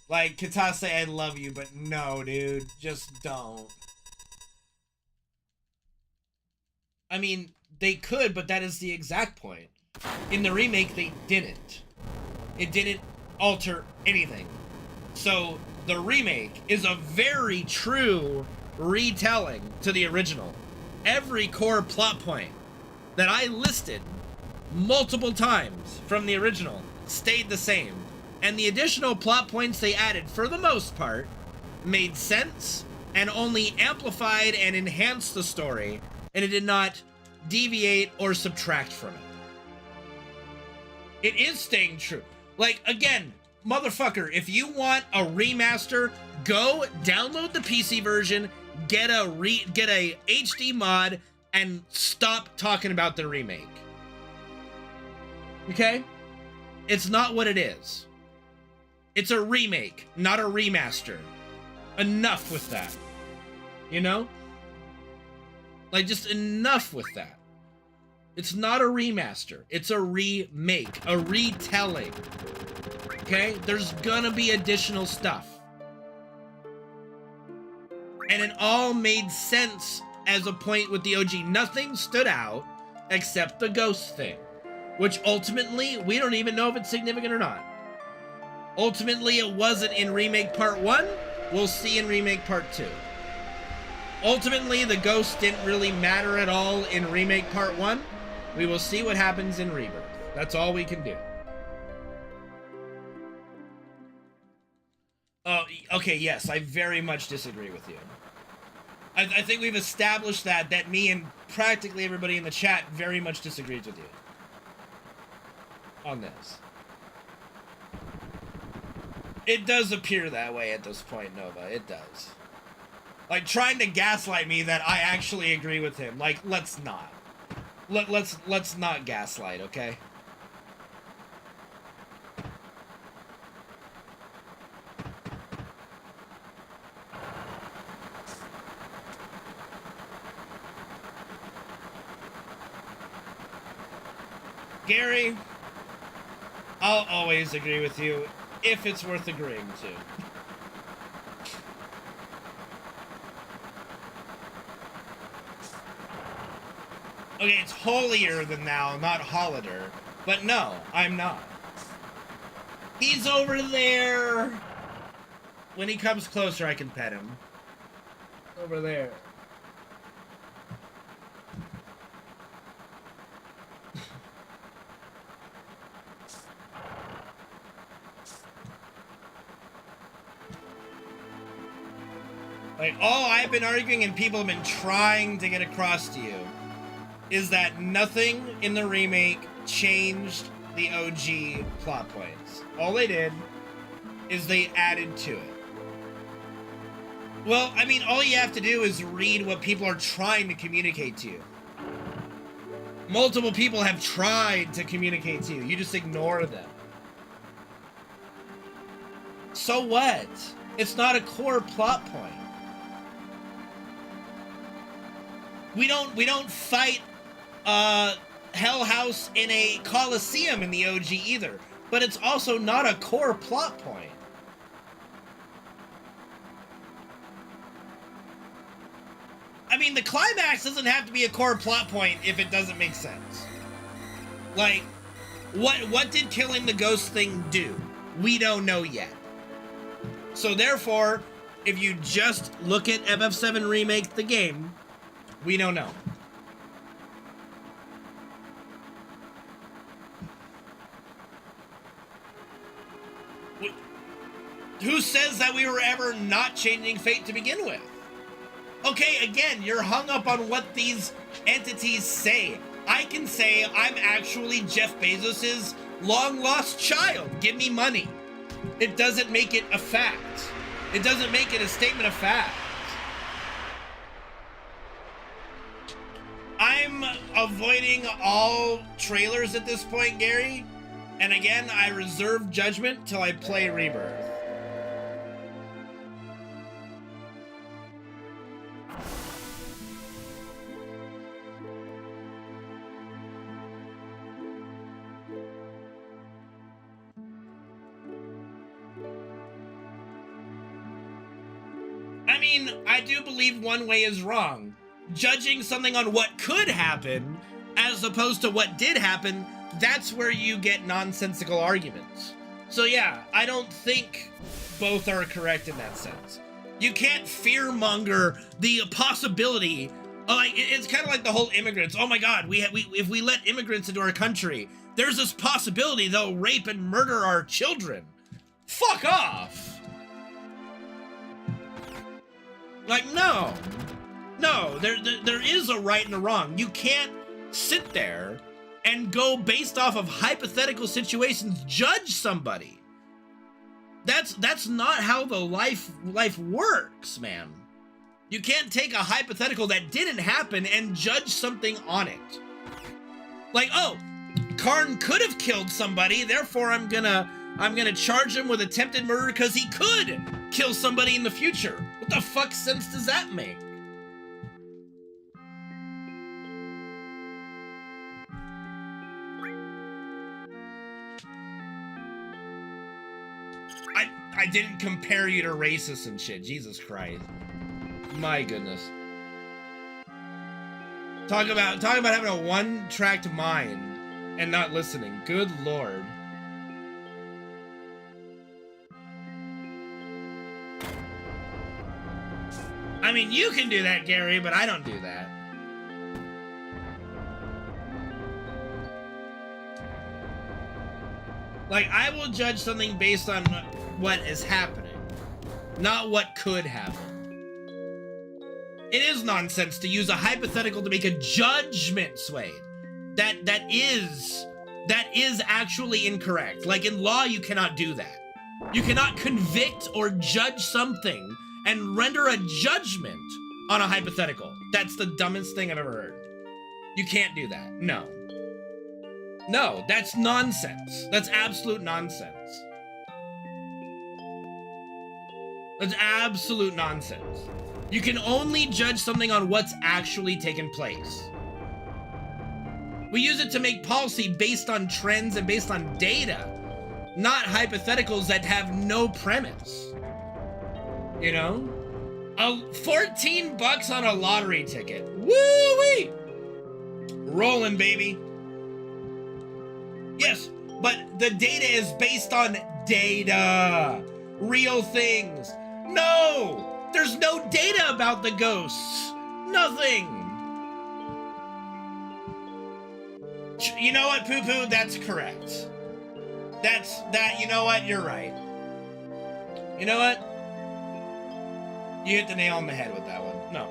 Like, Katase, I love you, but no, dude. Just don't. I mean, they could, but that is the exact point. In the remake, they didn't. It didn't alter anything. So, the remake is a very true retelling to the original. Every core plot point that I listed multiple times from the original stayed the same, and the additional plot points they added, for the most part, made sense and only amplified and enhanced the story, and it did not deviate or subtract from it. It is staying true. Like, again, motherfucker, if you want a remaster, go download the PC version, get a HD mod, and stop talking about the remake. Okay? It's not what it is. It's a remake, not a remaster. Enough with that. You know? Like, just enough with that. It's not a remaster. It's a remake. A retelling. Okay? There's gonna be additional stuff. And it all made sense as a point with the OG. Nothing stood out except the ghost thing. Which ultimately, we don't even know if it's significant or not. Ultimately, it wasn't in Remake Part 1. We'll see in Remake Part 2. Ultimately, the ghost didn't really matter at all in Remake Part 1. We will see what happens in Rebirth. That's all we can do. Oh, okay, yes, I very much disagree with you. I think we've established that me and practically everybody in the chat very much disagrees with you on this. It does appear that way at this point, Nova. It does. Like, trying to gaslight me that I actually agree with him. Like, let's not. Let's not gaslight, okay? Gary, I'll always agree with you if it's worth agreeing to. Okay, it's holier than thou, not holider. But no, I'm not. He's over there. When he comes closer, I can pet him. Over there. Like, all I've been arguing and people have been trying to get across to you is that nothing in the remake changed the OG plot points. All they did is they added to it. Well, I mean, all you have to do is read what people are trying to communicate to you. Multiple people have tried to communicate to you. You just ignore them. So what? It's not a core plot point. We don't fight Hell House in a Coliseum in the OG either, but it's also not a core plot point. I mean, the climax doesn't have to be a core plot point if it doesn't make sense. Like, what did killing the ghost thing do? We don't know yet. So therefore, if you just look at FF7 Remake the game, we don't know. Who says that we were ever not changing fate to begin with? Okay, again, you're hung up on what these entities say. I can say I'm actually Jeff Bezos's long-lost child. Give me money. It doesn't make it a fact. It doesn't make it a statement of fact. I'm avoiding all trailers at this point, Gary. And again, I reserve judgment till I play Rebirth. I mean, I do believe one way is wrong. Judging something on what could happen as opposed to what did happen, that's where you get nonsensical arguments. So yeah, I don't think both are correct in that sense. You can't fearmonger the possibility. Like, it's kind of like the whole immigrants. Oh my God, if we let immigrants into our country, there's this possibility they'll rape and murder our children. Fuck off. Like, no, there is a right and a wrong. You can't sit there and go based off of hypothetical situations, judge somebody. That's not how the life works, man. You can't take a hypothetical that didn't happen and judge something on it. Like, oh, Karn could have killed somebody, therefore I'm gonna charge him with attempted murder because he could kill somebody in the future. What the fuck sense does that make? I didn't compare you to racists and shit. Jesus Christ. My goodness. Talk about having a one-tracked mind and not listening. Good Lord. I mean, you can do that, Gary, but I don't do that. Like, I will judge something based on what is happening, not what could happen. It is nonsense to use a hypothetical to make a judgment, Swade. That is actually incorrect. Like, in law, you cannot do that. You cannot convict or judge something and render a judgment on a hypothetical. That's the dumbest thing I've ever heard. You can't do that. No. No, that's nonsense. That's absolute nonsense. That's absolute nonsense. You can only judge something on what's actually taken place. We use it to make policy based on trends and based on data, not hypotheticals that have no premise. You know? 14 bucks on a lottery ticket. Woo-wee! Rolling, baby. Yes, but the data is based on data. Real things. No! There's no data about the ghosts. Nothing. You know what, Poo-Poo? That's correct. You know what? You're right. You know what? You hit the nail on the head with that one. No.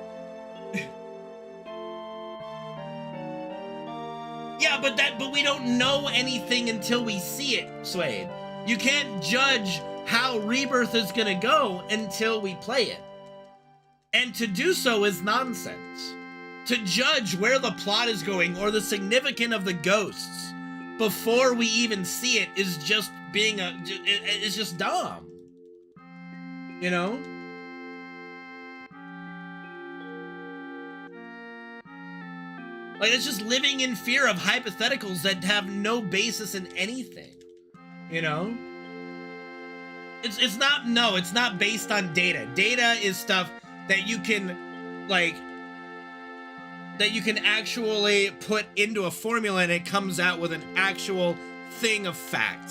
Yeah, but we don't know anything until we see it, Swade. You can't judge how Rebirth is gonna go until we play it. And to do so is nonsense. To judge where the plot is going or the significance of the ghosts before we even see it is just it's just dumb. You know? Like, it's just living in fear of hypotheticals that have no basis in anything. You know? It's not based on data. Data is stuff that you can, like, that you can actually put into a formula and it comes out with an actual thing of fact.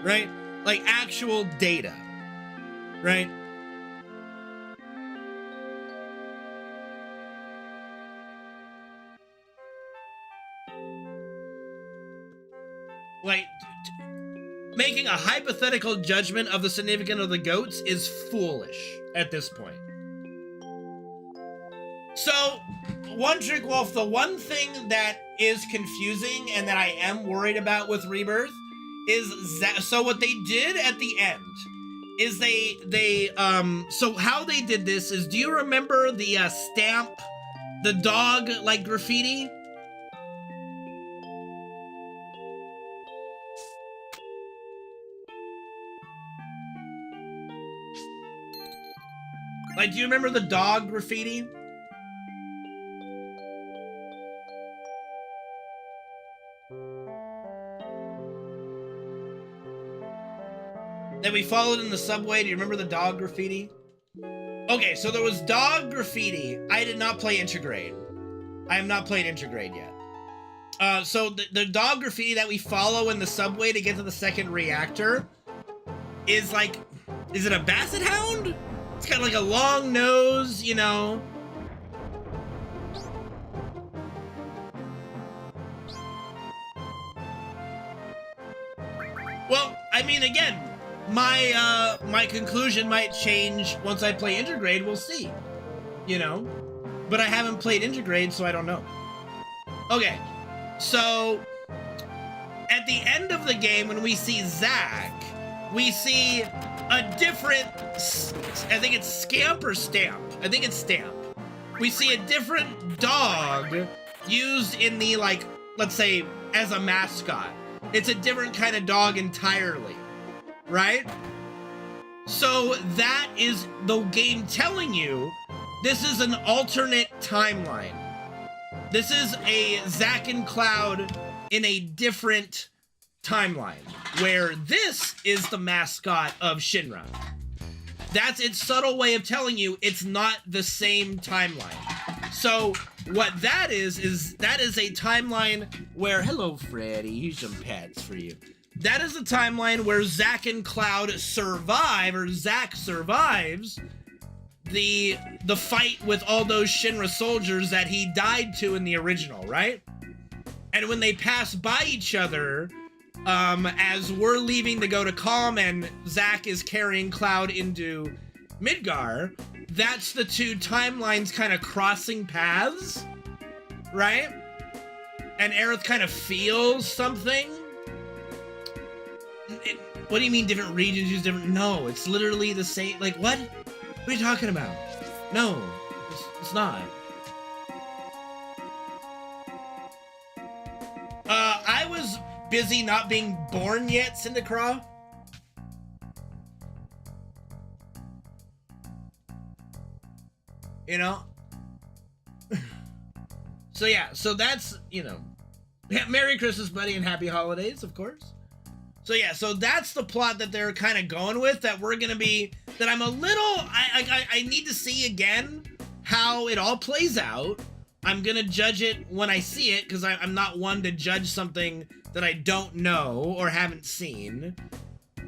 Right? Like, actual data. Right? Like, making a hypothetical judgment of the significance of the goats is foolish at this point. So, One Trick Wolf, the one thing that is confusing and that I am worried about with Rebirth is that, so what they did at the end is so how they did this is, do you remember the stamp, the dog, like, graffiti? Like, do you remember the dog graffiti? That we followed in the subway. Do you remember the dog graffiti? Okay, so there was dog graffiti. I did not play Intergrade. I have not played Intergrade yet. So the dog graffiti that we follow in the subway to get to the second reactor is like, is it a basset hound? It's got like a long nose, you know. Well, I mean, again, my conclusion might change once I play Intergrade. We'll see, you know. But I haven't played Intergrade, so I don't know. Okay, so at the end of the game, when we see Zack, we see a different, I think it's Scamp or Stamp. I think it's Stamp. We see a different dog used in the, like, let's say, as a mascot. It's a different kind of dog entirely, right? So that is the game telling you this is an alternate timeline. This is a Zack and Cloud in a different timeline, where this is the mascot of Shinra. That's its subtle way of telling you it's not the same timeline. So what that is that is a timeline where, hello Freddy, here's some pets for you. That is a timeline where Zack and Cloud survive, or Zack survives the fight with all those Shinra soldiers that he died to in the original, right? And when they pass by each other, as we're leaving to go to Calm and Zack is carrying Cloud into Midgar, that's the two timelines kind of crossing paths, right? And Aerith kind of feels something. What do you mean different regions use different? No, it's literally the same. Like, what? What are you talking about? No, it's not. I was busy not being born yet, Syndicraw. You know? So yeah, so that's, you know, Merry Christmas, buddy, and Happy Holidays, of course. So yeah, so that's the plot that they're kind of going with, that we're gonna be, that I'm a little, I need to see again how it all plays out. I'm gonna judge it when I see it, because I'm not one to judge something that I don't know or haven't seen,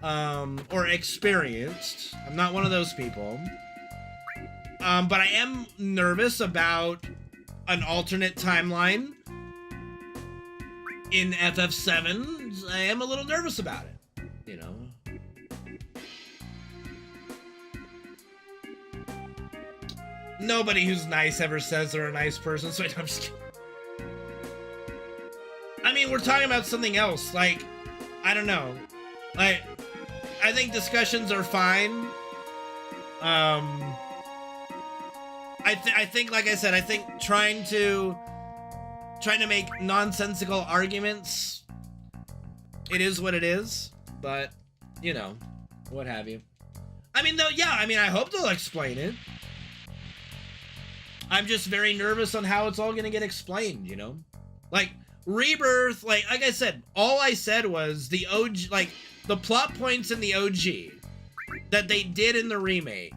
or experienced. I'm not one of those people. But I am nervous about an alternate timeline in FF7. I am a little nervous about it, you know. Nobody who's nice ever says they're a nice person, so I'm just kidding. I mean, we're talking about something else, like, I don't know. Like, I think discussions are fine. I think, like I said, I think trying to make nonsensical arguments, it is what it is, but, you know, what have you. I mean, though, yeah, I mean, I hope they'll explain it. I'm just very nervous on how it's all gonna get explained, you know? Like, Rebirth, like I said, all I said was the OG, like, the plot points in the OG that they did in the remake.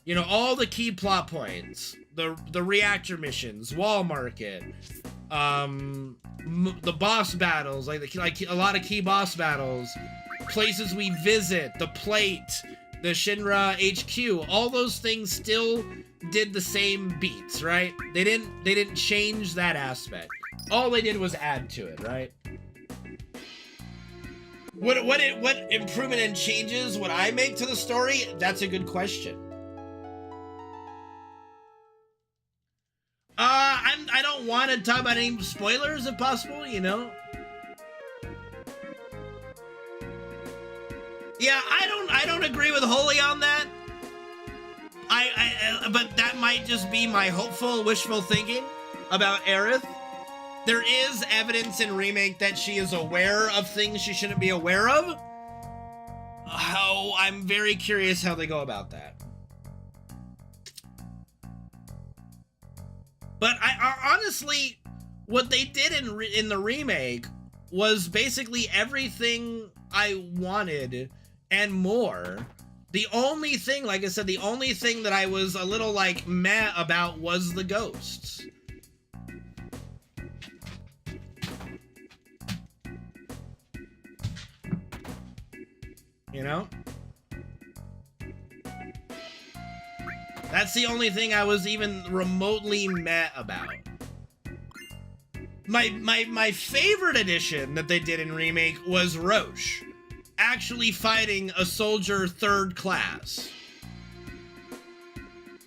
You know, all the key plot points, the reactor missions, Wall Market, the boss battles, like a lot of key boss battles, places we visit, the plate, the Shinra HQ, all those things still did the same beats, right? They didn't change that aspect. All they did was add to it, right? What improvement and changes would I make to the story? That's a good question. I don't want to talk about any spoilers if possible, you know? Yeah, I don't agree with Holy on that. But that might just be my hopeful, wishful thinking about Aerith. There is evidence in Remake that she is aware of things she shouldn't be aware of. I'm very curious how they go about that. But I honestly, what they did in the remake was basically everything I wanted and more. The only thing, like I said, the only thing that I was a little like meh about was the ghosts. You know? That's the only thing I was even remotely meh about. My favorite addition that they did in Remake was Roche actually fighting a soldier 3rd class.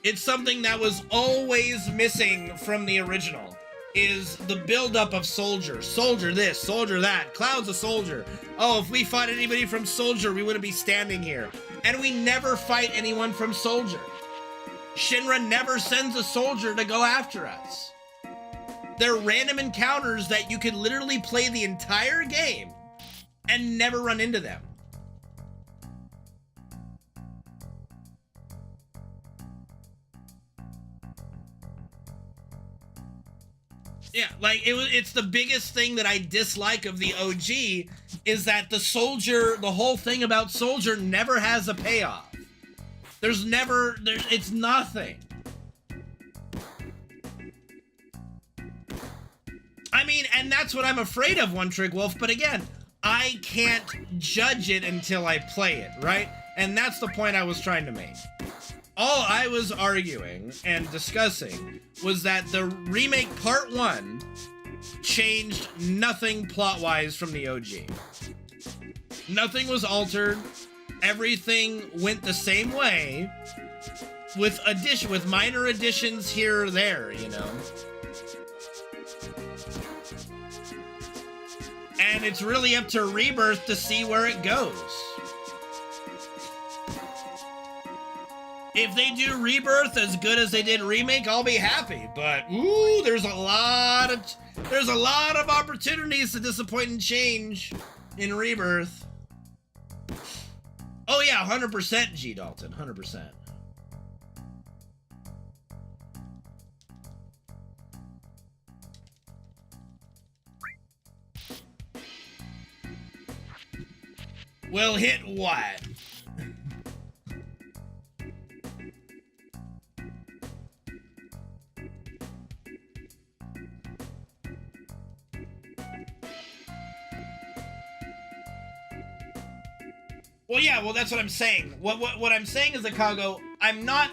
It's something that was always missing from the original. is the buildup of Soldier. Soldier this, Soldier that. Cloud's a soldier. Oh, if we fought anybody from Soldier, we wouldn't be standing here. And we never fight anyone from Soldier. Shinra never sends a soldier to go after us. They're random encounters that you could literally play the entire game and never run into them. Yeah, like it's the biggest thing that I dislike of the OG is that the soldier, the whole thing about Soldier never has a payoff. It's nothing. I mean, and that's what I'm afraid of, One Trick Wolf, but again, I can't judge it until I play it, right? And that's the point I was trying to make. All I was arguing and discussing was that the remake part 1 changed nothing plot-wise from the OG. Nothing was altered. Everything went the same way with minor additions here or there, you know. And it's really up to Rebirth to see where it goes. If they do Rebirth as good as they did Remake, I'll be happy. But ooh, there's a lot of opportunities to disappoint and change in Rebirth. Oh yeah, 100% G Dalton, 100%. Will hit what? Well, yeah, well, that's what I'm saying. What I'm saying is, Akago, I'm not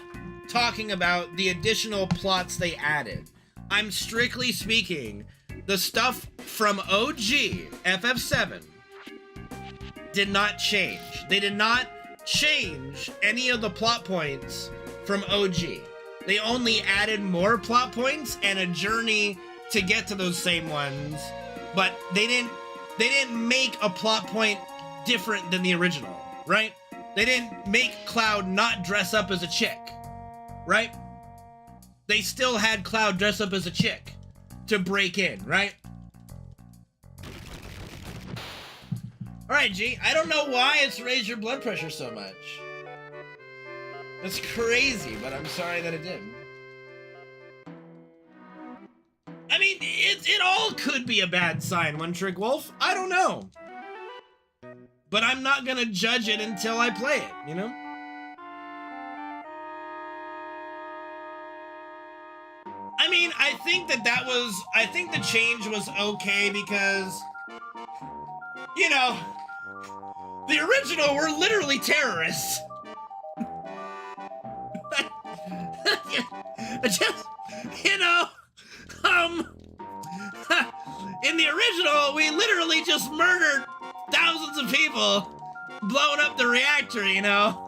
talking about the additional plots they added. I'm strictly speaking, the stuff from OG, FF7, did not change. They did not change any of the plot points from OG. They only added more plot points and a journey to get to those same ones, but they didn't make a plot point different than the original, right? They didn't make Cloud not dress up as a chick, right? They still had Cloud dress up as a chick to break in, right? Alright, G, I don't know why it's raised your blood pressure so much. That's crazy, but I'm sorry that it did. I mean, it all could be a bad sign, One Trick Wolf. I don't know. But I'm not gonna judge it until I play it, you know? I mean, I think the change was okay because, you know, the original were literally terrorists. Just, you know, in the original, we literally just murdered thousands of people, blowing up the reactor, you know?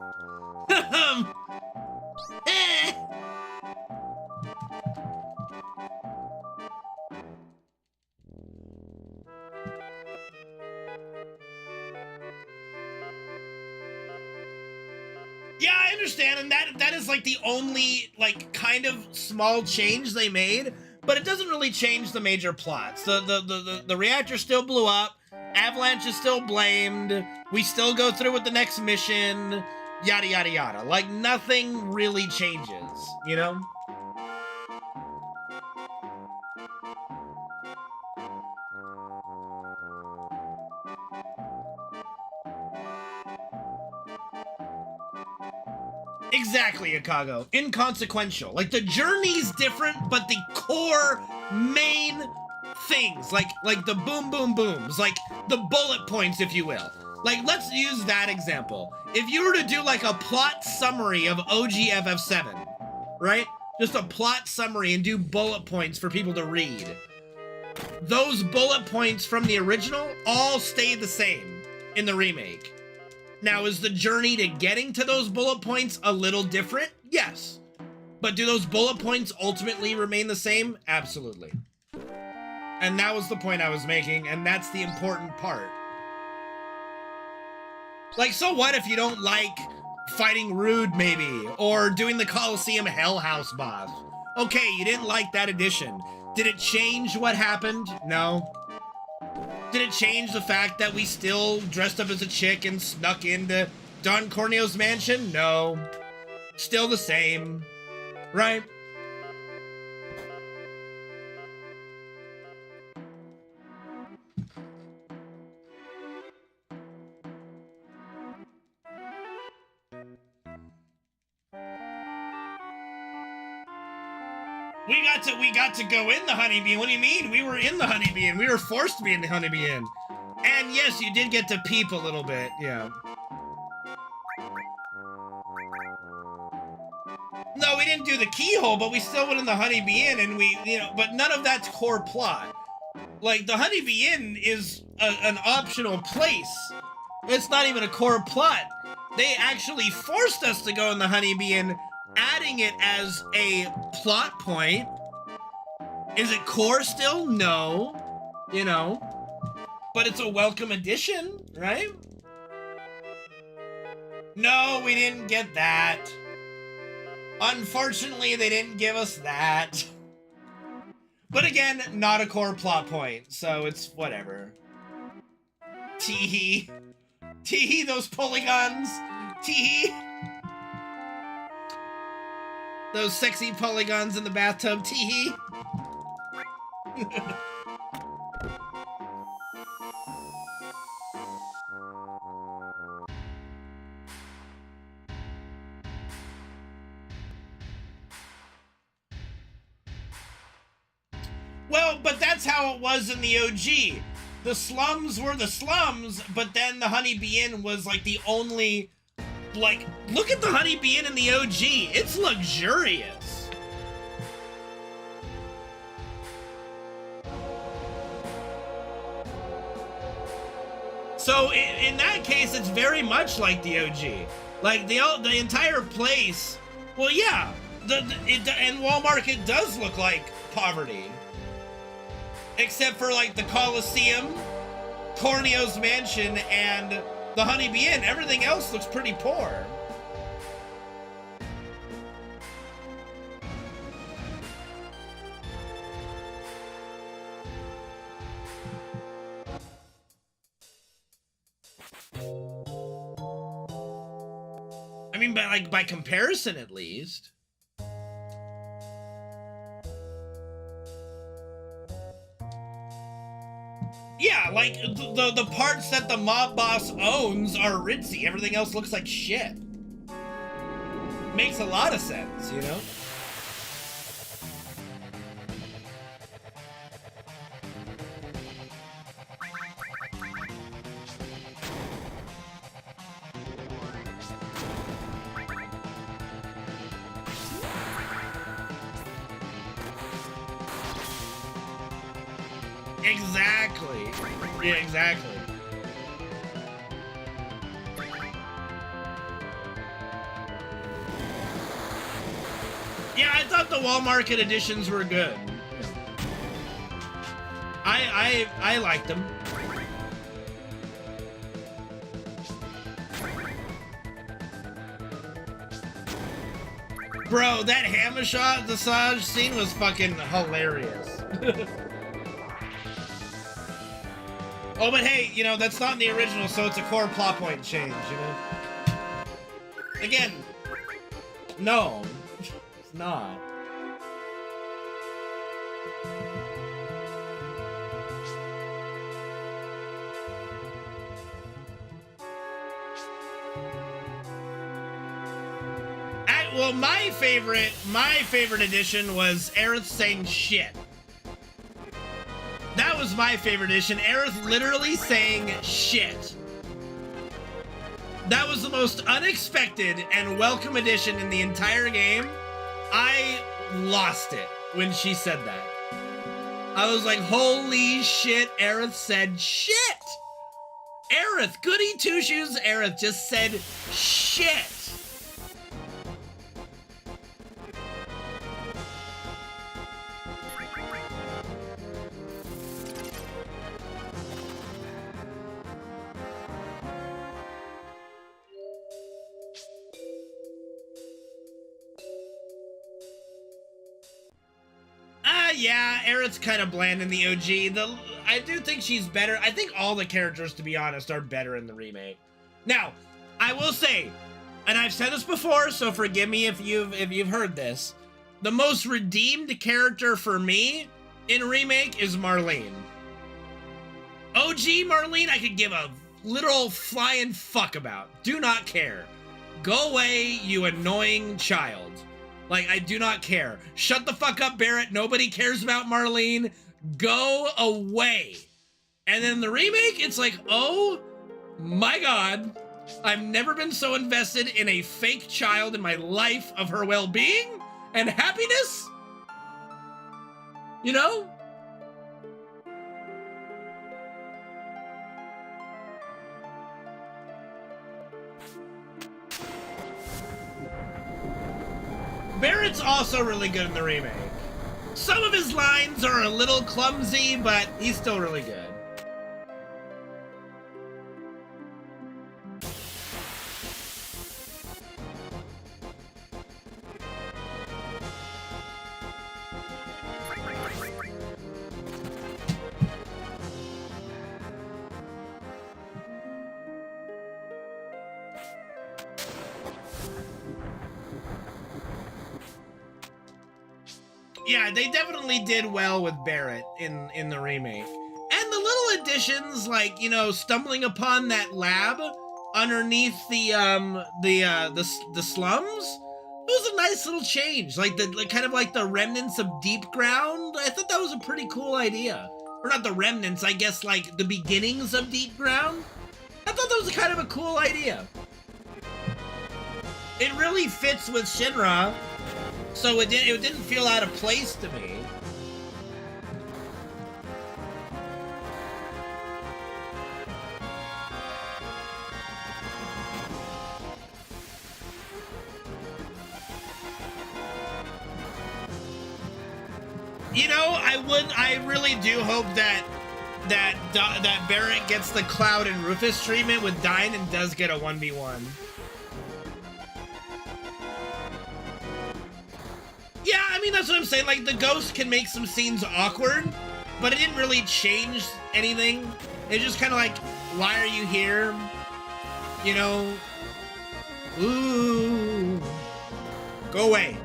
Yeah, I understand, and that is like the only like kind of small change they made, but it doesn't really change the major plots. The reactor still blew up, Avalanche is still blamed, we still go through with the next mission, yada yada yada. Like nothing really changes, you know? Exactly, Akago. Inconsequential. Like, the journey's different, but the core main things, like the boom boom booms, like the bullet points, if you will. Like, let's use that example. If you were to do, like, a plot summary of OG FF7, right? Just a plot summary and do bullet points for people to read. Those bullet points from the original all stay the same in the remake. Now, is the journey to getting to those bullet points a little different? Yes. But do those bullet points ultimately remain the same? Absolutely. And that was the point I was making, and that's the important part. Like, so what if you don't like fighting Rude, maybe? Or doing the Coliseum Hell House boss? Okay, you didn't like that addition. Did it change what happened? No. Did it change the fact that we still dressed up as a chick and snuck into Don Corneo's mansion? No. Still the same. Right? We got to go in the Honeybee Inn. What do you mean? We were in the Honeybee Inn. We were forced to be in the Honeybee Inn. And yes, you did get to peep a little bit, yeah. No, we didn't do the keyhole, but we still went in the Honeybee Inn, and we, you know, but none of that's core plot. Like, the Honeybee Inn is an optional place. It's not even a core plot. They actually forced us to go in the Honeybee Inn, adding it as a plot point. Is it core still? No. You know. But it's a welcome addition, right? No, we didn't get that. Unfortunately, they didn't give us that. But again, not a core plot point, so it's whatever. Teehee. Teehee, those polygons. Teehee. Those sexy polygons in the bathtub. Teehee. Well, but that's how it was in the OG. The slums were the slums, but then the Honeybee Inn was like the only, like, look at the Honeybee Inn in the OG. It's luxurious. So in that case, it's very much like the OG. Like the entire place. Well, yeah, and Wall Market does look like poverty, except for like the Coliseum, Corneo's mansion, and the Honeybee Inn. Everything else looks pretty poor. I mean, by comparison, at least. Yeah, like the parts that the mob boss owns are ritzy. Everything else looks like shit. Makes a lot of sense, you know? Exactly. Yeah, exactly. Yeah, I thought the Wall Market editions were good. I liked them. Bro, that hammer shot massage scene was fucking hilarious. Oh, but hey, you know, that's not in the original, so it's a core plot point change, you know? Again, no, it's not. Well, my favorite edition was Aerith saying shit. That was my favorite edition. Aerith literally saying shit. That was the most unexpected and welcome addition in the entire game. I lost it when she said that. I was like, holy shit, Aerith said shit. Aerith, goody two shoes, Aerith just said shit. Yeah, Aerith's kind of bland in the OG. I do think she's better. I think all the characters, to be honest, are better in the remake. Now, I will say, and I've said this before, so forgive me if you've heard this. The most redeemed character for me in remake is Marlene. OG Marlene, I could give a literal flying fuck about. Do not care. Go away, you annoying child. Like, I do not care. Shut the fuck up, Barrett. Nobody cares about Marlene. Go away. And then the remake, it's like, oh my god. I've never been so invested in a fake child in my life of her well-being and happiness. You know? Barrett's also really good in the remake. Some of his lines are a little clumsy, but he's still really good. Yeah, they definitely did well with Barrett in the remake. And the little additions, like, you know, stumbling upon that lab underneath the slums, it was a nice little change. Like kind of like the remnants of deep ground. I thought that was a pretty cool idea. Or not the remnants, I guess like the beginnings of deep ground. I thought that was kind of a cool idea. It really fits with Shinra. So it didn't feel out of place to me. You know, I really do hope that Barrett gets the Cloud and Rufus treatment with Dyne and does get a 1v1. Yeah, I mean, that's what I'm saying. Like, the ghost can make some scenes awkward, but it didn't really change anything. It's just kind of like, why are you here? You know? Ooh. Go away.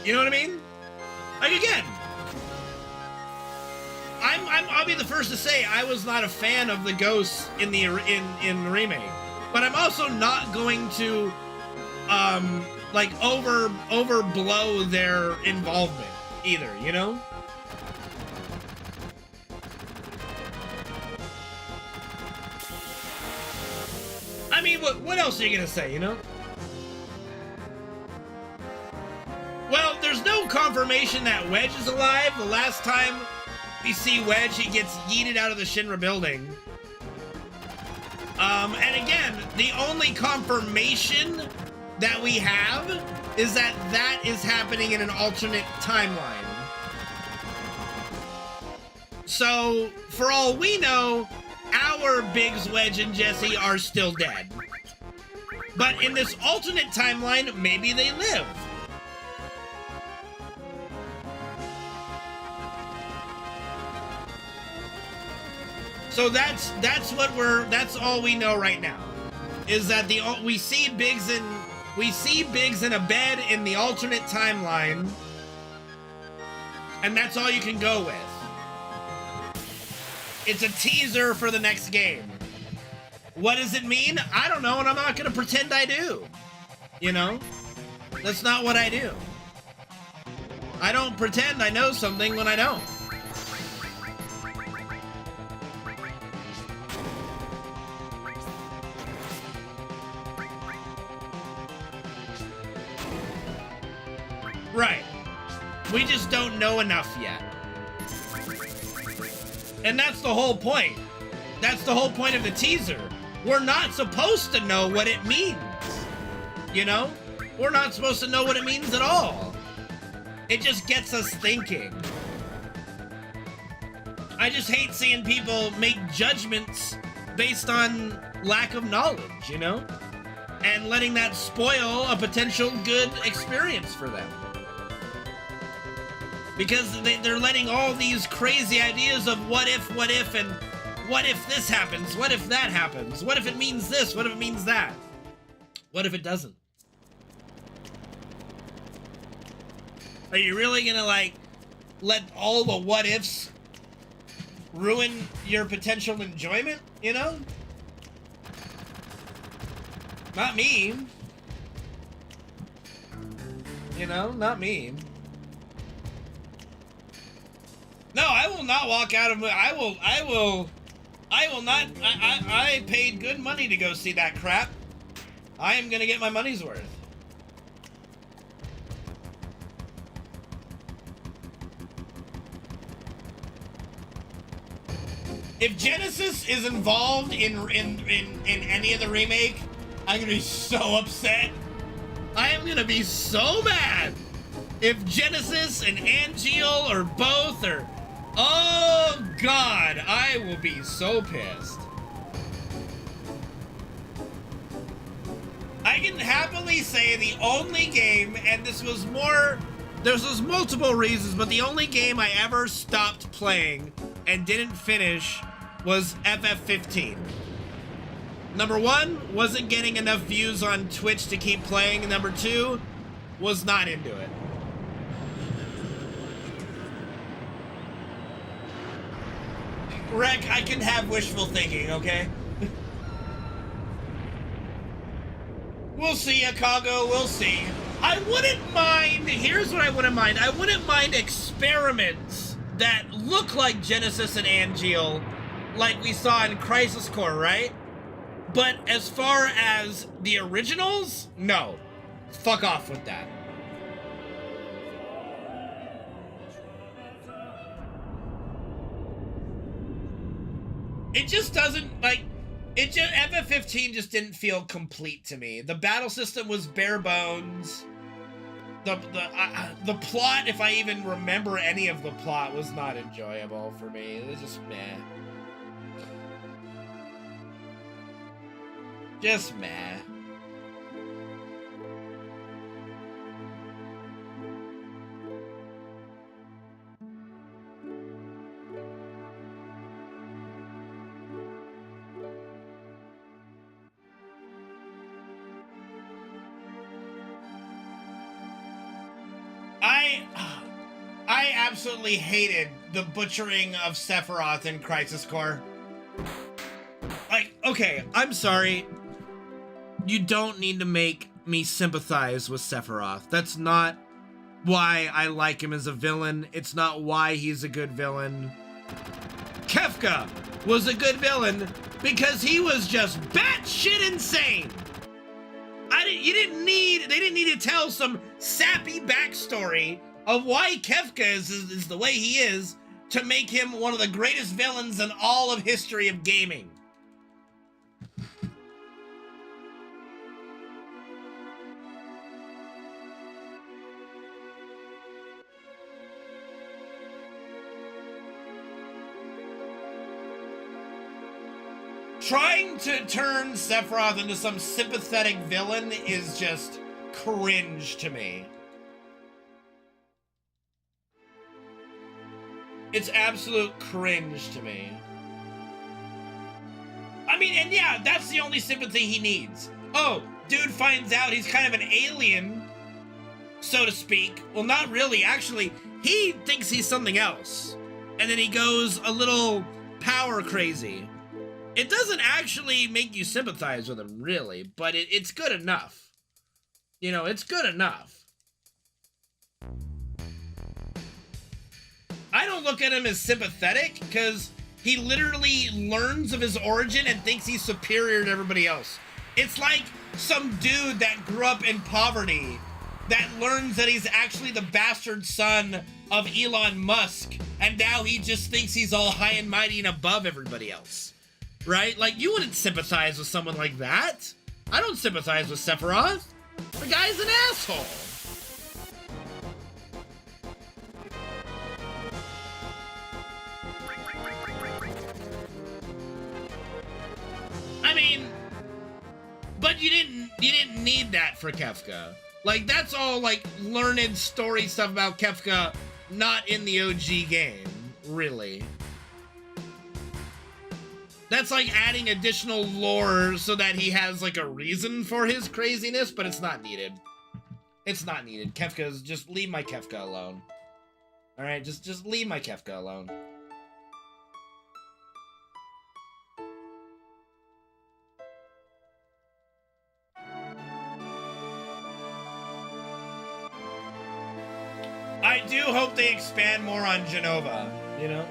You know what I mean? Like, again, I'll be the first to say I was not a fan of the ghosts in the remake, but I'm also not going to, like overblow their involvement either, you know? I mean, what else are you gonna say, you know? Well, there's no confirmation that Wedge is alive. The last time we see Wedge, he gets yeeted out of the Shinra building. And again, the only confirmation that we have is that is happening in an alternate timeline. So, for all we know, our Biggs, Wedge, and Jesse are still dead. But in this alternate timeline, maybe they live. So that's all we know right now. Is that we see Biggs in a bed in the alternate timeline, and that's all you can go with. It's a teaser for the next game. What does it mean? I don't know, and I'm not gonna pretend I do. You know? That's not what I do. I don't pretend I know something when I don't. Right. We just don't know enough yet. And that's the whole point. That's the whole point of the teaser. We're not supposed to know what it means. You know? We're not supposed to know what it means at all. It just gets us thinking. I just hate seeing people make judgments based on lack of knowledge, you know? And letting that spoil a potential good experience for them. Because they're letting all these crazy ideas of what if, and what if this happens, what if that happens, what if it means this, what if it means that, what if it doesn't? Are you really gonna, like, let all the what ifs ruin your potential enjoyment, you know? Not me. You know, not me. No, I will not walk out of. I will not. I paid good money to go see that crap. I am gonna get my money's worth. If Genesis is involved in any of the remake, I'm gonna be so upset. I am gonna be so mad if Genesis and Angeal or both or, oh God, I will be so pissed. I can happily say the only game, and this was multiple reasons, but the only game I ever stopped playing and didn't finish was FF15. Number one, wasn't getting enough views on Twitch to keep playing. Number two, was not into it. Rek, I can have wishful thinking, okay? We'll see, Akago, we'll see. I wouldn't mind, here's what I wouldn't mind. I wouldn't mind experiments that look like Genesis and Angeal, like we saw in Crisis Core, right? But as far as the originals, no. Fuck off with that. It just doesn't, like, it just, FF15 just didn't feel complete to me. The battle system was bare bones. The plot, if I even remember any of the plot, was not enjoyable for me. It was just meh. Just meh. I absolutely hated the butchering of Sephiroth in Crisis Core. Like, okay, I'm sorry. You don't need to make me sympathize with Sephiroth. That's not why I like him as a villain. It's not why he's a good villain. Kefka was a good villain because he was just batshit insane. They didn't need to tell some sappy backstory of why Kefka is the way he is to make him one of the greatest villains in all of history of gaming. Trying to turn Sephiroth into some sympathetic villain is just cringe to me. It's absolute cringe to me. I mean, and yeah, that's the only sympathy he needs. Oh, dude finds out he's kind of an alien, so to speak. Well, not really, actually. He thinks he's something else. And then he goes a little power crazy. It doesn't actually make you sympathize with him, really, but it's good enough. You know, it's good enough. I don't look at him as sympathetic, because he literally learns of his origin and thinks he's superior to everybody else. It's like some dude that grew up in poverty that learns that he's actually the bastard son of Elon Musk, and now he just thinks he's all high and mighty and above everybody else. Right? Like, you wouldn't sympathize with someone like that. I don't sympathize with Sephiroth. The guy's an asshole. I mean, but you didn't need that for Kefka. Like, that's all, like, learned story stuff about Kefka not in the OG game, really. That's like adding additional lore so that he has like a reason for his craziness, but it's not needed. It's not needed. Kefka's, just leave my Kefka alone. All right, just leave my Kefka alone. I do hope they expand more on Genova, you know?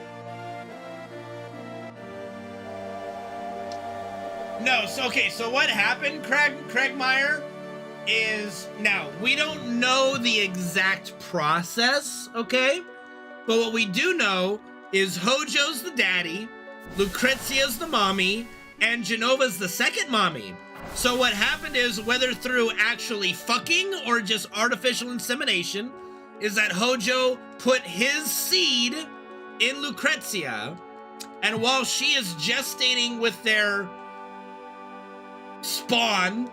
No, so okay, so what happened, Craig Meyer, is now we don't know the exact process, okay? But what we do know is Hojo's the daddy, Lucrezia's the mommy, and Genova's the second mommy. So what happened is, whether through actually fucking or just artificial insemination, is that Hojo put his seed in Lucrezia, and while she is gestating with their spawn,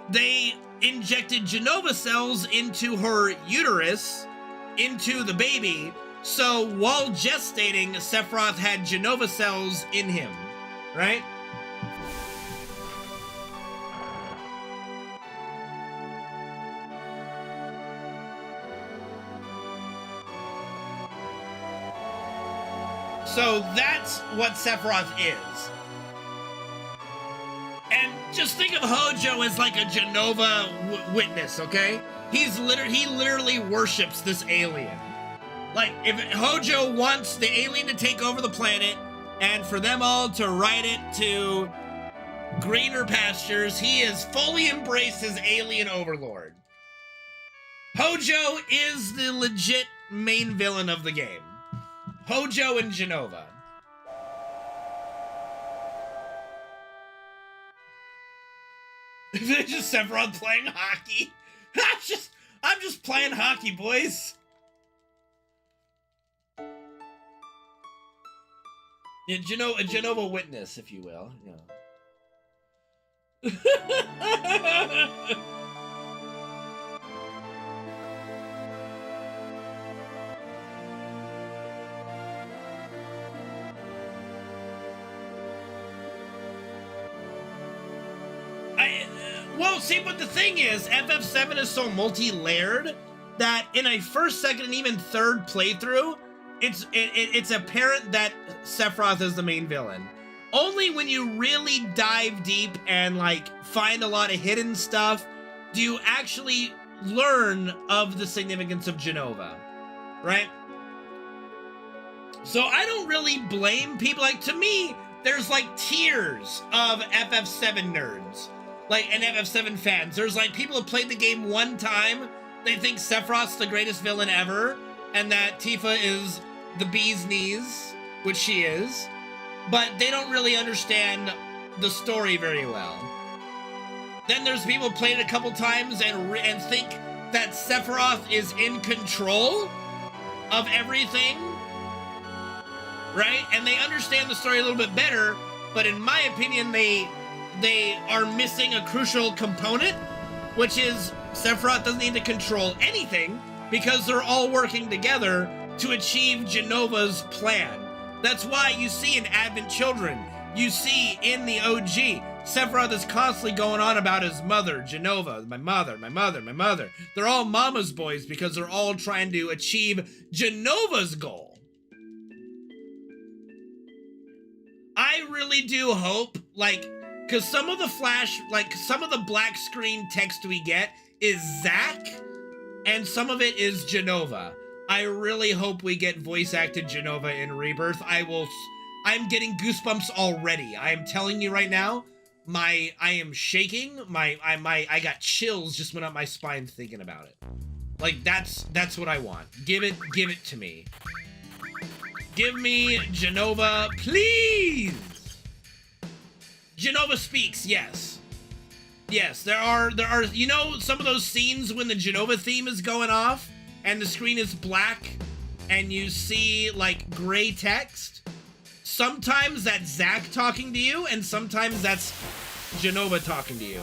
they injected Genova cells into her uterus, into the baby, so while gestating, Sephiroth had Genova cells in him, right? So that's what Sephiroth is. And just think of Hojo as like a Genova witness, okay? He literally worships this alien. Like, if Hojo wants the alien to take over the planet and for them all to ride it to greener pastures, he has fully embraced his alien overlord. Hojo is the legit main villain of the game. Hojo and Genova. They're just Sephiroth playing hockey. I'm just playing hockey, boys. Yeah, a Genova witness, if you will. Yeah. Well, see, but the thing is, FF7 is so multi-layered that in a first, second, and even third playthrough, it's apparent that Sephiroth is the main villain. Only when you really dive deep and, like, find a lot of hidden stuff do you actually learn of the significance of Genova, right? So I don't really blame people. Like, to me, there's, like, tiers of FF7 nerds. Like, and FF7 fans. There's, like, people who played the game one time, they think Sephiroth's the greatest villain ever, and that Tifa is the bee's knees, which she is, but they don't really understand the story very well. Then there's people who played it a couple times and think that Sephiroth is in control of everything, right? And they understand the story a little bit better, but in my opinion, they are missing a crucial component, which is Sephiroth doesn't need to control anything because they're all working together to achieve Genova's plan. That's why you see in Advent Children, you see in the OG, Sephiroth is constantly going on about his mother, Genova, my mother, my mother, my mother. They're all mama's boys because they're all trying to achieve Genova's goal. I really do hope, like, because some of the some of the black screen text we get is Zack, and some of it is Genova. I really hope we get voice acted Genova in Rebirth. I'm getting goosebumps already. I am telling you right now, I am shaking. I got chills just went up my spine thinking about it. Like, that's what I want. Give it to me. Give me Genova, please. Genova speaks, yes. Yes, there are, you know, some of those scenes when the Genova theme is going off and the screen is black and you see, like, gray text? Sometimes that's Zack talking to you and sometimes that's Genova talking to you.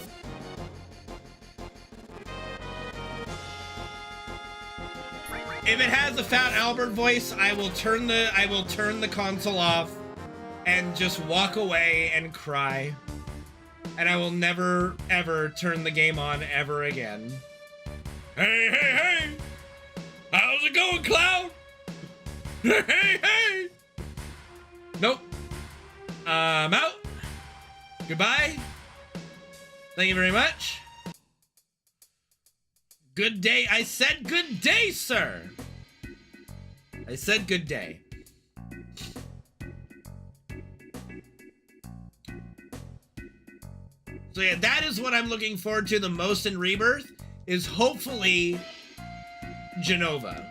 If it has a Fat Albert voice, I will turn the console off and just walk away and cry. And I will never, ever turn the game on ever again. Hey, hey, hey! How's it going, Cloud? Hey, hey, hey! Nope. I'm out. Goodbye. Thank you very much. Good day. I said good day, sir. I said good day. So yeah, that is what I'm looking forward to the most in Rebirth, is hopefully Jenova.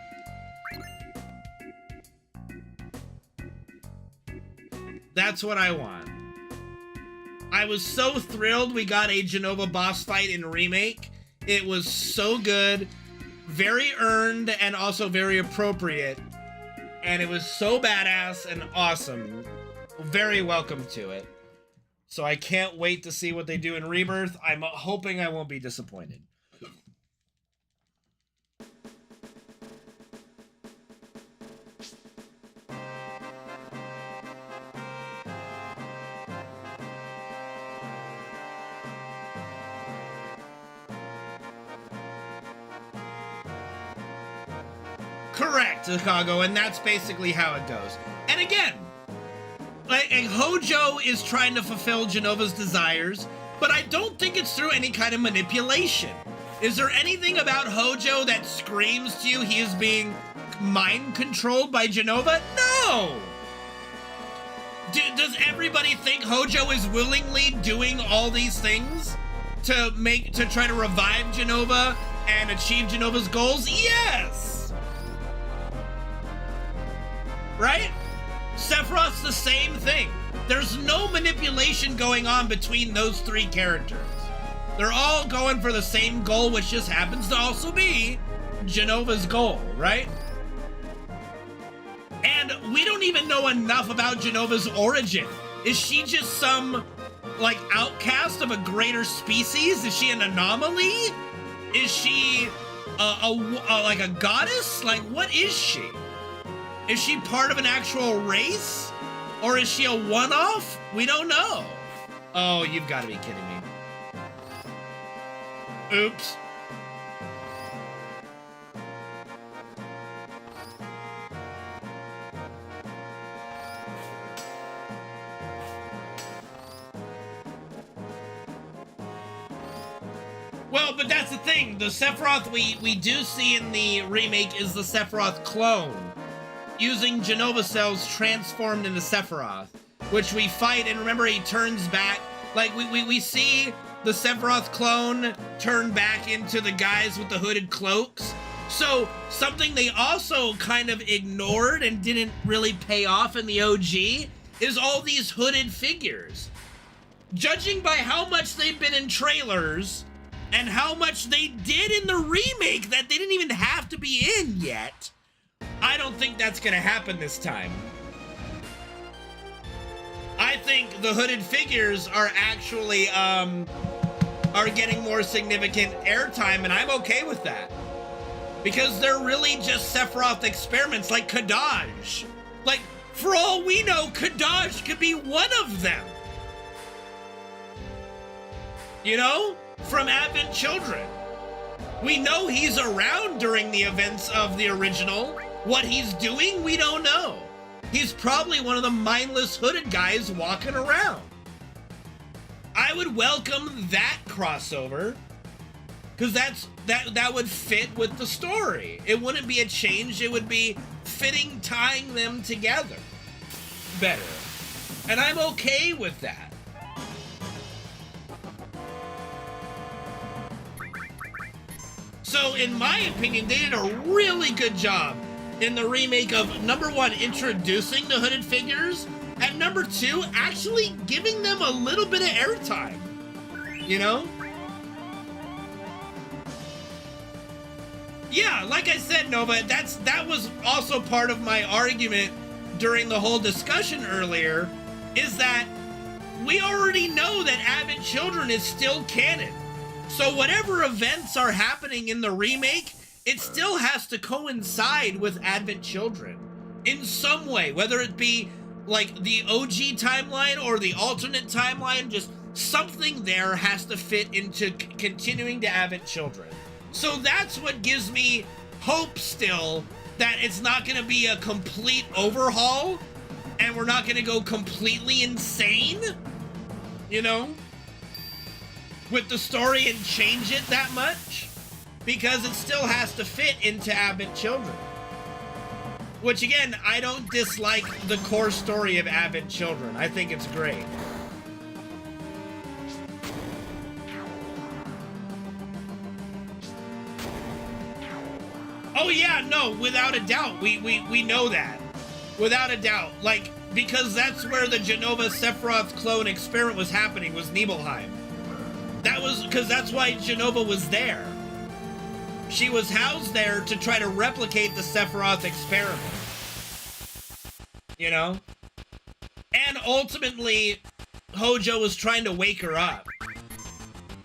That's what I want. I was so thrilled we got a Jenova boss fight in Remake. It was so good, very earned, and also very appropriate. And it was so badass and awesome. Very welcome to it. So I can't wait to see what they do in Rebirth. I'm hoping I won't be disappointed. Correct, Chicago, and that's basically how it goes. And again, like, Hojo is trying to fulfill Jenova's desires, but I don't think it's through any kind of manipulation. Is there anything about Hojo that screams to you he is being mind controlled by Jenova? No! Does everybody think Hojo is willingly doing all these things to try to revive Jenova and achieve Jenova's goals? Yes! Right? Sephiroth's the same thing. There's no manipulation going on between those three characters. They're all going for the same goal, which just happens to also be Jenova's goal, right? And we don't even know enough about Jenova's origin. Is she just some, like, outcast of a greater species? Is she an anomaly? Is she like a goddess? Like, what is she? Is she part of an actual race? Or is she a one-off? We don't know. Oh, you've got to be kidding me. Oops. Well, but that's the thing. The Sephiroth we do see in the remake is the Sephiroth clone, using Jenova cells transformed into Sephiroth, which we fight, and remember he turns back, like we see the Sephiroth clone turn back into the guys with the hooded cloaks. So something they also kind of ignored and didn't really pay off in the OG is all these hooded figures. Judging by how much they've been in trailers and how much they did in the remake that they didn't even have to be in yet, I don't think that's gonna happen this time. I think the hooded figures are actually, are getting more significant airtime, and I'm okay with that. Because they're really just Sephiroth experiments, like Kadaj. Like, for all we know, Kadaj could be one of them. You know? From Advent Children. We know he's around during the events of the original. What he's doing, we don't know. He's probably one of the mindless hooded guys walking around. I would welcome that crossover, because that would fit with the story. It wouldn't be a change, it would be fitting, tying them together better. And I'm okay with that. So in my opinion, they did a really good job in the remake of, number one, introducing the hooded figures, and number two, actually giving them a little bit of airtime, you know? Yeah, like I said, Nova, that was also part of my argument during the whole discussion earlier, is that we already know that Advent Children is still canon. So whatever events are happening in the remake, it still has to coincide with Advent Children in some way, whether it be like the OG timeline or the alternate timeline. Just something there has to fit into continuing to Advent Children. So that's what gives me hope still that it's not going to be a complete overhaul and we're not going to go completely insane, you know, with the story and change it that much, because it still has to fit into Advent Children. Which again, I don't dislike the core story of Advent Children. I think it's great. Oh yeah, no, without a doubt. We know that. Without a doubt. Like, because that's where the Jenova Sephiroth clone experiment was happening, was Nibelheim. That was, because that's why Jenova was there. She was housed there to try to replicate the Sephiroth experiment. You know? And ultimately, Hojo was trying to wake her up.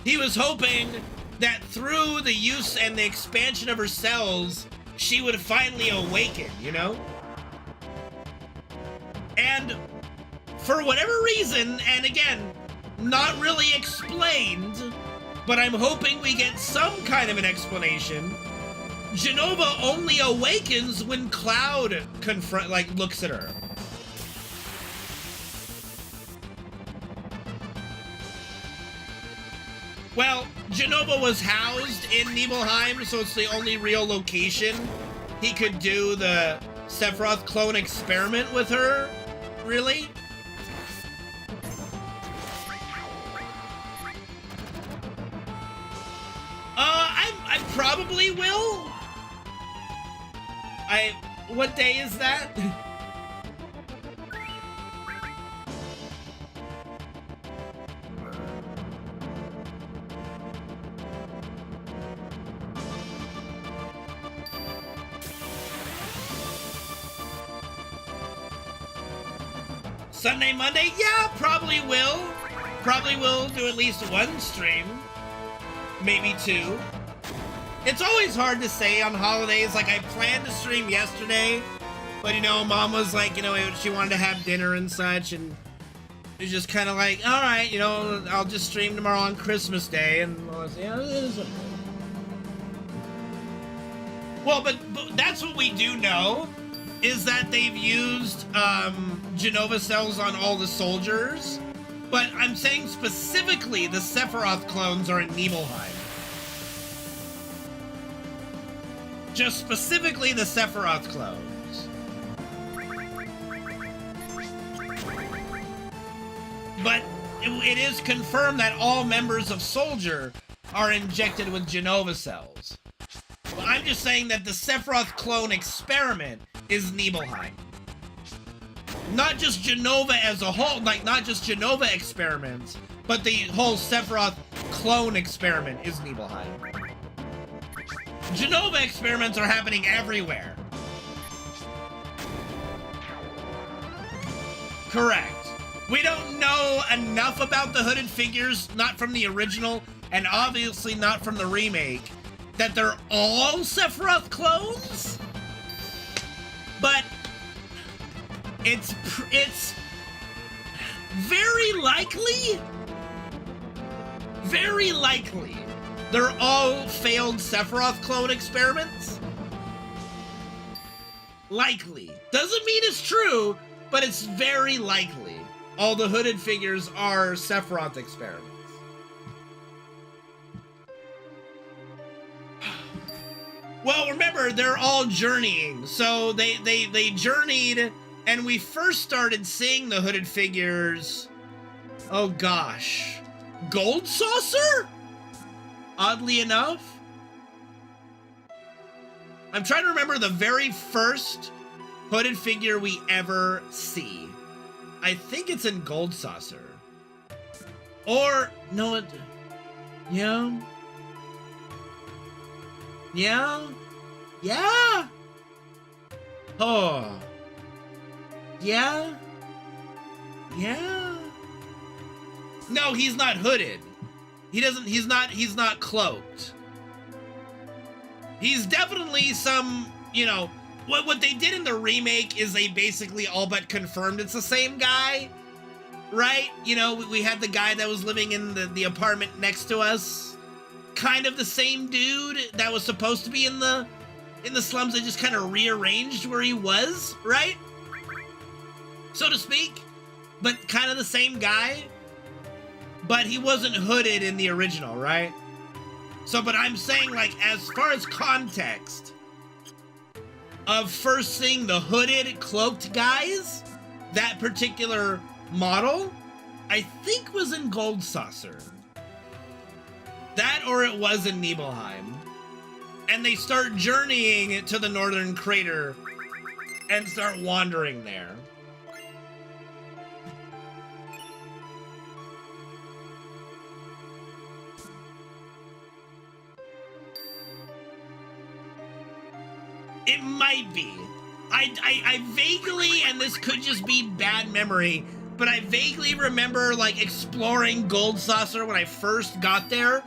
He was hoping that through the use and the expansion of her cells, she would finally awaken, you know? And for whatever reason, and again, not really explained, but I'm hoping we get some kind of an explanation, Jenova only awakens when Cloud looks at her. Well, Jenova was housed in Nibelheim, so it's the only real location he could do the Sephiroth clone experiment with her, really? I probably will. What day is that? Sunday, Monday? Yeah, probably will. Probably will do at least one stream. Maybe two. It's always hard to say on holidays. Like, I planned to stream yesterday, but, you know, Mom was like, you know, she wanted to have dinner and such, and it was just kind of like, all right, you know, I'll just stream tomorrow on Christmas Day, and I was, yeah, it is okay. Well, but that's what we do know, is that they've used Jenova cells on all the soldiers, but I'm saying specifically the Sephiroth clones are in Nibelheim. Just specifically the Sephiroth clones. But it is confirmed that all members of Soldier are injected with Jenova cells. Well, I'm just saying that the Sephiroth clone experiment is Nibelheim. Not just Jenova as a whole, like not just Jenova experiments, but the whole Sephiroth clone experiment is Nibelheim. Jenova experiments are happening everywhere. Correct. We don't know enough about the hooded figures, not from the original, and obviously not from the remake, that they're all Sephiroth clones? But it's very likely they're all failed Sephiroth clone experiments. Likely. Doesn't mean it's true, but it's very likely all the hooded figures are Sephiroth experiments. Well, remember, they're all journeying. So they journeyed, and we first started seeing the hooded figures, oh gosh, Gold Saucer? Oddly enough. I'm trying to remember the very first hooded figure we ever see. I think it's in Gold Saucer. Or, no, it, yeah. Yeah? Yeah? Oh. Yeah? Yeah? No, he's not hooded. He's not cloaked. He's definitely some, you know, what they did in the remake is they basically all but confirmed it's the same guy, right? You know, we had the guy that was living in the apartment next to us, kind of the same dude that was supposed to be in the slums. They just kind of rearranged where he was, right? So to speak, but kind of the same guy, but he wasn't hooded in the original, right? So, but I'm saying, like, as far as context of first seeing the hooded, cloaked guys, that particular model, I think was in Gold Saucer. That or it was in Nibelheim. And they start journeying to the Northern Crater and start wandering there. It might be. I vaguely, and this could just be bad memory, but I vaguely remember, like, exploring Gold Saucer when I first got there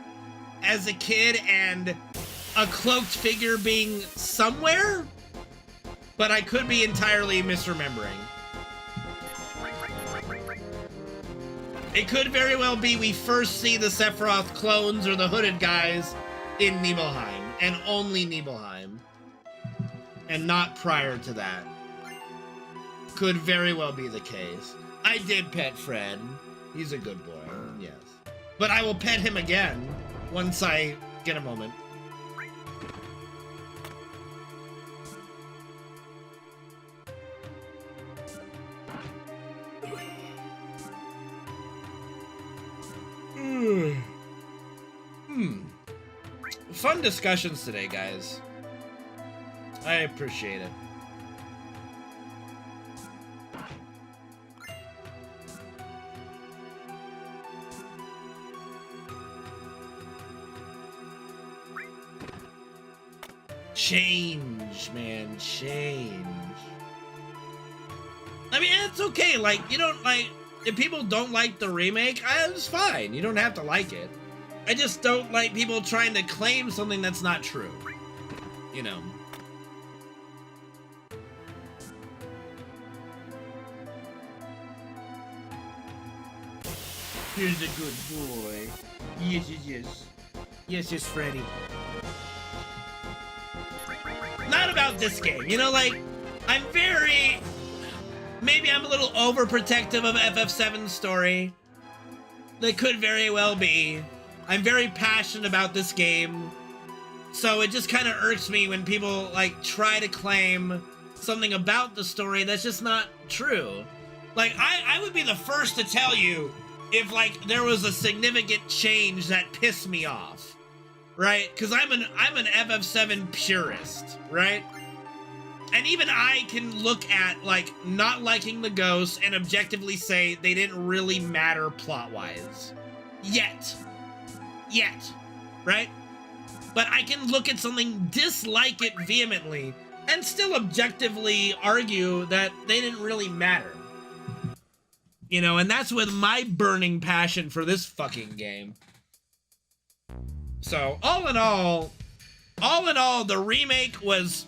as a kid and a cloaked figure being somewhere, but I could be entirely misremembering. It could very well be we first see the Sephiroth clones or the hooded guys in Nibelheim, and only Nibelheim, and not prior to that. Could very well be the case. I did pet Fred. He's a good boy, yes. But I will pet him again once I get a moment. Fun discussions today, guys. I appreciate it. Change, man, change. I mean, it's okay. Like, you don't like, if people don't like the remake, it's fine. You don't have to like it. I just don't like people trying to claim something that's not true. You know. Here's a good boy. Yes, yes, yes. Yes, yes, Freddy. Not about this game. You know, like, maybe I'm a little overprotective of FF7's story. That could very well be. I'm very passionate about this game. So it just kind of irks me when people, like, try to claim something about the story that's just not true. Like, I would be the first to tell you if, like, there was a significant change that pissed me off, right? Because I'm an FF7 purist, right? And even I can look at, like, not liking the ghosts and objectively say they didn't really matter plot-wise. Yet, right? But I can look at something, dislike it vehemently, and still objectively argue that they didn't really matter. You know, and that's with my burning passion for this fucking game. So, all in all, the remake was,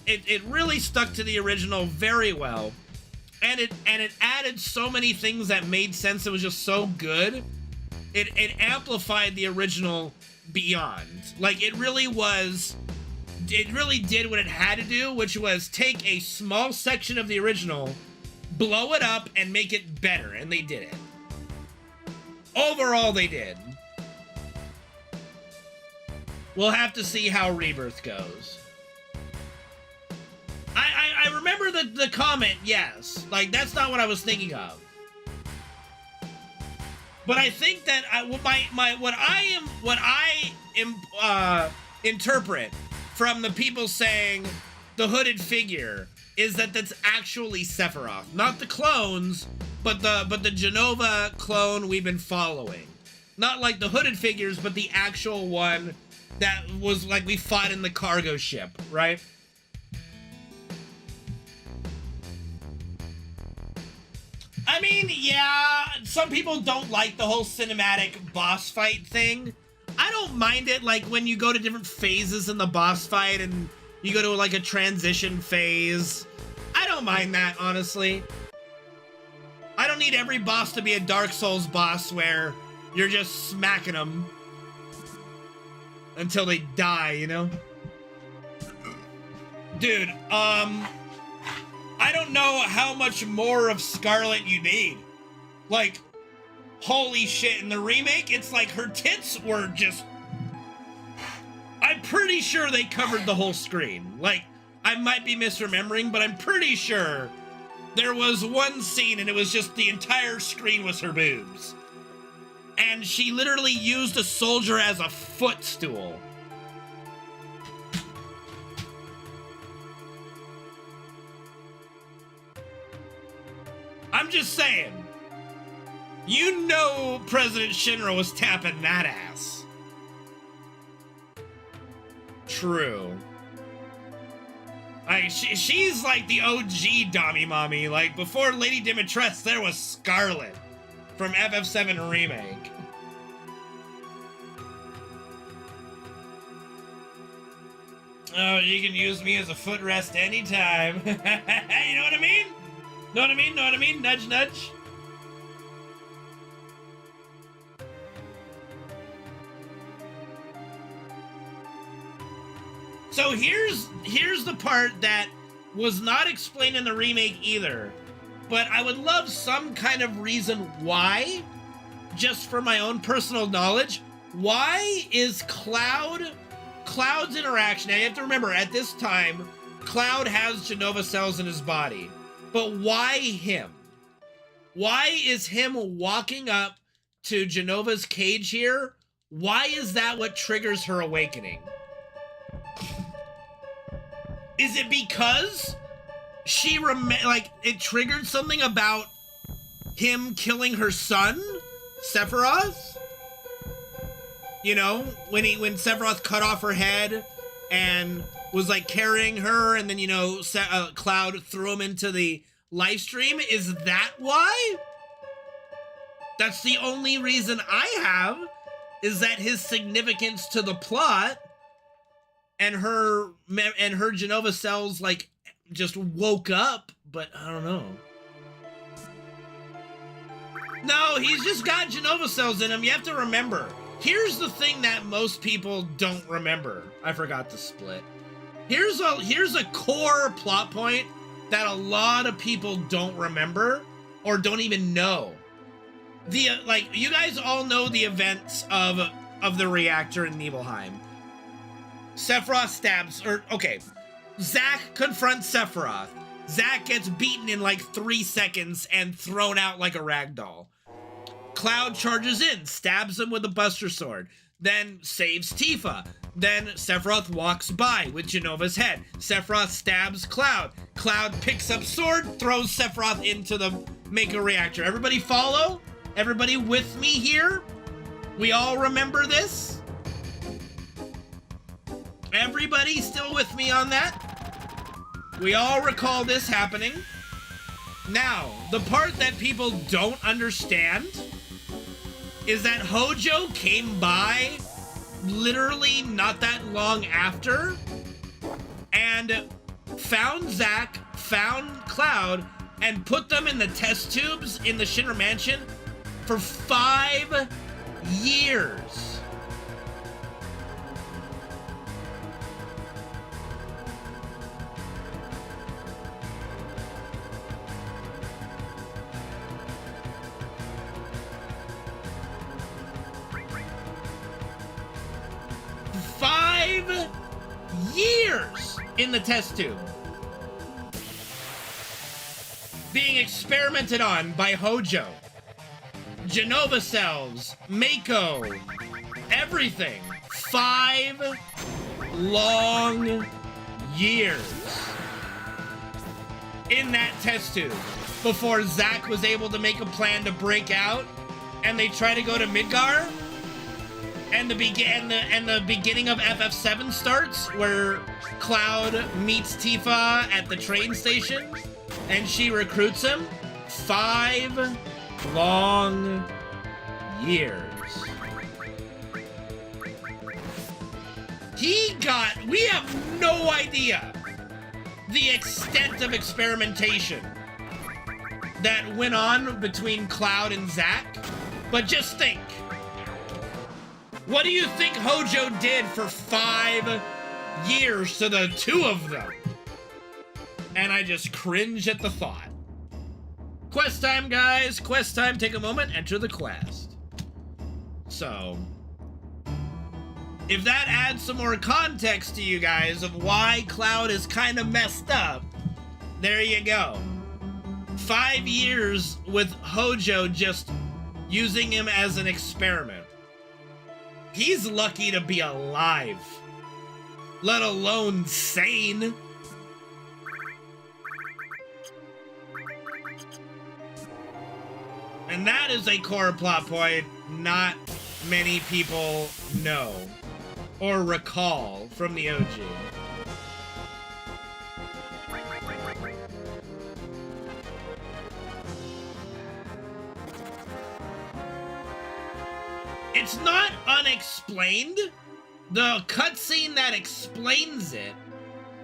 it really stuck to the original very well. And it added so many things that made sense. It was just so good. It amplified the original beyond. Like, it really did what it had to do, which was take a small section of the original, blow it up, and make it better, and they did it. Overall, they did. We'll have to see how Rebirth goes. I remember the comment, yes. Like, that's not what I was thinking of. But I think that what I interpret from the people saying the hooded figure is that that's actually Sephiroth, not the clones, but the Genova clone we've been following. Not like the hooded figures, but the actual one that was like we fought in the cargo ship, right? I mean, yeah, some people don't like the whole cinematic boss fight thing. I don't mind it, like, when you go to different phases in the boss fight and you go to, like, a transition phase. I don't mind that, honestly. I don't need every boss to be a Dark Souls boss where you're just smacking them until they die, you know? Dude, I don't know how much more of Scarlet you need. Like, holy shit, in the remake, it's like her tits were just... I'm pretty sure they covered the whole screen. Like, I might be misremembering, but I'm pretty sure there was one scene and it was just the entire screen was her boobs. And she literally used a soldier as a footstool. I'm just saying. You know President Shinra was tapping that ass. True. She's like the OG Dami Mommy. Like, before Lady Dimitrescu, there was Scarlet from FF7 Remake. Oh, you can use me as a footrest anytime. You know what I mean? Know what I mean? Know what I mean? Nudge, nudge. So here's the part that was not explained in the remake either, but I would love some kind of reason why, just for my own personal knowledge. Why is Cloud's interaction? Now you have to remember, at this time, Cloud has Jenova cells in his body, but why him? Why is him walking up to Jenova's cage here? Why is that what triggers her awakening? Is it because she it triggered something about him killing her son, Sephiroth? You know, when Sephiroth cut off her head and was like carrying her, and then, you know, Cloud threw him into the live stream. Is that why? That's the only reason I have, is that his significance to the plot. And her Jenova cells, like, just woke up, but I don't know. No, he's just got Jenova cells in him. You have to remember. Here's the thing that most people don't remember. I forgot to split. Here's a core plot point that a lot of people don't remember or don't even know. You guys all know the events of the reactor in Nibelheim. Sephiroth Zack confronts Sephiroth. Zack gets beaten in like 3 seconds and thrown out like a ragdoll. Cloud charges in, stabs him with a Buster Sword, then saves Tifa. Then Sephiroth walks by with Jenova's head. Sephiroth stabs Cloud. Cloud picks up sword, throws Sephiroth into the Mako reactor. Everybody follow? Everybody with me here? We all remember this? Everybody still with me on that? We all recall this happening. Now, the part that people don't understand is that Hojo came by literally not that long after and found Zack, found Cloud, and put them in the test tubes in the Shinra Mansion for 5 years. Years in the test tube, being experimented on by Hojo, Jenova cells, Mako, everything. 5 long years in that test tube before Zack was able to make a plan to break out, and they try to go to Midgar. And the beginning of FF7 starts, where Cloud meets Tifa at the train station, and she recruits him. 5 long years. We have no idea the extent of experimentation that went on between Cloud and Zack. But just think, what do you think Hojo did for 5 years to the two of them? And I just cringe at the thought. Quest time, guys. Quest time. Take a moment. Enter the quest. So, if that adds some more context to you guys of why Cloud is kind of messed up, there you go. 5 years with Hojo just using him as an experiment. He's lucky to be alive, let alone sane. And that is a core plot point not many people know or recall from the OG. It's not unexplained. The cutscene that explains it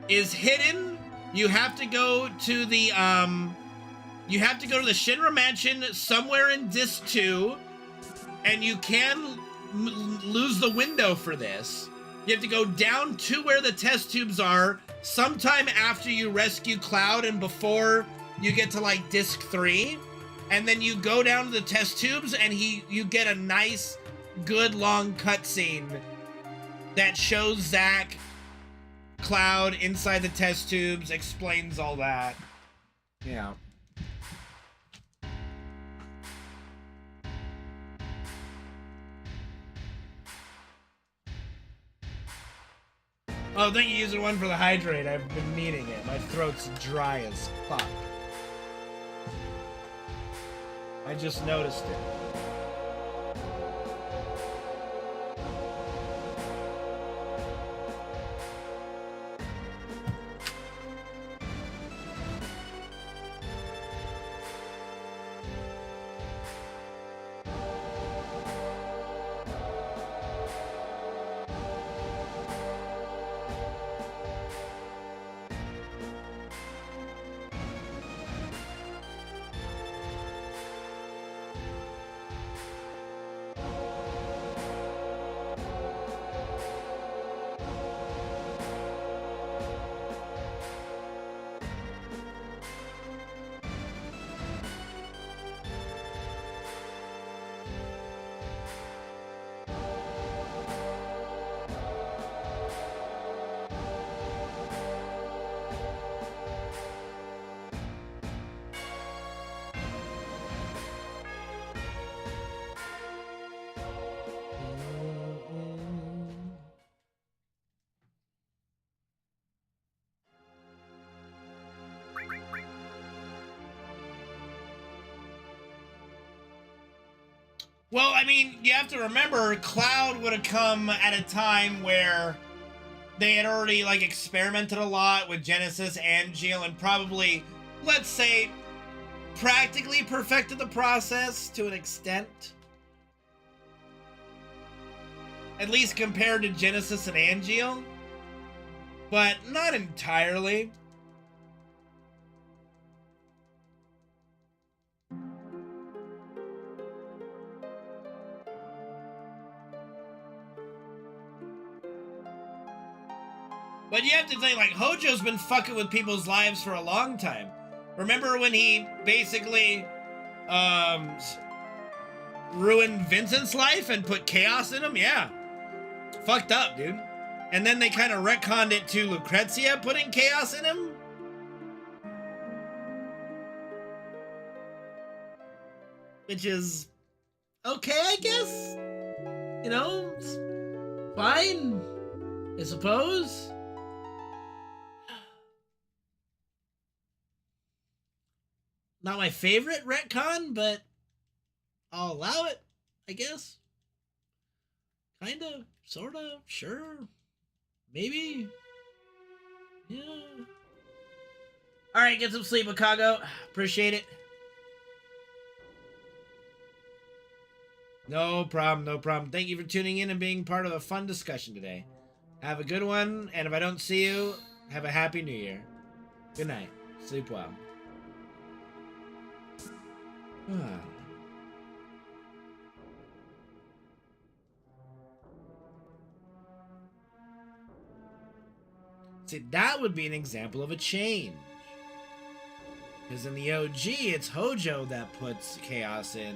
is hidden. You have to go to the Shinra Mansion somewhere in Disc 2, and you can lose the window for this. You have to go down to where the test tubes are sometime after you rescue Cloud and before you get to like Disc 3, and then you go down to the test tubes and you get a nice, good long cutscene that shows Zack, Cloud inside the test tubes, explains all that. Yeah. Oh, thank you, user one, for the hydrate. I've been needing it. My throat's dry as fuck. I just noticed it. Well, I mean, you have to remember, Cloud would have come at a time where they had already, like, experimented a lot with Genesis and Geo, and probably, let's say, practically perfected the process to an extent. At least compared to Genesis and Angeal. But not entirely. But you have to think, like, Hojo's been fucking with people's lives for a long time. Remember when he basically ruined Vincent's life and put chaos in him? Yeah. Fucked up, dude. And then they kind of retconned it to Lucrezia putting chaos in him? Which is okay, I guess? You know, it's fine, I suppose. Not my favorite retcon, but I'll allow it, I guess. Kinda, sorta, sure. Maybe. Yeah. Alright, get some sleep, Akago. Appreciate it. No problem, no problem. Thank you for tuning in and being part of a fun discussion today. Have a good one, and if I don't see you, have a happy new year. Good night. Sleep well. See, that would be an example of a change. Because in the OG, it's Hojo that puts chaos in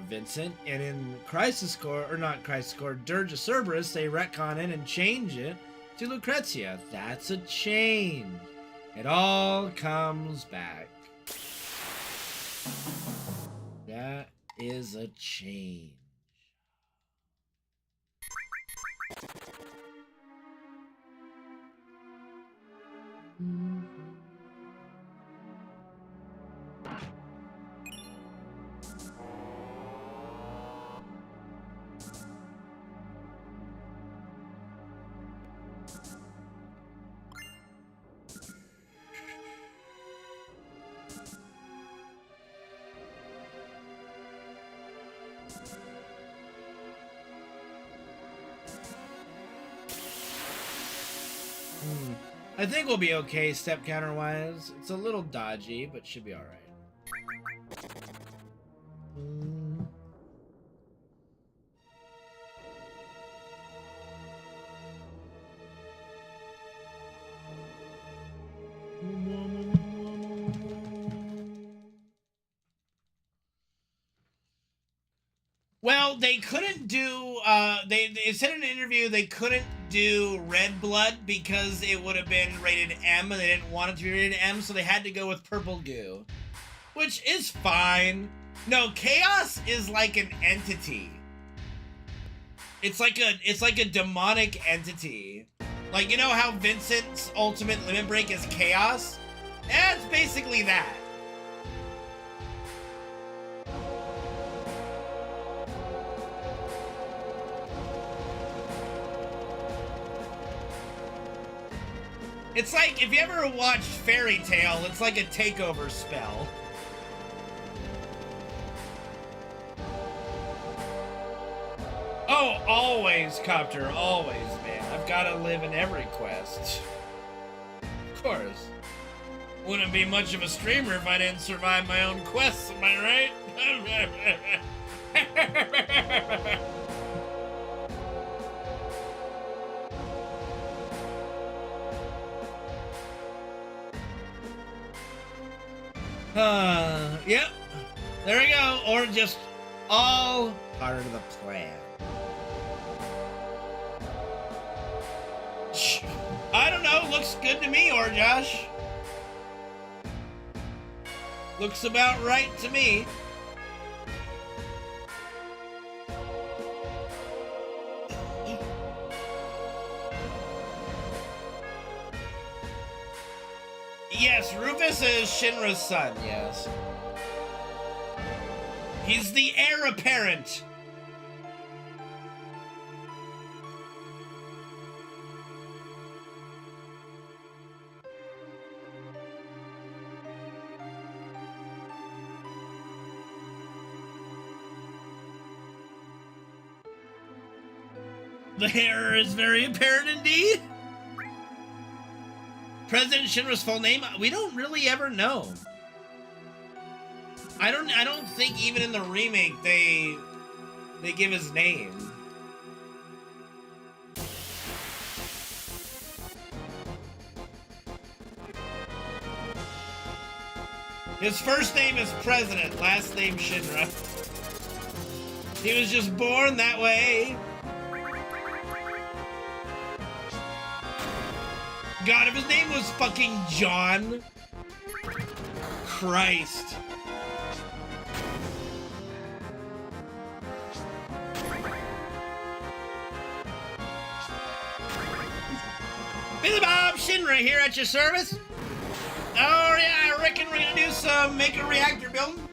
Vincent, and in Crisis Core, or not Crisis Core, Dirge of Cerberus, they retcon it and change it to Lucrezia. That's a change. It all comes back. That is a change. I think we'll be okay step counter wise. It's a little dodgy, but should be alright. Well, they couldn't do, they said in an interview they couldn't do Red Blood because it would have been rated M and they didn't want it to be rated M, so they had to go with Purple Goo. Which is fine. No, Chaos is like an entity. It's like a demonic entity. Like, you know how Vincent's ultimate limit break is Chaos? It's basically that. It's like, if you ever watched Fairy Tail, it's like a takeover spell. Oh, always, Copter, always, man. I've got to live in every quest. Of course. Wouldn't be much of a streamer if I didn't survive my own quests, am I right? Yep. There we go. Or just all part of the plan. I don't know. Looks good to me, or Josh. Looks about right to me. Yes, Rufus is Shinra's son, yes. He's the heir apparent. The heir is very apparent indeed. President Shinra's full name? We don't really ever know. I don't think even in the remake they give his name. His first name is President, last name Shinra. He was just born that way. God, if his name was fucking John. Christ. Billy Bob Shinra here at your service. Oh yeah, I reckon we're gonna do some make a reactor building.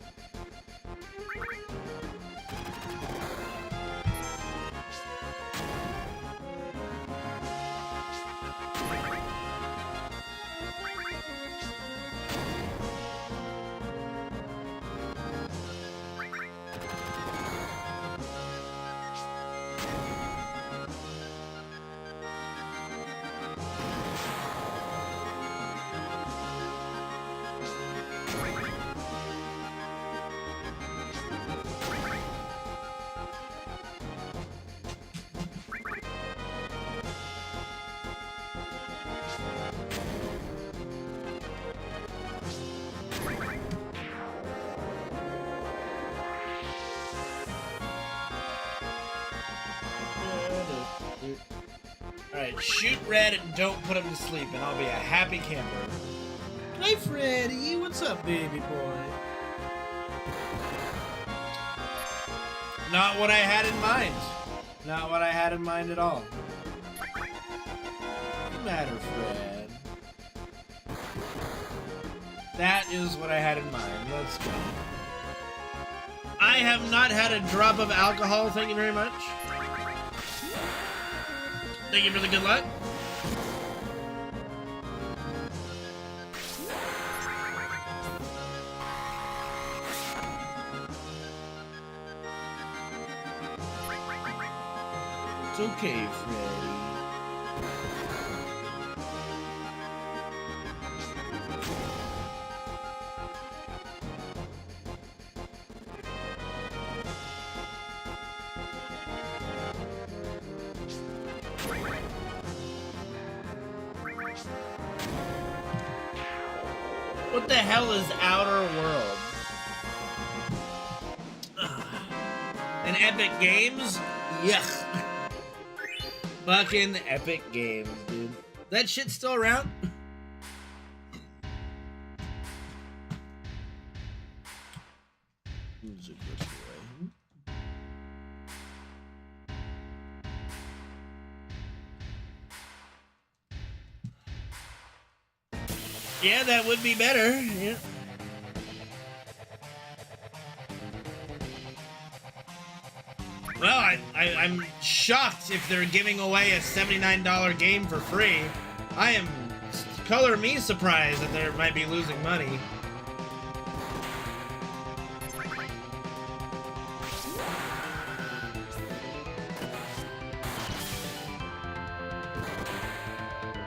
Alright, shoot Red and don't put him to sleep, and I'll be a happy camper. Hi, Freddy. What's up, baby boy? Not what I had in mind. Not what I had in mind at all. What's the matter, Fred? That is what I had in mind. Let's go. I have not had a drop of alcohol, thank you very much. Thank you for the good luck. It's okay, Freddy. What the hell is Outer Worlds? And Epic Games? Yuck. Fucking Epic Games, dude. That shit's still around? Who's a good boy? Yeah, that would be better. Yeah. Well, I'm shocked if they're giving away a $79 game for free. I am color me surprised that they might be losing money.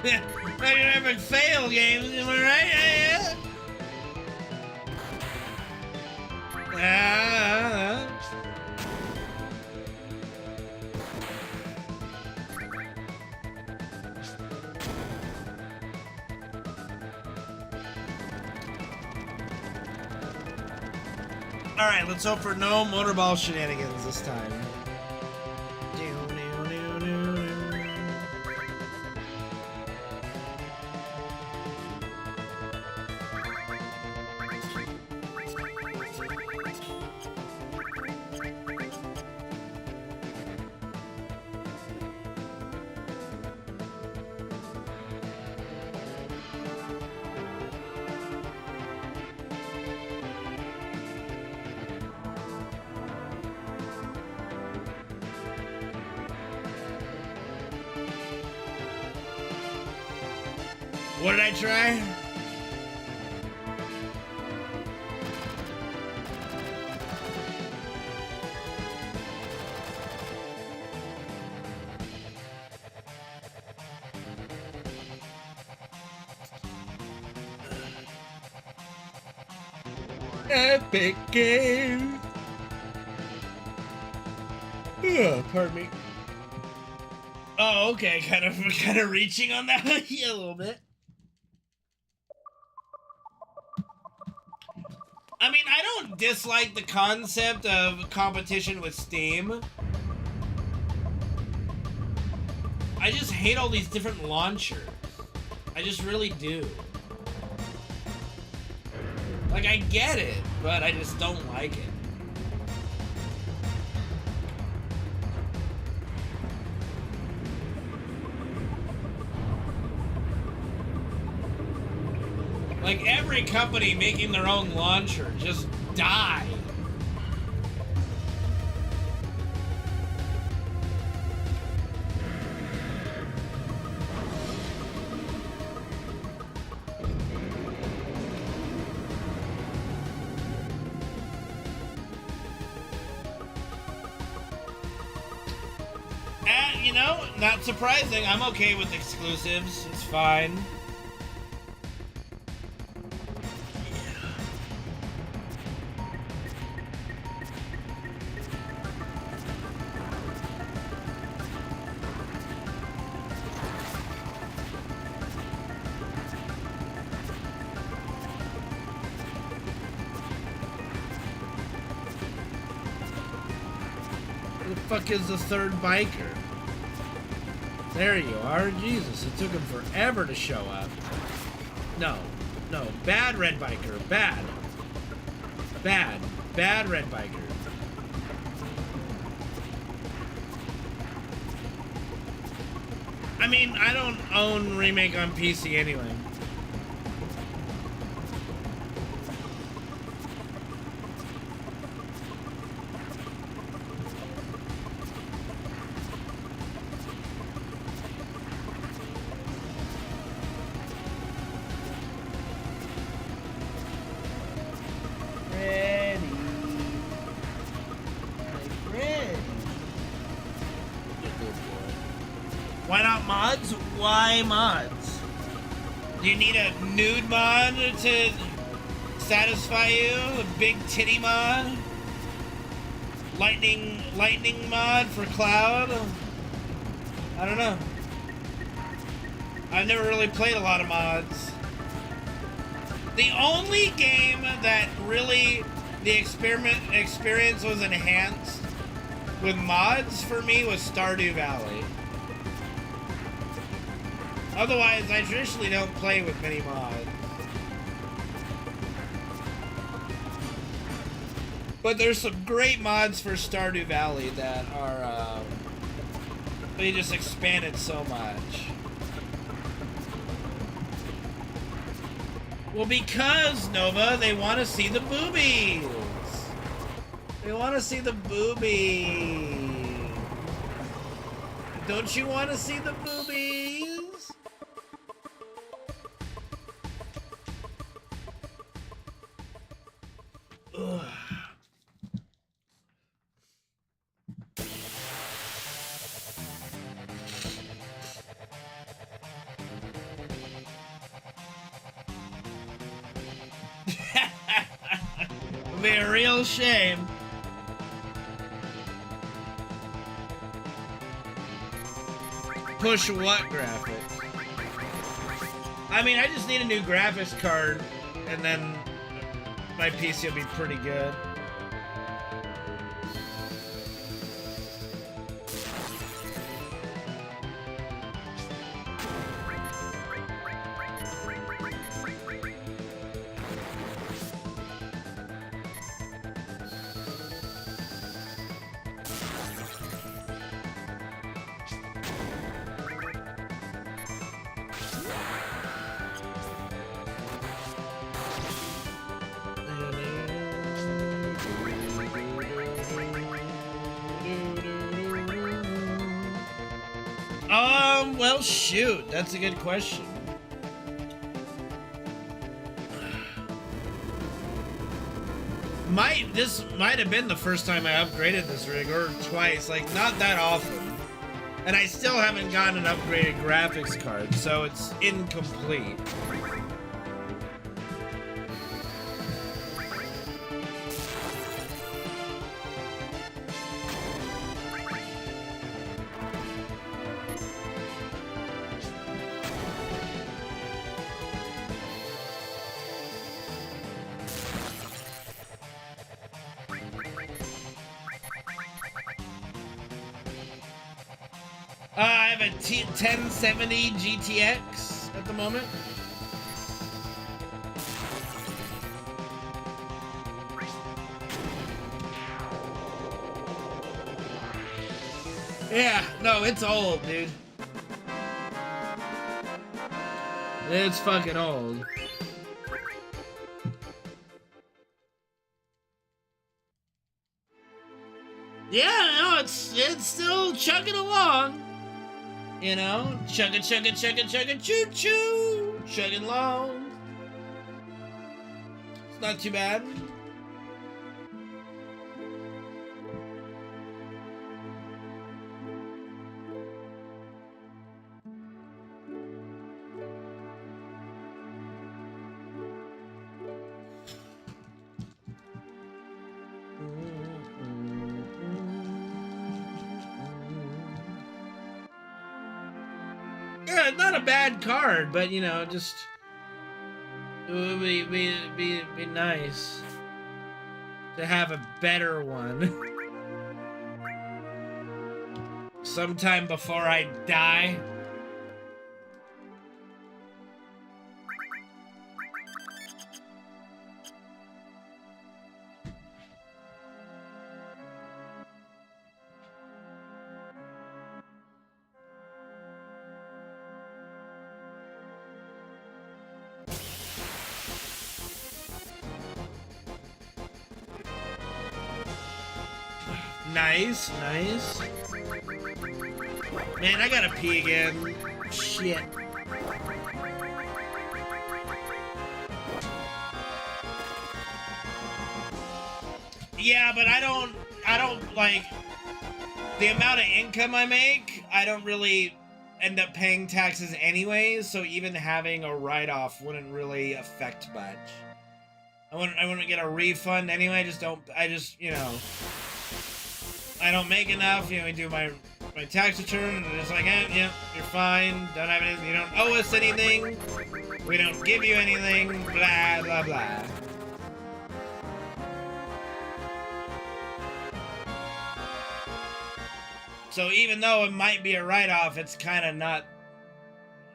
Yeah, epic fail games, am I right? Yeah. Alright, let's hope for no motorball shenanigans this time. What did I try? Epic game. Oh, pardon me. Oh, okay, kind of reaching on that yeah, a little bit. I mean, I don't dislike the concept of competition with Steam. I just hate all these different launchers. I just really do. Like, I get it, but I just don't like it. Like, every company making their own launcher, just die. And, you know, not surprising, I'm okay with exclusives, it's fine. Who the fuck is the third biker? Is There you are. Jesus, it took him forever to show up. No. No. Bad red biker. Bad. Bad. Bad red biker. I mean, I don't own Remake on PC anyway. Why not mods? Why mods? Do you need a nude mod to satisfy you? A big titty mod? Lightning mod for Cloud? I don't know. I've never really played a lot of mods. The only game that really the experience was enhanced with mods for me was Stardew Valley. Otherwise, I traditionally don't play with many mods. But there's some great mods for Stardew Valley that are, they just expanded so much. Well, because, Nova, they want to see the boobies. They want to see the boobies. Don't you want to see the boobies? Ugh. It'll be a real shame. Push what graphics? I mean, I just need a new graphics card, and then my PC will be pretty good. Well, shoot, that's a good question. This might have been the first time I upgraded this rig, or twice, like not that often. And I still haven't gotten an upgraded graphics card, so it's incomplete. I have a 1070 GTX at the moment. Yeah, no, it's old, dude. It's fucking old. Yeah, no, it's still chugging along. You know, chugging, chugging, chugging, chugging, choo choo, chugging along. It's not too bad. Yeah, not a bad card, but you know, just it would be nice to have a better one. sometime before I die. Nice, nice. Man, I gotta pee again. Shit. Yeah, but I don't like the amount of income I make, I don't really end up paying taxes anyways, so even having a write-off wouldn't really affect much. I wouldn't get a refund anyway. You know, I don't make enough. You know, we do my tax return, and it's like, yeah, you're fine. Don't have anything. You don't owe us anything. We don't give you anything. Blah blah blah. So even though it might be a write-off, it's kind of not.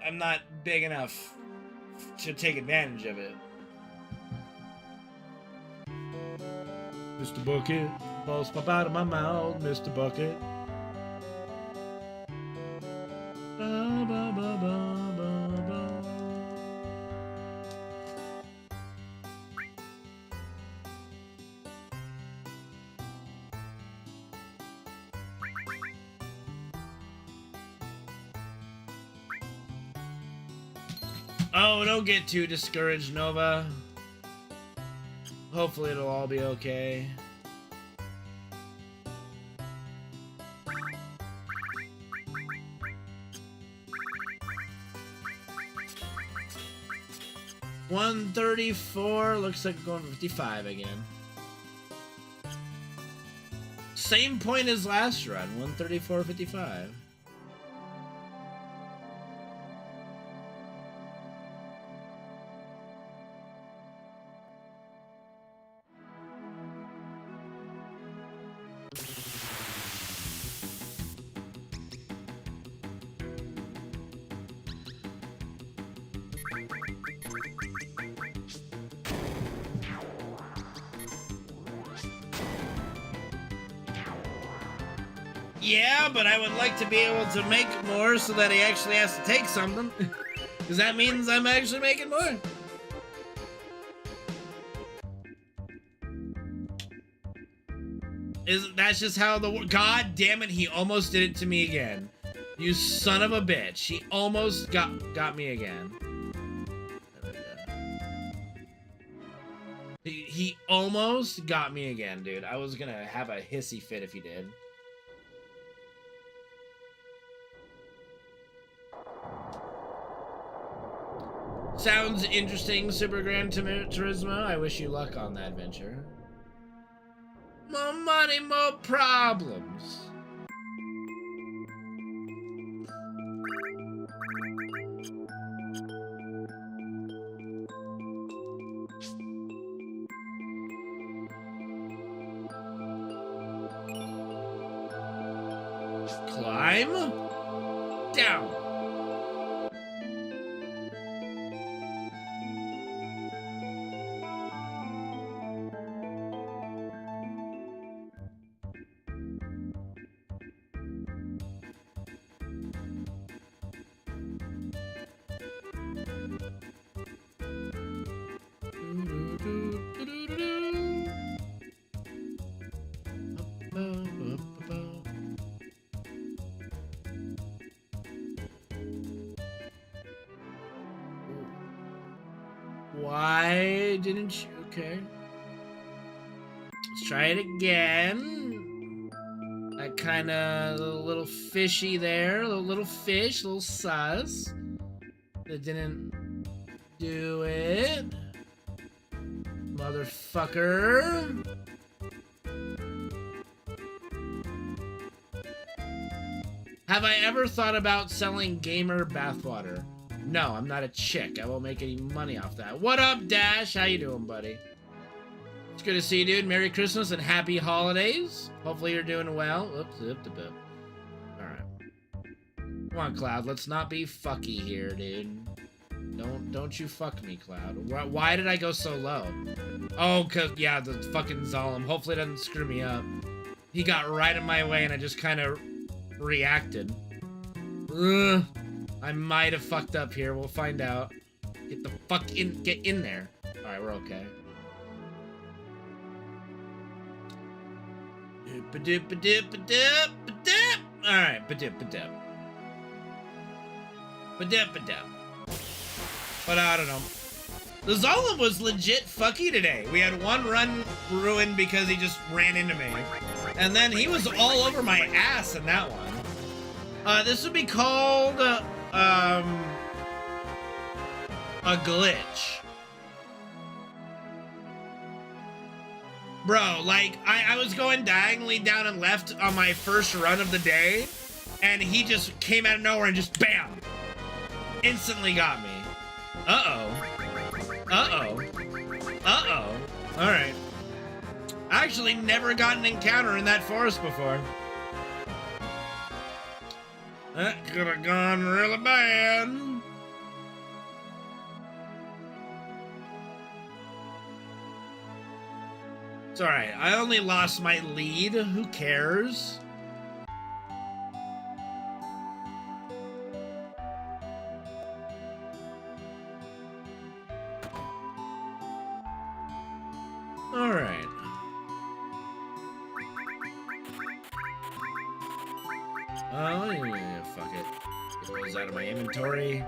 I'm not big enough to take advantage of it. Mr. Bucket, balls pop out of my mouth, Mr. Bucket. Ba, ba, ba, ba, ba, ba. Oh, don't get too discouraged, Nova. Hopefully it'll all be okay. $134, looks like we're going for 55 again. Same point as last run, 134.55. Yeah, but I would like to be able to make more so that he actually has to take something. Because that means I'm actually making more. That's just how God damn it, he almost did it to me again. You son of a bitch. He almost got me again. He almost got me again, dude. I was gonna have a hissy fit if he did. Sounds interesting, Super Gran Turismo. I wish you luck on that venture. More money, more problems. Climb down. Why didn't you? Okay. Let's try it again. That kind of little fishy there. Little fish, little sus. That didn't do it. Motherfucker. Have I ever thought about selling gamer bathwater? No, I'm not a chick. I won't make any money off that. What up, Dash? How you doing, buddy? It's good to see you, dude. Merry Christmas and happy holidays. Hopefully you're doing well. Oops, Alright. Come on, Cloud. Let's not be fucky here, dude. Don't you fuck me, Cloud. Why did I go so low? Oh, cause yeah, the fucking Zalem. Hopefully it doesn't screw me up. He got right in my way and I just kind of reacted. Ugh. I might have fucked up here. We'll find out. Get the fuck in. Get in there. All right, we're okay. All right, but I don't know. The Zolom was legit fucky today. We had one run ruined because he just ran into me. And then he was all over my ass in that one. This would be called, a glitch. Bro, like, I was going diagonally down and left on my first run of the day, and he just came out of nowhere and just BAM! Instantly got me. Uh-oh. Uh-oh. Uh-oh. Alright. I actually never got an encounter in that forest before. That could have gone really bad. It's alright. I only lost my lead. Who cares? Alright. Oh, yeah, fuck it. Get those out of my inventory.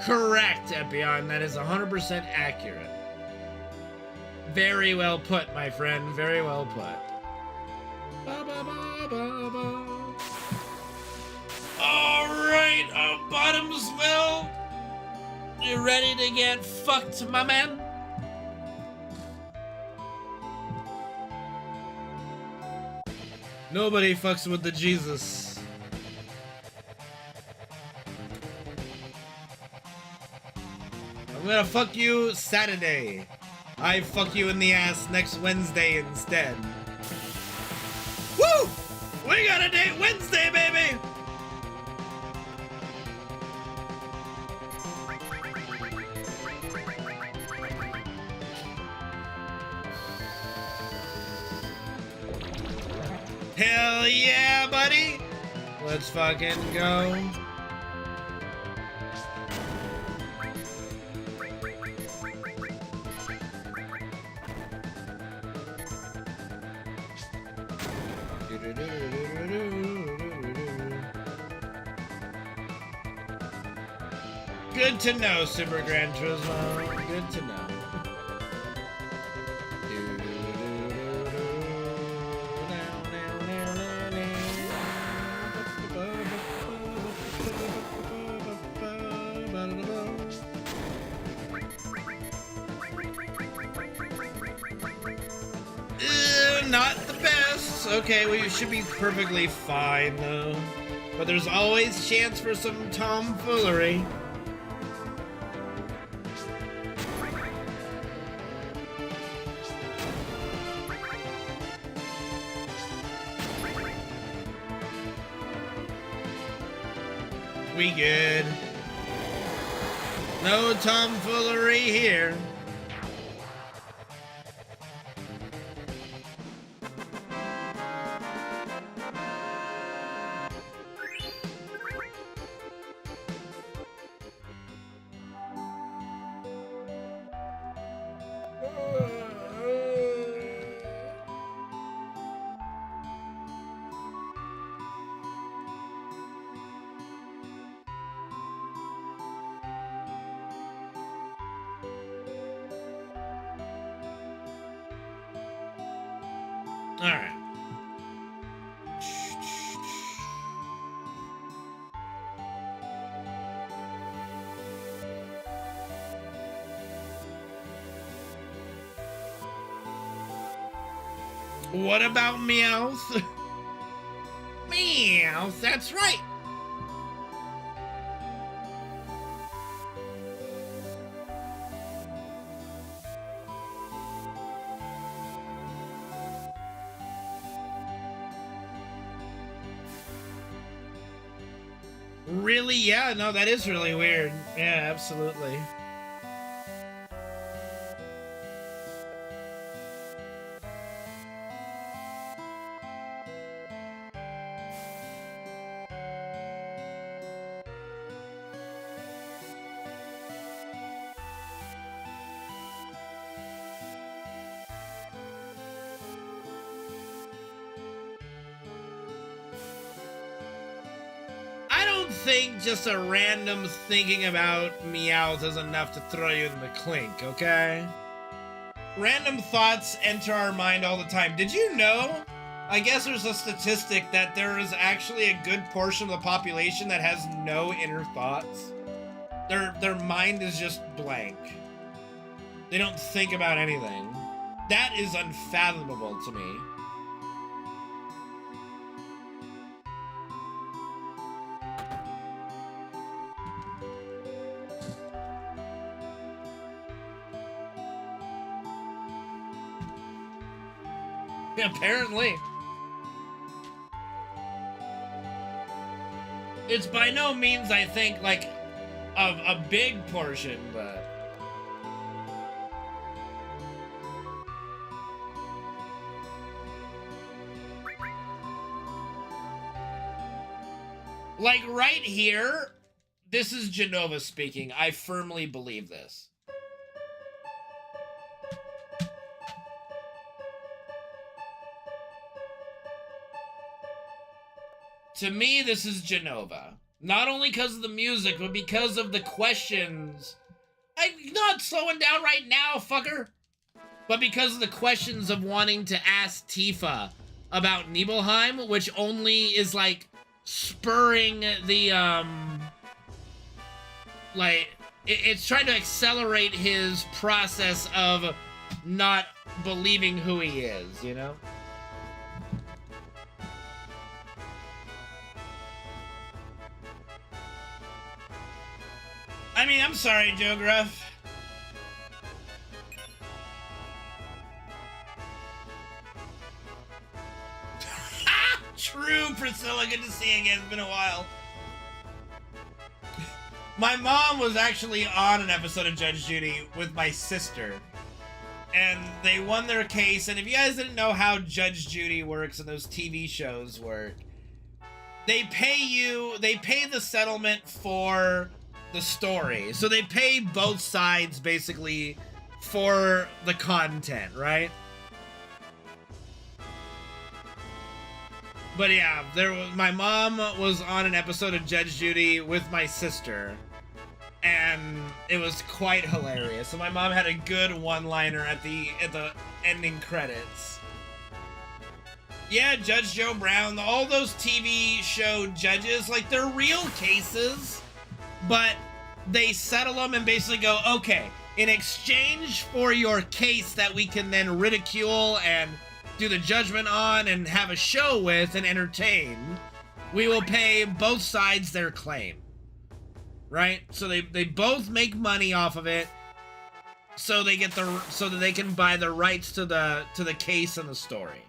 Correct, Epion. That is 100% accurate. Very well put, my friend. Very well put. Alright, Bottomsville. You ready to get fucked, my man? Nobody fucks with the Jesus. I'm gonna fuck you Saturday. I fuck you in the ass next Wednesday instead. Woo! We got a date Wednesday, baby! Hell yeah, buddy! Let's fucking go. Good to know, Super Gran Turismo. Good to know. Not the best. Okay, we should be perfectly fine, though. But there's always chance for some tomfoolery. We good. No tomfoolery here. All right. What about Meowth? Meowth, that's right. Really? Yeah, no, that is really weird. Yeah, absolutely. I don't think just a random thinking about Meowth is enough to throw you in the clink, okay? Random thoughts enter our mind all the time. Did you know? I guess there's a statistic that there is actually a good portion of the population that has no inner thoughts. Their mind is just blank. They don't think about anything. That is unfathomable to me. Apparently. It's by no means, I think, like, a big portion, but... Like, right here, this is Genova speaking. I firmly believe this. To me, this is Genova. Not only because of the music, but because of the questions. I'm not slowing down right now, fucker. But because of the questions of wanting to ask Tifa about Nibelheim, which only is, like, spurring the, like, it's trying to accelerate his process of not believing who he is, you know? I mean, I'm sorry, Joe Gruff. True, Priscilla. Good to see you again. It's been a while. My mom was actually on an episode of Judge Judy with my sister. And they won their case. And if you guys didn't know how Judge Judy works and those TV shows work, they pay the settlement for the story. So they pay both sides basically for the content, right? But yeah, my mom was on an episode of Judge Judy with my sister, and it was quite hilarious. So my mom had a good one-liner at the ending credits. Yeah, Judge Joe Brown, all those TV show judges, like, they're real cases, but they settle them and basically go, okay, in exchange for your case that we can then ridicule and do the judgment on and have a show with and entertain, we will pay both sides their claim. Right? So they both make money off of it, so they get so that they can buy the rights to the case and the story.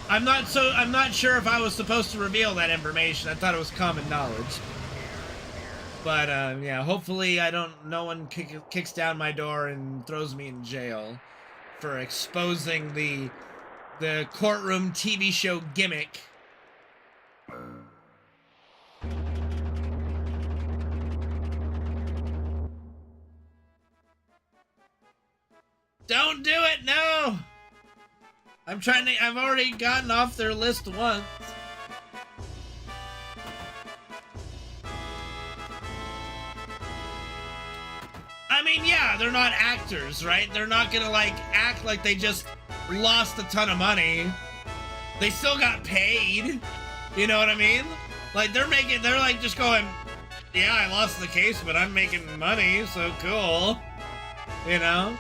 I'm not sure if I was supposed to reveal that information. I thought it was common knowledge. But yeah, hopefully no one kicks down my door and throws me in jail for exposing the courtroom TV show gimmick. Don't do it, no! I've already gotten off their list once. I mean, yeah, they're not actors, right? They're not gonna, like, act like they just lost a ton of money. They still got paid. You know what I mean? Like, they're like just going, yeah, I lost the case, but I'm making money, so cool. You know?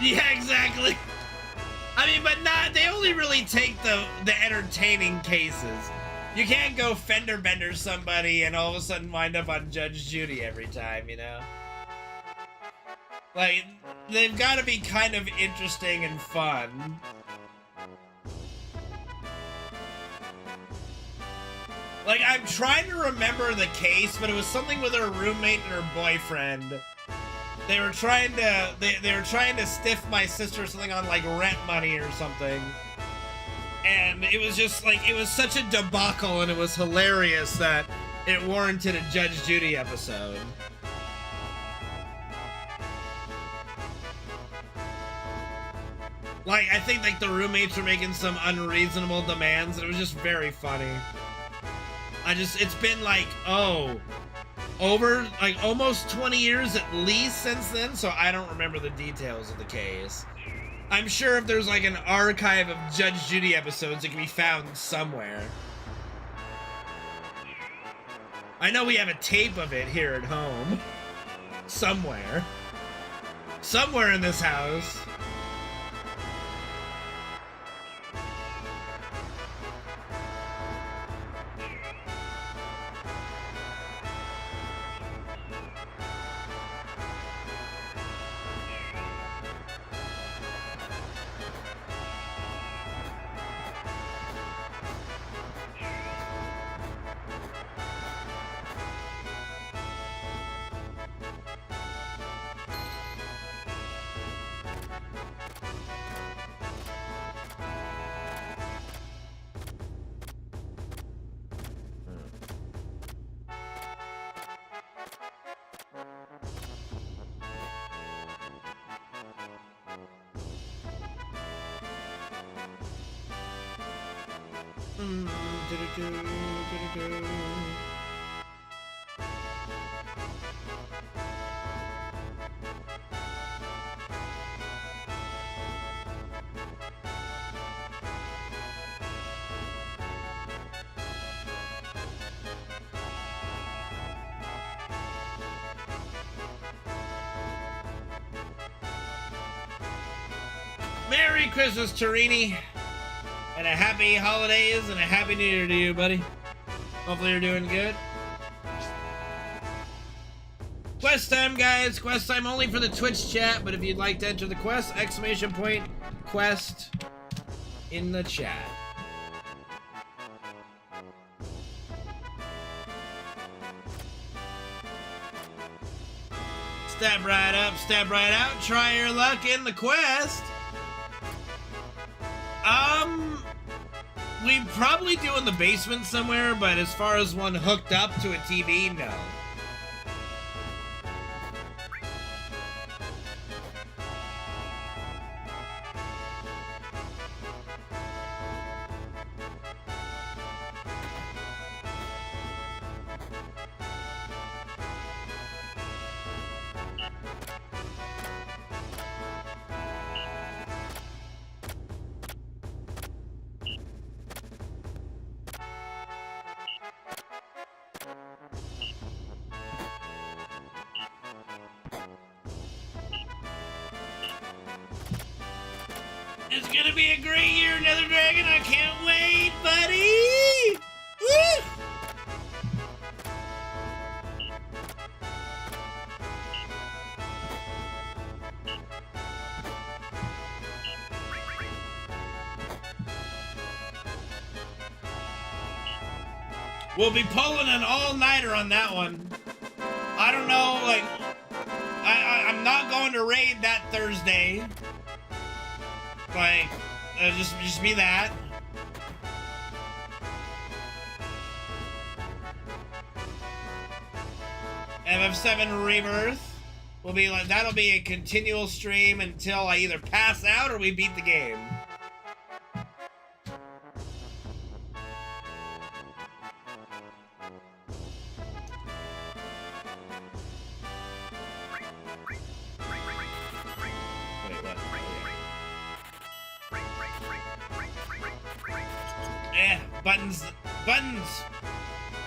Yeah, exactly. I mean, but not, they only really take the entertaining cases. You can't go fender bender somebody and all of a sudden wind up on Judge Judy every time, you know? Like, they've got to be kind of interesting and fun. Like, I'm trying to remember the case, but it was something with her roommate and her boyfriend. They were trying to, they were trying to stiff my sister or something on, like, rent money or something. And it was just, like, it was such a debacle, and it was hilarious that it warranted a Judge Judy episode. Like, I think, like, the roommates were making some unreasonable demands, and it was just very funny. It's been, like, over, like, almost 20 years at least since then, so I don't remember the details of the case. I'm sure if there's, like, an archive of Judge Judy episodes, it can be found somewhere. I know we have a tape of it here at home. Somewhere. Somewhere in this house. Merry Christmas, Torini, and a happy holidays and a happy new year to you, buddy. Hopefully you're doing good. Quest time, guys. Quest time only for the Twitch chat, but if you'd like to enter the quest, exclamation point quest in the chat. Step right up, step right out, try your luck in the quest. We probably do in the basement somewhere, but as far as one hooked up to a TV, no. It's gonna be a great year, Nether Dragon. I can't wait, buddy! Woo! We'll be pulling an all-nighter on that one. I don't know, like, I'm not going to raid that Thursday. Like, just be that. FF7 Rebirth will be like, that'll be a continual stream until I either pass out or we beat the game.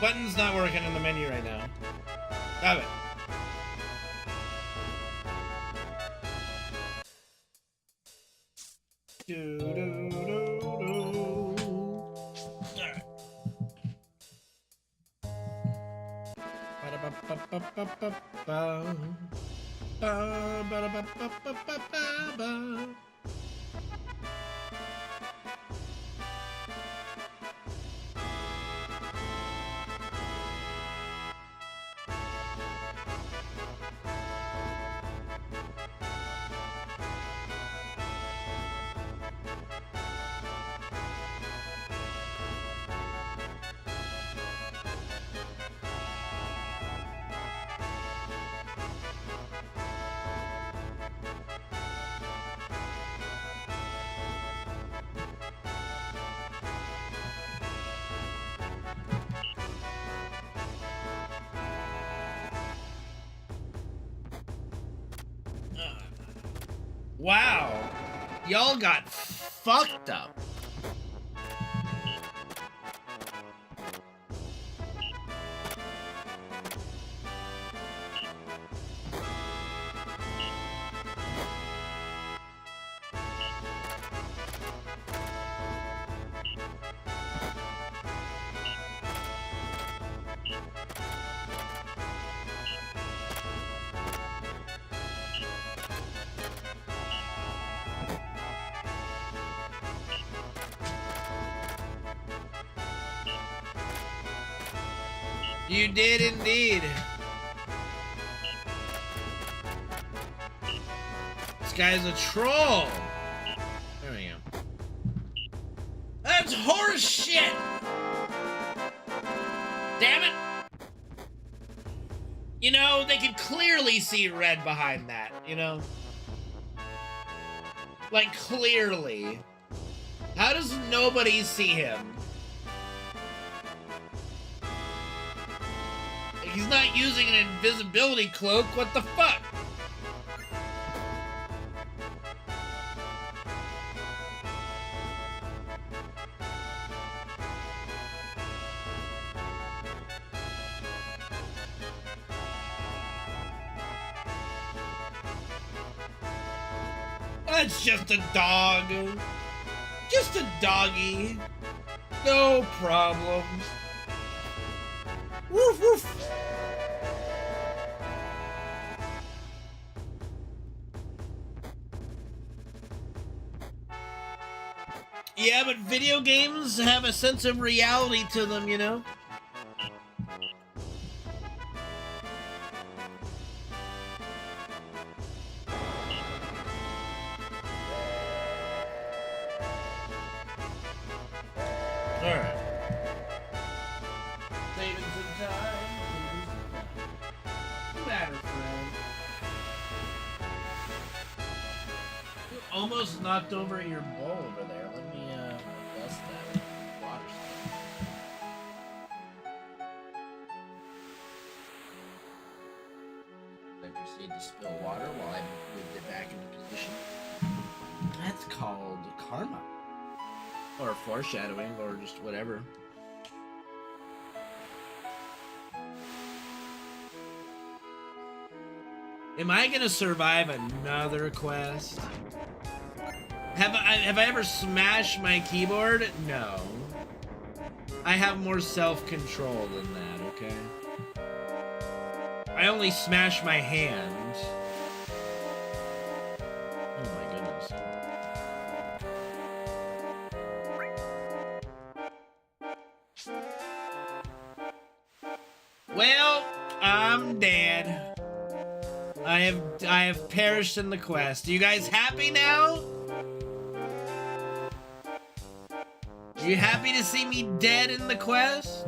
Button's not working in the menu right now. Stop it. Do, do, do, do. Alright. Ba-da-ba-ba-ba-ba-ba. Ba-ba-da-ba-ba-ba-ba-ba. Wow, y'all got fucked up. You did indeed. This guy's a troll. There we go. That's horse shit. Damn it. You know, they could clearly see red behind that, you know? Like, clearly. How does nobody see him? He's not using an invisibility cloak. What the fuck? That's just a dog. Just a doggy. No problems. Woof woof. Yeah, but video games have a sense of reality to them, you know? Alright. Saving some time. No matter, friend. You almost knocked over your bowl over there. Let me dust that water stuff. I proceed to spill water while I moved it back into position. That's called karma. Or foreshadowing, or just whatever. Am I gonna survive another quest? Have I ever smashed my keyboard? No. I have more self-control than that, okay? I only smash my hand. Oh my goodness. Well, I'm dead. I have perished in the quest. Are you guys happy now? Are you happy to see me dead in the quest?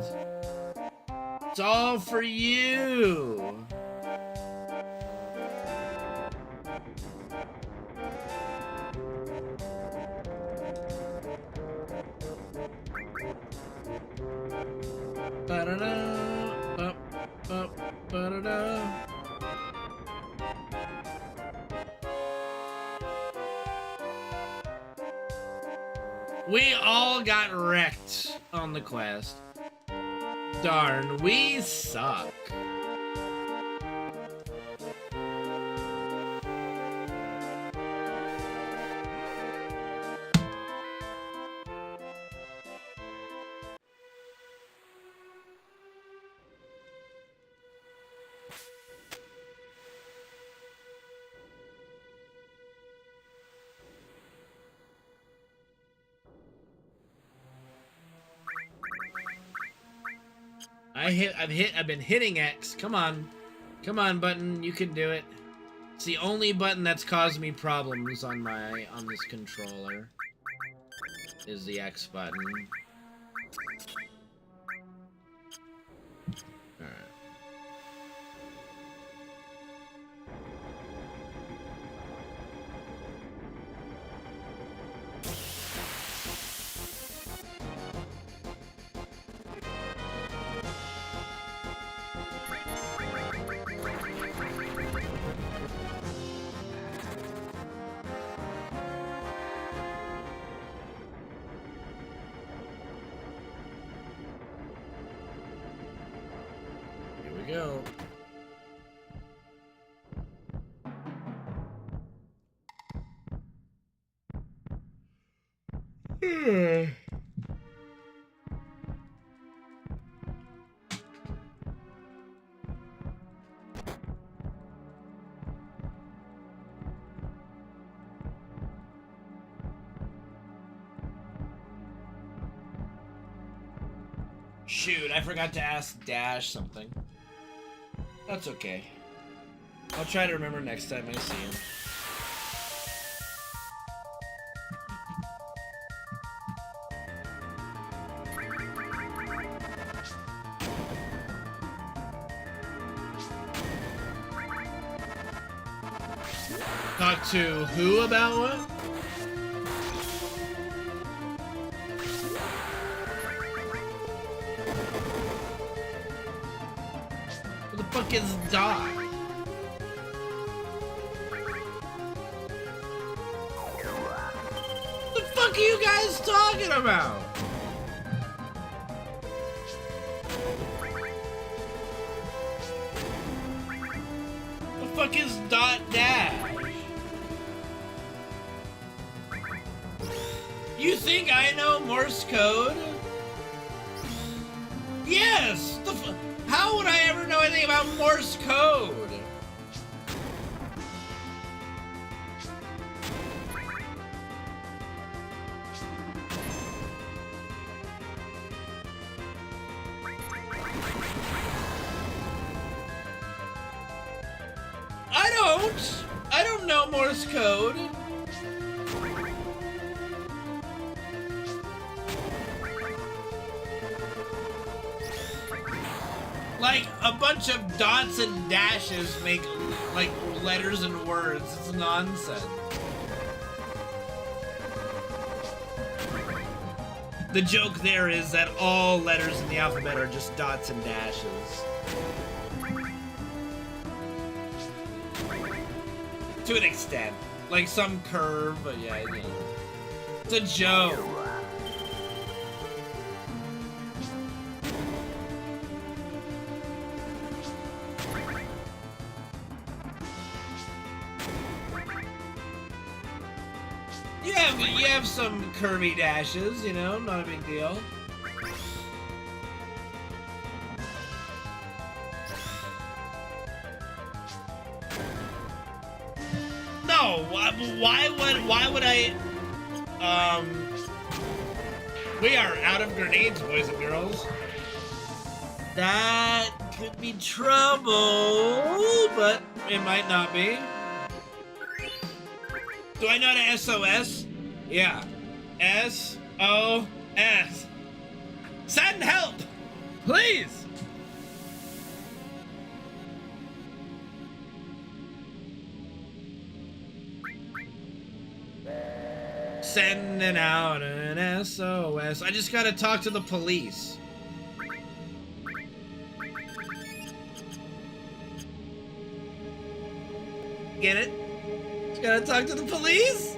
It's all for you. Ba-da-da, ba-da-da. We all got wrecked on the quest. Darn, we suck. I've been hitting X. Come on. Come on, button. You can do it. It's the only button that's caused me problems on this controller. Is the X button. Alright. Go. Shoot, I forgot to ask Dash something. That's okay. I'll try to remember next time I see him. Talk to who about what? Who the fuck is Doc? What the fuck are you guys talking about? The fuck is Dot Dash? You think I know Morse code? Yes! How would I ever know anything about Morse code? I don't know Morse code. Like, a bunch of dots and dashes make, like, letters and words. It's nonsense. The joke there is that all letters in the alphabet are just dots and dashes. To an extent. Like some curve, but yeah, you know. It's a joke. You have some curvy dashes, you know, not a big deal. No, why would I, we are out of grenades, boys and girls. That could be trouble, but it might not be. Do I know how to SOS? Yeah. S-O-S. Send help! Please! Sending out an SOS. I just gotta talk to the police. Get it? Just gotta talk to the police?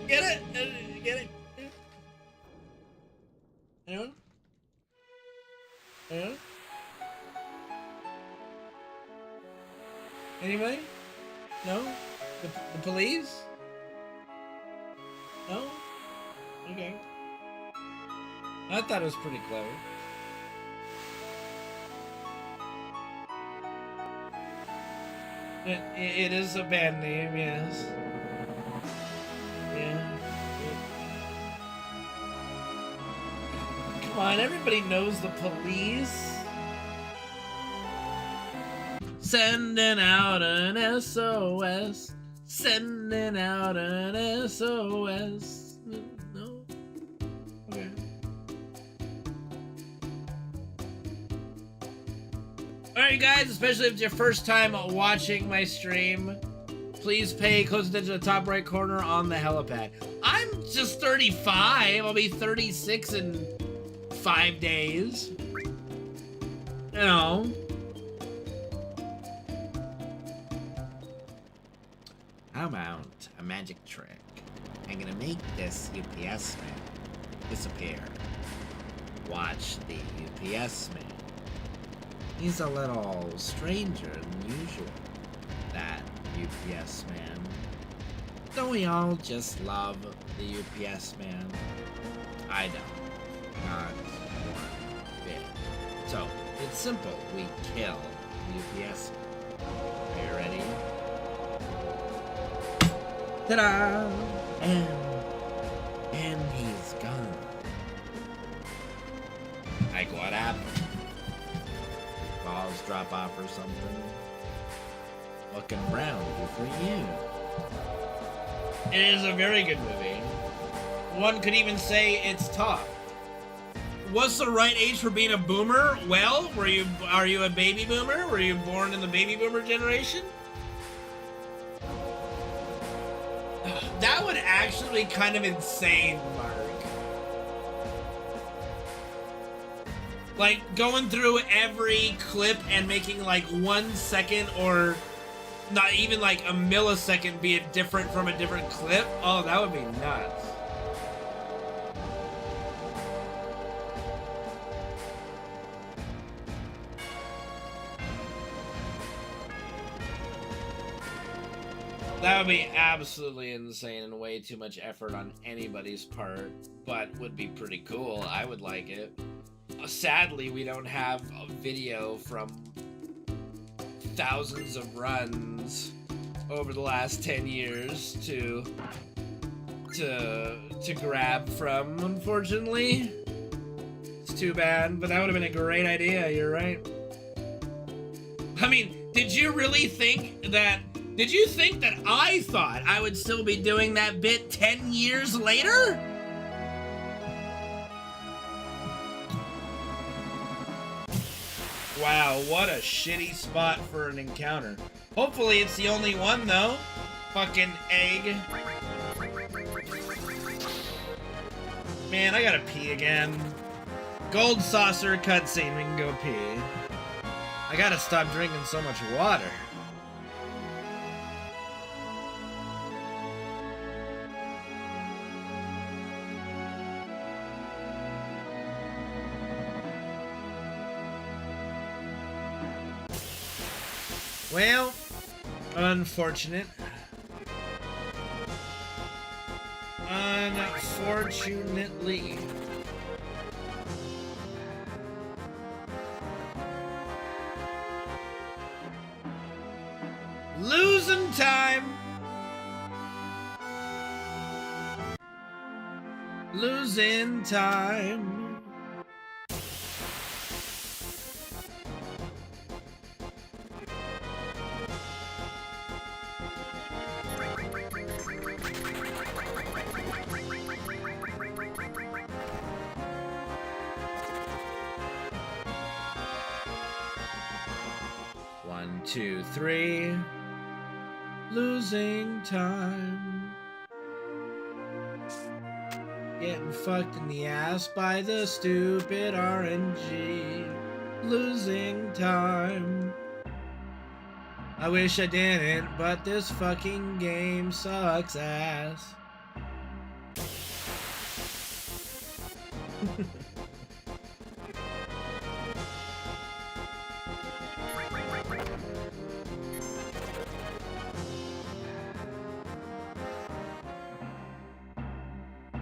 Get it? Get it? Anyone? Anyone? Anybody? No? The police? No? Okay. I thought it was pretty clever. It is a band name, yes. Yeah. Come on, everybody knows the police. Sending out an SOS. Sending out an SOS. No? Okay. Alright guys, especially if it's your first time watching my stream, please pay close attention to the top right corner on the helipad. I'm just 35. I'll be 36 in 5 days. You know. How about a magic trick? I'm gonna make this UPS man disappear. Watch the UPS man. He's a little stranger than usual, that UPS man. Don't we all just love the UPS man? I don't. Not one bit. So, it's simple. We kill the UPS man. Are you ready? Ta-da! And he's gone. Like what happened? Balls drop off or something? Looking brown, good for you. It is a very good movie. One could even say it's top. What's the right age for being a boomer? Well, are you a baby boomer? Were you born in the baby boomer generation? That would actually be kind of insane, Mark. Like, going through every clip and making like 1 second or not even like a millisecond be different from a different clip? Oh, that would be nuts. That would be absolutely insane and way too much effort on anybody's part, but would be pretty cool. I would like it. Sadly, we don't have a video from thousands of runs over the last 10 years to grab from, unfortunately. It's too bad, but that would have been a great idea, you're right. I mean, did you think that I thought I would still be doing that bit 10 years later? Wow, what a shitty spot for an encounter. Hopefully it's the only one, though. Fucking egg. Man, I gotta pee again. Gold saucer cutscene, we can go pee. I gotta stop drinking so much water. Well, unfortunate. Unfortunately. Losing time. Losing time. One, two, three. Losing time. Getting fucked in the ass by the stupid RNG. Losing time. I wish I didn't, but this fucking game sucks ass.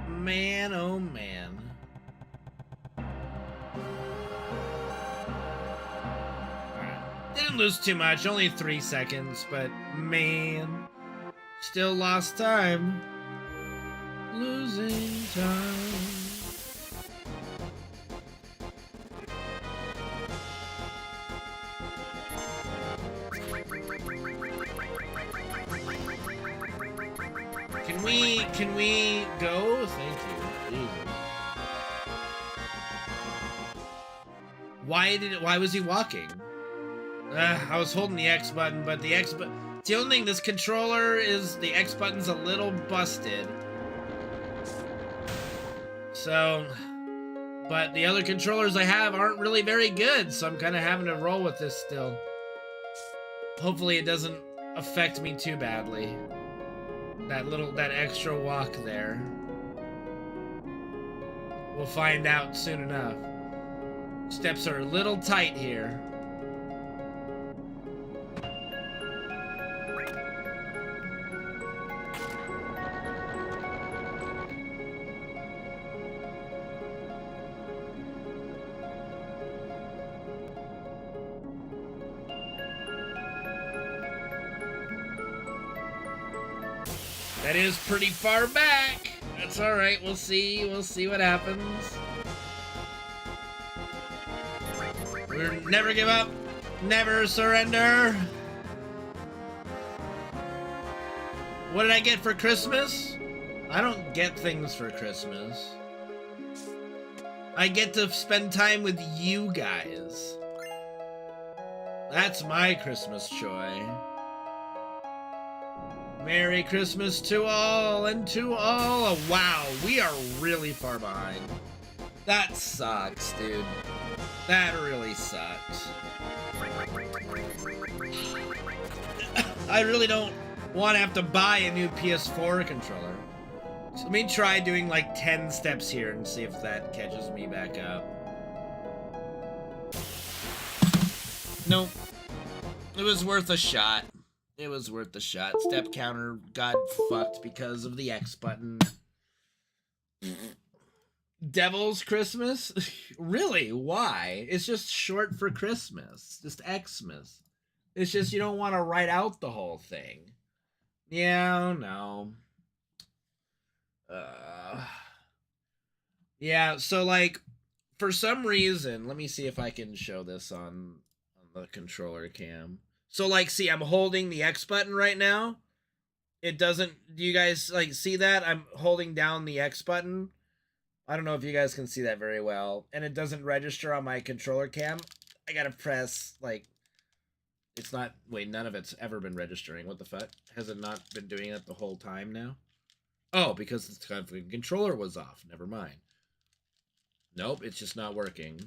Man, oh man. Alright. Didn't lose too much, only 3 seconds, but man, still lost time. Losing time. Can we go? Thank you. Jesus. Why was he walking? I was holding the X button, but the only thing, this controller is, the X button's a little busted. So, but the other controllers I have aren't really very good, so I'm kind of having to roll with this still. Hopefully it doesn't affect me too badly. That extra walk there. We'll find out soon enough. Steps are a little tight here. That is pretty far back. That's all right. We'll see. We'll see what happens. We'll never give up. Never surrender. What did I get for Christmas? I don't get things for Christmas. I get to spend time with you guys. That's my Christmas joy. Merry Christmas to all and to all. Oh, wow, we are really far behind. That sucks, dude. That really sucks. I really don't want to have to buy a new PS4 controller. So let me try doing like 10 steps here and see if that catches me back up. Nope. It was worth a shot. It was worth the shot. Step counter got fucked because of the X button. Devil's Christmas? Really? Why? It's just short for Christmas. Just Xmas. It's just you don't want to write out the whole thing. Yeah, no. Yeah, so like, for some reason, let me see if I can show this on the controller cam. So, like, see, I'm holding the X button right now. It doesn't... Do you guys, like, see that? I'm holding down the X button. I don't know if you guys can see that very well. And it doesn't register on my controller cam. I gotta press, like... It's not... Wait, none of it's ever been registering. What the fuck? Has it not been doing it the whole time now? Oh, because the controller was off. Never mind. Nope, it's just not working.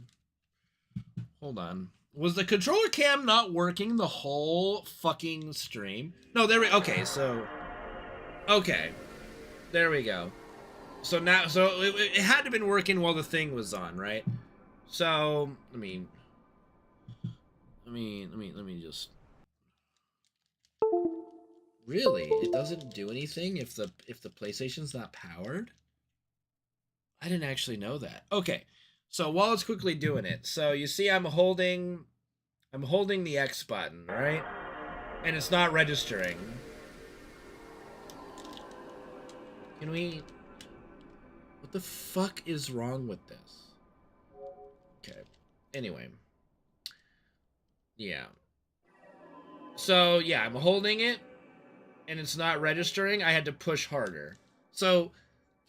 Hold on. Was the controller cam not working the whole fucking stream? No, there we... Okay, so... Okay. There we go. So now... So it had to have been working while the thing was on, right? So... Let me just... Really? It doesn't do anything if the PlayStation's not powered? I didn't actually know that. Okay. So while it's quickly doing it, so you see I'm holding the X button, right? And it's not registering. Can we... What the fuck is wrong with this? Okay. Anyway. Yeah. So, yeah, I'm holding it, and it's not registering. I had to push harder. So...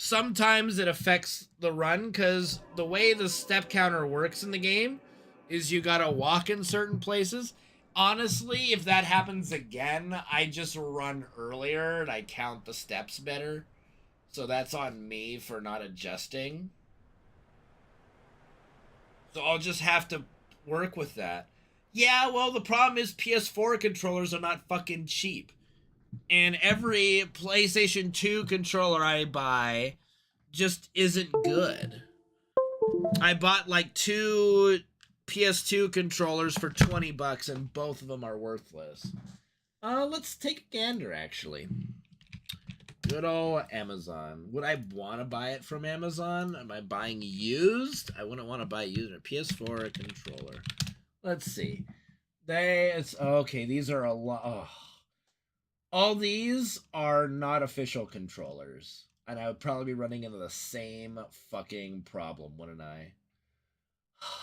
Sometimes it affects the run, because the way the step counter works in the game is you gotta walk in certain places. Honestly, if that happens again, I just run earlier and I count the steps better. So that's on me for not adjusting. So I'll just have to work with that. Yeah, well, the problem is PS4 controllers are not fucking cheap. And every PlayStation 2 controller I buy just isn't good. I bought like 2 PS2 controllers for $20 and both of them are worthless. Let's take a gander, actually. Good old Amazon. Would I want to buy it from Amazon? Am I buying used? I wouldn't want to buy used. A PS4 controller. Let's see. Okay, these are a lot. Oh. All these are not official controllers. And I would probably be running into the same fucking problem, wouldn't I? God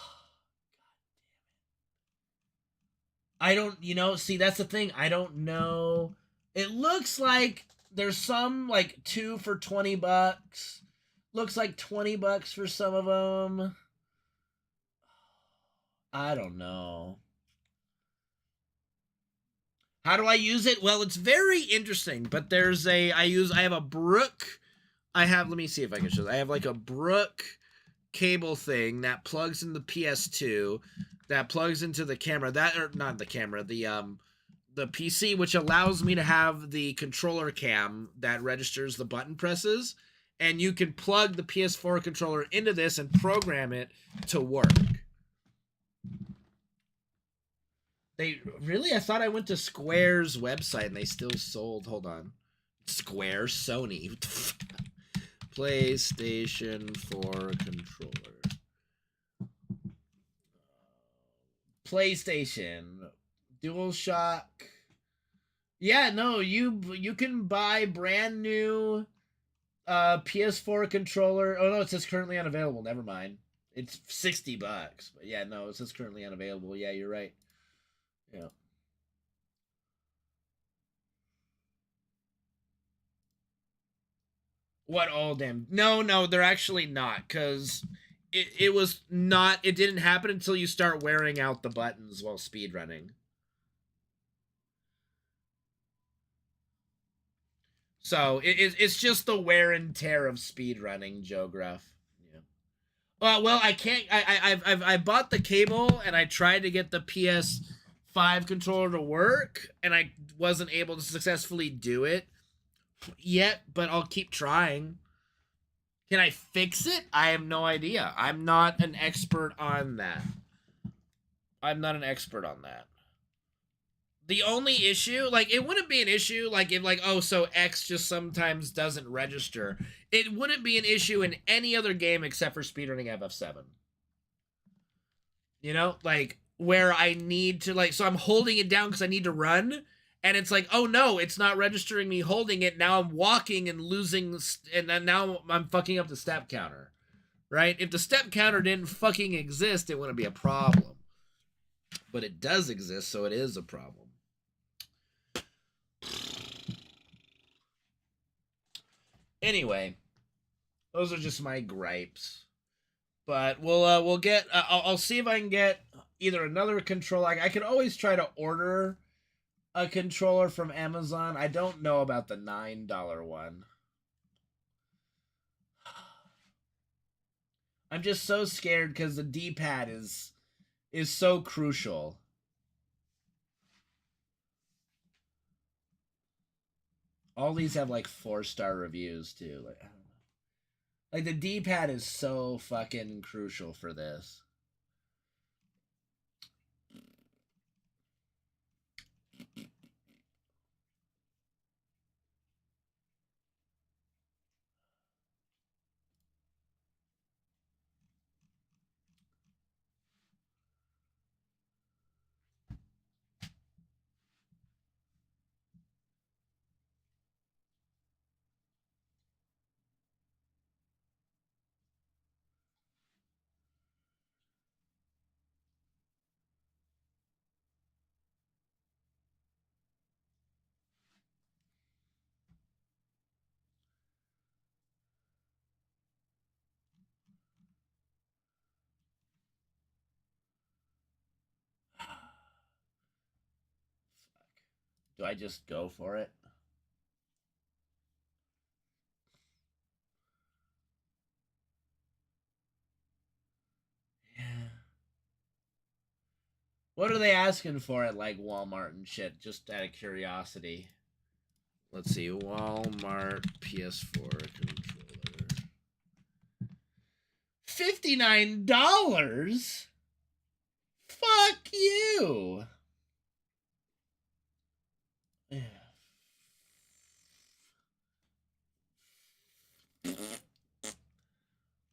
damn it. I don't, see, that's the thing. I don't know. It looks like there's some like 2 for $20. Looks like $20 for some of them. I don't know. How do I use it? Well, it's very interesting, but there's a, I have a Brook, let me see if I can show this. I have like a Brook cable thing that plugs in the PS2, that plugs into the camera, or not the camera, the PC, which allows me to have the controller cam that registers the button presses, and you can plug the PS4 controller into this and program it to work. They really? I thought I went to Square's website and they still sold. Hold on. Square, Sony. PlayStation 4 controller. PlayStation. DualShock. Yeah, no, you can buy brand new PS4 controller. Oh no, it says currently unavailable. Never mind. It's $60. But yeah, no, it says currently unavailable. Yeah, you're right. Yeah. What all damn? No, they're actually not, because it was not. It didn't happen until you start wearing out the buttons while speedrunning. So it's just the wear and tear of speedrunning, Joe Gruff. Yeah. Well, I can't. I bought the cable and I tried to get the PS5 controller to work, and I wasn't able to successfully do it yet. But I'll keep trying. Can I fix it? I have no idea. I'm not an expert on that. The only issue, like, it wouldn't be an issue, like, if, like, oh, so X just sometimes doesn't register. It wouldn't be an issue in any other game except for speedrunning FF7. You know? Like, where I need to, like, so I'm holding it down because I need to run, and it's like, oh, no, it's not registering me holding it. Now I'm walking and losing, and then now I'm fucking up the step counter. Right? If the step counter didn't fucking exist, it wouldn't be a problem. But it does exist, so it is a problem. Anyway, those are just my gripes. But we'll get. I'll see if I can get either another controller. I could always try to order a controller from Amazon. I don't know about the $9 one. I'm just so scared because the D-pad is so crucial. All these have like 4-star reviews too. Like, I don't know. Like, the D-pad is so fucking crucial for this. Do I just go for it? Yeah. What are they asking for at like Walmart and shit? Just out of curiosity. Let's see. Walmart PS4 controller. $59? Fuck you.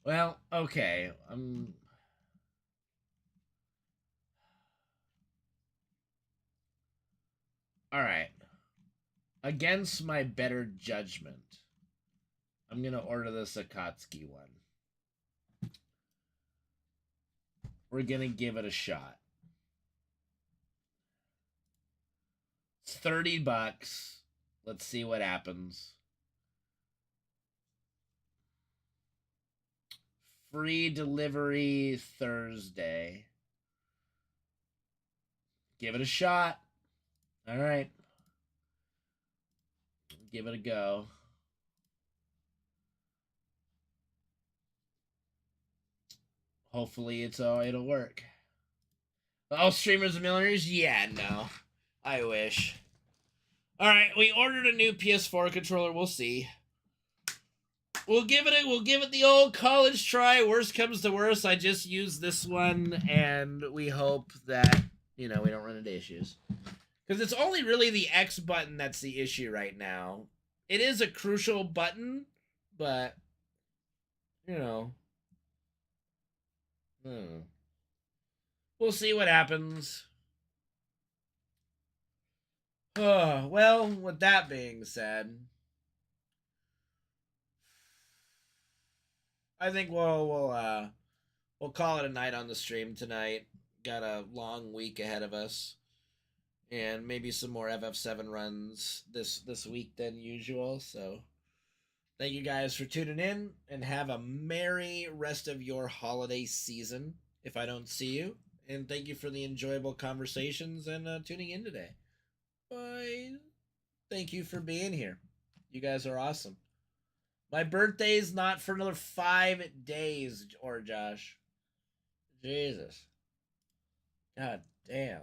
Well, okay. Alright. Against my better judgment, I'm gonna order the Akatsuki one. We're gonna give it a shot. It's $30. Let's see what happens. Free delivery Thursday. Give it a shot. All right. Give it a go. Hopefully it'll work. Oh, streamers and millionaires? Yeah, no. I wish. Alright, we ordered a new PS4 controller. We'll see. We'll give it the old college try. Worst comes to worst, I just use this one, and we hope that, we don't run into issues. Because it's only really the X button that's the issue right now. It is a crucial button, but, we'll see what happens. Well, with that being said, I think we'll call it a night on the stream tonight. Got a long week ahead of us, and maybe some more FF7 runs this week than usual. So, thank you guys for tuning in, and have a merry rest of your holiday season. If I don't see you, and thank you for the enjoyable conversations and tuning in today. Bye. Thank you for being here. You guys are awesome. My birthday's not for another 5 days, or Josh. Jesus. God damn.